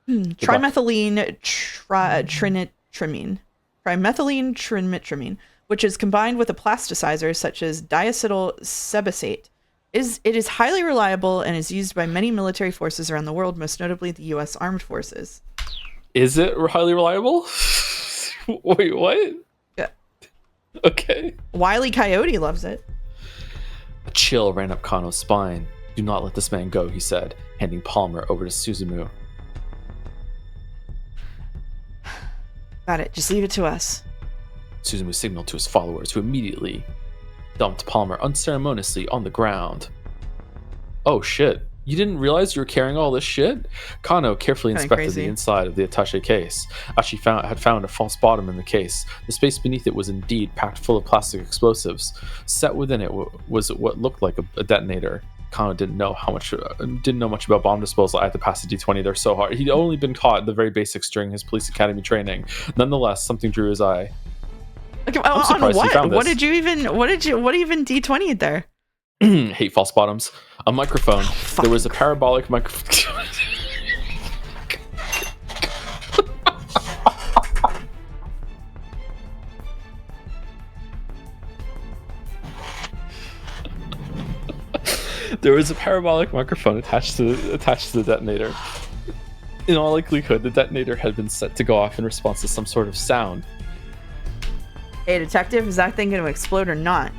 Trimethylene trinitrimine. Trimethylene trinitrimine, which is combined with a plasticizer such as diacetyl sebacate. It is highly reliable and is used by many military forces around the world, most notably the U.S. Armed Forces. Is it highly reliable? Wait, what? Yeah. Okay. Wile E. Coyote loves it. A chill ran up Kano's spine. Do not let this man go, he said, handing Palmer over to Suzumu. Got it. Just leave it to us. Suzumu signaled to his followers, who immediately dumped Palmer unceremoniously on the ground. Oh shit. You didn't realize you were carrying all this shit? Kano carefully inspected the inside of the attaché case. Achi had found a false bottom in the case. The space beneath it was indeed packed full of plastic explosives. Set within it was what looked like a detonator. Kano didn't know much about bomb disposal. I had to pass the D20. They're so hard. He'd only been taught the very basics during his police academy training. Nonetheless, something drew his eye. Okay, on what? What even D20'd there? Hate false bottoms. A microphone. There was a parabolic microphone. There was a parabolic microphone attached to the detonator. In all likelihood, the detonator had been set to go off in response to some sort of sound. Hey, detective, is that thing going to explode or not?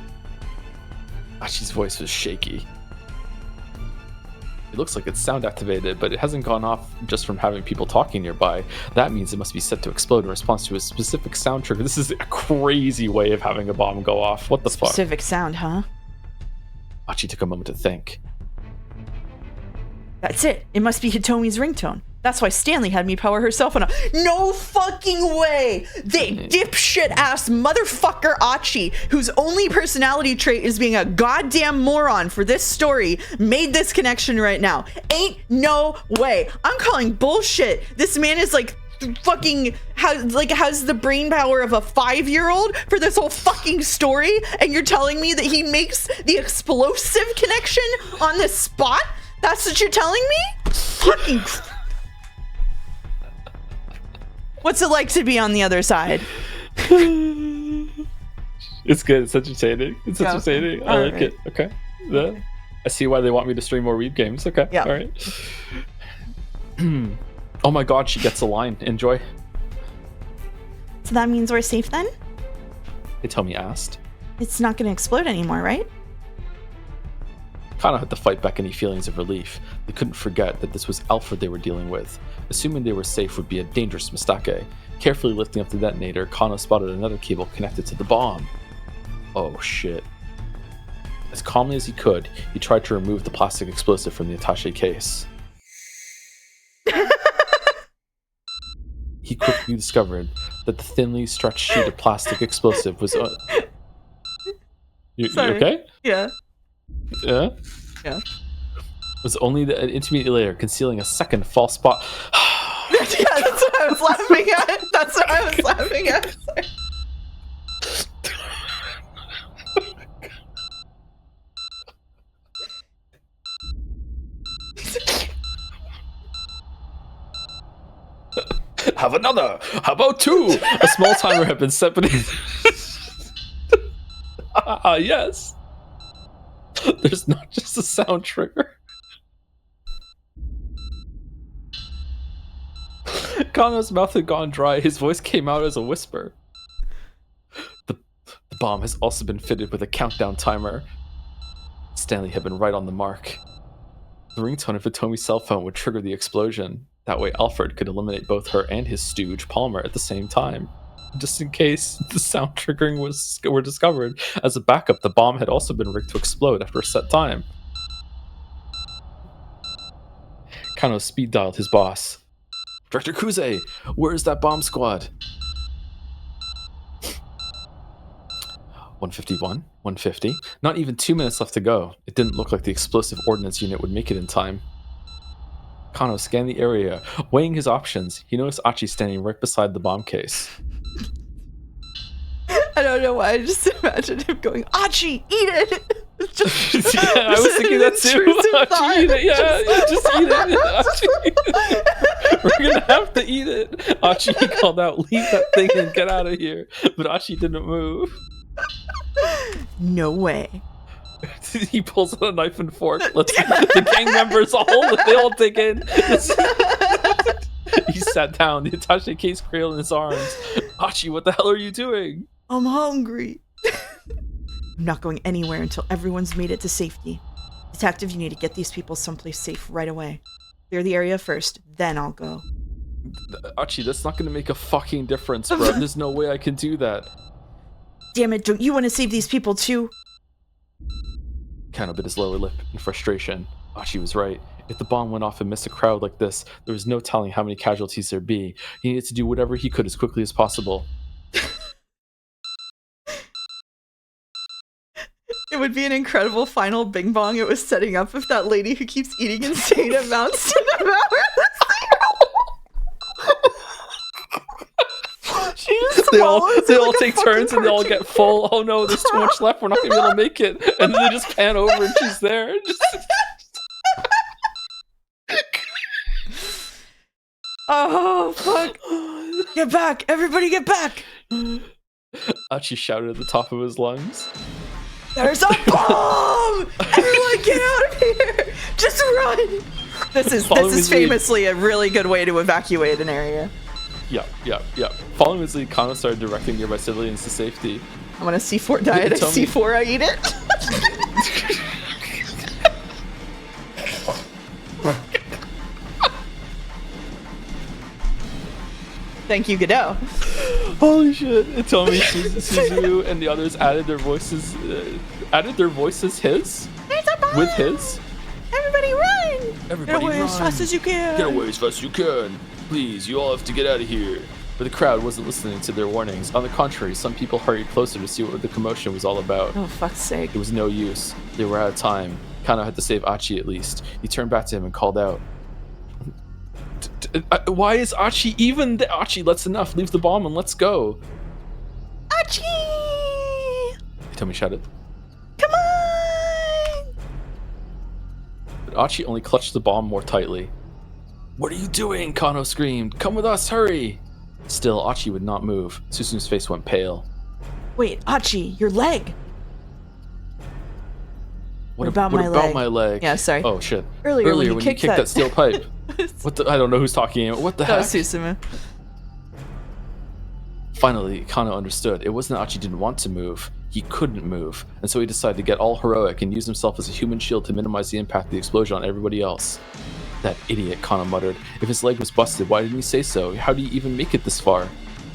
Achi's voice was shaky. It looks like it's sound activated, but it hasn't gone off just from having people talking nearby. That means it must be set to explode in response to a specific sound trigger. This is a crazy way of having a bomb go off. What the fuck? Specific sound, huh? Achi took a moment to think. That's it. It must be Hitomi's ringtone. That's why Stanley had me power herself on a— No fucking way! They dipshit ass motherfucker Achi, whose only personality trait is being a goddamn moron for this story, made this connection right now. Ain't no way. I'm calling bullshit. This man is like fucking has the brain power of a 5-year-old for this whole fucking story, and you're telling me that he makes the explosive connection on the spot? That's what you're telling me? Fucking... What's it like to be on the other side? It's good. It's entertaining. It's entertaining. I like it. Okay. Yeah. I see why they want me to stream more Weeb games. Okay. Yeah. All right. Oh my god, she gets a line. Enjoy. So that means we're safe then? Hitomi asked. It's not going to explode anymore, right? Kano had to fight back any feelings of relief. They couldn't forget that this was Alfred they were dealing with. Assuming they were safe would be a dangerous mistake. Carefully lifting up the detonator, Kano spotted another cable connected to the bomb. Oh shit. As calmly as he could, he tried to remove the plastic explosive from the attaché case. He quickly discovered that the thinly stretched sheet of plastic explosive was... You Sorry. okay? Yeah. Yeah. Yeah. It was only an intermediate layer concealing a second false spot. Yeah, that's what I was laughing at. That's what I was laughing at. Sorry. Have another. How about two? A small timer had been set beneath. Yes. There's not just a sound trigger. Kano's mouth had gone dry. His voice came out as a whisper. The bomb has also been fitted with a countdown timer. Stanley had been right on the mark. The ringtone of Hitomi's cell phone would trigger the explosion. That way Alfred could eliminate both her and his stooge, Palmer, at the same time. Just in case the sound triggering were discovered. As a backup, the bomb had also been rigged to explode after a set time. Kano speed dialed his boss. Director Kuze, where is that bomb squad? 151, 150. Not even 2 minutes left to go. It didn't look like the explosive ordnance unit would make it in time. Kano scanned the area, weighing his options. He noticed Achi standing right beside the bomb case. I don't know why. I just imagined him going, Achi, eat it! Just, yeah, I was thinking that too. Achi, eat it. Yeah, just eat it. Achi. We're gonna have to eat it. Achi called out, leave that thing and get out of here. But Achi didn't move. No way. He pulls out a knife and fork. The gang members they all dig in. He sat down, the attaché case cradle in his arms. Achi, what the hell are you doing? I'm hungry. I'm not going anywhere until everyone's made it to safety. Detective, you need to get these people someplace safe right away. Clear the area first, then I'll go. Achi, that's not going to make a fucking difference, bro. There's no way I can do that. Damn it, don't you want to save these people too? Kano bit his lower lip in frustration. Achi was right. If the bomb went off and missed a crowd like this, there was no telling how many casualties there'd be. He needed to do whatever he could as quickly as possible. It would be an incredible final bing bong it was setting up if that lady who keeps eating insane amounts to devour they all take turns and they all get full. Oh no, there's too much left. We're not gonna be able to make it. And then they just pan over and she's there. Oh fuck! Get back! Everybody, get back! Achi shouted at the top of his lungs. There's a bomb! Everyone, get out of here! Just run! This is famously a really good way to evacuate an area. Yeah. Following his lead, Kano started directing nearby civilians to safety. I want a C4 diet. A C4, I eat it. Thank you, Godot. Holy shit! Hitomi, Suzu, and the others added their voices. With his. Everybody run! Everybody Get away run. as fast as you can. Get away as fast as you can. Please, you all have to get out of here. But the crowd wasn't listening to their warnings. On the contrary, some people hurried closer to see what the commotion was all about. Oh, fuck's sake. It was no use. They were out of time. Kano had to save Achi at least. He turned back to him and called out. Why is Achi even there? Achi, that's enough. Leave the bomb and let's go. Achi! Hitomi shouted. Come on! But Achi only clutched the bomb more tightly. What are you doing? Kano screamed. Come with us, hurry! Still, Achi would not move. Susunu's face went pale. Wait, Achi, your leg! What about my leg? Yeah, sorry. Oh, shit. Earlier when you kicked kicked that steel pipe. What the? I don't know who's talking. What the That heck? was Susumu. Finally, Kano understood. It wasn't that Achi didn't want to move. He couldn't move. And so he decided to get all heroic and use himself as a human shield to minimize the impact of the explosion on everybody else. That idiot, Kano muttered. If his leg was busted, why didn't he say so? How do you even make it this far?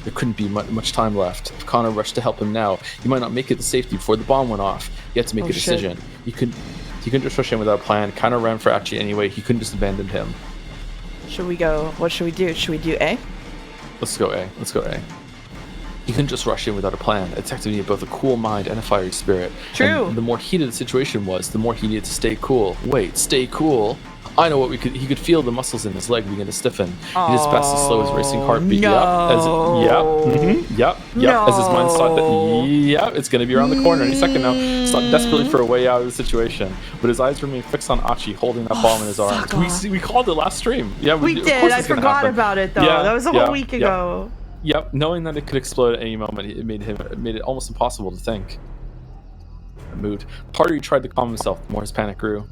There couldn't be much time left. If Kano rushed to help him now, he might not make it to safety before the bomb went off. He had to make a decision. He couldn't just rush in without a plan. Kano ran for Achi anyway. He couldn't just abandon him. Should we go? What should we do? Should we do A? Let's go A. He couldn't just rush in without a plan. A detective needed both a cool mind and a fiery spirit. True. And the more heated the situation was, the more he needed to stay cool. Wait, stay cool? I know what he could feel the muscles in his leg begin to stiffen. He just passed as slow as racing heartbeat. No. Yep. As his mind thought that, it's going to be around the corner any second now. Sought desperately for a way out of the situation, but his eyes remained fixed on Achi, holding that bomb in his arms. We called it last stream. Yeah, we did. I forgot about it though. Yeah, that was a whole week ago. Yep, knowing that it could explode at any moment, it made it almost impossible to think. Mood. The harder he tried to calm himself, the more his panic grew.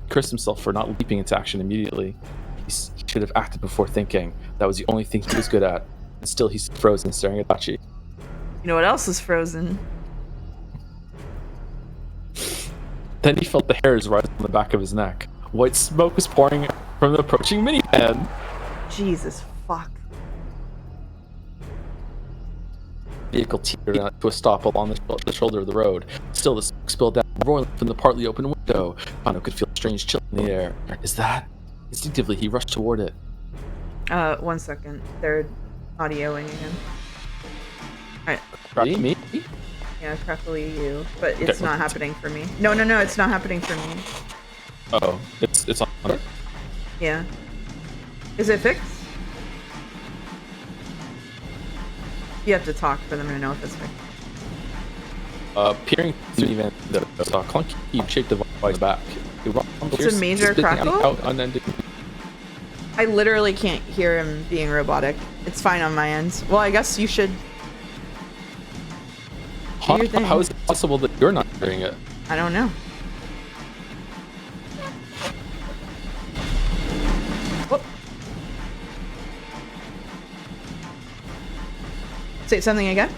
He cursed himself for not leaping into action immediately. He should have acted before thinking. That was the only thing he was good at. And still, he's frozen, staring at Achi. You know what else is frozen? Then he felt the hairs rise on the back of his neck. White smoke was pouring from the approaching minivan. Jesus fuck. The vehicle teetered to a stop along the shoulder of the road. Still, the smoke spilled down, roiling from the partly open window. Kano could feel a strange chill in the air. Is that? Instinctively, he rushed toward it. 1 second. They're audioing again. Alright. Me? Yeah, preferably you. But it's not happening for me. No, it's not happening for me. Oh, it's on. Yeah. Is it fixed? You have to talk for them to know if it's fixed. Peering through the event, saw clunky shaped device back. It's a major crackle? I literally can't hear him being robotic. It's fine on my end. Well, I guess you should. How is it possible that you're not hearing it? I don't know. Whoop. Say something again?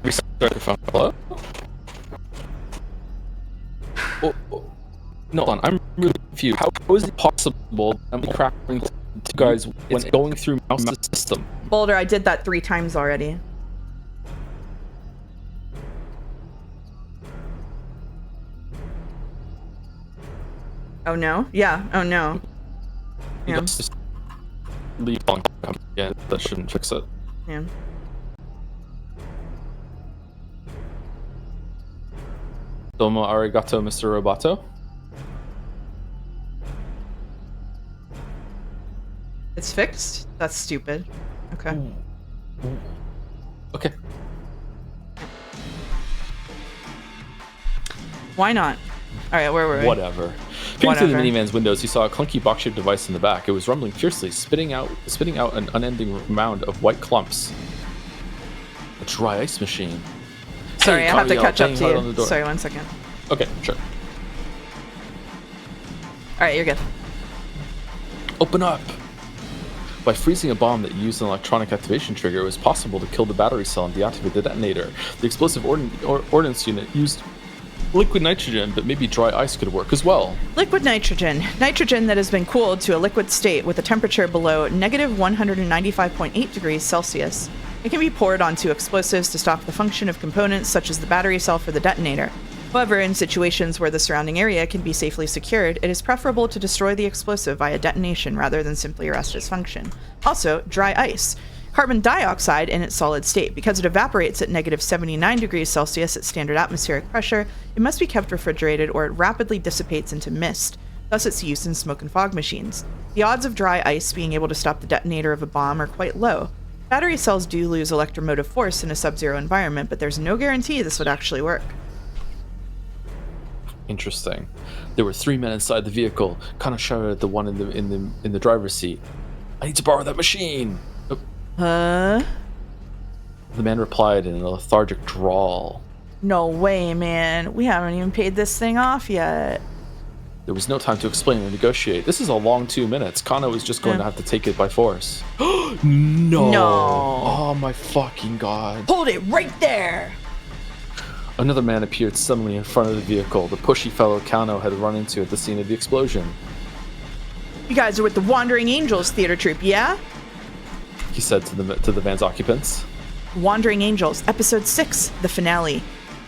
Restart your phone. Hello? No, hold on. I'm really confused. How is it possible that I'm cracking to guys when going through mouse system? Boulder, I did that 3 times already. Oh no? Yeah. Oh no. Yeah. Just leave on. Yeah, that shouldn't fix it. Yeah. Domo arigato, Mr. Roboto. It's fixed? That's stupid. Okay. Okay. Why not? Alright, where were we? Whatever. Peering through the minivan's windows, he saw a clunky box-shaped device in the back. It was rumbling fiercely, spitting out an unending mound of white clumps. A dry ice machine. Sorry, I have to catch up to you. Sorry, 1 second. Okay, sure. Alright, you're good. Open up! By freezing a bomb that used an electronic activation trigger, it was possible to kill the battery cell and deactivate the detonator. The explosive ordnance unit used liquid nitrogen, but maybe dry ice could work as well. Liquid nitrogen. Nitrogen that has been cooled to a liquid state with a temperature below negative 195.8 degrees Celsius. It can be poured onto explosives to stop the function of components such as the battery cell for the detonator. However, in situations where the surrounding area can be safely secured, it is preferable to destroy the explosive via detonation rather than simply arrest its function. Also, dry ice. Carbon dioxide in its solid state. Because it evaporates at negative 79 degrees Celsius at standard atmospheric pressure, it must be kept refrigerated or it rapidly dissipates into mist. Thus its use in smoke and fog machines. The odds of dry ice being able to stop the detonator of a bomb are quite low. Battery cells do lose electromotive force in a sub-zero environment, but there's no guarantee this would actually work. Interesting. There were 3 men inside the vehicle. Kana shouted at the one in the driver's seat. I need to borrow that machine. Huh? The man replied in a lethargic drawl. No way, man. We haven't even paid this thing off yet. There was no time to explain or negotiate. This is a long 2 minutes. Kana was just going to have to take it by force. No. Oh my fucking god. Hold it right there. Another man appeared suddenly in front of the vehicle, the pushy fellow Kano had run into at the scene of the explosion. You guys are with the Wandering Angels theater troupe, yeah? He said to the van's occupants. Wandering Angels, Episode 6, the finale.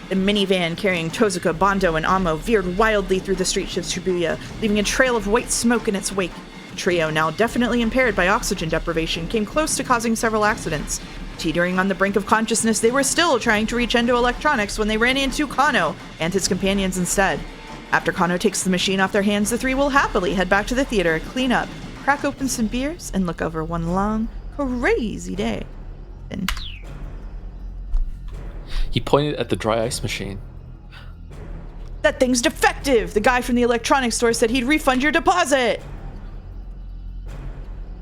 The minivan carrying Tozuka, Bando, and Amo veered wildly through the streets of Shibuya, leaving a trail of white smoke in its wake. trio, now definitely impaired by oxygen deprivation, came close to causing several accidents. Teetering on the brink of consciousness, they were still trying to reach Endo Electronics when they ran into Kano and his companions instead. After Kano takes the machine off their hands, the three will happily head back to the theater, clean up, crack open some beers, and look over one long, crazy day. And He pointed at the dry ice machine. that thing's defective! The guy from the electronics store said he'd refund your deposit!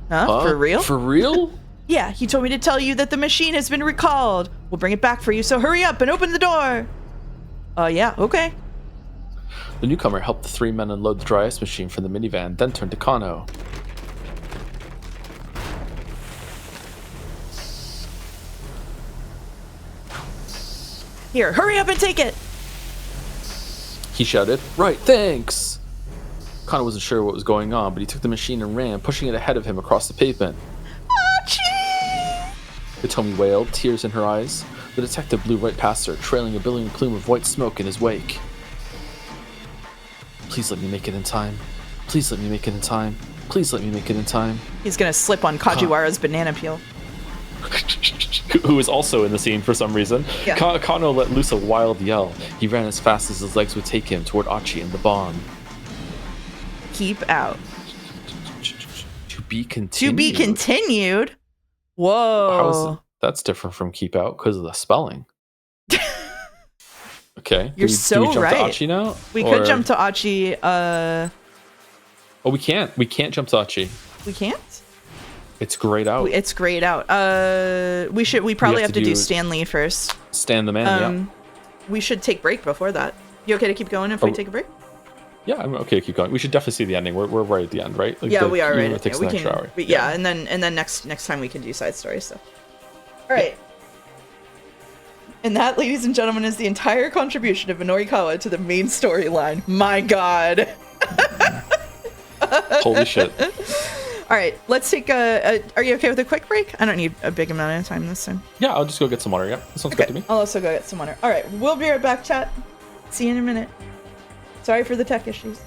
Huh? For real? For real? Yeah, he told me to tell you that the machine has been recalled. We'll bring it back for you, so hurry up and open the door. Yeah, okay. The newcomer helped the three men unload the dry ice machine from the minivan, then turned to Kano. Here, hurry up and take it. He shouted, "Right, thanks!" Kano wasn't sure what was going on, but he took the machine and ran, pushing it ahead of him across the pavement. Achoo! Hitomi wailed, tears in her eyes. The detective blew right past her, trailing a billowing plume of white smoke in his wake. Please let me make it in time. Please let me make it in time. Please let me make it in time. He's gonna slip on Kajiwara's banana peel. Who is also in the scene for some reason. Yeah. Kano let loose a wild yell. He ran as fast as his legs would take him toward Achi and the bomb. Keep out. To be continued. To be continued? Whoa. That's different from keep out because of the spelling. Okay. You're do so we jump right. to Achi now? We could jump to Achi. Oh, we can't. We can't jump to Achi. We can't? It's grayed out. It's grayed out. We probably have to do Stanley first. Stan the man, yeah. We should take break before that. You okay to keep going if we take a break? Yeah, I'm okay to keep going. We should definitely see the ending. We're right at the end, right? Like yeah, we are right. It takes an extra hour. Yeah, and then next time we can do side story stuff. All right. And that, ladies and gentlemen, is the entire contribution of Minorikawa to the main storyline. My God. Holy shit. All right, let's take are you okay with a quick break? I don't need a big amount of time this time. Yeah, I'll just go get some water. Yeah, that sounds good to me. I'll also go get some water. All right, we'll be right back, chat. See you in a minute. Sorry for the tech issues.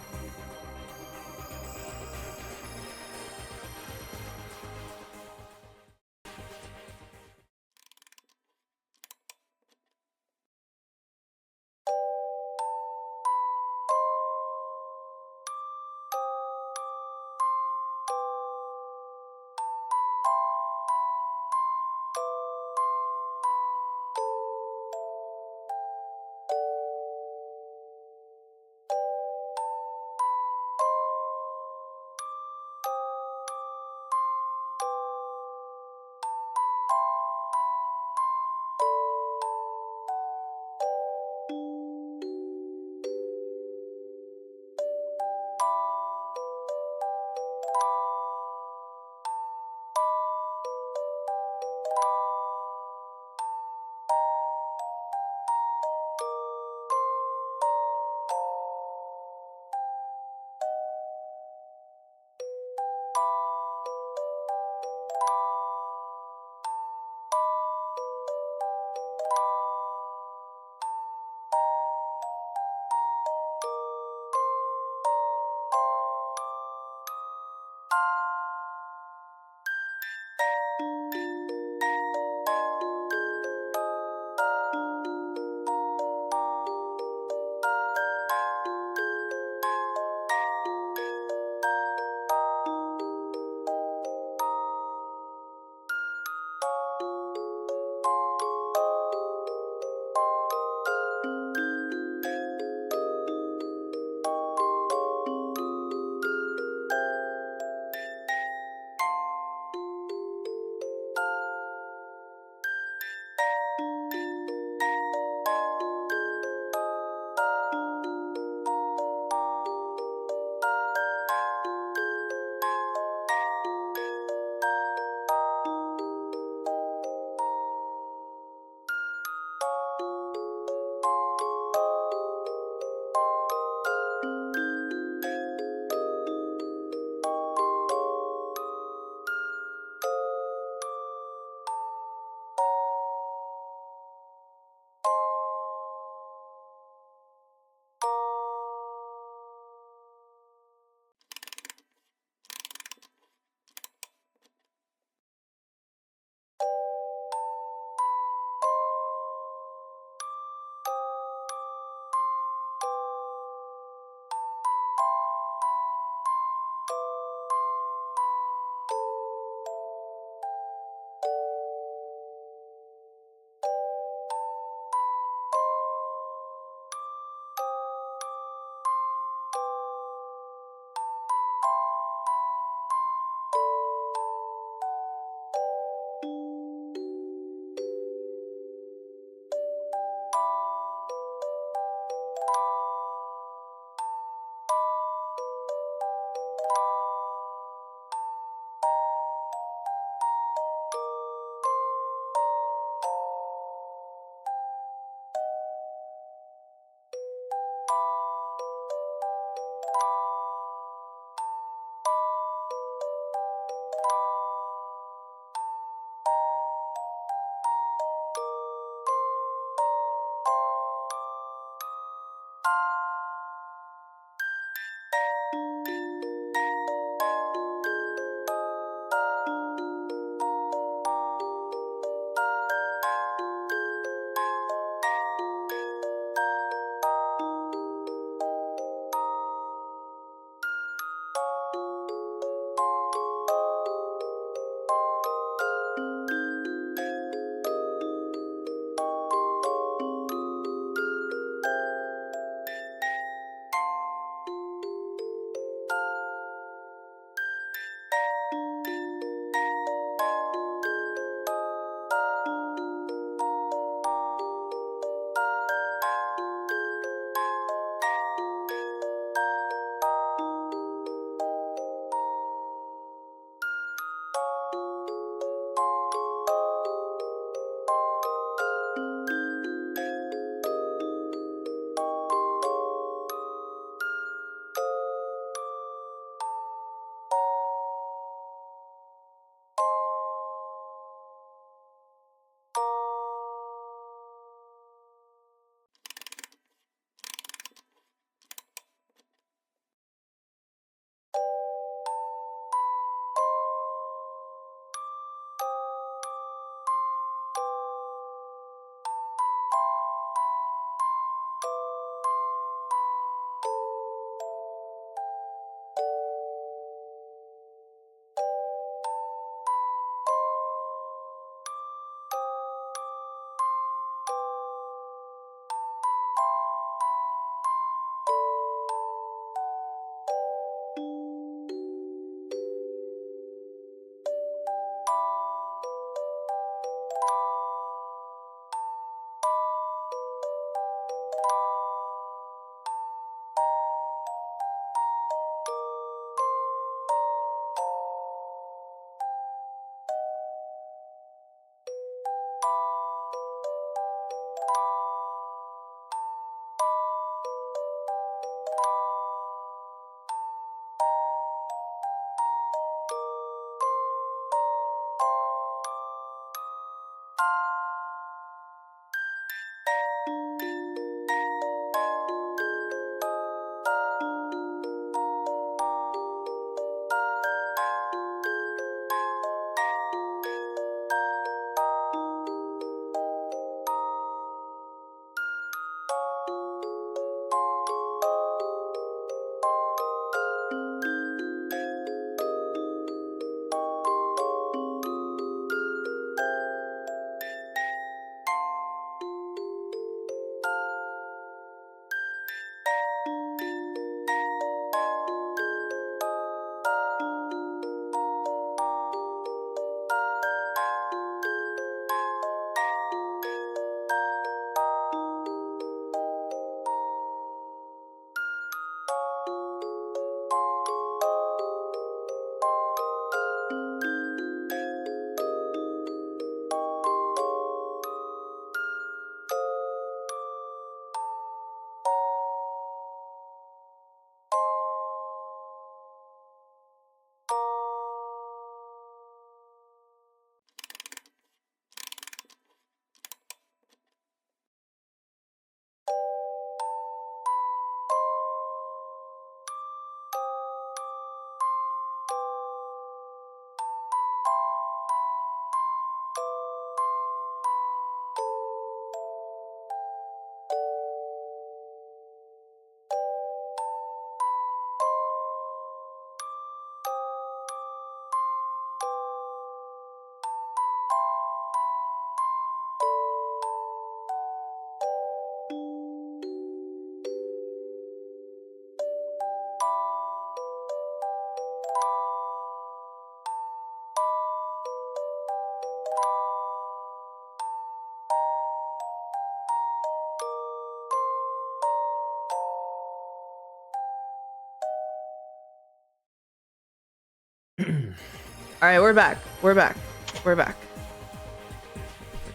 All right, we're back. We're back. We're back.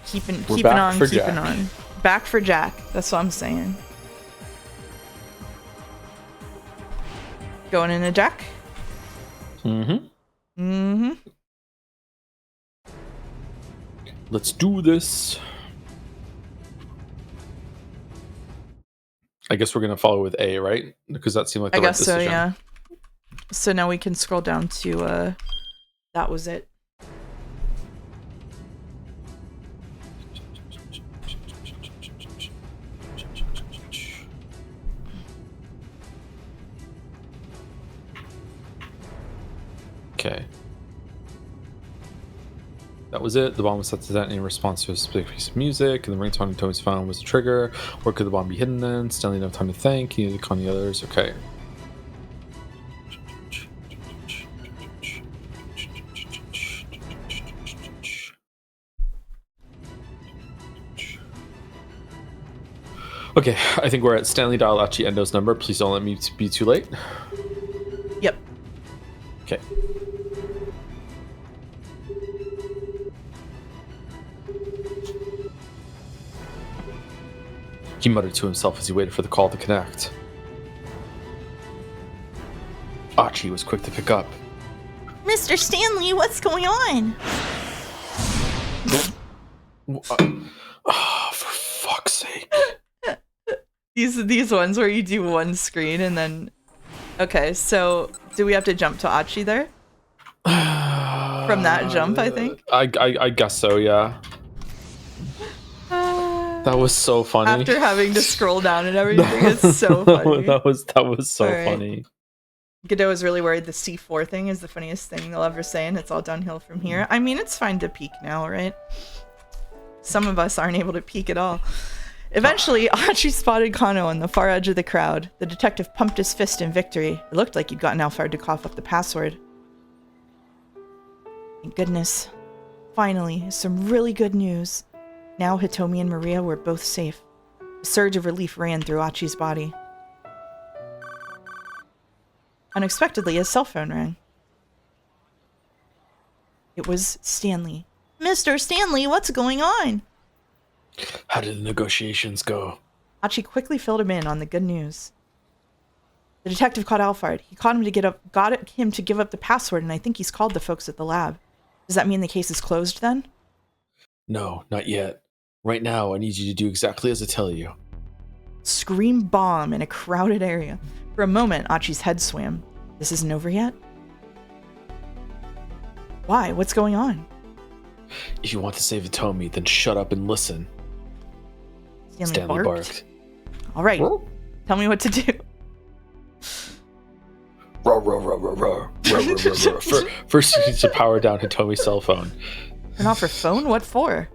Keeping back on, for keeping Jack. on. Back for Jack. That's what I'm saying. Going into Jack. Mm-hmm. Let's do this. I guess we're gonna follow with A, right? Because that seemed like the I right guess so, decision. yeah. So now we can scroll down to that was it. Okay. That was it. The bomb was set to detonate in response to a specific piece of music, and the ringtone on Tommy's phone was the trigger. Where could the bomb be hidden then? Stanley didn't have time to think. He needed to call the others. Okay. Okay, I think we're at Stanley dial Achi Endo's number. Please don't let me be too late. Yep. Okay. He muttered to himself as he waited for the call to connect. Achi was quick to pick up. Mr. Stanley, what's going on? For fuck's sake. These ones where you do one screen and then okay, so do we have to jump to Achi there? From that jump, I think. I guess so, yeah. That was so funny. After having to scroll down and everything, it's so funny. that was so All right. funny. Godot is really worried the C4 thing is the funniest thing they'll ever say, and it's all downhill from here. I mean, it's fine to peek now, right? Some of us aren't able to peek at all. Eventually, Achi spotted Kano on the far edge of the crowd. The detective pumped his fist in victory. It looked like he'd gotten Alphard to cough up the password. Thank goodness. Finally, some really good news. Now Hitomi and Maria were both safe. A surge of relief ran through Achi's body. Unexpectedly, his cell phone rang. It was Stanley. Mr. Stanley, what's going on? How did the negotiations go? Achi quickly filled him in on the good news. The detective caught Alphard. He got him to give up the password, and I think he's called the folks at the lab. Does that mean the case is closed then? No, not yet. Right now, I need you to do exactly as I tell you. Scream bomb in a crowded area. For a moment, Achi's head swam. This isn't over yet? Why? What's going on? If you want to save Hitomi, then shut up and listen. Stanley barked. All right, tell me what to do. Roar, roar, roar, roar, roar, roar, roar, roar, roar. First, you need to power down Hitomi's cell phone. Turn off her phone? What for?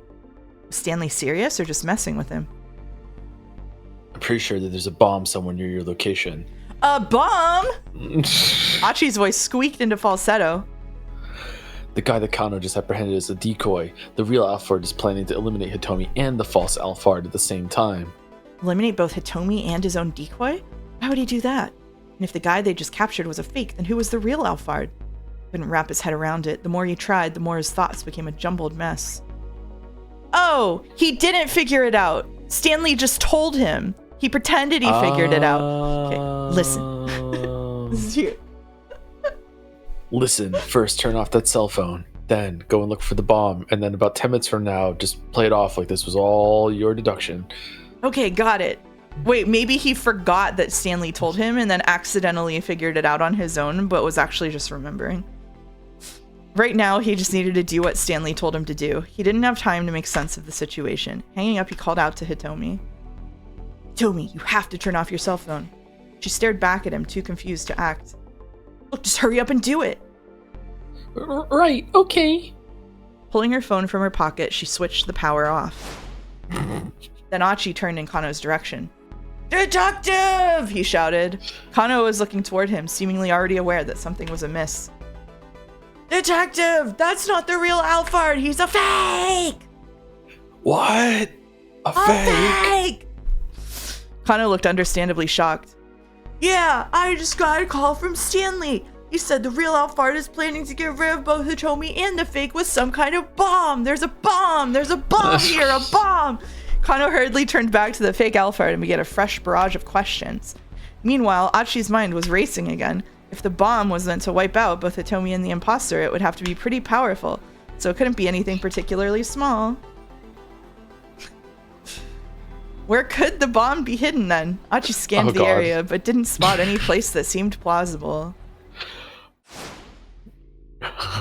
Was Stanley serious or just messing with him? I'm pretty sure that there's a bomb somewhere near your location. A bomb? Achi's voice squeaked into falsetto. The guy that Kano just apprehended is a decoy. The real Alphard is planning to eliminate Hitomi and the false Alphard at the same time. Eliminate both Hitomi and his own decoy? Why would he do that? And if the guy they just captured was a fake, then who was the real Alphard? Couldn't wrap his head around it. The more he tried, the more his thoughts became a jumbled mess. Oh, he didn't figure it out. Stanley just told him. He pretended he figured it out. Okay, listen. This is here. Listen, first turn off that cell phone. Then go and look for the bomb. And then about 10 minutes from now, just play it off like this was all your deduction. Okay, got it. Wait, maybe he forgot that Stanley told him and then accidentally figured it out on his own, but was actually just remembering. Right now, he just needed to do what Stanley told him to do. He didn't have time to make sense of the situation. Hanging up, he called out to Hitomi. Hitomi, you have to turn off your cell phone. She stared back at him, too confused to act. Look, just hurry up and do it. Right, okay. Pulling her phone from her pocket, she switched the power off. Then Achi turned in Kano's direction. Detective! He shouted. Kano was looking toward him, seemingly already aware that something was amiss. Detective! That's not the real Alphard! He's a fake! What? A fake? Kano looked understandably shocked. Yeah, I just got a call from Stanley. He said the real Alphard is planning to get rid of both Hitomi and the fake with some kind of bomb. There's a bomb. There's a bomb here. A bomb. Kano hurriedly turned back to the fake Alphard and began a fresh barrage of questions. Meanwhile, Achi's mind was racing again. If the bomb was meant to wipe out both Hitomi and the imposter, it would have to be pretty powerful. So it couldn't be anything particularly small. Where could the bomb be hidden then? Achi scanned the area, but didn't spot any place that seemed plausible.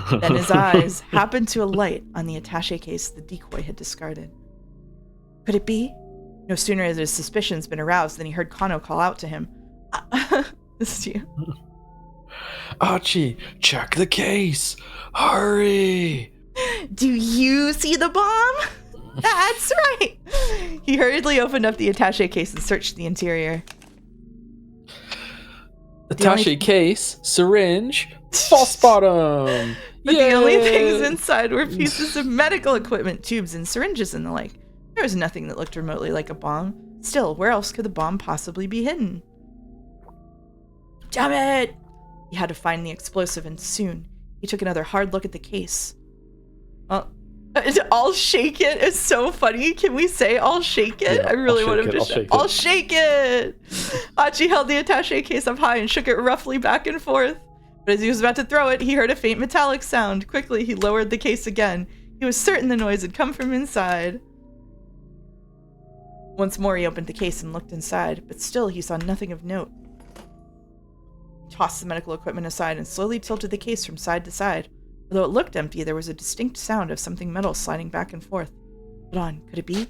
Then his eyes happened to alight on the attaché case the decoy had discarded. Could it be? No sooner had his suspicions been aroused than he heard Kano call out to him. This is you. Achi, check the case. Hurry. Do you see the bomb? That's right. He hurriedly opened up the attaché case and searched the interior. Attaché case, syringe, false bottom. But the only things inside were pieces of medical equipment, tubes and syringes and the like. There was nothing that looked remotely like a bomb. Still, where else could the bomb possibly be hidden? Damn it! He had to find the explosive, and soon he took another hard look at the case. I'll shake it is so funny. Can we say I'll shake it? Yeah, I really want him to shake it. I'll shake it! Achi held the attaché case up high and shook it roughly back and forth. But as he was about to throw it, he heard a faint metallic sound. Quickly, he lowered the case again. He was certain the noise had come from inside. Once more, he opened the case and looked inside, but still he saw nothing of note. He tossed the medical equipment aside and slowly tilted the case from side to side. Although it looked empty, there was a distinct sound of something metal sliding back and forth. Hold on, could it be?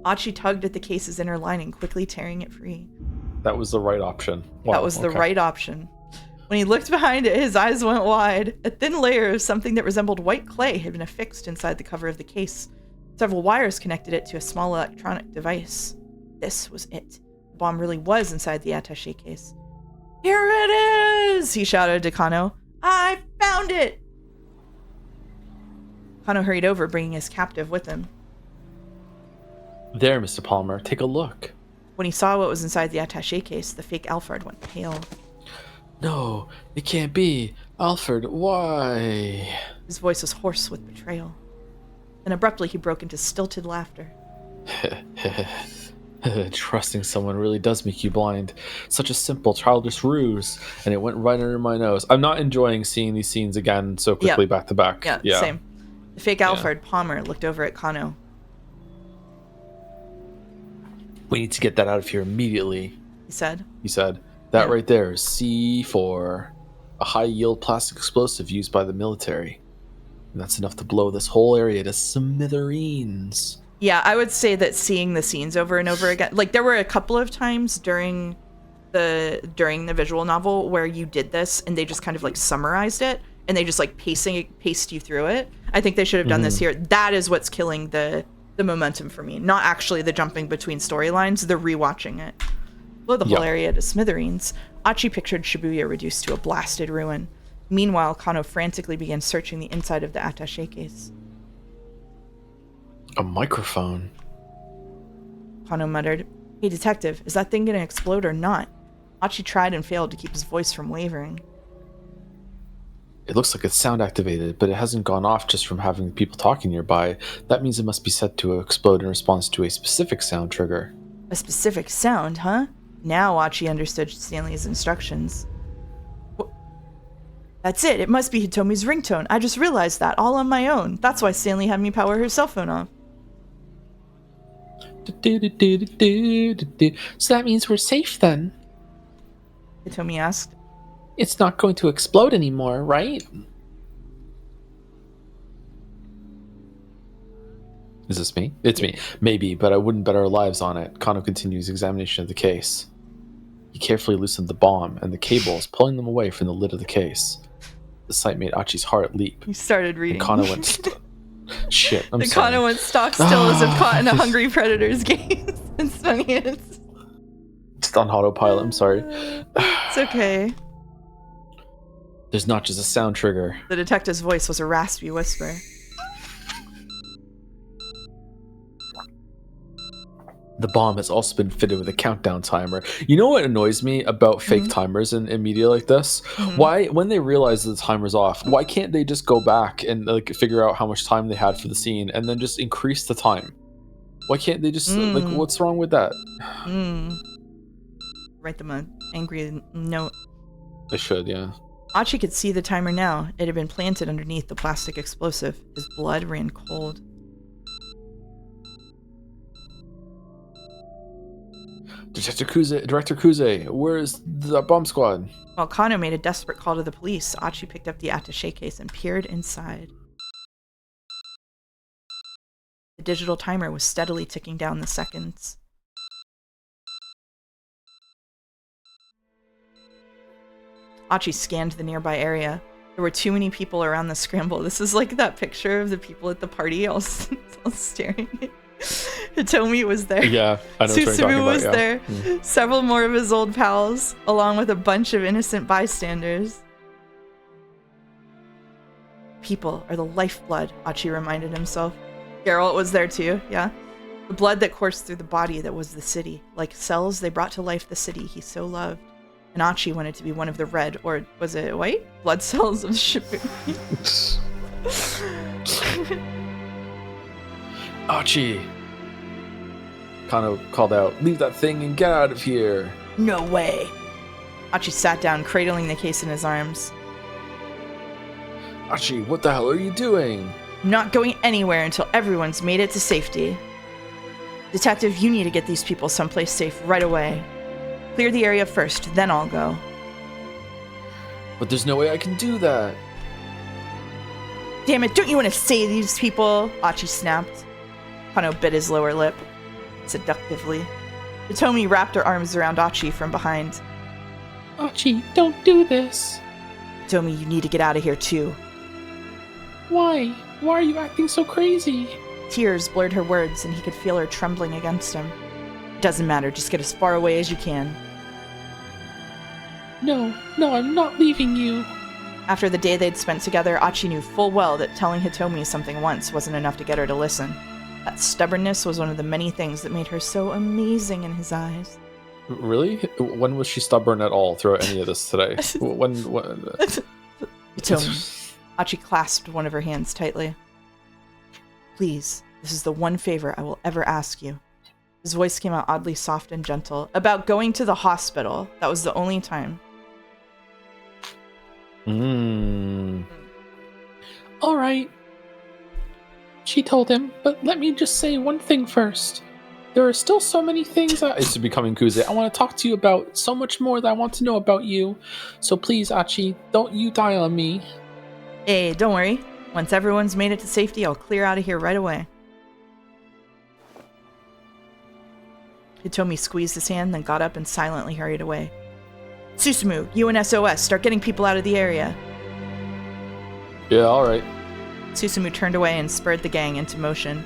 Achi tugged at the case's inner lining, quickly tearing it free. That was the right option. Wow, that was the right option. When he looked behind it, his eyes went wide. A thin layer of something that resembled white clay had been affixed inside the cover of the case. Several wires connected it to a small electronic device. This was it. The bomb really was inside the attaché case. Here it is! He shouted to Kano. I found it! Kano hurried over, bringing his captive with him. There, Mr. Palmer, take a look. When he saw what was inside the attaché case, the fake Alphard went pale. No, it can't be. Alfred, why? His voice was hoarse with betrayal. Then abruptly he broke into stilted laughter. Trusting someone really does make you blind. Such a simple, childish ruse, and it went right under my nose. I'm not enjoying seeing these scenes again so quickly back to back. Yeah, same. The fake Alphard, Palmer, looked over at Kano. We need to get that out of here immediately, he said. That right there is C4, a high-yield plastic explosive used by the military. And that's enough to blow this whole area to smithereens. Yeah, I would say that seeing the scenes over and over again, like there were a couple of times during the visual novel where you did this and they just kind of like summarized it and they just like paced you through it. I think they should have done this here. That is what's killing the momentum for me, not actually the jumping between storylines, the rewatching it. Blow the whole area to smithereens. Achi pictured Shibuya reduced to a blasted ruin. Meanwhile, Kano frantically began searching the inside of the attaché case. A microphone. Kano muttered, "Hey detective, is that thing gonna explode or not?" Achi tried and failed to keep his voice from wavering. It looks like it's sound activated, but it hasn't gone off just from having people talking nearby. That means it must be set to explode in response to a specific sound trigger. A specific sound, huh? Now Achi understood Stanley's instructions. That's it. It must be Hitomi's ringtone. I just realized that all on my own. That's why Stanley had me power her cell phone off. So that means we're safe then? Hitomi asked. It's not going to explode anymore, right? Is this me? It's me. Maybe, but I wouldn't bet our lives on it. Kano continues examination of the case. He carefully loosened the bomb and the cables, pulling them away from the lid of the case. The sight made Achi's heart leap. He started reading. And Kano went... Shit, I'm sorry. Kano went stock still as if caught in a hungry predator's gaze. It's funny. It's on autopilot, I'm sorry. It's okay. There's not just a sound trigger. The detective's voice was a raspy whisper. The bomb has also been fitted with a countdown timer. You know what annoys me about fake timers in media like this? Why, when they realize the timer's off, why can't they just go back and like figure out how much time they had for the scene and then just increase the time? Why can't they just like? What's wrong with that? Write them an angry note. They should, yeah. Achi could see the timer now. It had been planted underneath the plastic explosive. His blood ran cold. Director Kuze, where's the bomb squad? While Kano made a desperate call to the police, Achi picked up the attaché case and peered inside. The digital timer was steadily ticking down the seconds. Achi scanned the nearby area. There were too many people around the scramble. This is like that picture of the people at the party all staring. Hitomi was there. Yeah, I know what you're talking Susumu about, was yeah. there. Several more of his old pals, along with a bunch of innocent bystanders. People are the lifeblood, Achi reminded himself. Geralt was there too, yeah. The blood that coursed through the body that was the city. Like cells, they brought to life the city he so loved. And Achi wanted to be one of the red, or was it white? Blood cells of Shibuya. Achi! Kano called out, "Leave that thing and get out of here!" No way. Achi sat down, cradling the case in his arms. Achi, what the hell are you doing? I'm not going anywhere until everyone's made it to safety. Detective, you need to get these people someplace safe right away. Clear the area first, then I'll go. But there's no way I can do that. Damn it, don't you want to save these people? Achi snapped. Kano bit his lower lip, seductively. Hitomi wrapped her arms around Achi from behind. Achi, don't do this. Hitomi, you need to get out of here too. Why? Why are you acting so crazy? Tears blurred her words, and he could feel her trembling against him. It doesn't matter, just get as far away as you can. No, I'm not leaving you. After the day they'd spent together, Achi knew full well that telling Hitomi something once wasn't enough to get her to listen. That stubbornness was one of the many things that made her so amazing in his eyes. Really? When was she stubborn at all throughout any of this today? when Hitomi. Achi clasped one of her hands tightly. Please, this is the one favor I will ever ask you. His voice came out oddly soft and gentle. About going to the hospital. That was the only time. All right. She told him, but let me just say one thing first. There are still so many things It's becoming Kuze. I want to talk to you about so much more that I want to know about you. So please, Achi, don't you die on me. Hey, don't worry. Once everyone's made it to safety, I'll clear out of here right away. Hitomi squeezed his hand, then got up and silently hurried away. Susumu, you and SOS, start getting people out of the area. Yeah, alright. Susumu turned away and spurred the gang into motion.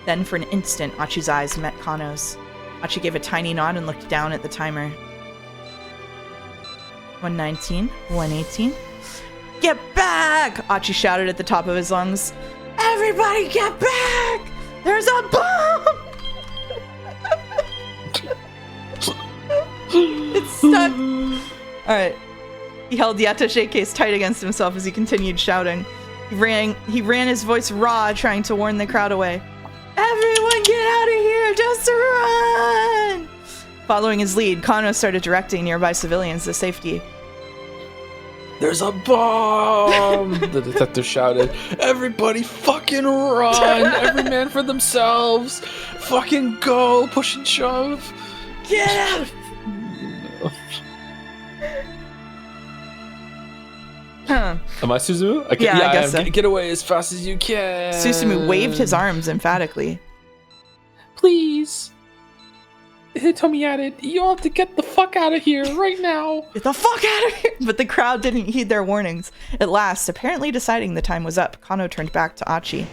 Then for an instant, Achi's eyes met Kano's. Achi gave a tiny nod and looked down at the timer. 119, 118. Get back! Achi shouted at the top of his lungs. Everybody get back! There's a bomb! It's stuck. Alright. He held the attaché case tight against himself as he continued shouting. He ran his voice raw, trying to warn the crowd away. Everyone get out of here! Just run! Following his lead, Kano started directing nearby civilians to safety. There's a bomb! The detective shouted. Everybody fucking run! Every man for themselves! Fucking go! Push and shove! Get out! Huh. Am I Susumu? I guess so. Get away as fast as you can! Susumu waved his arms emphatically. Please. Hitomi added, you have to get the fuck out of here right now. Get the fuck out of here! But the crowd didn't heed their warnings. At last, apparently deciding the time was up, Kano turned back to Achi.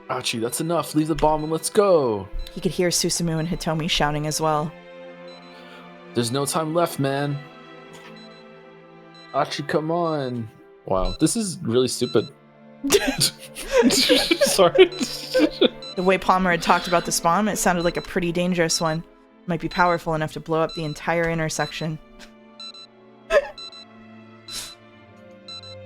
Achi, that's enough. Leave the bomb and let's go. He could hear Susumu and Hitomi shouting as well. There's no time left, man. Achi, come on. Wow, this is really stupid. Sorry. The way Palmer had talked about this bomb, it sounded like a pretty dangerous one. It might be powerful enough to blow up the entire intersection.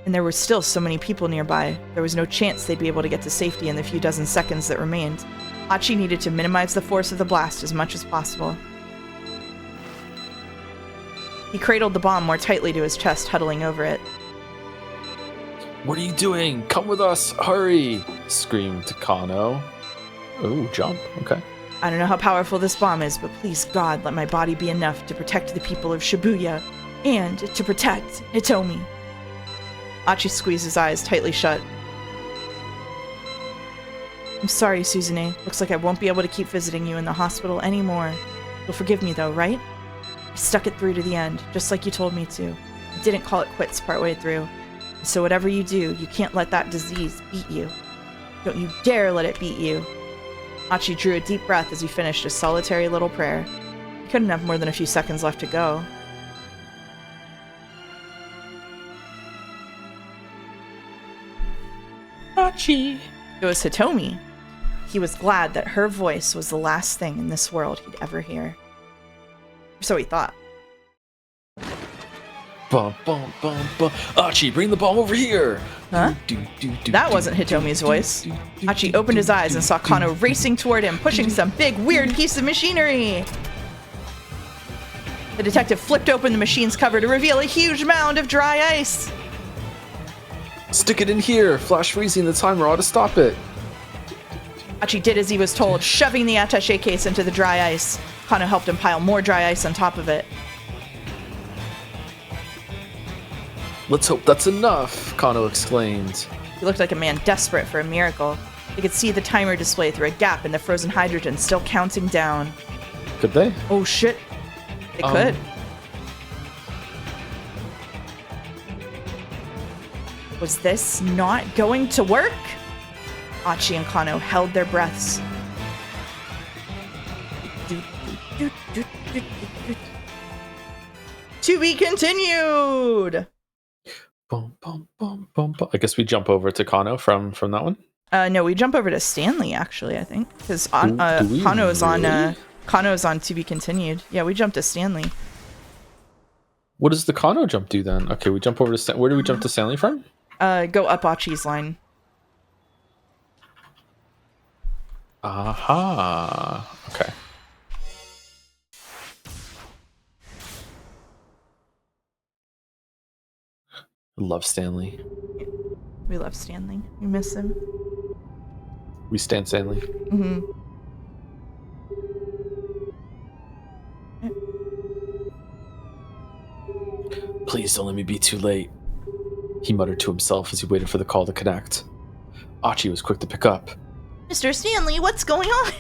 And there were still so many people nearby. There was no chance they'd be able to get to safety in the few dozen seconds that remained. Achi needed to minimize the force of the blast as much as possible. He cradled the bomb more tightly to his chest, huddling over it. What are you doing? Come with us! Hurry! Screamed Kano. Oh, jump. Okay. I don't know how powerful this bomb is, but please God, let my body be enough to protect the people of Shibuya and to protect Hitomi. Achi squeezed his eyes tightly shut. I'm sorry, Suzune. Looks like I won't be able to keep visiting you in the hospital anymore. You'll forgive me though, right? I stuck it through to the end, just like you told me to. I didn't call it quits partway through. So whatever you do, you can't let that disease beat you. Don't you dare let it beat you. Achi drew a deep breath as he finished his solitary little prayer. He couldn't have more than a few seconds left to go. Achi. It was Hitomi. He was glad that her voice was the last thing in this world he'd ever hear. So he thought. Bum, bum, bum, bum. Achi, bring the bomb over here! Huh? That wasn't Hitomi's voice. Achi opened his eyes and saw Kano racing toward him, pushing some big, weird piece of machinery. The detective flipped open the machine's cover to reveal a huge mound of dry ice. Stick it in here! Flash freezing the timer ought to stop it. Achi did as he was told, shoving the attaché case into the dry ice. Kano helped him pile more dry ice on top of it. Let's hope that's enough, Kano exclaimed. He looked like a man desperate for a miracle. He could see the timer display through a gap in the frozen hydrogen, still counting down. Could they? Oh shit. They could. Was this not going to work? Achi and Kano held their breaths. To be continued! Bum, bum, bum, bum, bum. I guess we jump over to Kano from that one. No, we jump over to Stanley actually. I think because Kano's on To Be Continued. Yeah, we jump to Stanley. What does the Kano jump do then? Okay, we jump over to where do we jump to Stanley from? Go up Achi's line. Aha. Okay. I love Stanley. We love Stanley. We miss him. We stand Stanley. Mm-hmm. Please don't let me be too late, he muttered to himself as he waited for the call to connect. Achi was quick to pick up. Mr. Stanley, what's going on?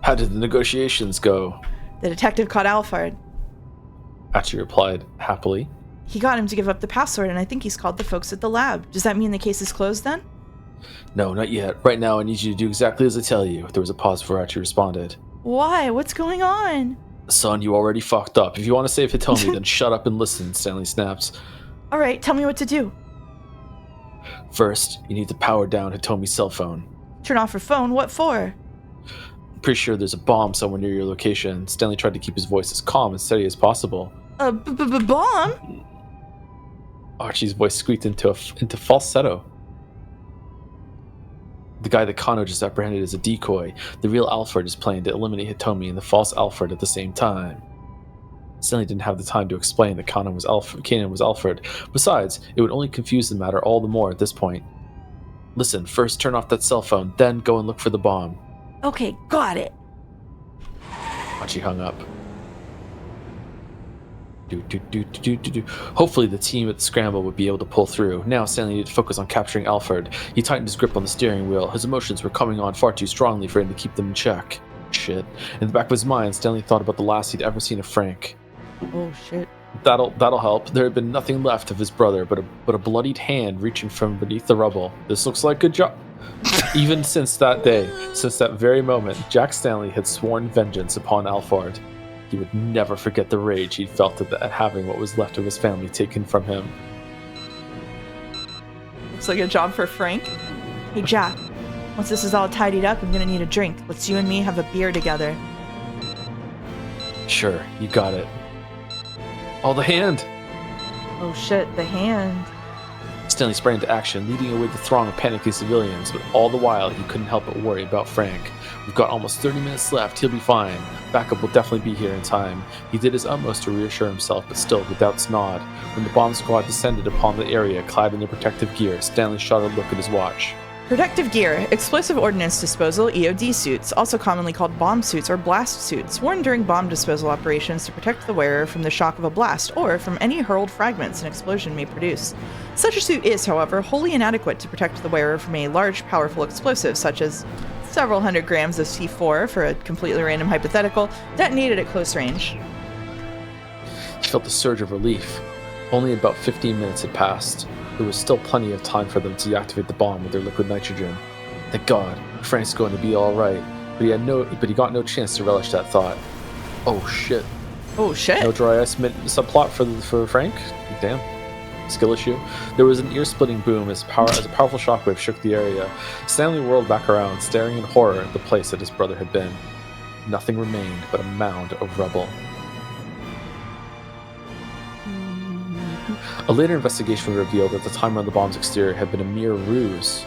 How did the negotiations go? The detective caught Alphard. Achi replied happily. He got him to give up the password, and I think he's called the folks at the lab. Does that mean the case is closed then? No, not yet. Right now, I need you to do exactly as I tell you. There was a pause before Achi responded. Why? What's going on? Son, you already fucked up. If you want to save Hitomi, then shut up and listen, Stanley snaps. All right, tell me what to do. First, you need to power down Hitomi's cell phone. Turn off her phone? What for? I'm pretty sure there's a bomb somewhere near your location. Stanley tried to keep his voice as calm and steady as possible. A bomb? Archie's voice squeaked into falsetto. The guy that Kano just apprehended is a decoy. The real Alfred is planning to eliminate Hitomi and the false Alfred at the same time. Stanley didn't have the time to explain that Kanan was Alfred. Besides, it would only confuse the matter all the more at this point. Listen, first turn off that cell phone, then go and look for the bomb. Okay, got it. Archie hung up. Hopefully the team at the Scramble would be able to pull through. Now Stanley needed to focus on capturing Alfred. He tightened his grip on the steering wheel. His emotions were coming on far too strongly for him to keep them in check. Shit. In the back of his mind, Stanley thought about the last he'd ever seen of Frank. Oh shit. That'll help. There had been nothing left of his brother but a bloodied hand reaching from beneath the rubble. This looks like a job. Even since that day, since that very moment, Jack Stanley had sworn vengeance upon Alfred. He would never forget the rage he'd felt at having what was left of his family taken from him. Looks like a job for Frank. Hey, Jack. Once this is all tidied up, I'm gonna need a drink. Let's you and me have a beer together. Sure, you got it. Oh, the hand! Oh shit, the hand. Stanley sprang into action, leading away the throng of panicking civilians, but all the while he couldn't help but worry about Frank. We've got almost 30 minutes left, he'll be fine. Backup will definitely be here in time. He did his utmost to reassure himself, but still the doubts gnawed. When the bomb squad descended upon the area, clad in their protective gear, Stanley shot a look at his watch. Protective gear, explosive ordnance disposal, EOD suits, also commonly called bomb suits or blast suits, worn during bomb disposal operations to protect the wearer from the shock of a blast or from any hurled fragments an explosion may produce. Such a suit is, however, wholly inadequate to protect the wearer from a large, powerful explosive, such as several hundred grams of C4, for a completely random hypothetical, detonated at close range. He felt a surge of relief. Only about 15 minutes had passed. There was still plenty of time for them to deactivate the bomb with their liquid nitrogen. Thank God, Frank's going to be all right. But he got no chance to relish that thought. Oh shit! Oh shit! No dry ice subplot for Frank. Damn, skill issue. There was an ear-splitting boom as a powerful shockwave shook the area. Stanley whirled back around, staring in horror at the place that his brother had been. Nothing remained but a mound of rubble. A later investigation revealed that the timer on the bomb's exterior had been a mere ruse.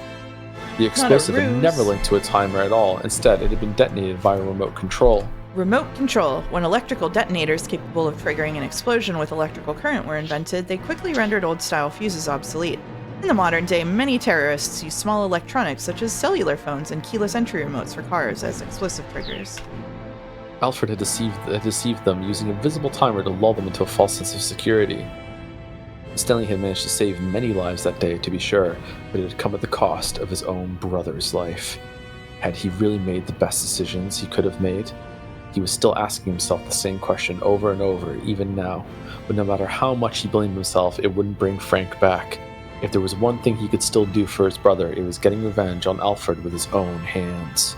The explosive had never linked to a timer at all. Instead, it had been detonated via remote control. Remote control. When electrical detonators capable of triggering an explosion with electrical current were invented, they quickly rendered old-style fuses obsolete. In the modern day, many terrorists use small electronics such as cellular phones and keyless entry remotes for cars as explosive triggers. Alfred had deceived them using a visible timer to lull them into a false sense of security. Stanley had managed to save many lives that day, to be sure, but it had come at the cost of his own brother's life. Had he really made the best decisions he could have made? He was still asking himself the same question over and over, even now, but no matter how much he blamed himself, it wouldn't bring Frank back. If there was one thing he could still do for his brother, it was getting revenge on Alfred with his own hands.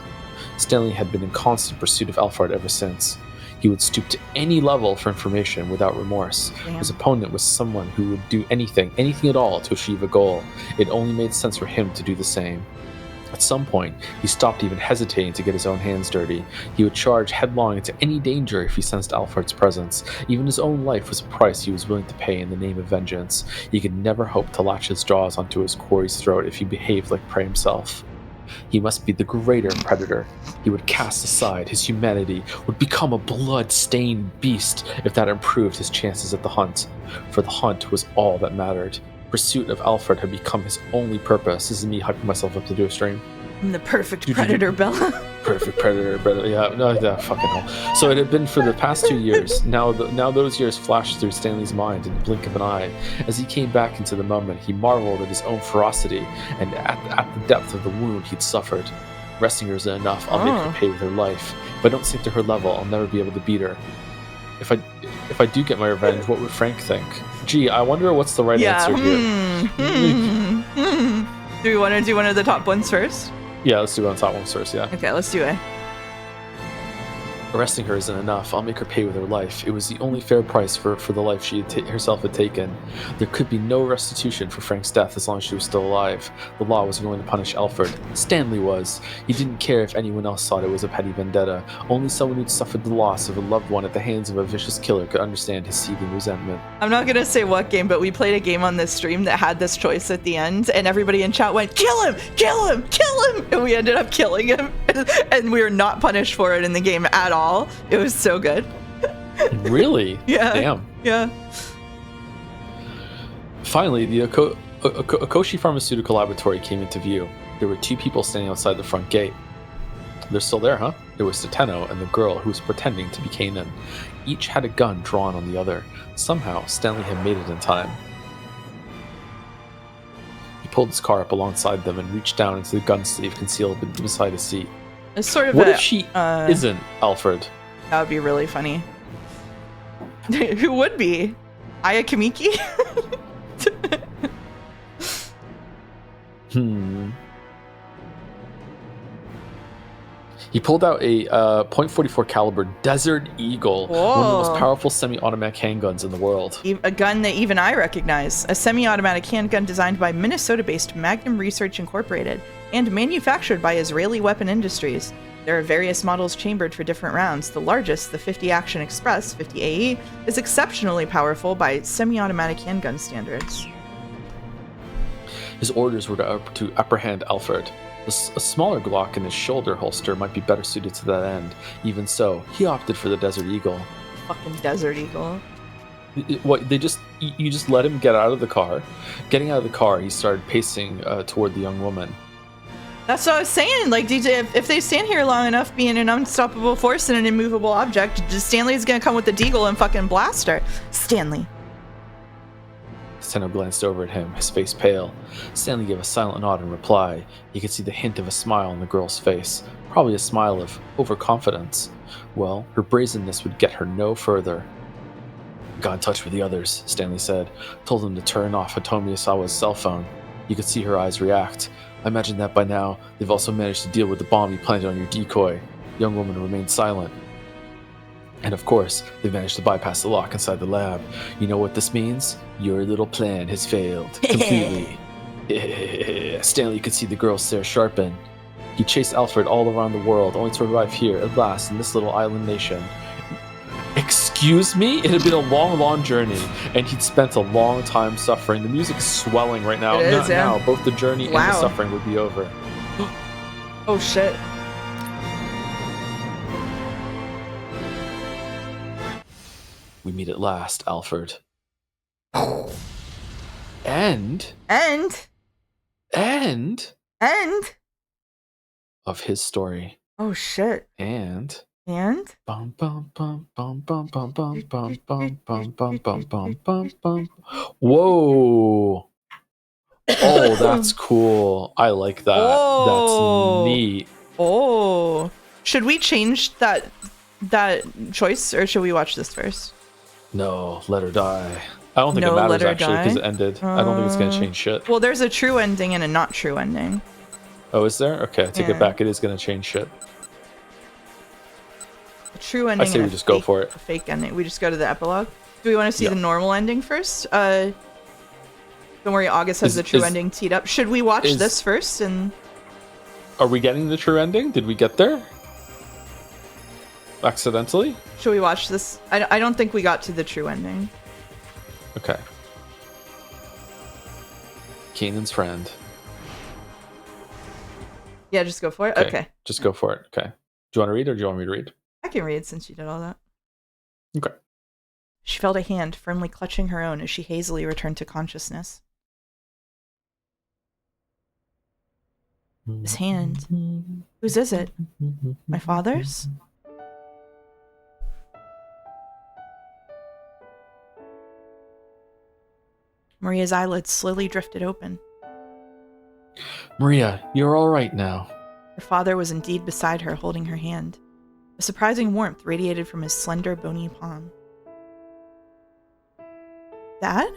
Stanley had been in constant pursuit of Alfred ever since. He would stoop to any level for information without remorse. Damn. His opponent was someone who would do anything at all to achieve a goal. It only made sense for him to do the same. At some point, he stopped even hesitating to get his own hands dirty. He would charge headlong into any danger if he sensed Alfred's presence. Even his own life was a price he was willing to pay in the name of vengeance. He could never hope to latch his jaws onto his quarry's throat if he behaved like prey himself. He must be the greater predator. He would cast aside his humanity, would become a blood-stained beast if that improved his chances at the hunt. For the hunt was all that mattered. Pursuit of Alfred had become his only purpose. This is me hyping myself up to do a stream. I'm the perfect predator, Bella. Perfect predator, yeah, no, fucking hell. So it had been for the past 2 years. Now those years flashed through Stanley's mind in the blink of an eye. As he came back into the moment, he marveled at his own ferocity and at the depth of the wound he'd suffered. Resting her isn't enough. I'll make her pay with her life. If I don't sink to her level, I'll never be able to beat her. If I do get my revenge, what would Frank think? Gee, I wonder what's the right answer here. Do we want to do one of the top ones first? Yeah, let's do it on top one first, yeah. Okay, let's do it. Arresting her isn't enough. I'll make her pay with her life. It was the only fair price for the life she had herself had taken. There could be no restitution for Frank's death as long as she was still alive. The law was going to punish Alfred. Stanley was. He didn't care if anyone else thought it was a petty vendetta. Only someone who'd suffered the loss of a loved one at the hands of a vicious killer could understand his seething resentment. I'm not gonna say what game, but we played a game on this stream that had this choice at the end, and everybody in chat went, "Kill him! Kill him! Kill him!" And we ended up killing him, and we were not punished for it in the game at all. It was so good. Really? Yeah. Damn. Yeah. Finally, the Akoshi Pharmaceutical Laboratory came into view. There were 2 people standing outside the front gate. They're still there, huh? It was Sateno and the girl who was pretending to be Kanan. Each had a gun drawn on the other. Somehow, Stanley had made it in time. He pulled his car up alongside them and reached down into the gun sleeve concealed beside his seat. It's sort of what if she isn't Alfred? That would be really funny. Who would be? Aya Kamiki? He pulled out a .44 caliber Desert Eagle, one of the most Whoa. powerful semi-automatic handguns in the world. A gun that even I recognize. A semi-automatic handgun designed by Minnesota-based Magnum Research Incorporated and manufactured by Israeli Weapon Industries. There are various models chambered for different rounds. The largest, the 50 Action Express 50 AE, is exceptionally powerful by semi-automatic handgun standards. His orders were to apprehend Alfred. A smaller Glock in his shoulder holster might be better suited to that end. Even so, he opted for the Desert Eagle. Fucking Desert Eagle. You just let him get out of the car. Getting out of the car, he started pacing toward the young woman. That's what I was saying. Like, DJ, if they stand here long enough being an unstoppable force and an immovable object, Stanley's gonna come with the deagle and fucking blast her. Stanley. Tenno glanced over at him, his face pale. Stanley gave a silent nod in reply. He could see the hint of a smile on the girl's face, probably a smile of overconfidence. Well, her brazenness would get her no further. Got in touch with the others, Stanley said. Told them to turn off Hitomi Asawa's cell phone. You could see her eyes react. I imagine that by now, they've also managed to deal with the bomb you planted on your decoy. The young woman remained silent. And of course, they managed to bypass the lock inside the lab. You know what this means? Your little plan has failed. Completely. Stanley could see the girl's stare sharpen. He chased Alfred all around the world, only to arrive here, at last, in this little island nation. Excuse me? It had been a long, long journey, and he'd spent a long time suffering. The music's swelling right now. It is, yeah. Now, both the journey and the suffering would be over. Oh, shit. We meet at last, Alfred. And of his story. Oh, shit. And And? bum bum bum bum bum bum bum bum bum bum bum bum bum bum bum. Whoa. Oh, that's cool. I like that. Oh. That's neat. Oh. Should we change that choice, or should we watch this first? No, let her die. I don't think No, it let matters her actually because die? it ended. I don't think it's gonna change shit. Well, there's a true ending and a not true ending. Oh, is there? Okay, I take Yeah. it back. It is gonna change shit. A true ending. I say and we a just go fake- for it. A fake ending. We just go to the epilogue. Do we want to see Yeah. the normal ending first? Don't worry, August has Is- the true is- ending teed up. Should we watch is- this first? And Are we getting the true ending? Did we get there? Accidentally? should we watch this? I don't think we got to the true ending. Okay. Kanan's friend. Yeah, just go for it. Okay. Just go for it. Okay. Do you want to read or do you want me to read? I can read since you did all that. Okay. She felt a hand firmly clutching her own as she hazily returned to consciousness. His hand. Whose is it? My father's? Maria's eyelids slowly drifted open. Maria, you're all right now. Her father was indeed beside her, holding her hand. A surprising warmth radiated from his slender, bony palm. Dad?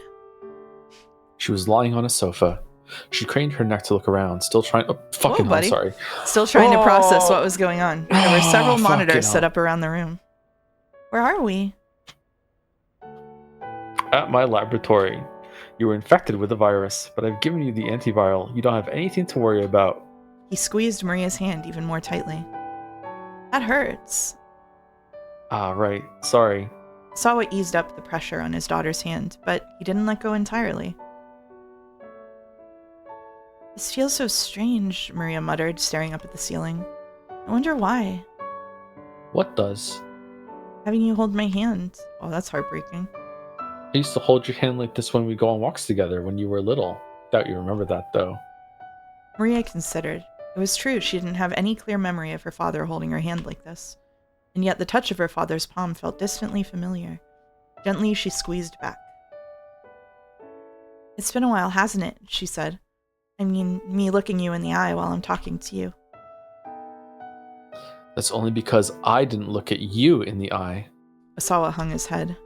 She was lying on a sofa. She craned her neck to look around, still trying. Oh, fucking hell, buddy. sorry. Still trying to process what was going on. There were several fucking monitors set hell. up around the room. Where are we? At my laboratory. You were infected with the virus, but I've given you the antiviral. You don't have anything to worry about. He squeezed Maria's hand even more tightly. That hurts. Ah, right. Sorry. Sawa eased up the pressure on his daughter's hand, but he didn't let go entirely. This feels so strange, Maria muttered, staring up at the ceiling. I wonder why. What does? Having you hold my hand. Oh, that's heartbreaking. I used to hold your hand like this when we go on walks together when you were little. Doubt you remember that, though. Maria considered. It was true, she didn't have any clear memory of her father holding her hand like this. And yet the touch of her father's palm felt distantly familiar. Gently, she squeezed back. It's been a while, hasn't it? She said. I mean, me looking you in the eye while I'm talking to you. That's only because I didn't look at you in the eye. Asawa hung his head.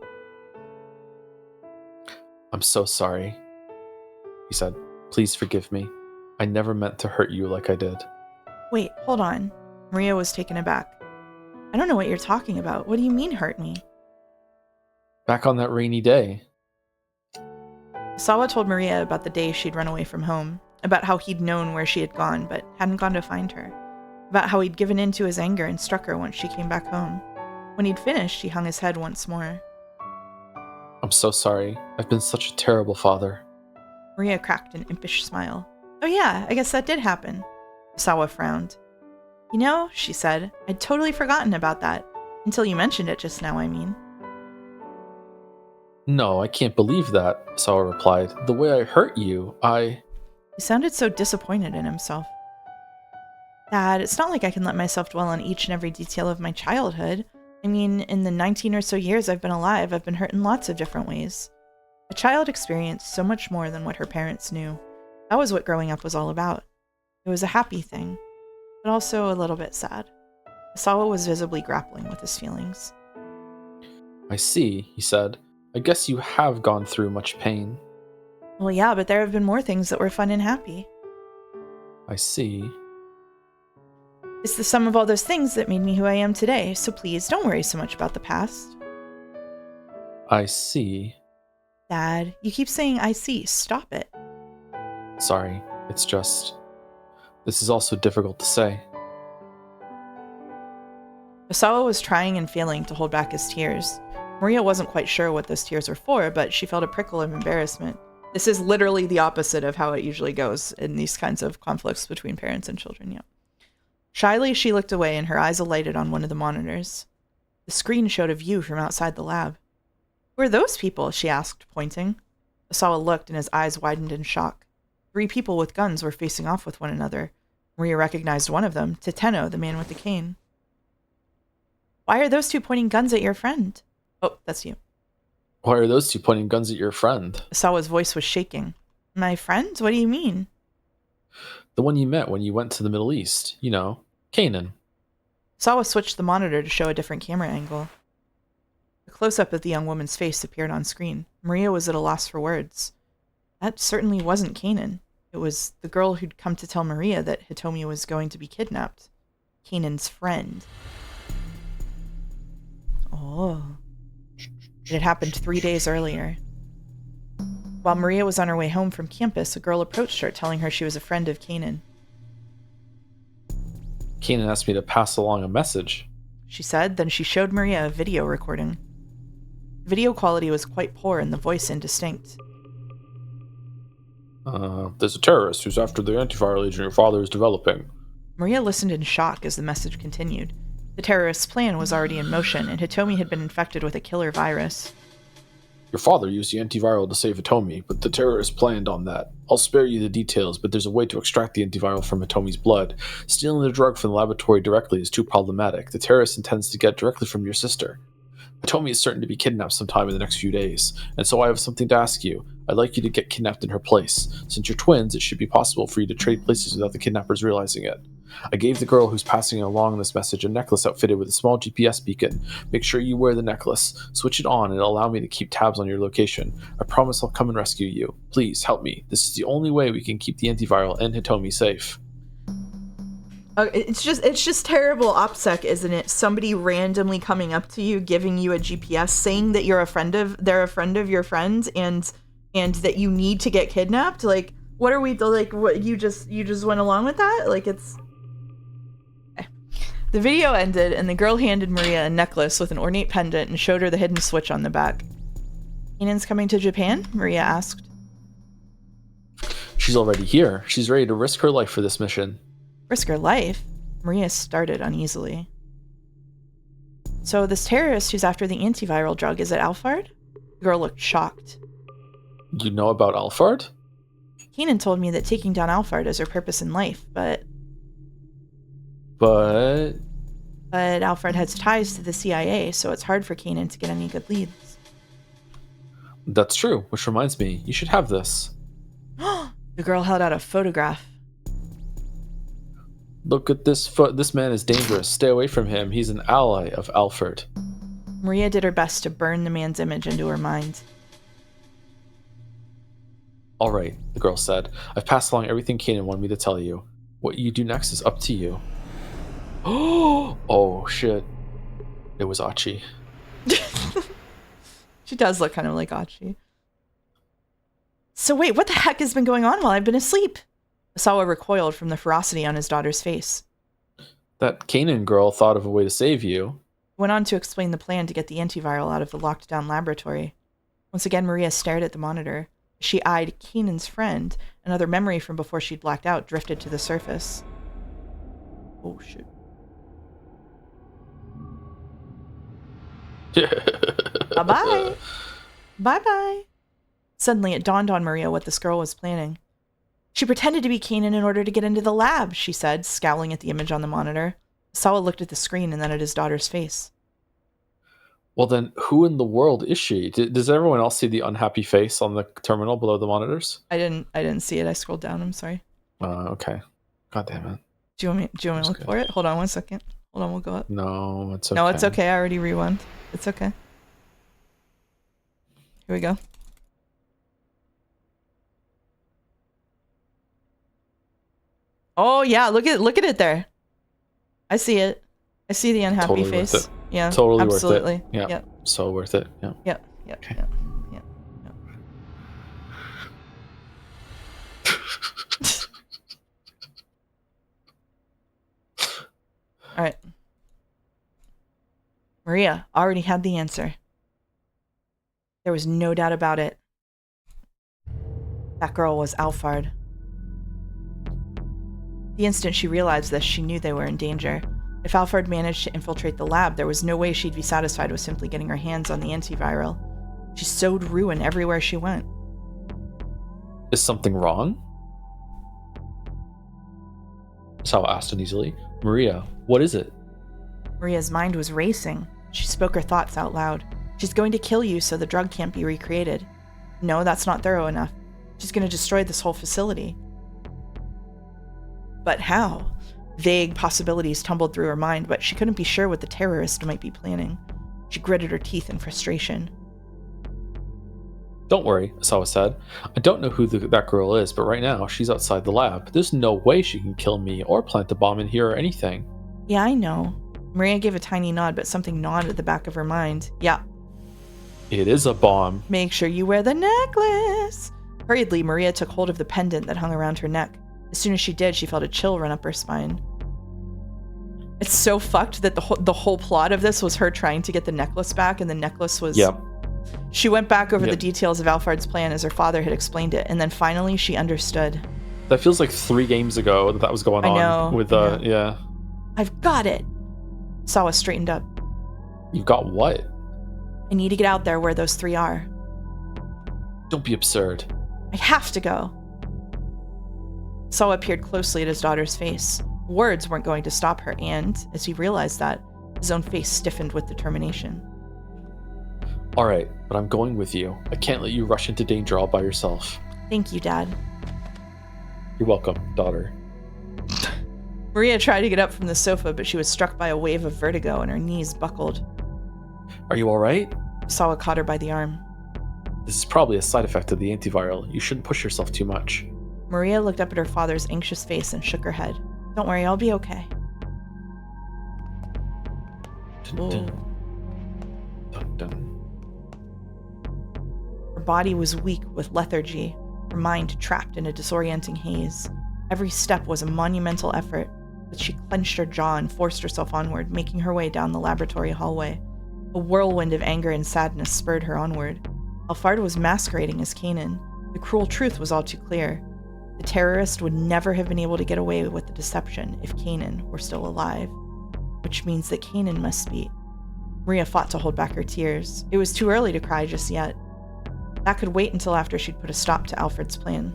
I'm so sorry, he said. Please forgive me. I never meant to hurt you like I did. Wait, hold on. Maria was taken aback. I don't know what you're talking about. What do you mean hurt me? Back on that rainy day. Sawa told Maria about the day she'd run away from home, about how he'd known where she had gone but hadn't gone to find her, about how he'd given in to his anger and struck her once she came back home. When he'd finished, he hung his head once more. I'm so sorry. I've been such a terrible father. Maria cracked an impish smile. Oh yeah, I guess that did happen. Sawa frowned. You know, she said, I'd totally forgotten about that. Until you mentioned it just now, I mean. No, I can't believe that, Sawa replied. The way I hurt you, He sounded so disappointed in himself. Dad, it's not like I can let myself dwell on each and every detail of my childhood. I mean, in the 19 or so years I've been alive, I've been hurt in lots of different ways. A child experienced so much more than what her parents knew. That was what growing up was all about. It was a happy thing, but also a little bit sad. Sawa was visibly grappling with his feelings. I see, he said. I guess you have gone through much pain. Well, yeah, but there have been more things that were fun and happy. I see. It's the sum of all those things that made me who I am today, so please don't worry so much about the past. I see. Dad, you keep saying I see. Stop it. Sorry, it's just... This is also difficult to say. Osawa was trying and failing to hold back his tears. Maria wasn't quite sure what those tears were for, but she felt a prickle of embarrassment. This is literally the opposite of how it usually goes in these kinds of conflicts between parents and children, yeah. Shyly, she looked away and her eyes alighted on one of the monitors. The screen showed a view from outside the lab. Who are those people? She asked, pointing. Osawa looked and his eyes widened in shock. 3 people with guns were facing off with one another. Maria recognized one of them, Teteno, the man with the cane. Why are those 2 pointing guns at your friend? Oh, that's you. Why are those 2 pointing guns at your friend? Osawa's voice was shaking. My friend? What do you mean? The one you met when you went to the Middle East. You know, Kanan. Osawa switched the monitor to show a different camera angle. A close-up of the young woman's face appeared on screen. Maria was at a loss for words. That certainly wasn't Kanan. It was the girl who'd come to tell Maria that Hitomi was going to be kidnapped. Kanan's friend. Oh. It had happened 3 days earlier. While Maria was on her way home from campus, a girl approached her, telling her she was a friend of Kanan. Kanan asked me to pass along a message, she said, then she showed Maria a video recording. Video quality was quite poor and the voice indistinct. There's a terrorist who's after the antiviral agent your father is developing. Maria listened in shock as the message continued. The terrorist's plan was already in motion, and Hitomi had been infected with a killer virus. Your father used the antiviral to save Hitomi, but the terrorist planned on that. I'll spare you the details, but there's a way to extract the antiviral from Hitomi's blood. Stealing the drug from the laboratory directly is too problematic. The terrorist intends to get directly from your sister. Hitomi is certain to be kidnapped sometime in the next few days, and so I have something to ask you. I'd like you to get kidnapped in her place. Since you're twins, it should be possible for you to trade places without the kidnappers realizing it. I gave the girl who's passing along this message a necklace outfitted with a small GPS beacon. Make sure you wear the necklace. Switch it on and it'll allow me to keep tabs on your location. I promise I'll come and rescue you. Please, help me. This is the only way we can keep the antiviral and Hitomi safe. It's just terrible OPSEC, isn't it? Somebody randomly coming up to you, giving you a GPS, saying that they're a friend of your friends, and that you need to get kidnapped. Like, what are we like? What you just went along with that? Like, it's. The video ended, and the girl handed Maria a necklace with an ornate pendant and showed her the hidden switch on the back. Kanan's coming to Japan? Maria asked. She's already here. She's ready to risk her life for this mission. Risk her life? Maria started uneasily. So this terrorist who's after the antiviral drug is at Alphard? The girl looked shocked. You know about Alphard? Kanan told me that taking down Alphard is her purpose in life, but Alphard has ties to the CIA, so it's hard for Kanan to get any good leads. That's true, which reminds me, you should have this. The girl held out a photograph. Look at this this man is dangerous. Stay away from him. He's an ally of Alphard. Maria did her best to burn the man's image into her mind. All right, the girl said. I've passed along everything Kanan wanted me to tell you. What you do next is up to you. Oh shit! It was Achi. She does look kind of like Achi. So wait, what the heck has been going on while I've been asleep? Osawa recoiled from the ferocity on his daughter's face. That Kanan girl thought of a way to save you. Went on to explain the plan to get the antiviral out of the locked-down laboratory. Once again, Maria stared at the monitor. She eyed Kanan's friend. Another memory from before she'd blacked out drifted to the surface. Oh, shit. Bye-bye. Bye-bye. Suddenly, it dawned on Maria what this girl was planning. She pretended to be Kanan in order to get into the lab, she said, scowling at the image on the monitor. Sawa looked at the screen and then at his daughter's face. Well, then, who in the world is she? Does everyone else see the unhappy face on the terminal below the monitors? I didn't see it. I scrolled down. I'm sorry. Okay. God damn it. Do you want me to look for it? Hold on 1 second. Hold on, we'll go up. No, it's okay. No, it's okay. I already rewound. It's okay. Here we go. Oh yeah, look at it there. I see it. I see the unhappy Totally face. worth it. Yeah, Totally absolutely. worth it. Yeah. Yep. So worth it. Yeah. Yep. Yep. Okay. Yep. Yep. All right. Maria already had the answer. There was no doubt about it. That girl was Alphard. The instant she realized this, she knew they were in danger. If Alphard managed to infiltrate the lab, there was no way she'd be satisfied with simply getting her hands on the antiviral. She sowed ruin everywhere she went. Is something wrong? Sawa asked uneasily. Maria, what is it? Maria's mind was racing. She spoke her thoughts out loud. She's going to kill you so the drug can't be recreated. No, that's not thorough enough. She's going to destroy this whole facility. But how? Vague possibilities tumbled through her mind, but she couldn't be sure what the terrorist might be planning. She gritted her teeth in frustration. Don't worry, Sawa said. I don't know who that girl is, but right now she's outside the lab. There's no way she can kill me or plant a bomb in here or anything. Yeah, I know. Maria gave a tiny nod, but something gnawed at the back of her mind. Yeah. It is a bomb. Make sure you wear the necklace. Hurriedly, Maria took hold of the pendant that hung around her neck. As soon as she did, she felt a chill run up her spine. It's so fucked that the whole plot of this was her trying to get the necklace back, and the necklace was... Yep. She went back over the details of Alphard's plan as her father had explained it, and then finally she understood. That feels like 3 games ago that was going on. I know. With, yeah. I've got it! Sawa straightened up. You've got what? I need to get out there where those 3 are. Don't be absurd. I have to go. Sawa peered closely at his daughter's face. Words weren't going to stop her, and, as he realized that, his own face stiffened with determination. All right, but I'm going with you. I can't let you rush into danger all by yourself. Thank you, Dad. You're welcome, daughter. Maria tried to get up from the sofa, but she was struck by a wave of vertigo and her knees buckled. Are you all right? Sawa caught her by the arm. This is probably a side effect of the antiviral. You shouldn't push yourself too much. Maria looked up at her father's anxious face and shook her head. Don't worry, I'll be okay. Dun, dun. Dun, dun. Her body was weak with lethargy, her mind trapped in a disorienting haze. Every step was a monumental effort, but she clenched her jaw and forced herself onward, making her way down the laboratory hallway. A whirlwind of anger and sadness spurred her onward. Alphard was masquerading as Kanan. The cruel truth was all too clear. The terrorist would never have been able to get away with the deception if Kanan were still alive. Which means that Kanan must be... Maria fought to hold back her tears. It was too early to cry just yet. That could wait until after she'd put a stop to Alfred's plan.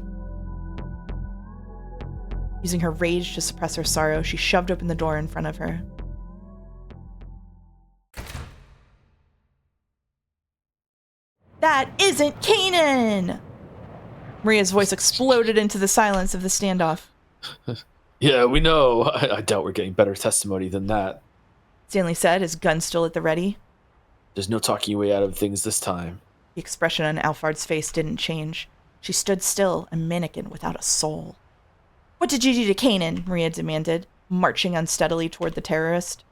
Using her rage to suppress her sorrow, she shoved open the door in front of her. That isn't Kanan! Maria's voice exploded into the silence of the standoff. Yeah, we know. I doubt we're getting better testimony than that. Stanley said, his gun still at the ready. There's no talking your way out of things this time. The expression on Alphard's face didn't change. She stood still, a mannequin without a soul. What did you do to Kanan? Maria demanded. marching unsteadily toward the terrorist.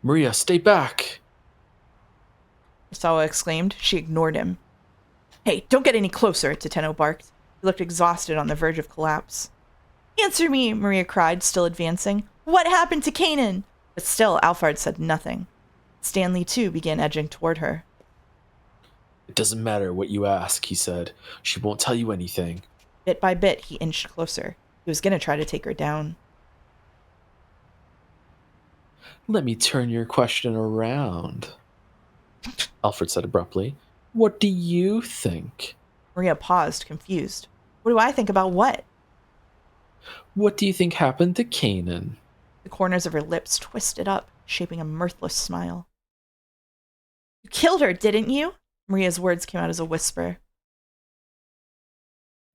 Maria, stay back! Sawa exclaimed. She ignored him. Hey, don't get any closer, Teteno barked. He looked exhausted on the verge of collapse. Answer me, Maria cried, still advancing. What happened to Kanan? But still, Alphard said nothing. Stanley, too, began edging toward her. It doesn't matter what you ask, he said. She won't tell you anything. Bit by bit, he inched closer. He was going to try to take her down. Let me turn your question around, Alfred said abruptly. What do you think? Maria paused, confused. What do I think about what? What do you think happened to Kanan? The corners of her lips twisted up, shaping a mirthless smile. You killed her, didn't you? Maria's words came out as a whisper.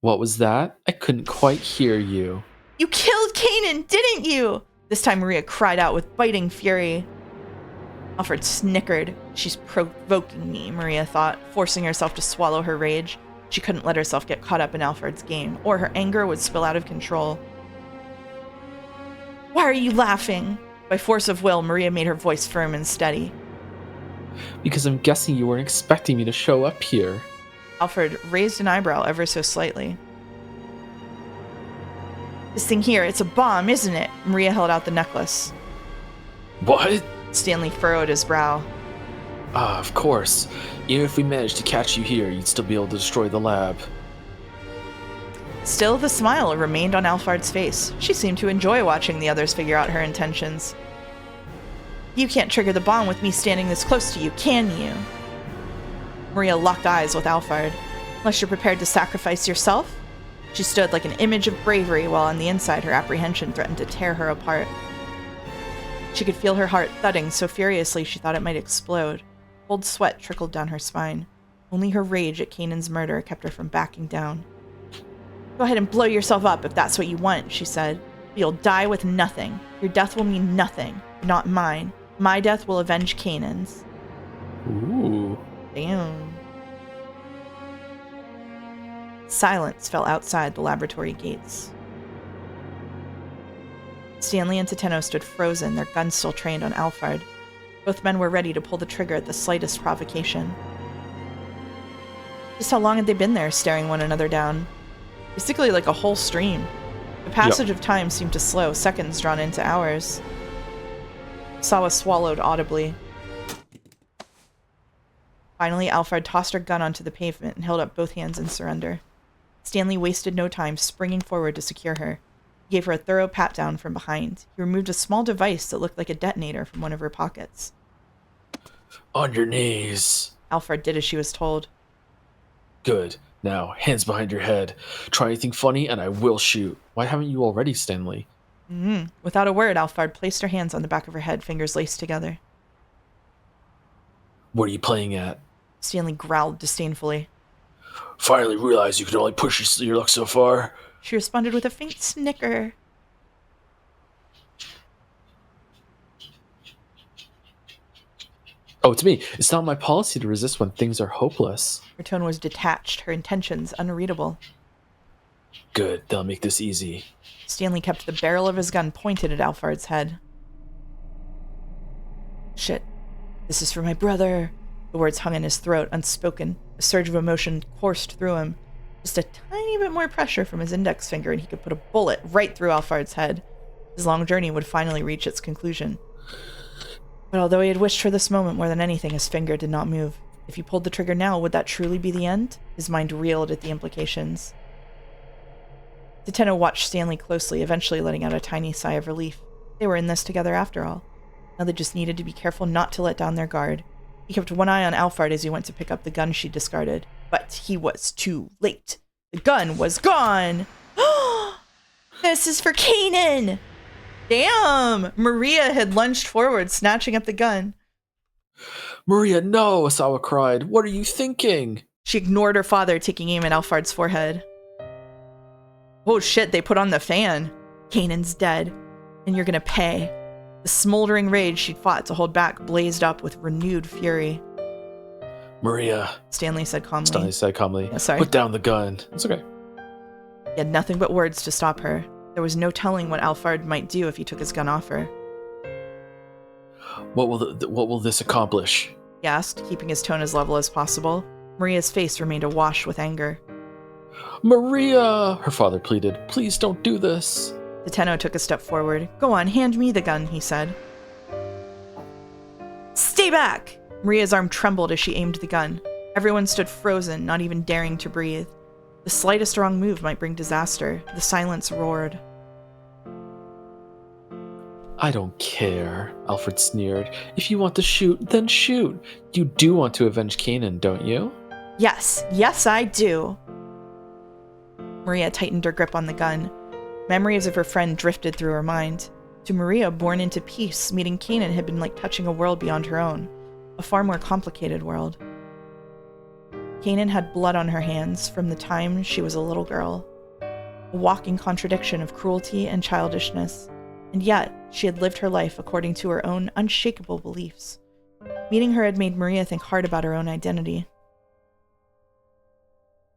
What was that? I couldn't quite hear you. You killed Kanan, didn't you? This time Maria cried out with biting fury. Alfred snickered. She's provoking me, Maria thought, forcing herself to swallow her rage. She couldn't let herself get caught up in Alfred's game, or her anger would spill out of control. Why are you laughing? By force of will, Maria made her voice firm and steady. Because I'm guessing you weren't expecting me to show up here. Alfred raised an eyebrow ever so slightly. This thing here, it's a bomb, isn't it? Maria held out the necklace. What? Stanley furrowed his brow. Ah, of course. Even if we managed to catch you here, you'd still be able to destroy the lab. Still, the smile remained on Alphard's face. She seemed to enjoy watching the others figure out her intentions. You can't trigger the bomb with me standing this close to you, can you? Maria locked eyes with Alphard. Unless you're prepared to sacrifice yourself? She stood like an image of bravery, while on the inside her apprehension threatened to tear her apart. She could feel her heart thudding so furiously she thought it might explode. Cold sweat trickled down her spine. Only her rage at Kanan's murder kept her from backing down. Go ahead and blow yourself up if that's what you want, she said. But you'll die with nothing. Your death will mean nothing, not mine. My death will avenge Kanan's. Ooh. Damn. Silence fell outside the laboratory gates. Stanley and Teteno stood frozen, their guns still trained on Alphard. Both men were ready to pull the trigger at the slightest provocation. Just how long had they been there, staring one another down? Basically like a whole stream. The passage of time seemed to slow, seconds drawn into hours. Sawa swallowed audibly. Finally, Alphard tossed her gun onto the pavement and held up both hands in surrender. Stanley wasted no time, springing forward to secure her. He gave her a thorough pat-down from behind. He removed a small device that looked like a detonator from one of her pockets. On your knees. Alphard did as she was told. Good. Now, hands behind your head. Try anything funny and I will shoot. Why haven't you already, Stanley? Without a word, Alphard placed her hands on the back of her head, fingers laced together. What are you playing at? Stanley growled disdainfully. Finally realized you could only push your luck so far. She responded with a faint snicker. Oh, it's me. It's not my policy to resist when things are hopeless. Her tone was detached, her intentions unreadable. Good, they'll make this easy. Stanley kept the barrel of his gun pointed at Alphard's head. Shit. This is for my brother. The words hung in his throat, unspoken. A surge of emotion coursed through him. Just a tiny bit more pressure from his index finger and he could put a bullet right through Alphard's head. His long journey would finally reach its conclusion. But although he had wished for this moment more than anything, his finger did not move. If he pulled the trigger now, would that truly be the end? His mind reeled at the implications. Teteno watched Stanley closely, eventually letting out a tiny sigh of relief. They were in this together after all. Now they just needed to be careful not to let down their guard. He kept one eye on Alphard as he went to pick up the gun she discarded. But he was too late. The gun was gone! This is for Kanan! Damn! Maria had lunged forward, snatching up the gun. Maria, no! Asawa cried. What are you thinking? She ignored her father, taking aim at Alphard's forehead. Oh shit, they put on the fan. Kanan's dead, and you're gonna pay. The smoldering rage she'd fought to hold back blazed up with renewed fury. Maria, Stanley said calmly. Stanley said calmly. Yeah, sorry. Put down the gun. It's okay. He had nothing but words to stop her. There was no telling what Alphard might do if he took his gun off her. What will this accomplish? He asked, keeping his tone as level as possible. Maria's face remained awash with anger. Maria! Her father pleaded. Please don't do this. Tenno took a step forward. Go on, hand me the gun, he said. Stay back! Maria's arm trembled as she aimed the gun. Everyone stood frozen, not even daring to breathe. The slightest wrong move might bring disaster. The silence roared. I don't care, Alfred sneered. If you want to shoot, then shoot. You do want to avenge Kanan, don't you? Yes, I do. Maria tightened her grip on the gun. Memories of her friend drifted through her mind. To Maria, born into peace, meeting Kanan had been like touching a world beyond her own. A far more complicated world. Kanan had blood on her hands from the time she was a little girl. A walking contradiction of cruelty and childishness. And yet, she had lived her life according to her own unshakable beliefs. Meeting her had made Maria think hard about her own identity.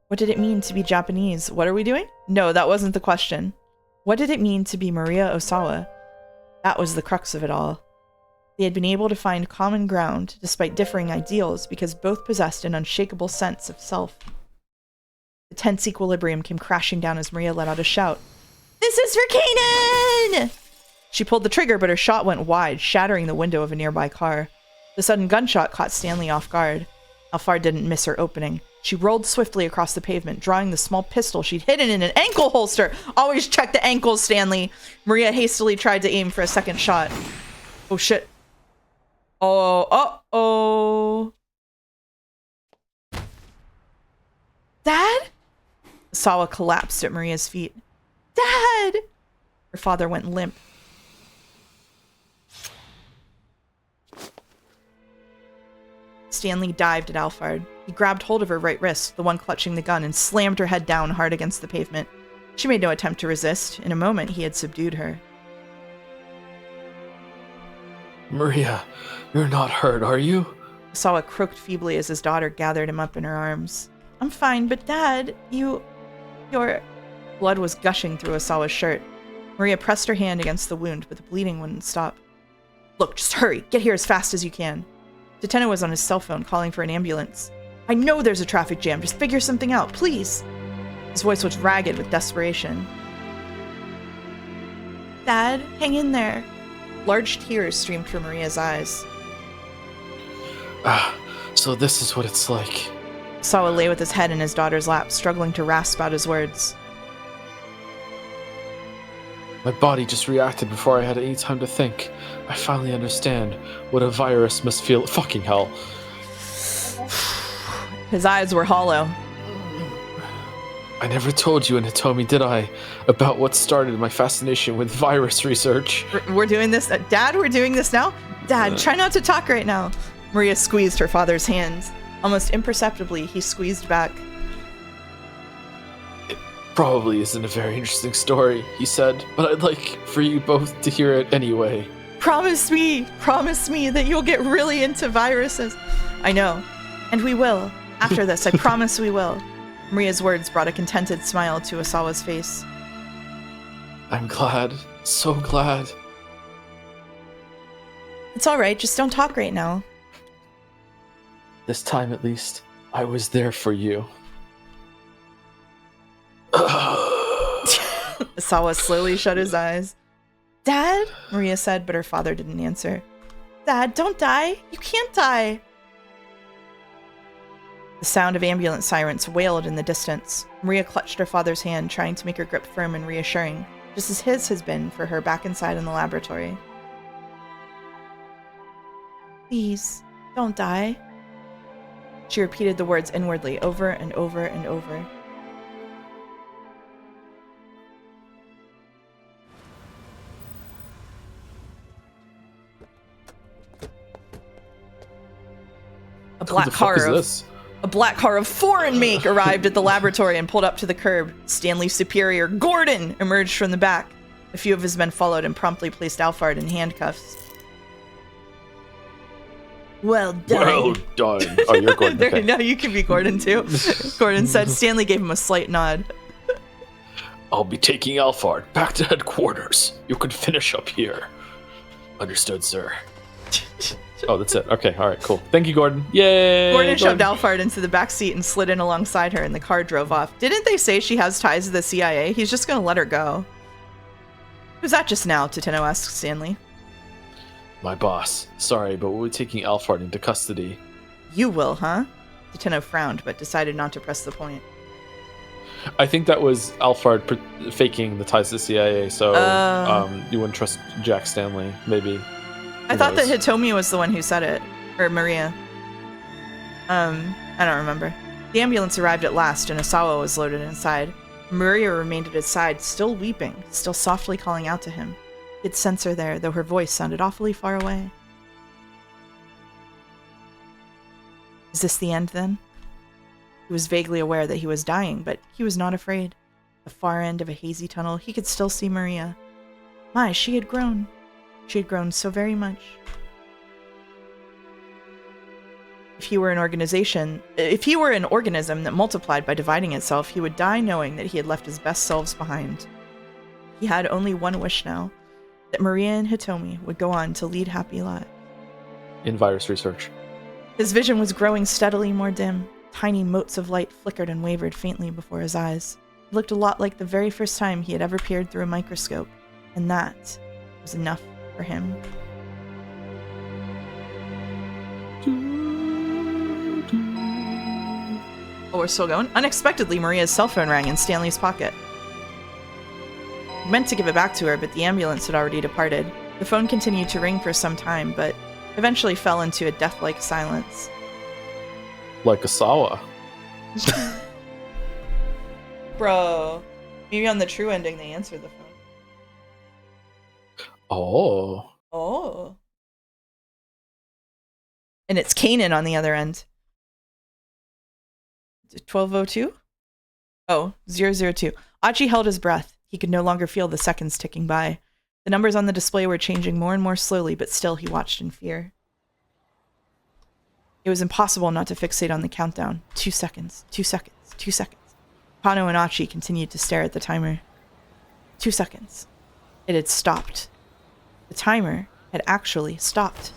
What did it mean to be Japanese? What are we doing? No, that wasn't the question. What did it mean to be Maria Osawa? That was the crux of it all. They had been able to find common ground despite differing ideals because both possessed an unshakable sense of self. The tense equilibrium came crashing down as Maria let out a shout. This is for Kanan! She pulled the trigger, but her shot went wide, shattering the window of a nearby car. The sudden gunshot caught Stanley off guard. Alphard didn't miss her opening. She rolled swiftly across the pavement, drawing the small pistol she'd hidden in an ankle holster. Always check the ankles, Stanley. Maria hastily tried to aim for a second shot. Oh, shit. Oh. Dad? Sawa collapsed at Maria's feet. Dad! Her father went limp. Stanley dived at Alphard. He grabbed hold of her right wrist, the one clutching the gun, and slammed her head down hard against the pavement. She made no attempt to resist. In a moment, he had subdued her. Maria, you're not hurt, are you? Sawa croaked feebly as his daughter gathered him up in her arms. I'm fine, but Dad, your... Blood was gushing through Osawa's shirt. Maria pressed her hand against the wound, but the bleeding wouldn't stop. Look, just hurry. Get here as fast as you can. Tenno was on his cell phone calling for an ambulance. I know there's a traffic jam. Just figure something out, please. His voice was ragged with desperation. Dad, hang in there. Large tears streamed from Maria's eyes. So this is what it's like. Sawa lay with his head in his daughter's lap, struggling to rasp out his words. My body just reacted before I had any time to think. I finally understand what a virus must feel. Fucking hell. His eyes were hollow. I never told you in Hitomi, did I, about what started my fascination with virus research. We're doing this? Dad, we're doing this now? Dad, try not to talk right now. Maria squeezed her father's hands. Almost imperceptibly, he squeezed back. It probably isn't a very interesting story, he said, but I'd like for you both to hear it anyway. Promise me that you'll get really into viruses. I know, and we will. After this, I promise we will. Maria's words brought a contented smile to Osawa's face. I'm glad. So glad. It's alright, just don't talk right now. This time, at least, I was there for you. Osawa slowly shut his eyes. Dad? Maria said, but her father didn't answer. Dad, don't die. You can't die. The sound of ambulance sirens wailed in the distance. Maria clutched her father's hand, trying to make her grip firm and reassuring, just as his has been for her back inside in the laboratory. Please, don't die. She repeated the words inwardly, over and over and over. A black car of foreign make arrived at the laboratory and pulled up to the curb. Stanley's superior, Gordon, emerged from the back. A few of his men followed and promptly placed Alphard in handcuffs. Well done. Well done. Oh, you're Gordon. Okay. No, you can be Gordon too. Gordon said. Stanley gave him a slight nod. I'll be taking Alphard back to headquarters. You can finish up here. Understood, sir. Oh, that's it. Okay, all right, cool. Thank you, Gordon. Yay! Gordon shoved Alphard into the back seat and slid in alongside her, and the car drove off. Didn't they say she has ties to the CIA? He's just gonna let her go. Who's that just now? Toteno asks Stanley. My boss. Sorry, but we'll be taking Alphard into custody. You will, huh? Toteno frowned, but decided not to press the point. I think that was Alphard faking the ties to the CIA, so you wouldn't trust Jack Stanley, maybe. I thought that Hitomi was the one who said it. Or Maria. I don't remember. The ambulance arrived at last, and Osawa was loaded inside. Maria remained at his side, still weeping, still softly calling out to him. He could sense her there, though her voice sounded awfully far away. Is this the end, then? He was vaguely aware that he was dying, but he was not afraid. At the far end of a hazy tunnel, he could still see Maria. My, she had grown. She had grown so very much. If he were an organism that multiplied by dividing itself, he would die knowing that he had left his best selves behind. He had only one wish now, that Maria and Hitomi would go on to lead happy lives. In virus research. His vision was growing steadily more dim. Tiny motes of light flickered and wavered faintly before his eyes. It looked a lot like the very first time he had ever peered through a microscope, and that was enough for him. Oh, we're still going? Unexpectedly, Maria's cell phone rang in Stanley's pocket. He meant to give it back to her, but the ambulance had already departed. The phone continued to ring for some time, but eventually fell into a death-like silence. Like Osawa. Bro. Maybe on the true ending they answered the phone. Oh. Oh. And it's Kanan on the other end. 1202? Oh, 002. Achi held his breath. He could no longer feel the seconds ticking by. The numbers on the display were changing more and more slowly, but still he watched in fear. It was impossible not to fixate on the countdown. 2 seconds, 2 seconds, 2 seconds. Kano and Achi continued to stare at the timer. 2 seconds. It had stopped. The timer had actually stopped.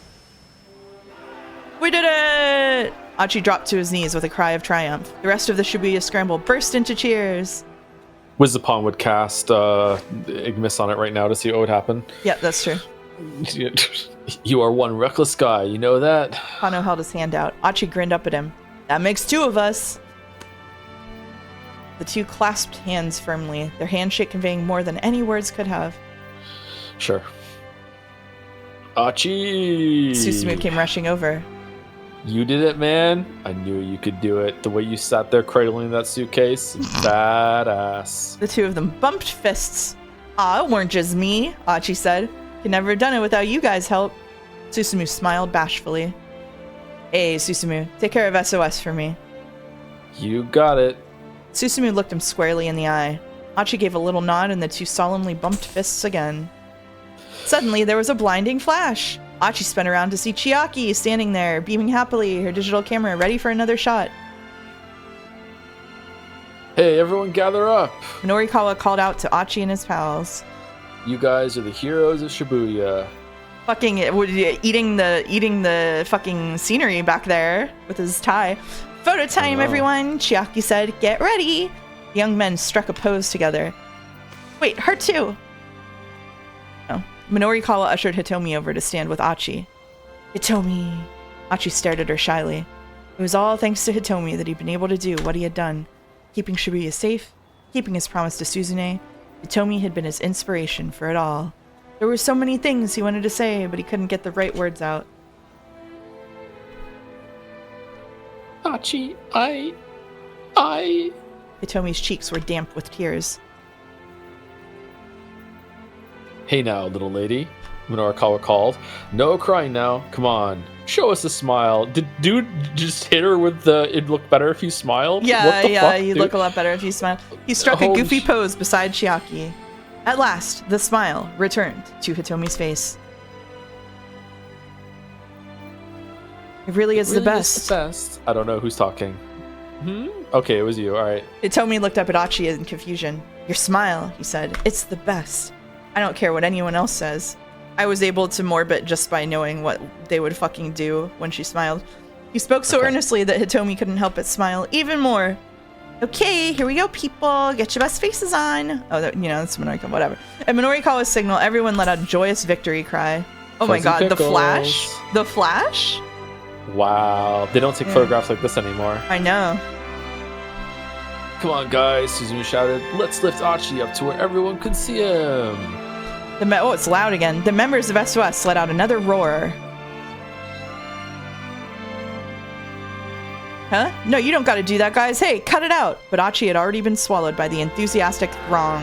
We did it! Achi dropped to his knees with a cry of triumph. The rest of the Shibuya Scramble burst into cheers. Wizapon would cast Ignis on it right now to see what would happen. Yeah, that's true. You are one reckless guy, you know that? Kano held his hand out. Achi grinned up at him. That makes 2 of us. The two clasped hands firmly, their handshake conveying more than any words could have. Sure. Achi! Susumu came rushing over. You did it, man. I knew you could do it. The way you sat there cradling that suitcase, badass. The two of them bumped fists. Aw, it weren't just me, Achi said. Could never have done it without you guys' help. Susumu smiled bashfully. Hey, Susumu, take care of SOS for me. You got it. Susumu looked him squarely in the eye. Achi gave a little nod and the two solemnly bumped fists again. Suddenly, there was a blinding flash. Achi spun around to see Chiaki standing there, beaming happily, her digital camera ready for another shot. Hey, everyone gather up. Minorikawa called out to Achi and his pals. You guys are the heroes of Shibuya. Fucking eating the fucking scenery back there with his tie. Photo time, everyone, Chiaki said. Get ready. The young men struck a pose together. Wait, her too. No. Minorikawa ushered Hitomi over to stand with Achi. Hitomi. Achi stared at her shyly. It was all thanks to Hitomi that he'd been able to do what he had done. Keeping Shibuya safe, keeping his promise to Suzune. Hitomi had been his inspiration for it all. There were so many things he wanted to say, but he couldn't get the right words out. Achi, I... Hitomi's cheeks were damp with tears. Hey now, little lady, Minorikawa called. No crying now. Come on. Show us a smile. Did dude just hit her with the it'd look better if you smiled? Yeah, what the fuck, you'd dude? look a lot better if you smiled. He struck a goofy pose beside Chiaki. At last, the smile returned to Hitomi's face. It really is the best. I don't know who's talking. Okay, it was you. All right. Hitomi looked up at Achi in confusion. Your smile, he said. It's the best. I don't care what anyone else says. I was able to morbid just by knowing what they would fucking do when she smiled. He spoke so earnestly that Hitomi couldn't help but smile even more. Okay, here we go, people. Get your best faces on. Oh, that's Minorika, whatever. At Minorikawa's signal, everyone let out a joyous victory cry. Oh my god, pickles. the Flash? The Flash? Wow. They don't take photographs like this anymore. I know. Come on, guys, Suzumi shouted. Let's lift Achi up to where everyone can see him. Oh, it's loud again. The members of SOS let out another roar. Huh? No, you don't gotta do that, guys. Hey, cut it out! But Achi had already been swallowed by the enthusiastic throng.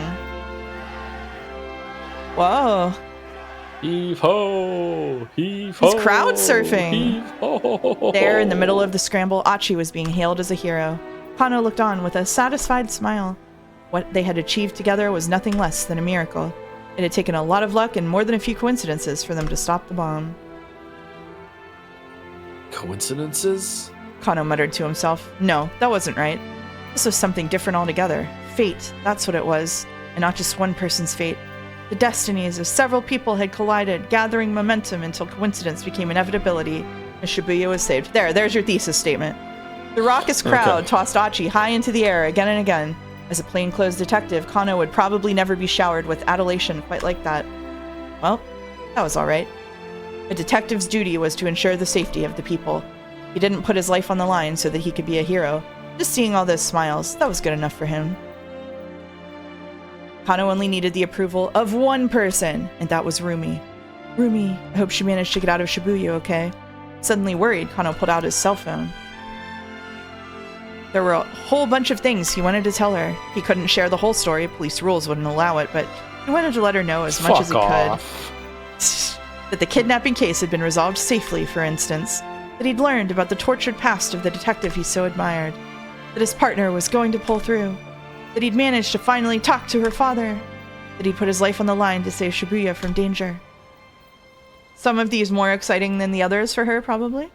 Whoa. Heave ho! Heave ho! He's crowd surfing! Heave ho! There, in the middle of the scramble, Achi was being hailed as a hero. Kano looked on with a satisfied smile. What they had achieved together was nothing less than a miracle. It had taken a lot of luck and more than a few coincidences for them to stop the bomb. Coincidences? Kano muttered to himself. No, that wasn't right. This was something different altogether. Fate, that's what it was. And not just one person's fate. The destinies of several people had collided, gathering momentum until coincidence became inevitability, and Shibuya was saved. There's your thesis statement. The raucous crowd tossed Achi high into the air again and again. As a plainclothes detective, Kano would probably never be showered with adulation quite like that. Well, that was alright. A detective's duty was to ensure the safety of the people. He didn't put his life on the line so that he could be a hero. Just seeing all those smiles, that was good enough for him. Kano only needed the approval of one person, and that was Rumi. Rumi, I hope she managed to get out of Shibuya okay. Suddenly worried, Kano pulled out his cell phone. There were a whole bunch of things he wanted to tell her. He couldn't share the whole story, police rules wouldn't allow it, but he wanted to let her know as much as he could. That the kidnapping case had been resolved safely, for instance. That he'd learned about the tortured past of the detective he so admired. That his partner was going to pull through. That he'd managed to finally talk to her father. That he'd put his life on the line to save Shibuya from danger. Some of these more exciting than the others for her, probably.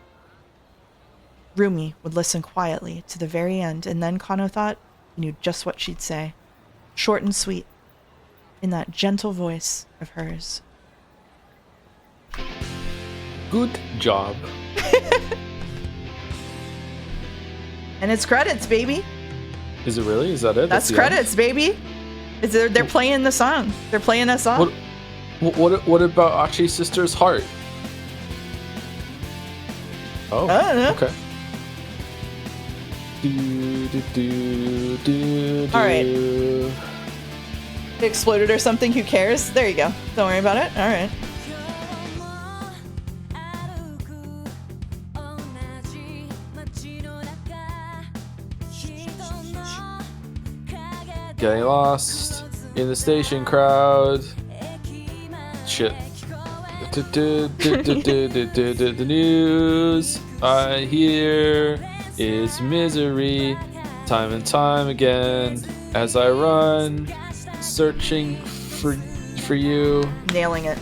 Rumi would listen quietly to the very end, and then Kano thought he knew just what she'd say. Short and sweet, in that gentle voice of hers. Good job. And it's credits, baby. Is it really? Is that it? That's credits, baby. They're playing the song. They're playing us song. What about Achi's sister's heart? Oh, okay. All right. It exploded or something. Who cares? There you go. Don't worry about it. All right. Getting lost in the station crowd. Shit. The news I hear is misery, time and time again, as I run, searching for you. Nailing it.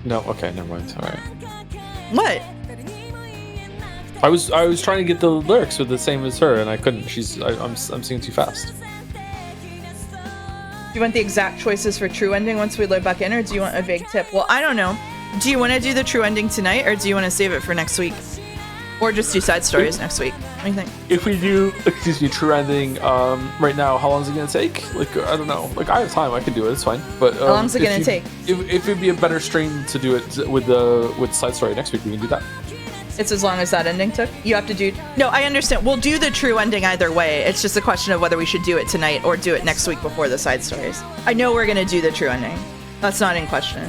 No, okay, never mind. All right. What? I was trying to get the lyrics with the same as her, and I couldn't. I'm singing too fast. Do you want the exact choices for true ending once we load back in, or do you want a vague tip? Well, I don't know. Do you want to do the true ending tonight, or do you want to save it for next week? Or just do side stories next week? What do you think? If we do, true ending, right now, how long is it going to take? Like, I don't know. Like, I have time. I can do it. It's fine. But how long is it going to take? If it'd be a better stream to do it with side story next week, we can do that. It's as long as that ending took? You have to do... No, I understand. We'll do the true ending either way. It's just a question of whether we should do it tonight or do it next week before the side stories. I know we're going to do the true ending. That's not in question.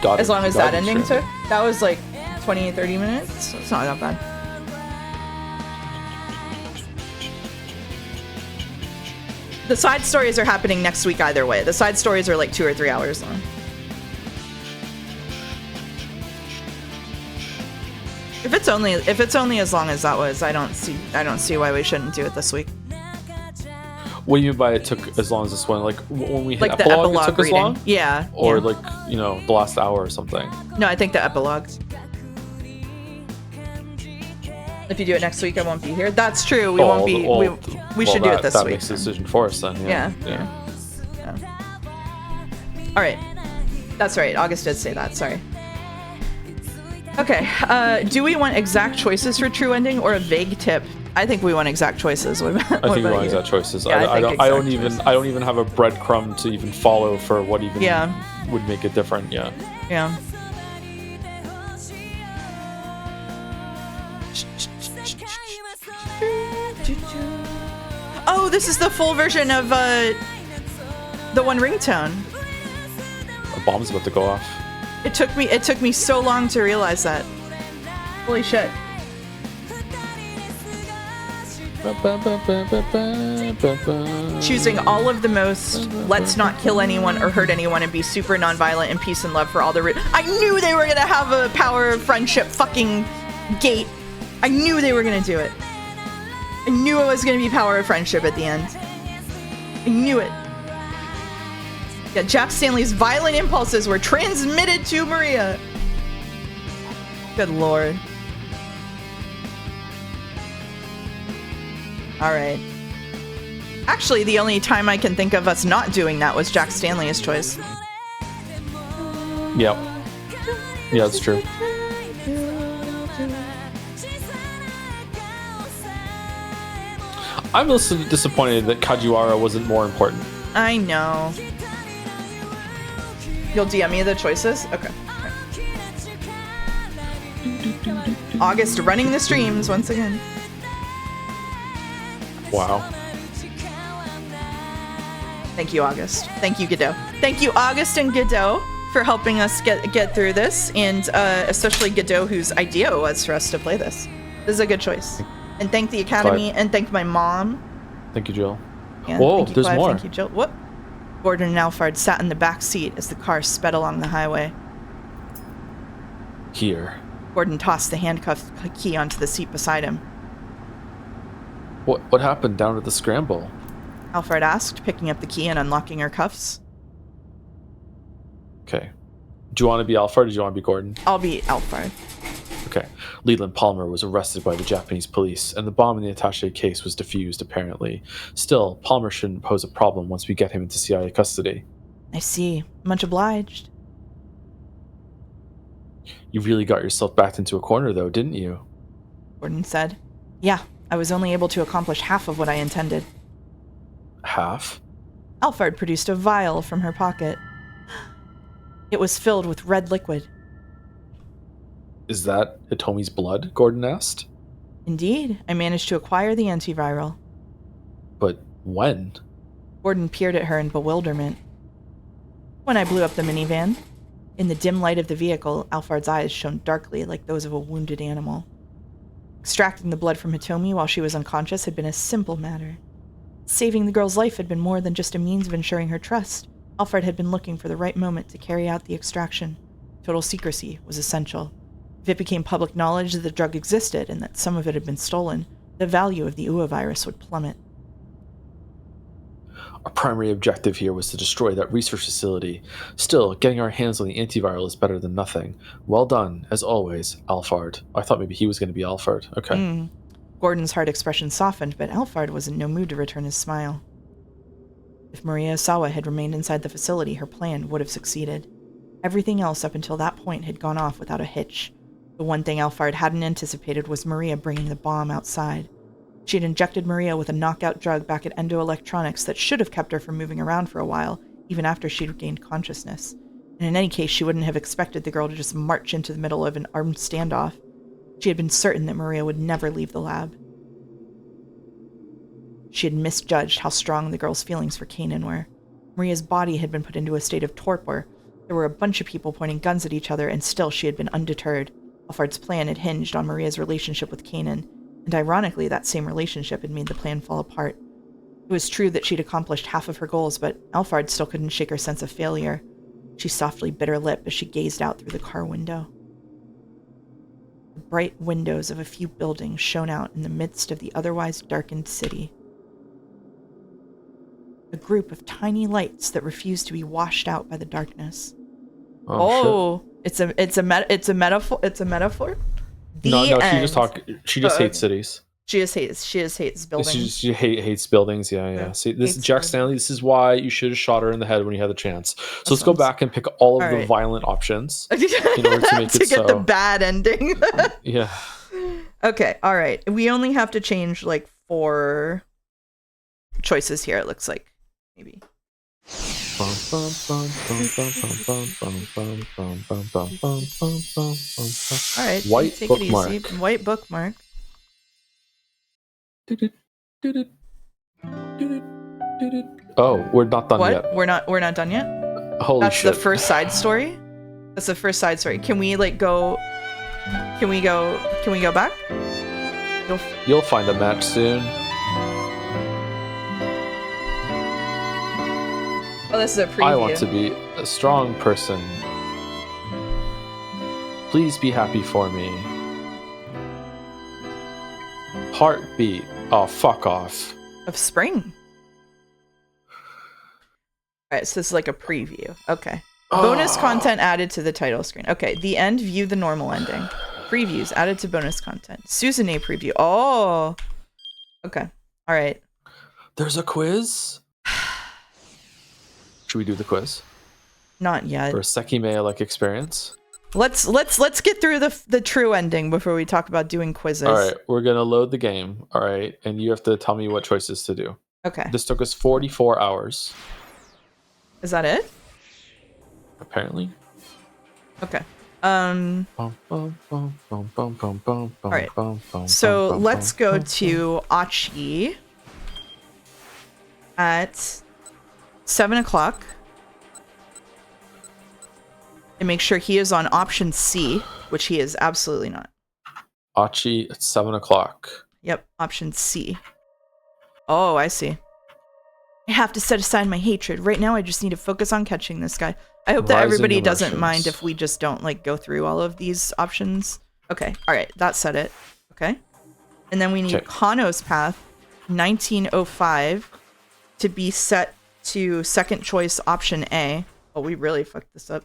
As long as that ending took. That was like 20, 30 minutes. It's not that bad. The side stories are happening next week either way. The side stories are like 2 or 3 hours long. If it's only as long as that was, I don't see why we shouldn't do it this week. What do you mean by it took as long as this one? Like when we hit like epilogue, it took reading. as long? Yeah. Or yeah. like, the last hour or something. No, I think the epilogues. If you do it next week, I won't be here. That's true. We won't be. We should do it this that week. Makes the decision for us then. Yeah. All right. That's right. August did say that. Sorry. Okay. Do we want exact choices for true ending or a vague tip? I think we want exact choices. What about, I think we want you? exact choices. Yeah, I don't exact even have a breadcrumb to even follow for what even would make it different. Yeah. Yeah. Oh, this is the full version of the one ringtone. A bomb's about to go off. It took me so long to realize that. Holy shit. Choosing all of the most let's not kill anyone or hurt anyone and be super nonviolent and peace and love for all the I knew they were gonna have a power of friendship fucking gate. I knew they were gonna do it. I knew it was gonna be power of friendship at the end. I knew it. Yeah, Jack Stanley's violent impulses were transmitted to Maria. Good lord. Alright. Actually, the only time I can think of us not doing that was Jack Stanley's choice. Yep. Yeah, that's true. I'm also disappointed that Kajiwara wasn't more important. I know. You'll DM me the choices? Okay. August running the streams once again. Wow. Thank you, August. Thank you, Godot. Thank you, August and Godot, for helping us get through this, and especially Godot, whose idea it was for us to play this. This is a good choice. And thank the Academy, and thank my mom. Thank you, Jill. Yeah, whoa, thank you, there's Clive. more. Thank you, Jill. Whoop. Gordon and Alfred sat in the back seat as the car sped along the highway. Here. Gordon tossed the handcuff key onto the seat beside him. What happened down at the scramble? Alfred asked, picking up the key and unlocking her cuffs. Okay. Do you want to be Alfred or do you want to be Gordon? I'll be Alfred. Okay. Leland Palmer was arrested by the Japanese police, and the bomb in the attaché case was defused, apparently. Still, Palmer shouldn't pose a problem once we get him into CIA custody. I see. Much obliged. You really got yourself backed into a corner, though, didn't you? Gordon said. Yeah, I was only able to accomplish half of what I intended. Half? Alfred produced a vial from her pocket. It was filled with red liquid. Is that Hitomi's blood? Gordon asked. Indeed, I managed to acquire the antiviral. But when? Gordon peered at her in bewilderment. When I blew up the minivan. In the dim light of the vehicle, Alfred's eyes shone darkly like those of a wounded animal. Extracting the blood from Hitomi while she was unconscious had been a simple matter. Saving the girl's life had been more than just a means of ensuring her trust. Alfred had been looking for the right moment to carry out the extraction. Total secrecy was essential. If it became public knowledge that the drug existed and that some of it had been stolen, the value of the UA virus would plummet. Our primary objective here was to destroy that research facility. Still, getting our hands on the antiviral is better than nothing. Well done, as always, Alfred. I thought maybe he was going to be Alfred. Okay. Gordon's hard expression softened, but Alfred was in no mood to return his smile. If Maria Osawa had remained inside the facility, her plan would have succeeded. Everything else up until that point had gone off without a hitch. The one thing Alfred hadn't anticipated was Maria bringing the bomb outside. She had injected Maria with a knockout drug back at Endo Electronics that should have kept her from moving around for a while, even after she'd regained consciousness. And in any case, she wouldn't have expected the girl to just march into the middle of an armed standoff. She had been certain that Maria would never leave the lab. She had misjudged how strong the girl's feelings for Kanan were. Maria's body had been put into a state of torpor. There were a bunch of people pointing guns at each other, and still she had been undeterred. Alfred's plan had hinged on Maria's relationship with Kanan, and ironically, that same relationship had made the plan fall apart. It was true that she'd accomplished half of her goals, but Alfred still couldn't shake her sense of failure. She softly bit her lip as she gazed out through the car window. The bright windows of a few buildings shone out in the midst of the otherwise darkened city. A group of tiny lights that refused to be washed out by the darkness. It's a metaphor. No, she just hates cities. She just hates buildings. She hates buildings. Yeah. Yeah. See, this Hates is Jack buildings. Stanley. This is why you should have shot her in the head when you had the chance. So let's go sounds- back and pick all of the Alright. violent options in order to make it get the so. bad ending. Yeah. Okay, all right. We only have to change like 4 choices here. It looks like maybe. All right, White take bookmark. it easy. White bookmark. Oh, we're not done What? yet. We're not done yet. Holy That's shit. the first side story. That's the first side story. Can we like go? Can we go back? You'll find a match soon. Oh, this is a preview. I want to be a strong person. Please be happy for me. Heartbeat. Oh, fuck off. Of spring. All right, so this is like a preview. Okay. Bonus content added to the title screen. Okay, the end, view the normal ending. Previews added to bonus content. Susanne preview. Oh. Okay. All right. There's a quiz? Should we do the quiz? Not yet. For a Sekimea-like experience? Let's get through the true ending before we talk about doing quizzes. All right, we're going to load the game. All right, and you have to tell me what choices to do. Okay. This took us 44 hours, Is that it? apparently. Okay. All right. So let's go to Achi at 7 o'clock and make sure he is on option C, which he is absolutely not. Achi at 7 o'clock. Yep, option C. Oh, I see. I have to set aside my hatred. Right now, I just need to focus on catching this guy. I hope that Rising everybody doesn't emotions. mind if we just don't like go through all of these options. Okay, all right, that said it. Okay. And then we need Okay. Kano's path, 1905, to be set to second choice option A. Oh, we really fucked this up.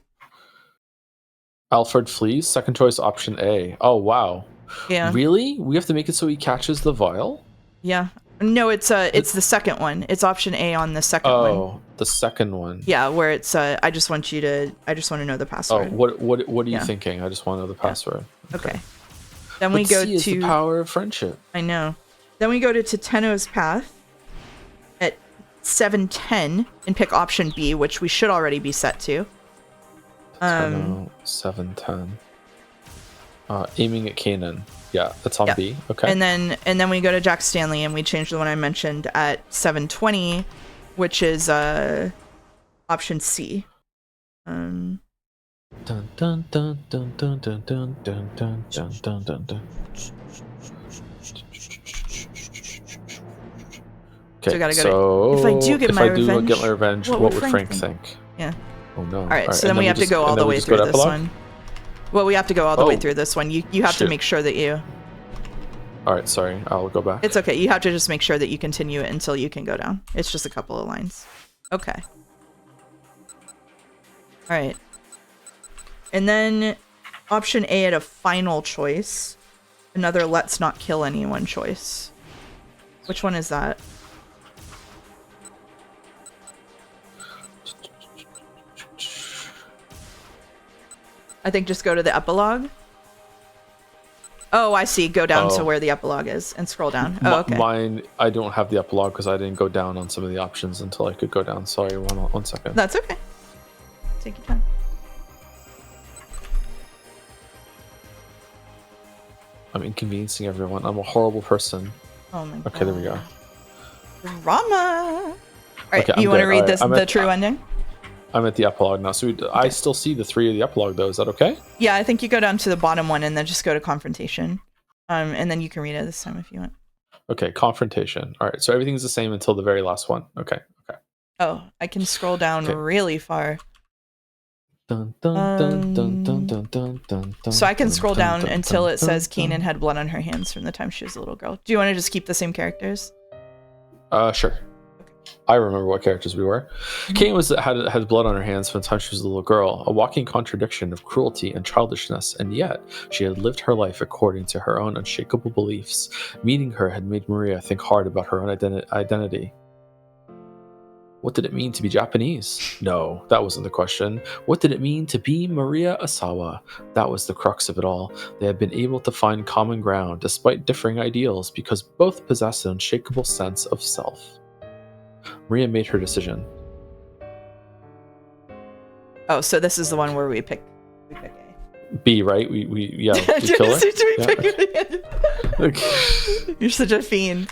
Alfred flees, second choice option A. Oh, wow. Yeah. Really? We have to make it so he catches the vial? Yeah. No, it's the second one. It's option A on the second one. Oh, the second one. Yeah, where it's I just want to know the Oh, password. what are you Yeah. thinking? I just want to know the password. Okay. Then we But go C is the to power of friendship. I know. Then we go to Teno's path at 7:10 and pick option B, which we should already be set to. 7:10. Aiming at Kanan. Yeah, that's on Yeah. B. Okay. And then we go to Jack Stanley and we change the one I mentioned at 7:20, which is option C. Dun, dun, dun, dun, dun, dun, dun, dun, dun, dun, dun, dun, dun. So we Okay, gotta go so if I do get my revenge, what what would would Frank Frank think? Yeah. Oh no. All right, so and then we have to go all the way just go through to this epilogue? one. Well, we have to go all the way Oh. through this one. You have to Shit. make sure that you All right, sorry. I'll go back. It's okay. You have to just make sure that you continue it until you can go down. It's just a couple of lines. Okay. All right. And then option A at a final choice. Another let's not kill anyone choice. Which one is that? I think just go to the epilogue. Oh, I see. Go down to Oh. where the epilogue is and scroll down. Oh, okay. Mine, I don't have the epilogue because I didn't go down on some of the options until I could go down. Sorry, one second. That's okay. Take your time. I'm inconveniencing everyone. I'm a horrible person. Oh my god. Okay, there we go. Drama. All right, Okay, you I'm want to good. read All right, this, I'm the at- true ending? I'm at the epilogue now. So I still see the 3 of the epilogue, though. Is that okay? Yeah, I think you go down to the bottom one and then just go to confrontation. And then you can read it this time if you want. Okay, confrontation. All right, so everything's the same until the very last one. Okay. Oh, I can scroll down Okay. really far. Dun, dun, dun, dun, dun, dun, dun, dun, dun, So I can dun, scroll dun, down dun, until dun, it says dun, Kanan had blood on her hands from the time she was a little girl. Do you want to just keep the same characters? Sure. I remember what characters we were. Kate had blood on her hands from the time she was a little girl, a walking contradiction of cruelty and childishness, and yet she had lived her life according to her own unshakable beliefs. Meeting her had made Maria think hard about her own identity. What did it mean to be Japanese? No, that wasn't the question. What did it mean to be Maria Asawa? That was the crux of it all. They had been able to find common ground despite differing ideals because both possessed an unshakable sense of self. Maria made her decision. Oh, so this is the one where we pick A. B, right? We kill her. Okay. You're such a fiend.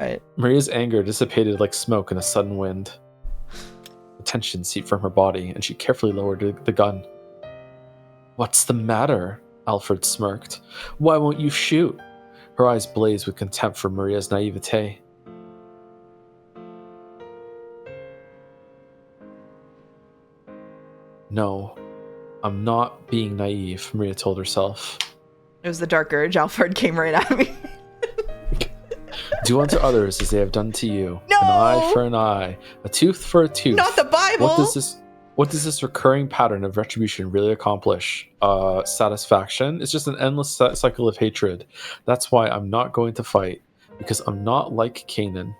Right. Maria's anger dissipated like smoke in a sudden wind. The tension seeped from her body, and she carefully lowered the gun. What's the matter? Alfred smirked. Why won't you shoot? Her eyes blazed with contempt for Maria's naivete. No, I'm not being naive, Maria told herself. It was the dark urge. Alfred came right at me. Do unto others as they have done to you. No! An eye for an eye, a tooth for a tooth. Not the Bible! What does this recurring pattern of retribution really accomplish? Satisfaction? It's just an endless cycle of hatred. That's why I'm not going to fight, because I'm not like Canaan.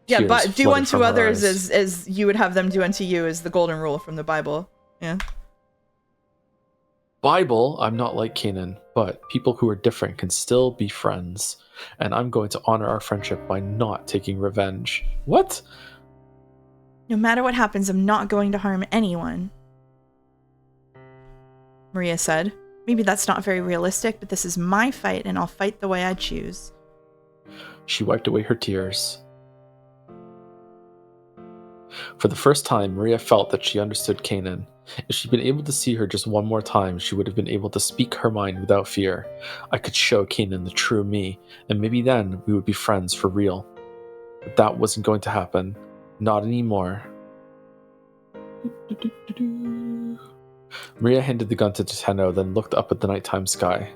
Yeah, Tears but do flooded unto from her others eyes. as you would have them do unto you is the golden rule from the Bible. Yeah. Bible, I'm not like Canaan, but people who are different can still be friends. And I'm going to honor our friendship by not taking revenge. What? No matter what happens, I'm not going to harm anyone. Maria said. Maybe that's not very realistic, but this is my fight, and I'll fight the way I choose. She wiped away her tears. For the first time, Maria felt that she understood Canaan. If she'd been able to see her just one more time, she would have been able to speak her mind without fear. I could show Canaan the true me, and maybe then we would be friends for real. But that wasn't going to happen. Not anymore. Maria handed the gun to Tenno, then looked up at the nighttime sky.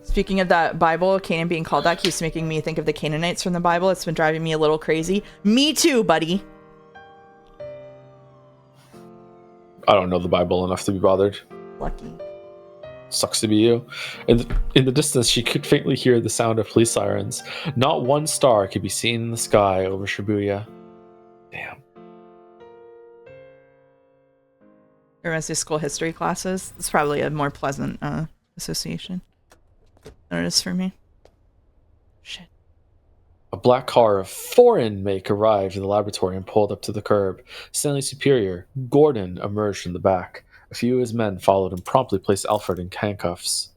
Speaking of that Bible, Canaan being called that keeps making me think of the Canaanites from the Bible. It's been driving me a little crazy. Me too, buddy. I don't know the Bible enough to be bothered. Lucky. Sucks to be you. In the distance, she could faintly hear the sound of police sirens. Not one star could be seen in the sky over Shibuya. Damn. It reminds me of school history classes. It's probably a more pleasant association than it is for me. Shit. A black car of foreign make arrived in the laboratory and pulled up to the curb. Stanley's superior, Gordon, emerged from the back. A few of his men followed and promptly placed Alfred in handcuffs.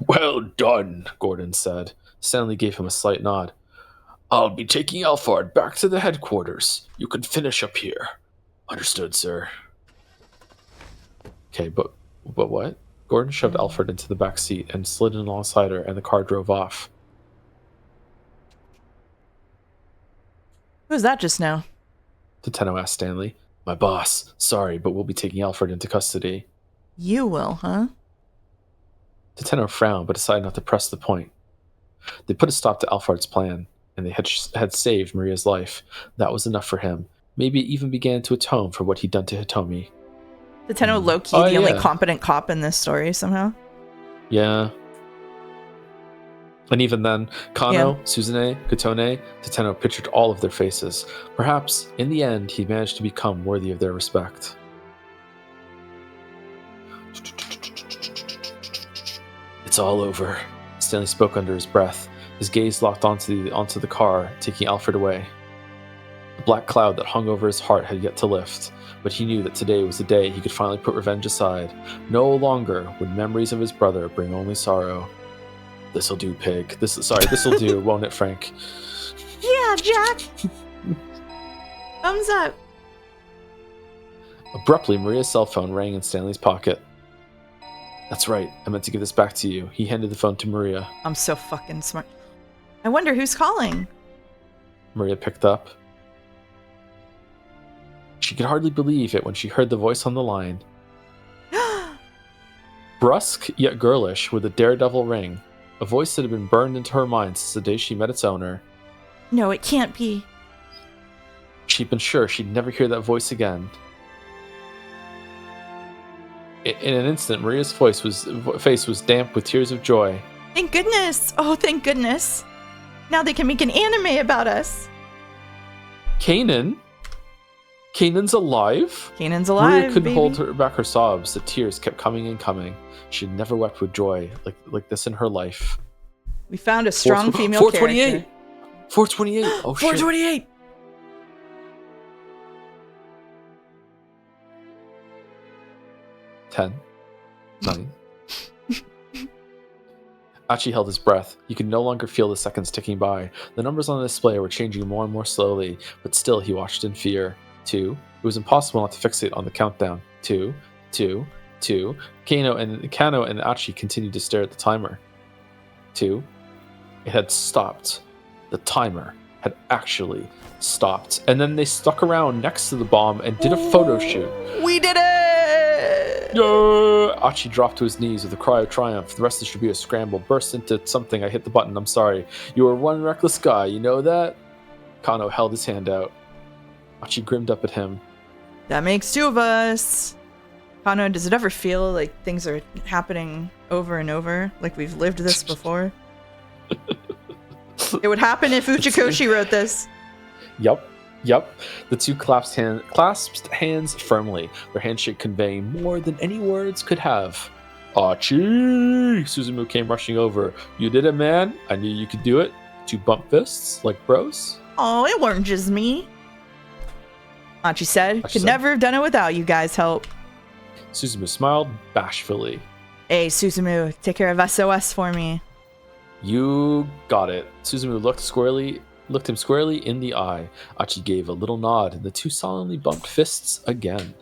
Well done, Gordon said. Stanley gave him a slight nod. I'll be taking Alfred back to the headquarters. You can finish up here. Understood, sir. Okay, but what? Gordon shoved Alfred into the back seat and slid in alongside her, and the car drove off. Who was that just now? Tenno asked Stanley. My boss. Sorry, but we'll be taking Alfred into custody. You will, huh? Tenno frowned, but decided not to press the point. They put a stop to Alfred's plan, and they had saved Maria's life. That was enough for him. Maybe it even began to atone for what he'd done to Hitomi. The Tenno low-key the only competent cop in this story somehow. Yeah. And even then, Kano, Suzune, Kotone, Tenno pictured all of their faces. Perhaps, in the end, he managed to become worthy of their respect. It's all over. Stanley spoke under his breath. His gaze locked onto the car, taking Alfred away. The black cloud that hung over his heart had yet to lift, but he knew that today was the day he could finally put revenge aside. No longer would memories of his brother bring only sorrow. This'll do, pig. This'll do, won't it, Frank? Yeah, Jack! Thumbs up. Abruptly, Maria's cell phone rang in Stanley's pocket. That's right, I meant to give this back to you. He handed the phone to Maria. I'm so fucking smart. I wonder who's calling. Maria picked up. She could hardly believe it when she heard the voice on the line. Brusque yet girlish, with a daredevil ring, a voice that had been burned into her mind since the day she met its owner. No, it can't be. She'd been sure she'd never hear that voice again. In an instant, Maria's face was damp with tears of joy. Thank goodness. Oh, thank goodness. Now they can make an anime about us. Kanan? Kanan's alive? Kanan's alive, Maria couldn't baby. hold back her sobs. The tears kept coming and coming. She'd never wept with joy like this in her life. We found a strong female 428. character. 428. Oh, shit. 428. 10, 9. Achi held his breath. He could no longer feel the seconds ticking by. The numbers on the display were changing more and more slowly, but still he watched in fear. 2. It was impossible not to fixate on the countdown. 2, 2, 2. Kano and Achi continued to stare at the timer. 2. It had stopped. The timer had actually stopped. And then they stuck around next to the bomb and did a photo shoot. We did it! Yeah! Achi dropped to his knees with a cry of triumph. The rest of Shibuya Scramble burst into something. I hit the button. I'm sorry. You were one reckless guy. You know that? Kano held his hand out. Achi grinned up at him. That makes 2 of us. Kano, does it ever feel like things are happening over and over? Like we've lived this before? It would happen if Uchikoshi wrote this. Yup. The two clasped hands firmly, their handshake conveying more than any words could have. Achi! Suzumu came rushing over. You did it, man. I knew you could do it. 2 bump fists, like bros. Oh, it weren't just me. Achi said, could never have done it without you guys' help. Suzumu smiled bashfully. Hey, Suzumu, take care of SOS for me. You got it. Suzumu looked him squarely in the eye. Achi gave a little nod, and the two solemnly bumped fists again.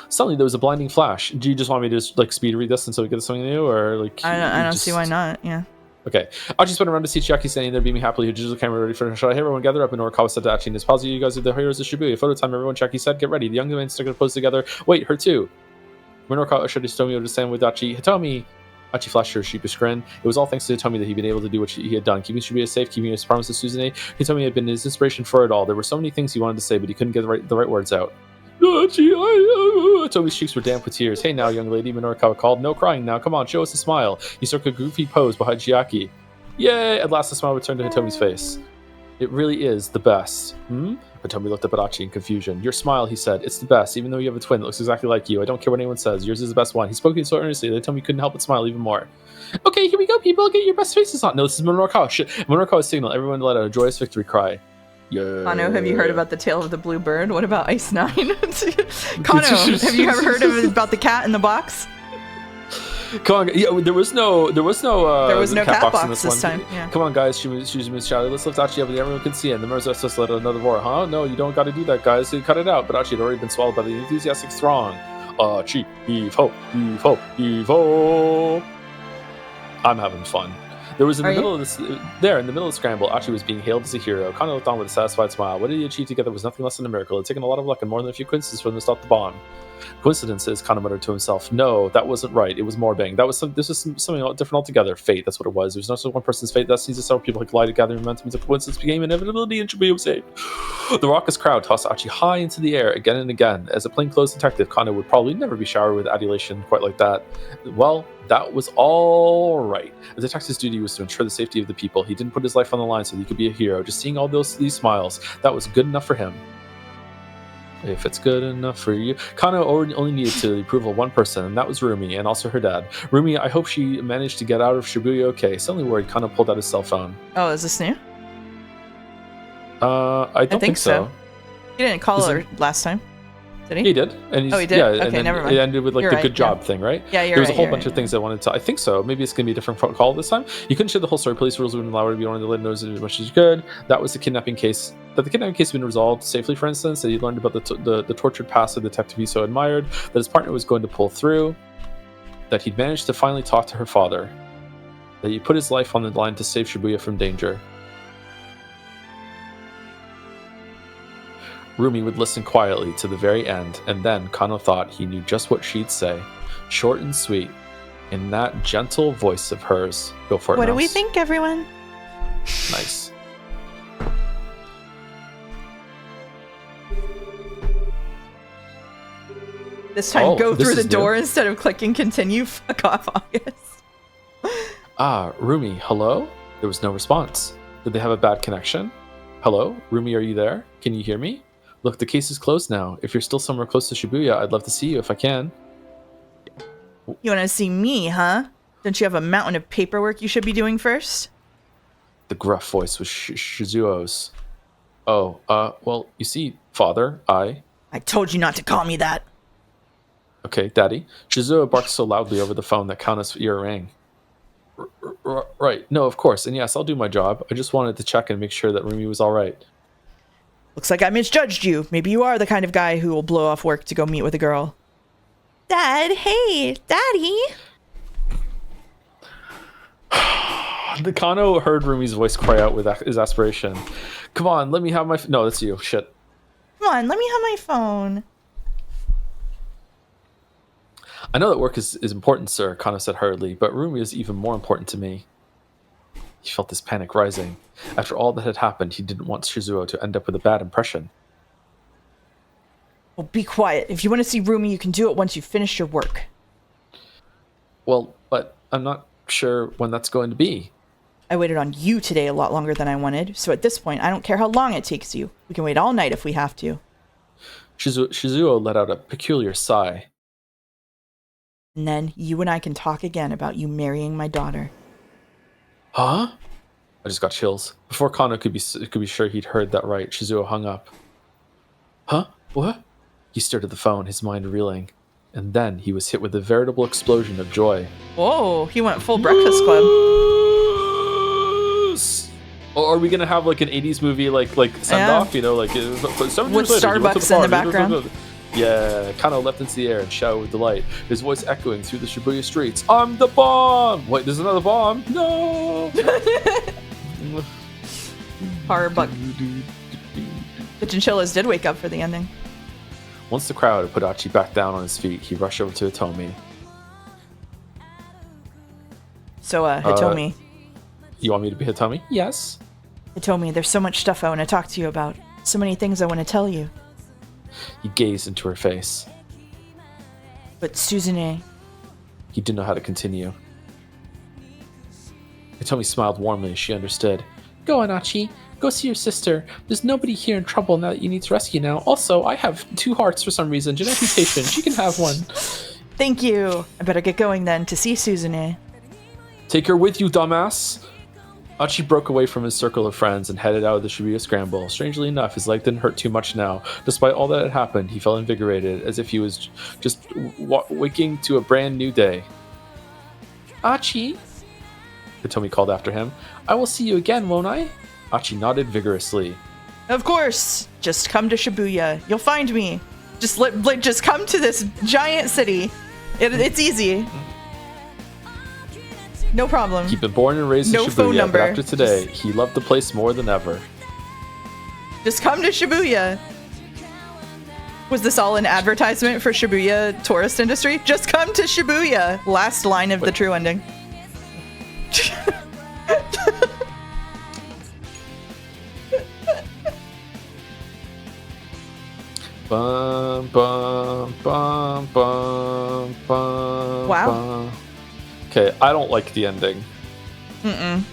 Suddenly, there was a blinding flash. Do you just want me to just, speed read this until we get something new, or I don't see why not. Yeah. Okay. Achi spun around to see Chiaki standing there, beaming happily. Who just the camera ready for a shot. Hey, everyone, gather up. And Norikawa said to Achi and his pals, you guys are the heroes of Shibuya. Photo time, everyone. Chiaki said, get ready. The young men stuck a pose together. Wait, her too. Minorukawa showed Hitomi to stand with Achi. Hitomi! Achi flashed her sheepish grin. It was all thanks to Hitomi that he'd been able to do what he had done, keeping Shibuya safe, keeping his promise to Suzune. Hitomi had been his inspiration for it all. There were so many things he wanted to say, but he couldn't get the right words out. Achi, Hitomi's cheeks were damp with tears. Hey now, young lady, Minorukawa called. No crying now. Come on, show us a smile. He struck a goofy pose behind Chiaki. Yay! At last, the smile returned to Hitomi's face. It really is the best. Hitomi looked up at Achi in confusion. Your smile, he said. It's the best, even though you have a twin that looks exactly like you. I don't care what anyone says. Yours is the best one. He spoke to you so earnestly that Hitomi couldn't help but smile even more. Okay, here we go, people. Get your best faces on. No, this is Minorukawa. Minorukawa's signal. Everyone let out a joyous victory cry. Yeah. Kano, have you heard about the tale of the blue bird? What about Ice 9? Kano, have you ever heard about the cat in the box? Come on, yeah, there was no cat box in this time. Yeah. Come on, guys, Shizumu shouted. Let's lift Achi up and everyone can see it. And the members of us let out another roar. Huh? No, you don't got to do that, guys. So cut it out. But Achi had already been swallowed by the enthusiastic throng. Achi, heave ho, heave ho, heave ho. I'm having fun. There was in the middle of the scramble, Achi was being hailed as a hero. Kano looked on with a satisfied smile. What he achieved together was nothing less than a miracle. It had taken a lot of luck and more than a few coincidences for them to stop the bomb. Coincidences, Kano muttered to himself. No, that wasn't right. It was Morbang. This was something different altogether. Fate, that's what it was. It was not just one person's fate. That sees several people collided, gathering momentum. The coincidence became inevitability, and Shibuya was saved. The raucous crowd tossed Achi high into the air again and again. As a plainclothes detective, Kano would probably never be showered with adulation quite like that. Well, that was all right. A detective's duty was to ensure the safety of the people. He didn't put his life on the line so that he could be a hero. Just seeing all these smiles, that was good enough for him. If it's good enough for you. Kano only needed to the approval of one person, and that was Rumi, and also her dad. Rumi, I hope she managed to get out of Shibuya okay. Suddenly worried, Kano pulled out his cell phone. Oh, is this new? I don't think so. He didn't call her last time. Did he? He did. And he did? Yeah, okay, and then never mind. It ended with the good job thing, right? Yeah, you're right. There was a whole bunch of things I wanted to... I think so. Maybe it's going to be a different call this time. You couldn't share the whole story. Police rules wouldn't allow her to be on the lid nose as much as you could. That was the kidnapping case. That the kidnapping case had been resolved safely, for instance, that he learned about the tortured past of the detective he so admired, that his partner was going to pull through, that he'd managed to finally talk to her father, that he put his life on the line to save Shibuya from danger. Rumi would listen quietly to the very end, and then Kano thought he knew just what she'd say. Short and sweet. in that gentle voice of hers. Go for it. What do we Mouse. think, everyone? Nice. This time, Oh, go this through the is new. door instead of clicking continue. Fuck off, August. Ah, Rumi, hello? There was no response. Did they have a bad connection? Hello? Rumi, are you there? Can you hear me? Look, the case is closed now. If you're still somewhere close to Shibuya, I'd love to see you if I can. You want to see me, huh? Don't you have a mountain of paperwork you should be doing first? The gruff voice was Shizuo's. Oh, well, you see, Father, I told you not to call me that. Okay, Daddy. Shizuo barked so loudly over the phone that Kana's ear rang. Right. No, of course. And yes, I'll do my job. I just wanted to check and make sure that Rumi was all right. Looks like I misjudged you. Maybe you are the kind of guy who will blow off work to go meet with a girl. Dad, hey, Daddy. The Kano heard Rumi's voice cry out with his aspiration. Come on, let me have my... No, that's you. Shit. Come on, let me have my phone. I know that work is important, sir, Kano said hurriedly, but Rumi is even more important to me. He felt this panic rising. After all that had happened, he didn't want Shizuo to end up with a bad impression. Well, be quiet. If you want to see Rumi, you can do it once you've finished your work. Well, but I'm not sure when that's going to be. I waited on you today a lot longer than I wanted, so at this point, I don't care how long it takes you. We can wait all night if we have to. Shizuo let out a peculiar sigh. And then you and I can talk again about you marrying my daughter. Huh? I just got chills. Before Kano could be sure he'd heard that right, Shizuo hung up. Huh? What? He stared at the phone, his mind reeling. And then he was hit with a veritable explosion of joy. Whoa, he went full Breakfast Club. Yes! Or are we gonna have like an 80s movie like send off, you know, like 7 years With later, he went to Starbucks in the bar, background. Yeah, Kano leapt into the air and shouted with delight, his voice echoing through the Shibuya streets. I'm the bomb! Wait, there's another bomb? No! Horror bug. The chinchillas did wake up for the ending. Once the crowd had put Achi back down on his feet, he rushed over to Hitomi. So, Hitomi. You want me to be Hitomi? Yes. Hitomi, there's so much stuff I want to talk to you about. So many things I want to tell you. He gazed into her face. But Suzune... He didn't know how to continue. Hitomi smiled warmly as she understood. Go on, Achi. Go see your sister. There's nobody here in trouble now that you need to rescue now. Also, I have 2 hearts for some reason. Genetic mutation. She can have one. Thank you. I better get going then to see Suzune. Take her with you, dumbass! Achi broke away from his circle of friends and headed out of the Shibuya Scramble. Strangely enough, his leg didn't hurt too much now. Despite all that had happened, he felt invigorated, as if he was just waking to a brand new day. Achi, Hitomi called after him. I will see you again, won't I? Achi nodded vigorously. Of course. Just come to Shibuya. You'll find me. Just come to this giant city. It's easy. No problem. He'd been born and raised in No phone Shibuya, number. but after today, he loved the place more than ever. Just come to Shibuya. Was this all an advertisement for Shibuya tourist industry? Just come to Shibuya. Last line of the true ending. Bum, bum, bum, bum, bum, Wow. bum. Okay, I don't like the ending. Mm-mm.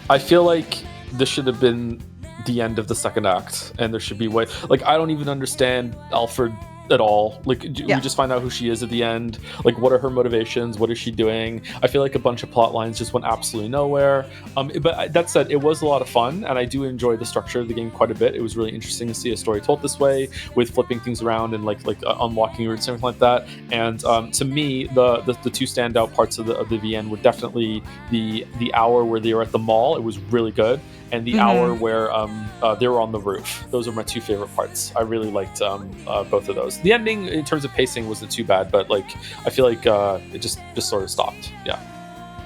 I feel like this should have been the end of the second act, and there should be way. Like, I don't even understand Alfred at all. Like, we just find out who she is at the end. Like, what are her motivations? What is she doing? I feel like a bunch of plot lines just went absolutely nowhere. But that said, it was a lot of fun, and I do enjoy the structure of the game quite a bit. It was really interesting to see a story told this way, with flipping things around and like unlocking routes and everything like that. And to me, the 2 standout parts of the VN were definitely the hour where they were at the mall. It was really good. And the hour where they were on the roof. Those are my 2 favorite parts. I really liked both of those. The ending, in terms of pacing, wasn't too bad, but like I feel like it just sort of stopped.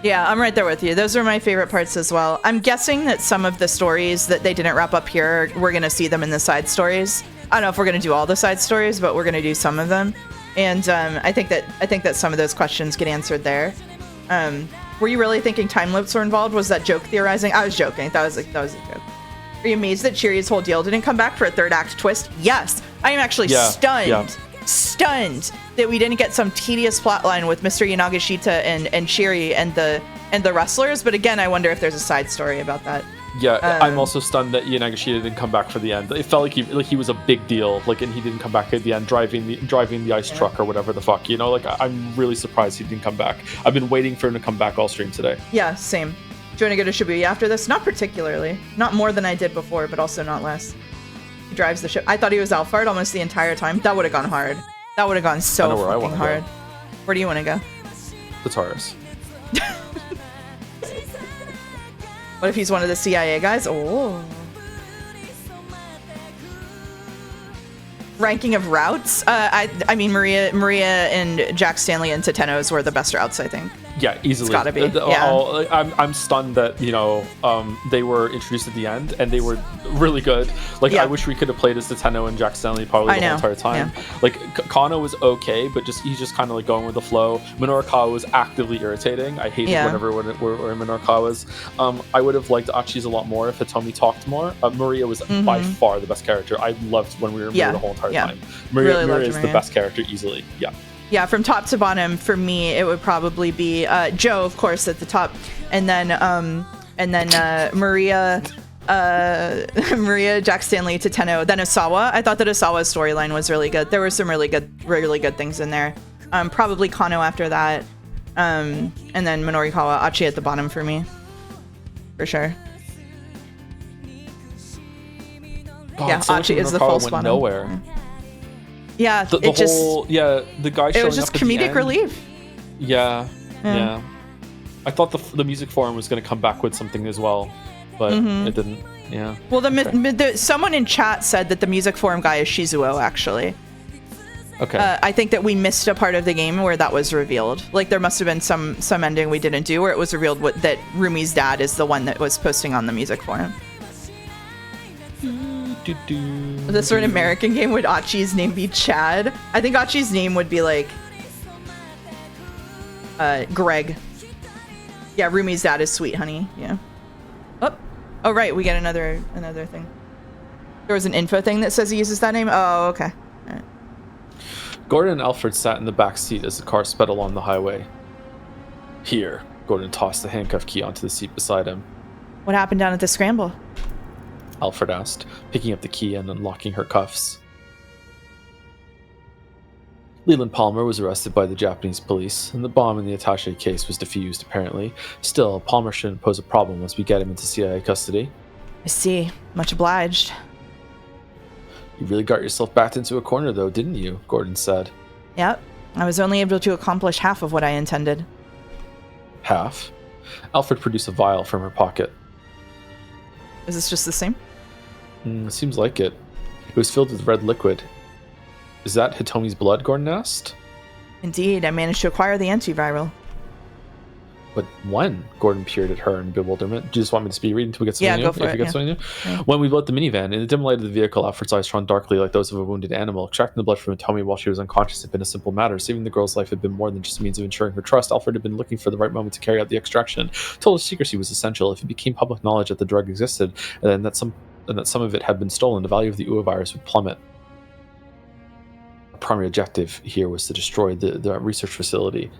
Yeah, I'm right there with you. Those are my favorite parts as well. I'm guessing that some of the stories that they didn't wrap up here, we're going to see them in the side stories. I don't know if we're going to do all the side stories, but we're going to do some of them. And I think that some of those questions get answered there. Were you really thinking time loops were involved? Was that joke theorizing? I was joking. That was a joke. Are you amazed that Chiri's whole deal didn't come back for a third act twist? Yes. I am actually stunned that we didn't get some tedious plotline with Mr. Yanagashita and Chiri and the wrestlers. But again, I wonder if there's a side story about that. Yeah, I'm also stunned that Yanagashita didn't come back for the end. It felt like he was a big deal, like, and he didn't come back at the end, driving the ice truck or whatever the fuck, you know. Like, I'm really surprised he didn't come back. I've been waiting for him to come back all stream today. Yeah, same. Do you want to go to Shibuya after this? Not particularly. Not more than I did before, but also not less. He drives the ship. I thought he was Alphard almost the entire time. That would have gone hard. That would have gone so fucking hard. Where do you want to go? The Taurus. What if he's one of the CIA guys? Oh. Ranking of routes? I mean, Maria and Jack Stanley and Tetenos were the best routes, I think. Yeah, easily. It's gotta be. Yeah. I'm stunned that, you know, they were introduced at the end and they were really good. Like, I wish we could have played as Teteno and Jack Stanley probably the whole entire time. Yeah. Like, Kano was okay, but he's just kind of like going with the flow. Minorikawa was actively irritating. I hated whenever Minorikawa was. I would have liked Achi's a lot more if Hitomi talked more. Maria was by far the best character. I loved when we were Maria the whole entire time. Maria is the best character easily. Yeah. Yeah, from top to bottom, for me, it would probably be Joe, of course, at the top, and then Maria, Jack Stanley, Teteno, then Osawa. I thought that Osawa's storyline was really good. There were some really good things in there. Probably Kano after that, and then Minorikawa, Achi at the bottom for me, for sure. God, yeah, Achi is the false bottom. Nowhere. Yeah, the guy. It was just comedic relief. Yeah. I thought the music forum was going to come back with something as well, but it didn't. Yeah. Well, someone in chat said that the music forum guy is Shizuo, actually. Okay. I think that we missed a part of the game where that was revealed. Like, there must have been some ending we didn't do where it was revealed that Rumi's dad is the one that was posting on the music forum. The sort of American game, would Achi's name be Chad? I think Achi's name would be like Greg. Yeah, Rumi's dad is Sweet Honey. Yeah. Oh right, we get another thing. There was an info thing that says he uses that name. Oh, okay. All right. Gordon and Alfred sat in the back seat as the car sped along the highway. Here, Gordon tossed the handcuff key onto the seat beside him. What happened down at the Scramble? Alfred asked, picking up the key and unlocking her cuffs. Leland Palmer was arrested by the Japanese police, and the bomb in the attaché case was defused, apparently. Still, Palmer shouldn't pose a problem once we get him into CIA custody. I see. Much obliged. You really got yourself backed into a corner, though, didn't you? Gordon said. Yep. I was only able to accomplish half of what I intended. Half? Alfred produced a vial from her pocket. Is this just the same? Seems like it. It was filled with red liquid. Is that Hitomi's blood? Gordon asked. Indeed, I managed to acquire the antiviral. But when? Gordon peered at her in bewilderment. Do you just want me to speed read until we get something new? Go for it. Something new? Yeah. When we built the minivan, in the dim light of the vehicle, Alfred's eyes shone darkly like those of a wounded animal. Extracting the blood from Hitomi while she was unconscious had been a simple matter. Saving the girl's life had been more than just a means of ensuring her trust. Alfred had been looking for the right moment to carry out the extraction. Total secrecy was essential. If it became public knowledge that the drug existed, and that some of it had been stolen, the value of the UA virus would plummet. Our primary objective here was to destroy the research facility.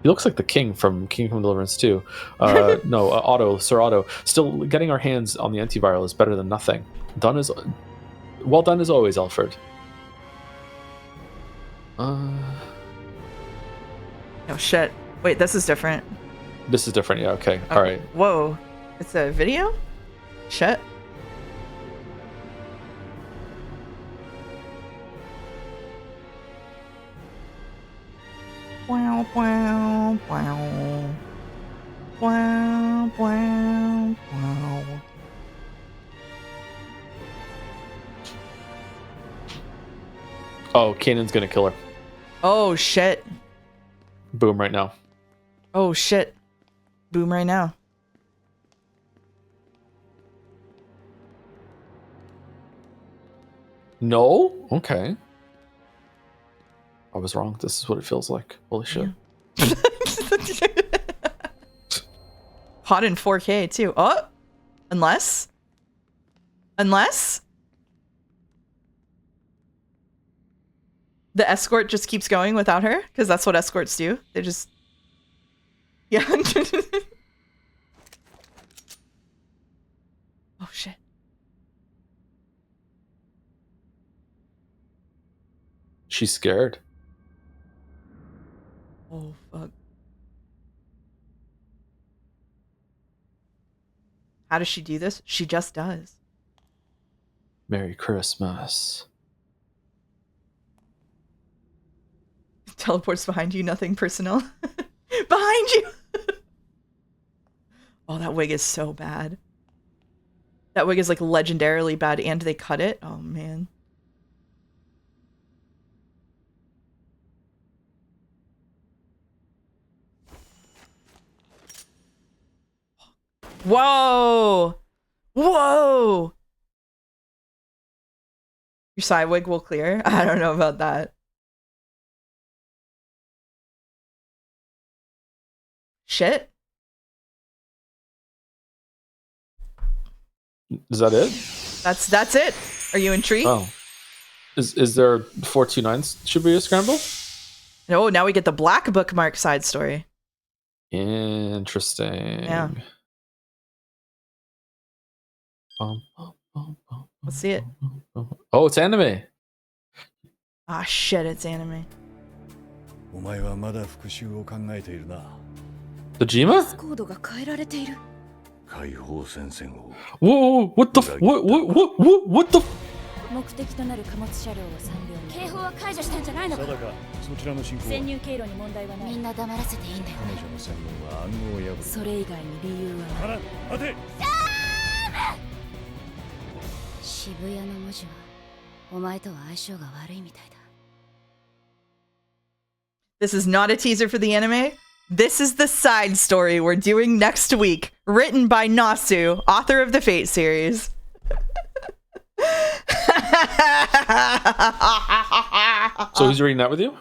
He looks like the king from Kingdom Deliverance 2. Sir Otto. Still, getting our hands on the antiviral is better than nothing. Well done as always, Alfred. Oh shit. Wait, this is different. This is different, yeah, okay. Alright. Whoa. It's a video? Shit. Wow, wow, wow. Wow, wow, wow. Oh, Kanan's gonna kill her. Oh, shit. Boom right now. Oh, shit. Boom right now. No? Okay. I was wrong. This is what it feels like. Holy shit. Hot in 4K too. Oh, unless the escort just keeps going without her, because that's what escorts do. They just, yeah. Oh shit. She's scared. Oh fuck. How does she do this? She just does. Merry Christmas. Teleports behind you, nothing personal. Behind you! Oh, that wig is so bad. That wig is like legendarily bad, and they cut it. Oh man. Whoa! Whoa! Your side wig will clear? I don't know about that. Shit. Is that it? That's it. Are you intrigued? Oh. Is there 429 Shibuya Scramble? No, now we get the black bookmark side story. Interesting. Yeah. Let's see it. Oh, it's anime. Ah, shit, it's anime. お前はまだ復讐を考えているな。 Dojima? コードが変えられている。解放戦線を Whoa, what the what the 目的となる貨物車両を3両目。警報は解除したんじゃないのか。定か、そちらの進行は潜入経路に問題はない。みんな黙らせていいんだよ。彼女の専門は暗号を破る。それ以外に理由はない。から待て。渋谷の文字はお前とは相性が悪いみたいだ。 This is not a teaser for the anime. This is the side story we're doing next week, written by Nasu, author of the Fate series. So he's reading that with you?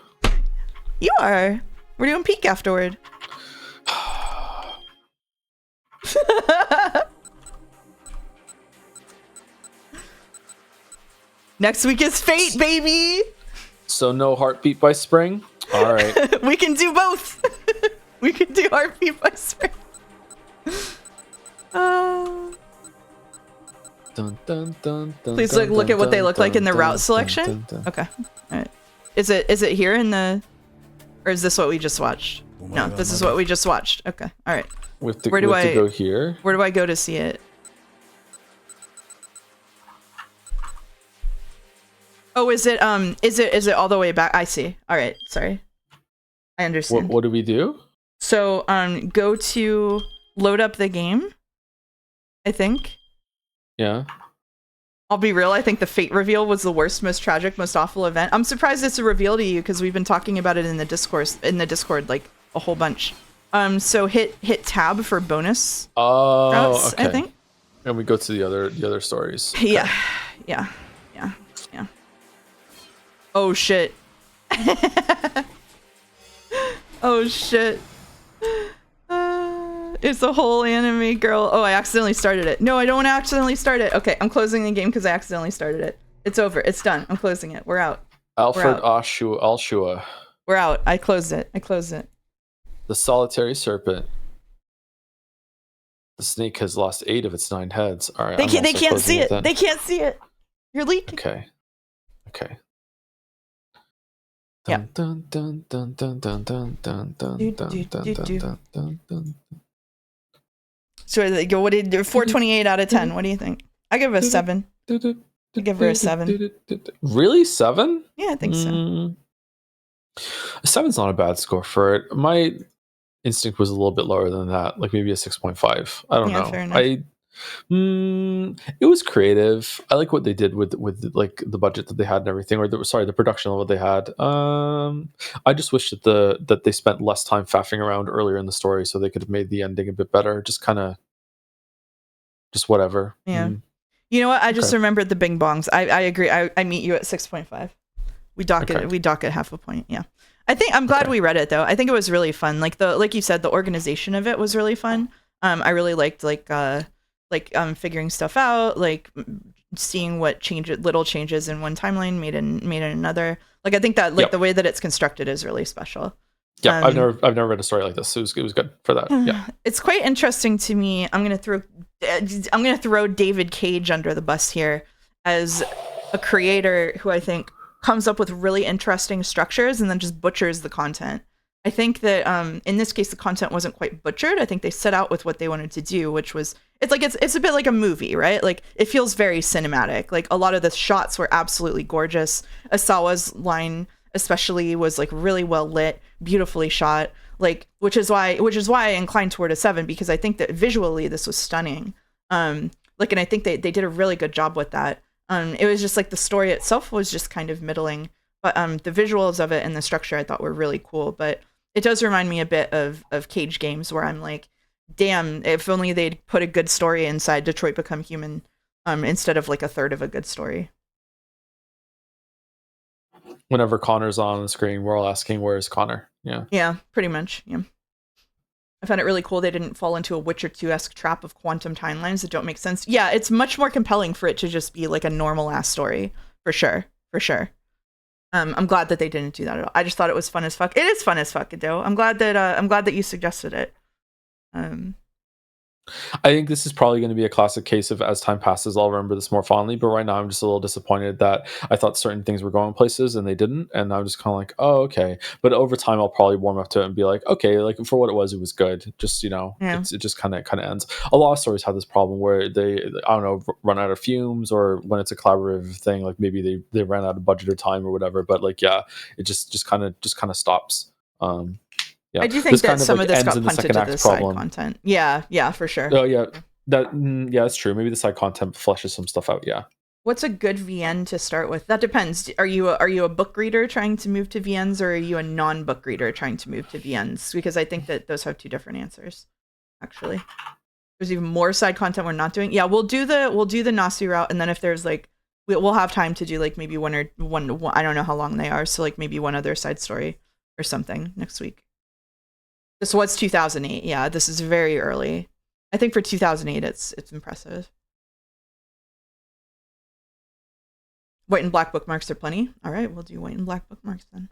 You are. We're doing peek afterward. Next week is Fate, baby. So no Heartbeat by Spring? All right. We can do both. We can do Heartbeat by Spring. Dun, dun, dun, dun, Please dun, look at what they look like in the dun, route dun, selection. dun, dun. Okay. All right. Is it here in the, or is this what we just watched? No, this is what we just watched. Okay. All right. We have to, Where do we have to I- go here? Where do I go to see it? Oh, is it all the way back? I see. All right. Sorry. I understand. What do we do? So, go to load up the game. I think. Yeah. I'll be real. I think the Fate reveal was the worst, most tragic, most awful event. I'm surprised it's a reveal to you because we've been talking about it in the Discord like a whole bunch. So hit tab for bonus Oh, routes, okay. I think. And we go to the other stories. Okay. Yeah. Oh shit. Oh shit. It's a whole anime, girl. Oh, I accidentally started it. No, I don't want to accidentally start it. Okay, I'm closing the game because I accidentally started it. It's over. It's done. I'm closing it. We're out. Alfred out. Alshua. We're out. I closed it. The solitary serpent. The snake has lost 8 of its 9 heads. All right. They I'm can't also see closing it. then. They can't see it. You're leaking. Okay. Yeah. Dun, dun, dun, dun, dun, dun, dun, dun, Do, dun, do, dun, do, dun, do. dun, dun, dun. So what did 428 out of 10? What do you think? I give it a 7. I give her a 7. Really? 7? Yeah, I think so. A 7's not a bad score for it. My instinct was a little bit lower than that, like maybe a 6.5. I don't Yeah, know. fair enough. It was creative. I like what they did with like the budget that they had and everything, or the production level they had. I just wish that they spent less time faffing around earlier in the story, so they could have made the ending a bit better. Just whatever. Yeah. You know what? I just Okay. remembered the Bing Bongs. I agree. I meet you at 6.5. We dock Okay. it. We dock it half a point. Yeah. I'm glad Okay. we read it though. I think it was really fun. Like you said, the organization of it was really fun. I really liked figuring stuff out, like seeing what little changes in one timeline made in another. Like I think that the way that it's constructed is really special. Yeah, I've never read a story like this. It was good for that. Yeah, it's quite interesting to me. I'm gonna throw David Cage under the bus here as a creator who I think comes up with really interesting structures and then just butchers the content. I think that in this case the content wasn't quite butchered. I think they set out with what they wanted to do, which was it's a bit like a movie, right? Like it feels very cinematic. Like a lot of the shots were absolutely gorgeous. Asawa's line especially was like really well lit, beautifully shot. Like which is why I inclined toward a 7, because I think that visually this was stunning. And I think they did a really good job with that. It was just like the story itself was just kind of middling, but the visuals of it and the structure I thought were really cool. But it does remind me a bit of Cage games where I'm like, damn, if only they'd put a good story inside Detroit Become Human instead of like a third of a good story. Whenever Connor's on the screen, we're all asking, where's Connor? Yeah, pretty much. Yeah. I found it really cool they didn't fall into a Witcher 2-esque trap of quantum timelines that don't make sense. Yeah, it's much more compelling for it to just be like a normal ass story, for sure. I'm glad that they didn't do that at all. I just thought it was fun as fuck. It is fun as fuck, though. I'm glad that you suggested it. I think this is probably going to be a classic case of as time passes, I'll remember this more fondly. But right now, I'm just a little disappointed that I thought certain things were going places and they didn't. And I'm just kind of like, oh, okay. But over time, I'll probably warm up to it and be like, okay, like for what it was good. Just, it just kind of ends. A lot of stories have this problem where they, I don't know, run out of fumes, or when it's a collaborative thing, like maybe they ran out of budget or time or whatever. But like, yeah, it just kind of stops. Yeah. I do think that some of this got punted to the side content. Yeah, for sure. Oh yeah, that's true. Maybe the side content fleshes some stuff out. Yeah. What's a good VN to start with? That depends. Are you a book reader trying to move to VNs, or are you a non-book reader trying to move to VNs? Because I think that those have two different answers. Actually, there's even more side content we're not doing. Yeah, we'll do the Nasu route, and then if there's like we'll have time to do like maybe one. I don't know how long they are, so like maybe one other side story or something next week. This was 2008. Yeah, this is very early. I think for 2008, it's impressive. White and black bookmarks are plenty. All right, we'll do white and black bookmarks then.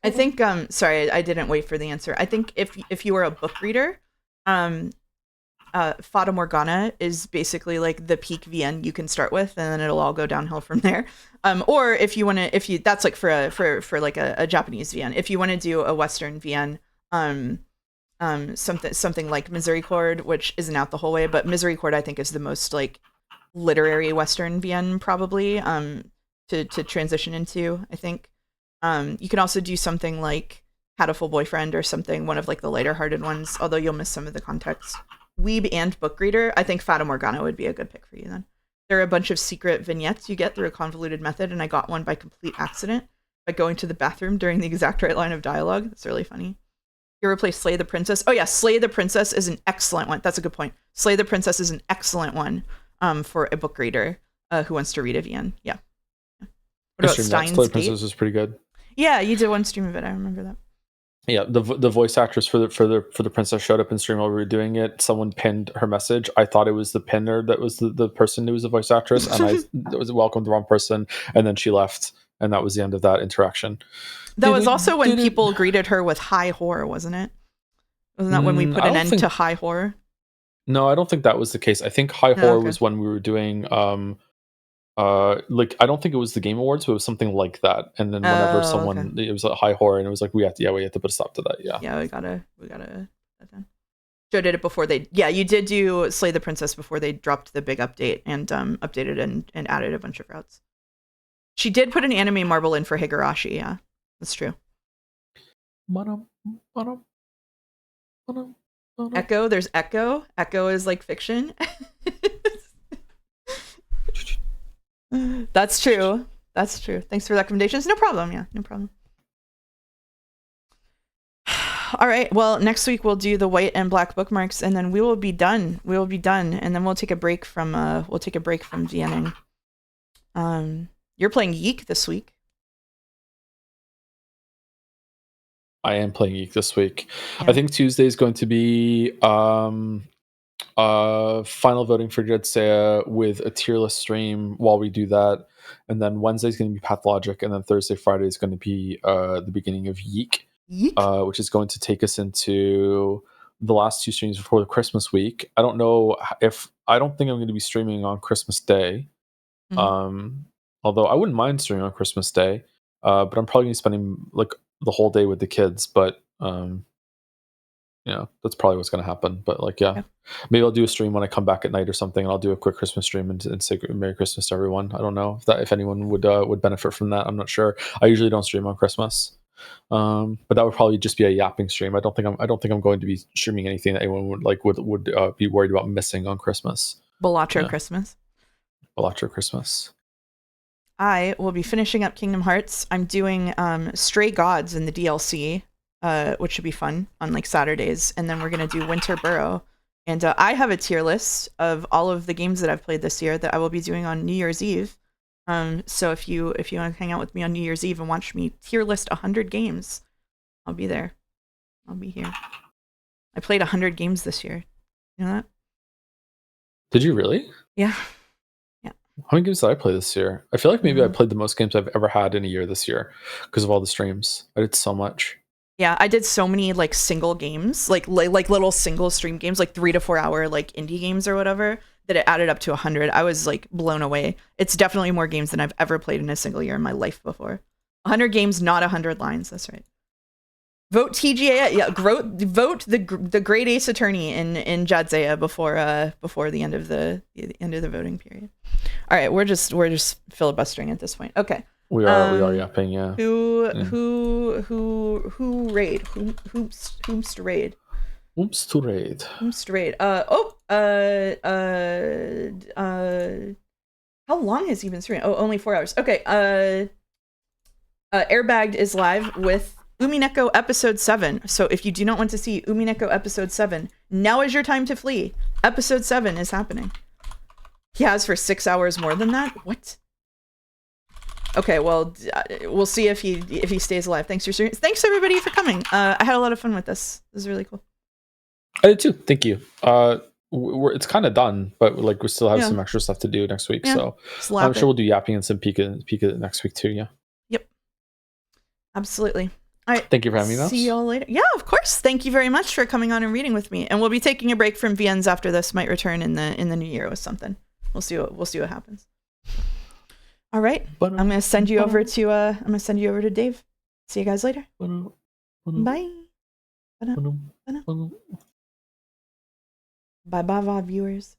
I think. Sorry, I didn't wait for the answer. I think if you were a book reader, Fata Morgana is basically like the peak VN you can start with, and then it'll all go downhill from there. Or if you that's like for like a Japanese VN. If you want to do a Western VN, something like Misericord, which isn't out the whole way, but Misericord I think is the most like literary Western VN probably to transition into. I think you can also do something like Had a Full Boyfriend or something, one of like the lighter hearted ones, although you'll miss some of the context. Weeb and book reader, I think Fata Morgana would be a good pick for you then. There are a bunch of secret vignettes you get through a convoluted method, and I got one by complete accident by going to the bathroom during the exact right line of dialogue. That's really funny. You ever play Slay the Princess? Oh yeah, Slay the Princess is an excellent one. That's a good point. Slay the Princess is an excellent one for a book reader who wants to read a VN. Yeah. What about Steins Slay the Gate? Princess is pretty good. Yeah, you did one stream of it. I remember that. Yeah, the voice actress for the princess showed up in stream while we were doing it. Someone pinned her message. I thought it was the pinner that was the person who was the voice actress, and I was welcomed the wrong person, and then she left, and that was the end of that interaction. That was also when people greeted her with high horror, wasn't it? Wasn't that when we put an end to high horror? No, I don't think that was the case. I think high horror was when we were doing like I don't think it was the Game Awards, but it was something like that. And then whenever it was a high horror, and it was like we have to put a stop to that. Yeah, we gotta that done. Joe did it before you did do Slay the Princess before they dropped the big update and updated and added a bunch of routes. She did put an anime marble in for Higurashi. Yeah, that's true. Echo, there's Echo. Echo is like fiction. That's true. Thanks for the recommendations. No problem. Yeah, no problem. All right. Well, next week we'll do the white and black bookmarks, and then we will be done. And then we'll take a break from VNing. You're playing Yeek this week. I am playing Geek this week. Yeah. I think Tuesday is going to be final voting for Jetsea with a tier list stream while we do that, and then Wednesday is going to be Pathologic, and then Thursday, Friday is going to be the beginning of Yeek, Yeek. which is going to take us into the last 2 streams before the Christmas week. I don't know I don't think I'm going to be streaming on Christmas Day. Although I wouldn't mind streaming on Christmas Day, but I'm probably going to be spending like the whole day with the kids. But that's probably what's going to happen. But like, yeah, maybe I'll do a stream when I come back at night or something, and I'll do a quick Christmas stream and say Merry Christmas to everyone. I don't know if anyone would benefit from that. I'm not sure. I usually don't stream on Christmas, but that would probably just be a yapping stream. I don't think I'm going to be streaming anything that anyone would be worried about missing on Christmas. Balatro Christmas. Balatro Christmas. I will be finishing up Kingdom Hearts. I'm doing Stray Gods in the DLC, which should be fun on like Saturdays, and then we're gonna do Winter Burrow. And I have a tier list of all of the games that I've played this year that I will be doing on New Year's Eve. So if you want to hang out with me on New Year's Eve and watch me tier list 100 games, I'll be there. I'll be here. I played 100 games this year. You know that? Did you really? Yeah. How many games did I play this year? I feel like maybe I played the most games I've ever had in a year this year because of all the streams. I did so much. Yeah, I did so many like single games, like little single stream games, like 3 to 4 hour like indie games or whatever, that it added up to 100. I was like blown away. It's definitely more games than I've ever played in a single year in my life before. 100 games, not 100 lines. That's right. Vote TGA. Yeah, vote the Great Ace Attorney in Jadzea before the end of the voting period. All right, we're just filibustering at this point. Okay. We are yapping, yeah. Who raid? Whom's to raid? Whom's to raid? Whom's to raid? How long has he been streaming? Oh, only 4 hours. Okay. Airbagged is live with Umineko episode 7. So if you do not want to see Umineko episode 7, now is your time to flee. Episode 7 is happening. He has for 6 hours more than that? What? Okay, well, we'll see if he stays alive. Thanks for streaming. Thanks everybody for coming. I had a lot of fun with this. This is really cool. I did too. Thank you. It's kind of done, but like we still have some extra stuff to do next week. So I'm sure we'll do yapping and some peek at next week too. Yeah. Yep. Absolutely. All right. Thank you for having me. See y'all later. Yeah, of course. Thank you very much for coming on and reading with me. And we'll be taking a break from VNs after this. Might return in the new year with something. We'll see what happens. All right. I'm gonna send you over to Dave. See you guys later. Bye. Bye bye, viewers.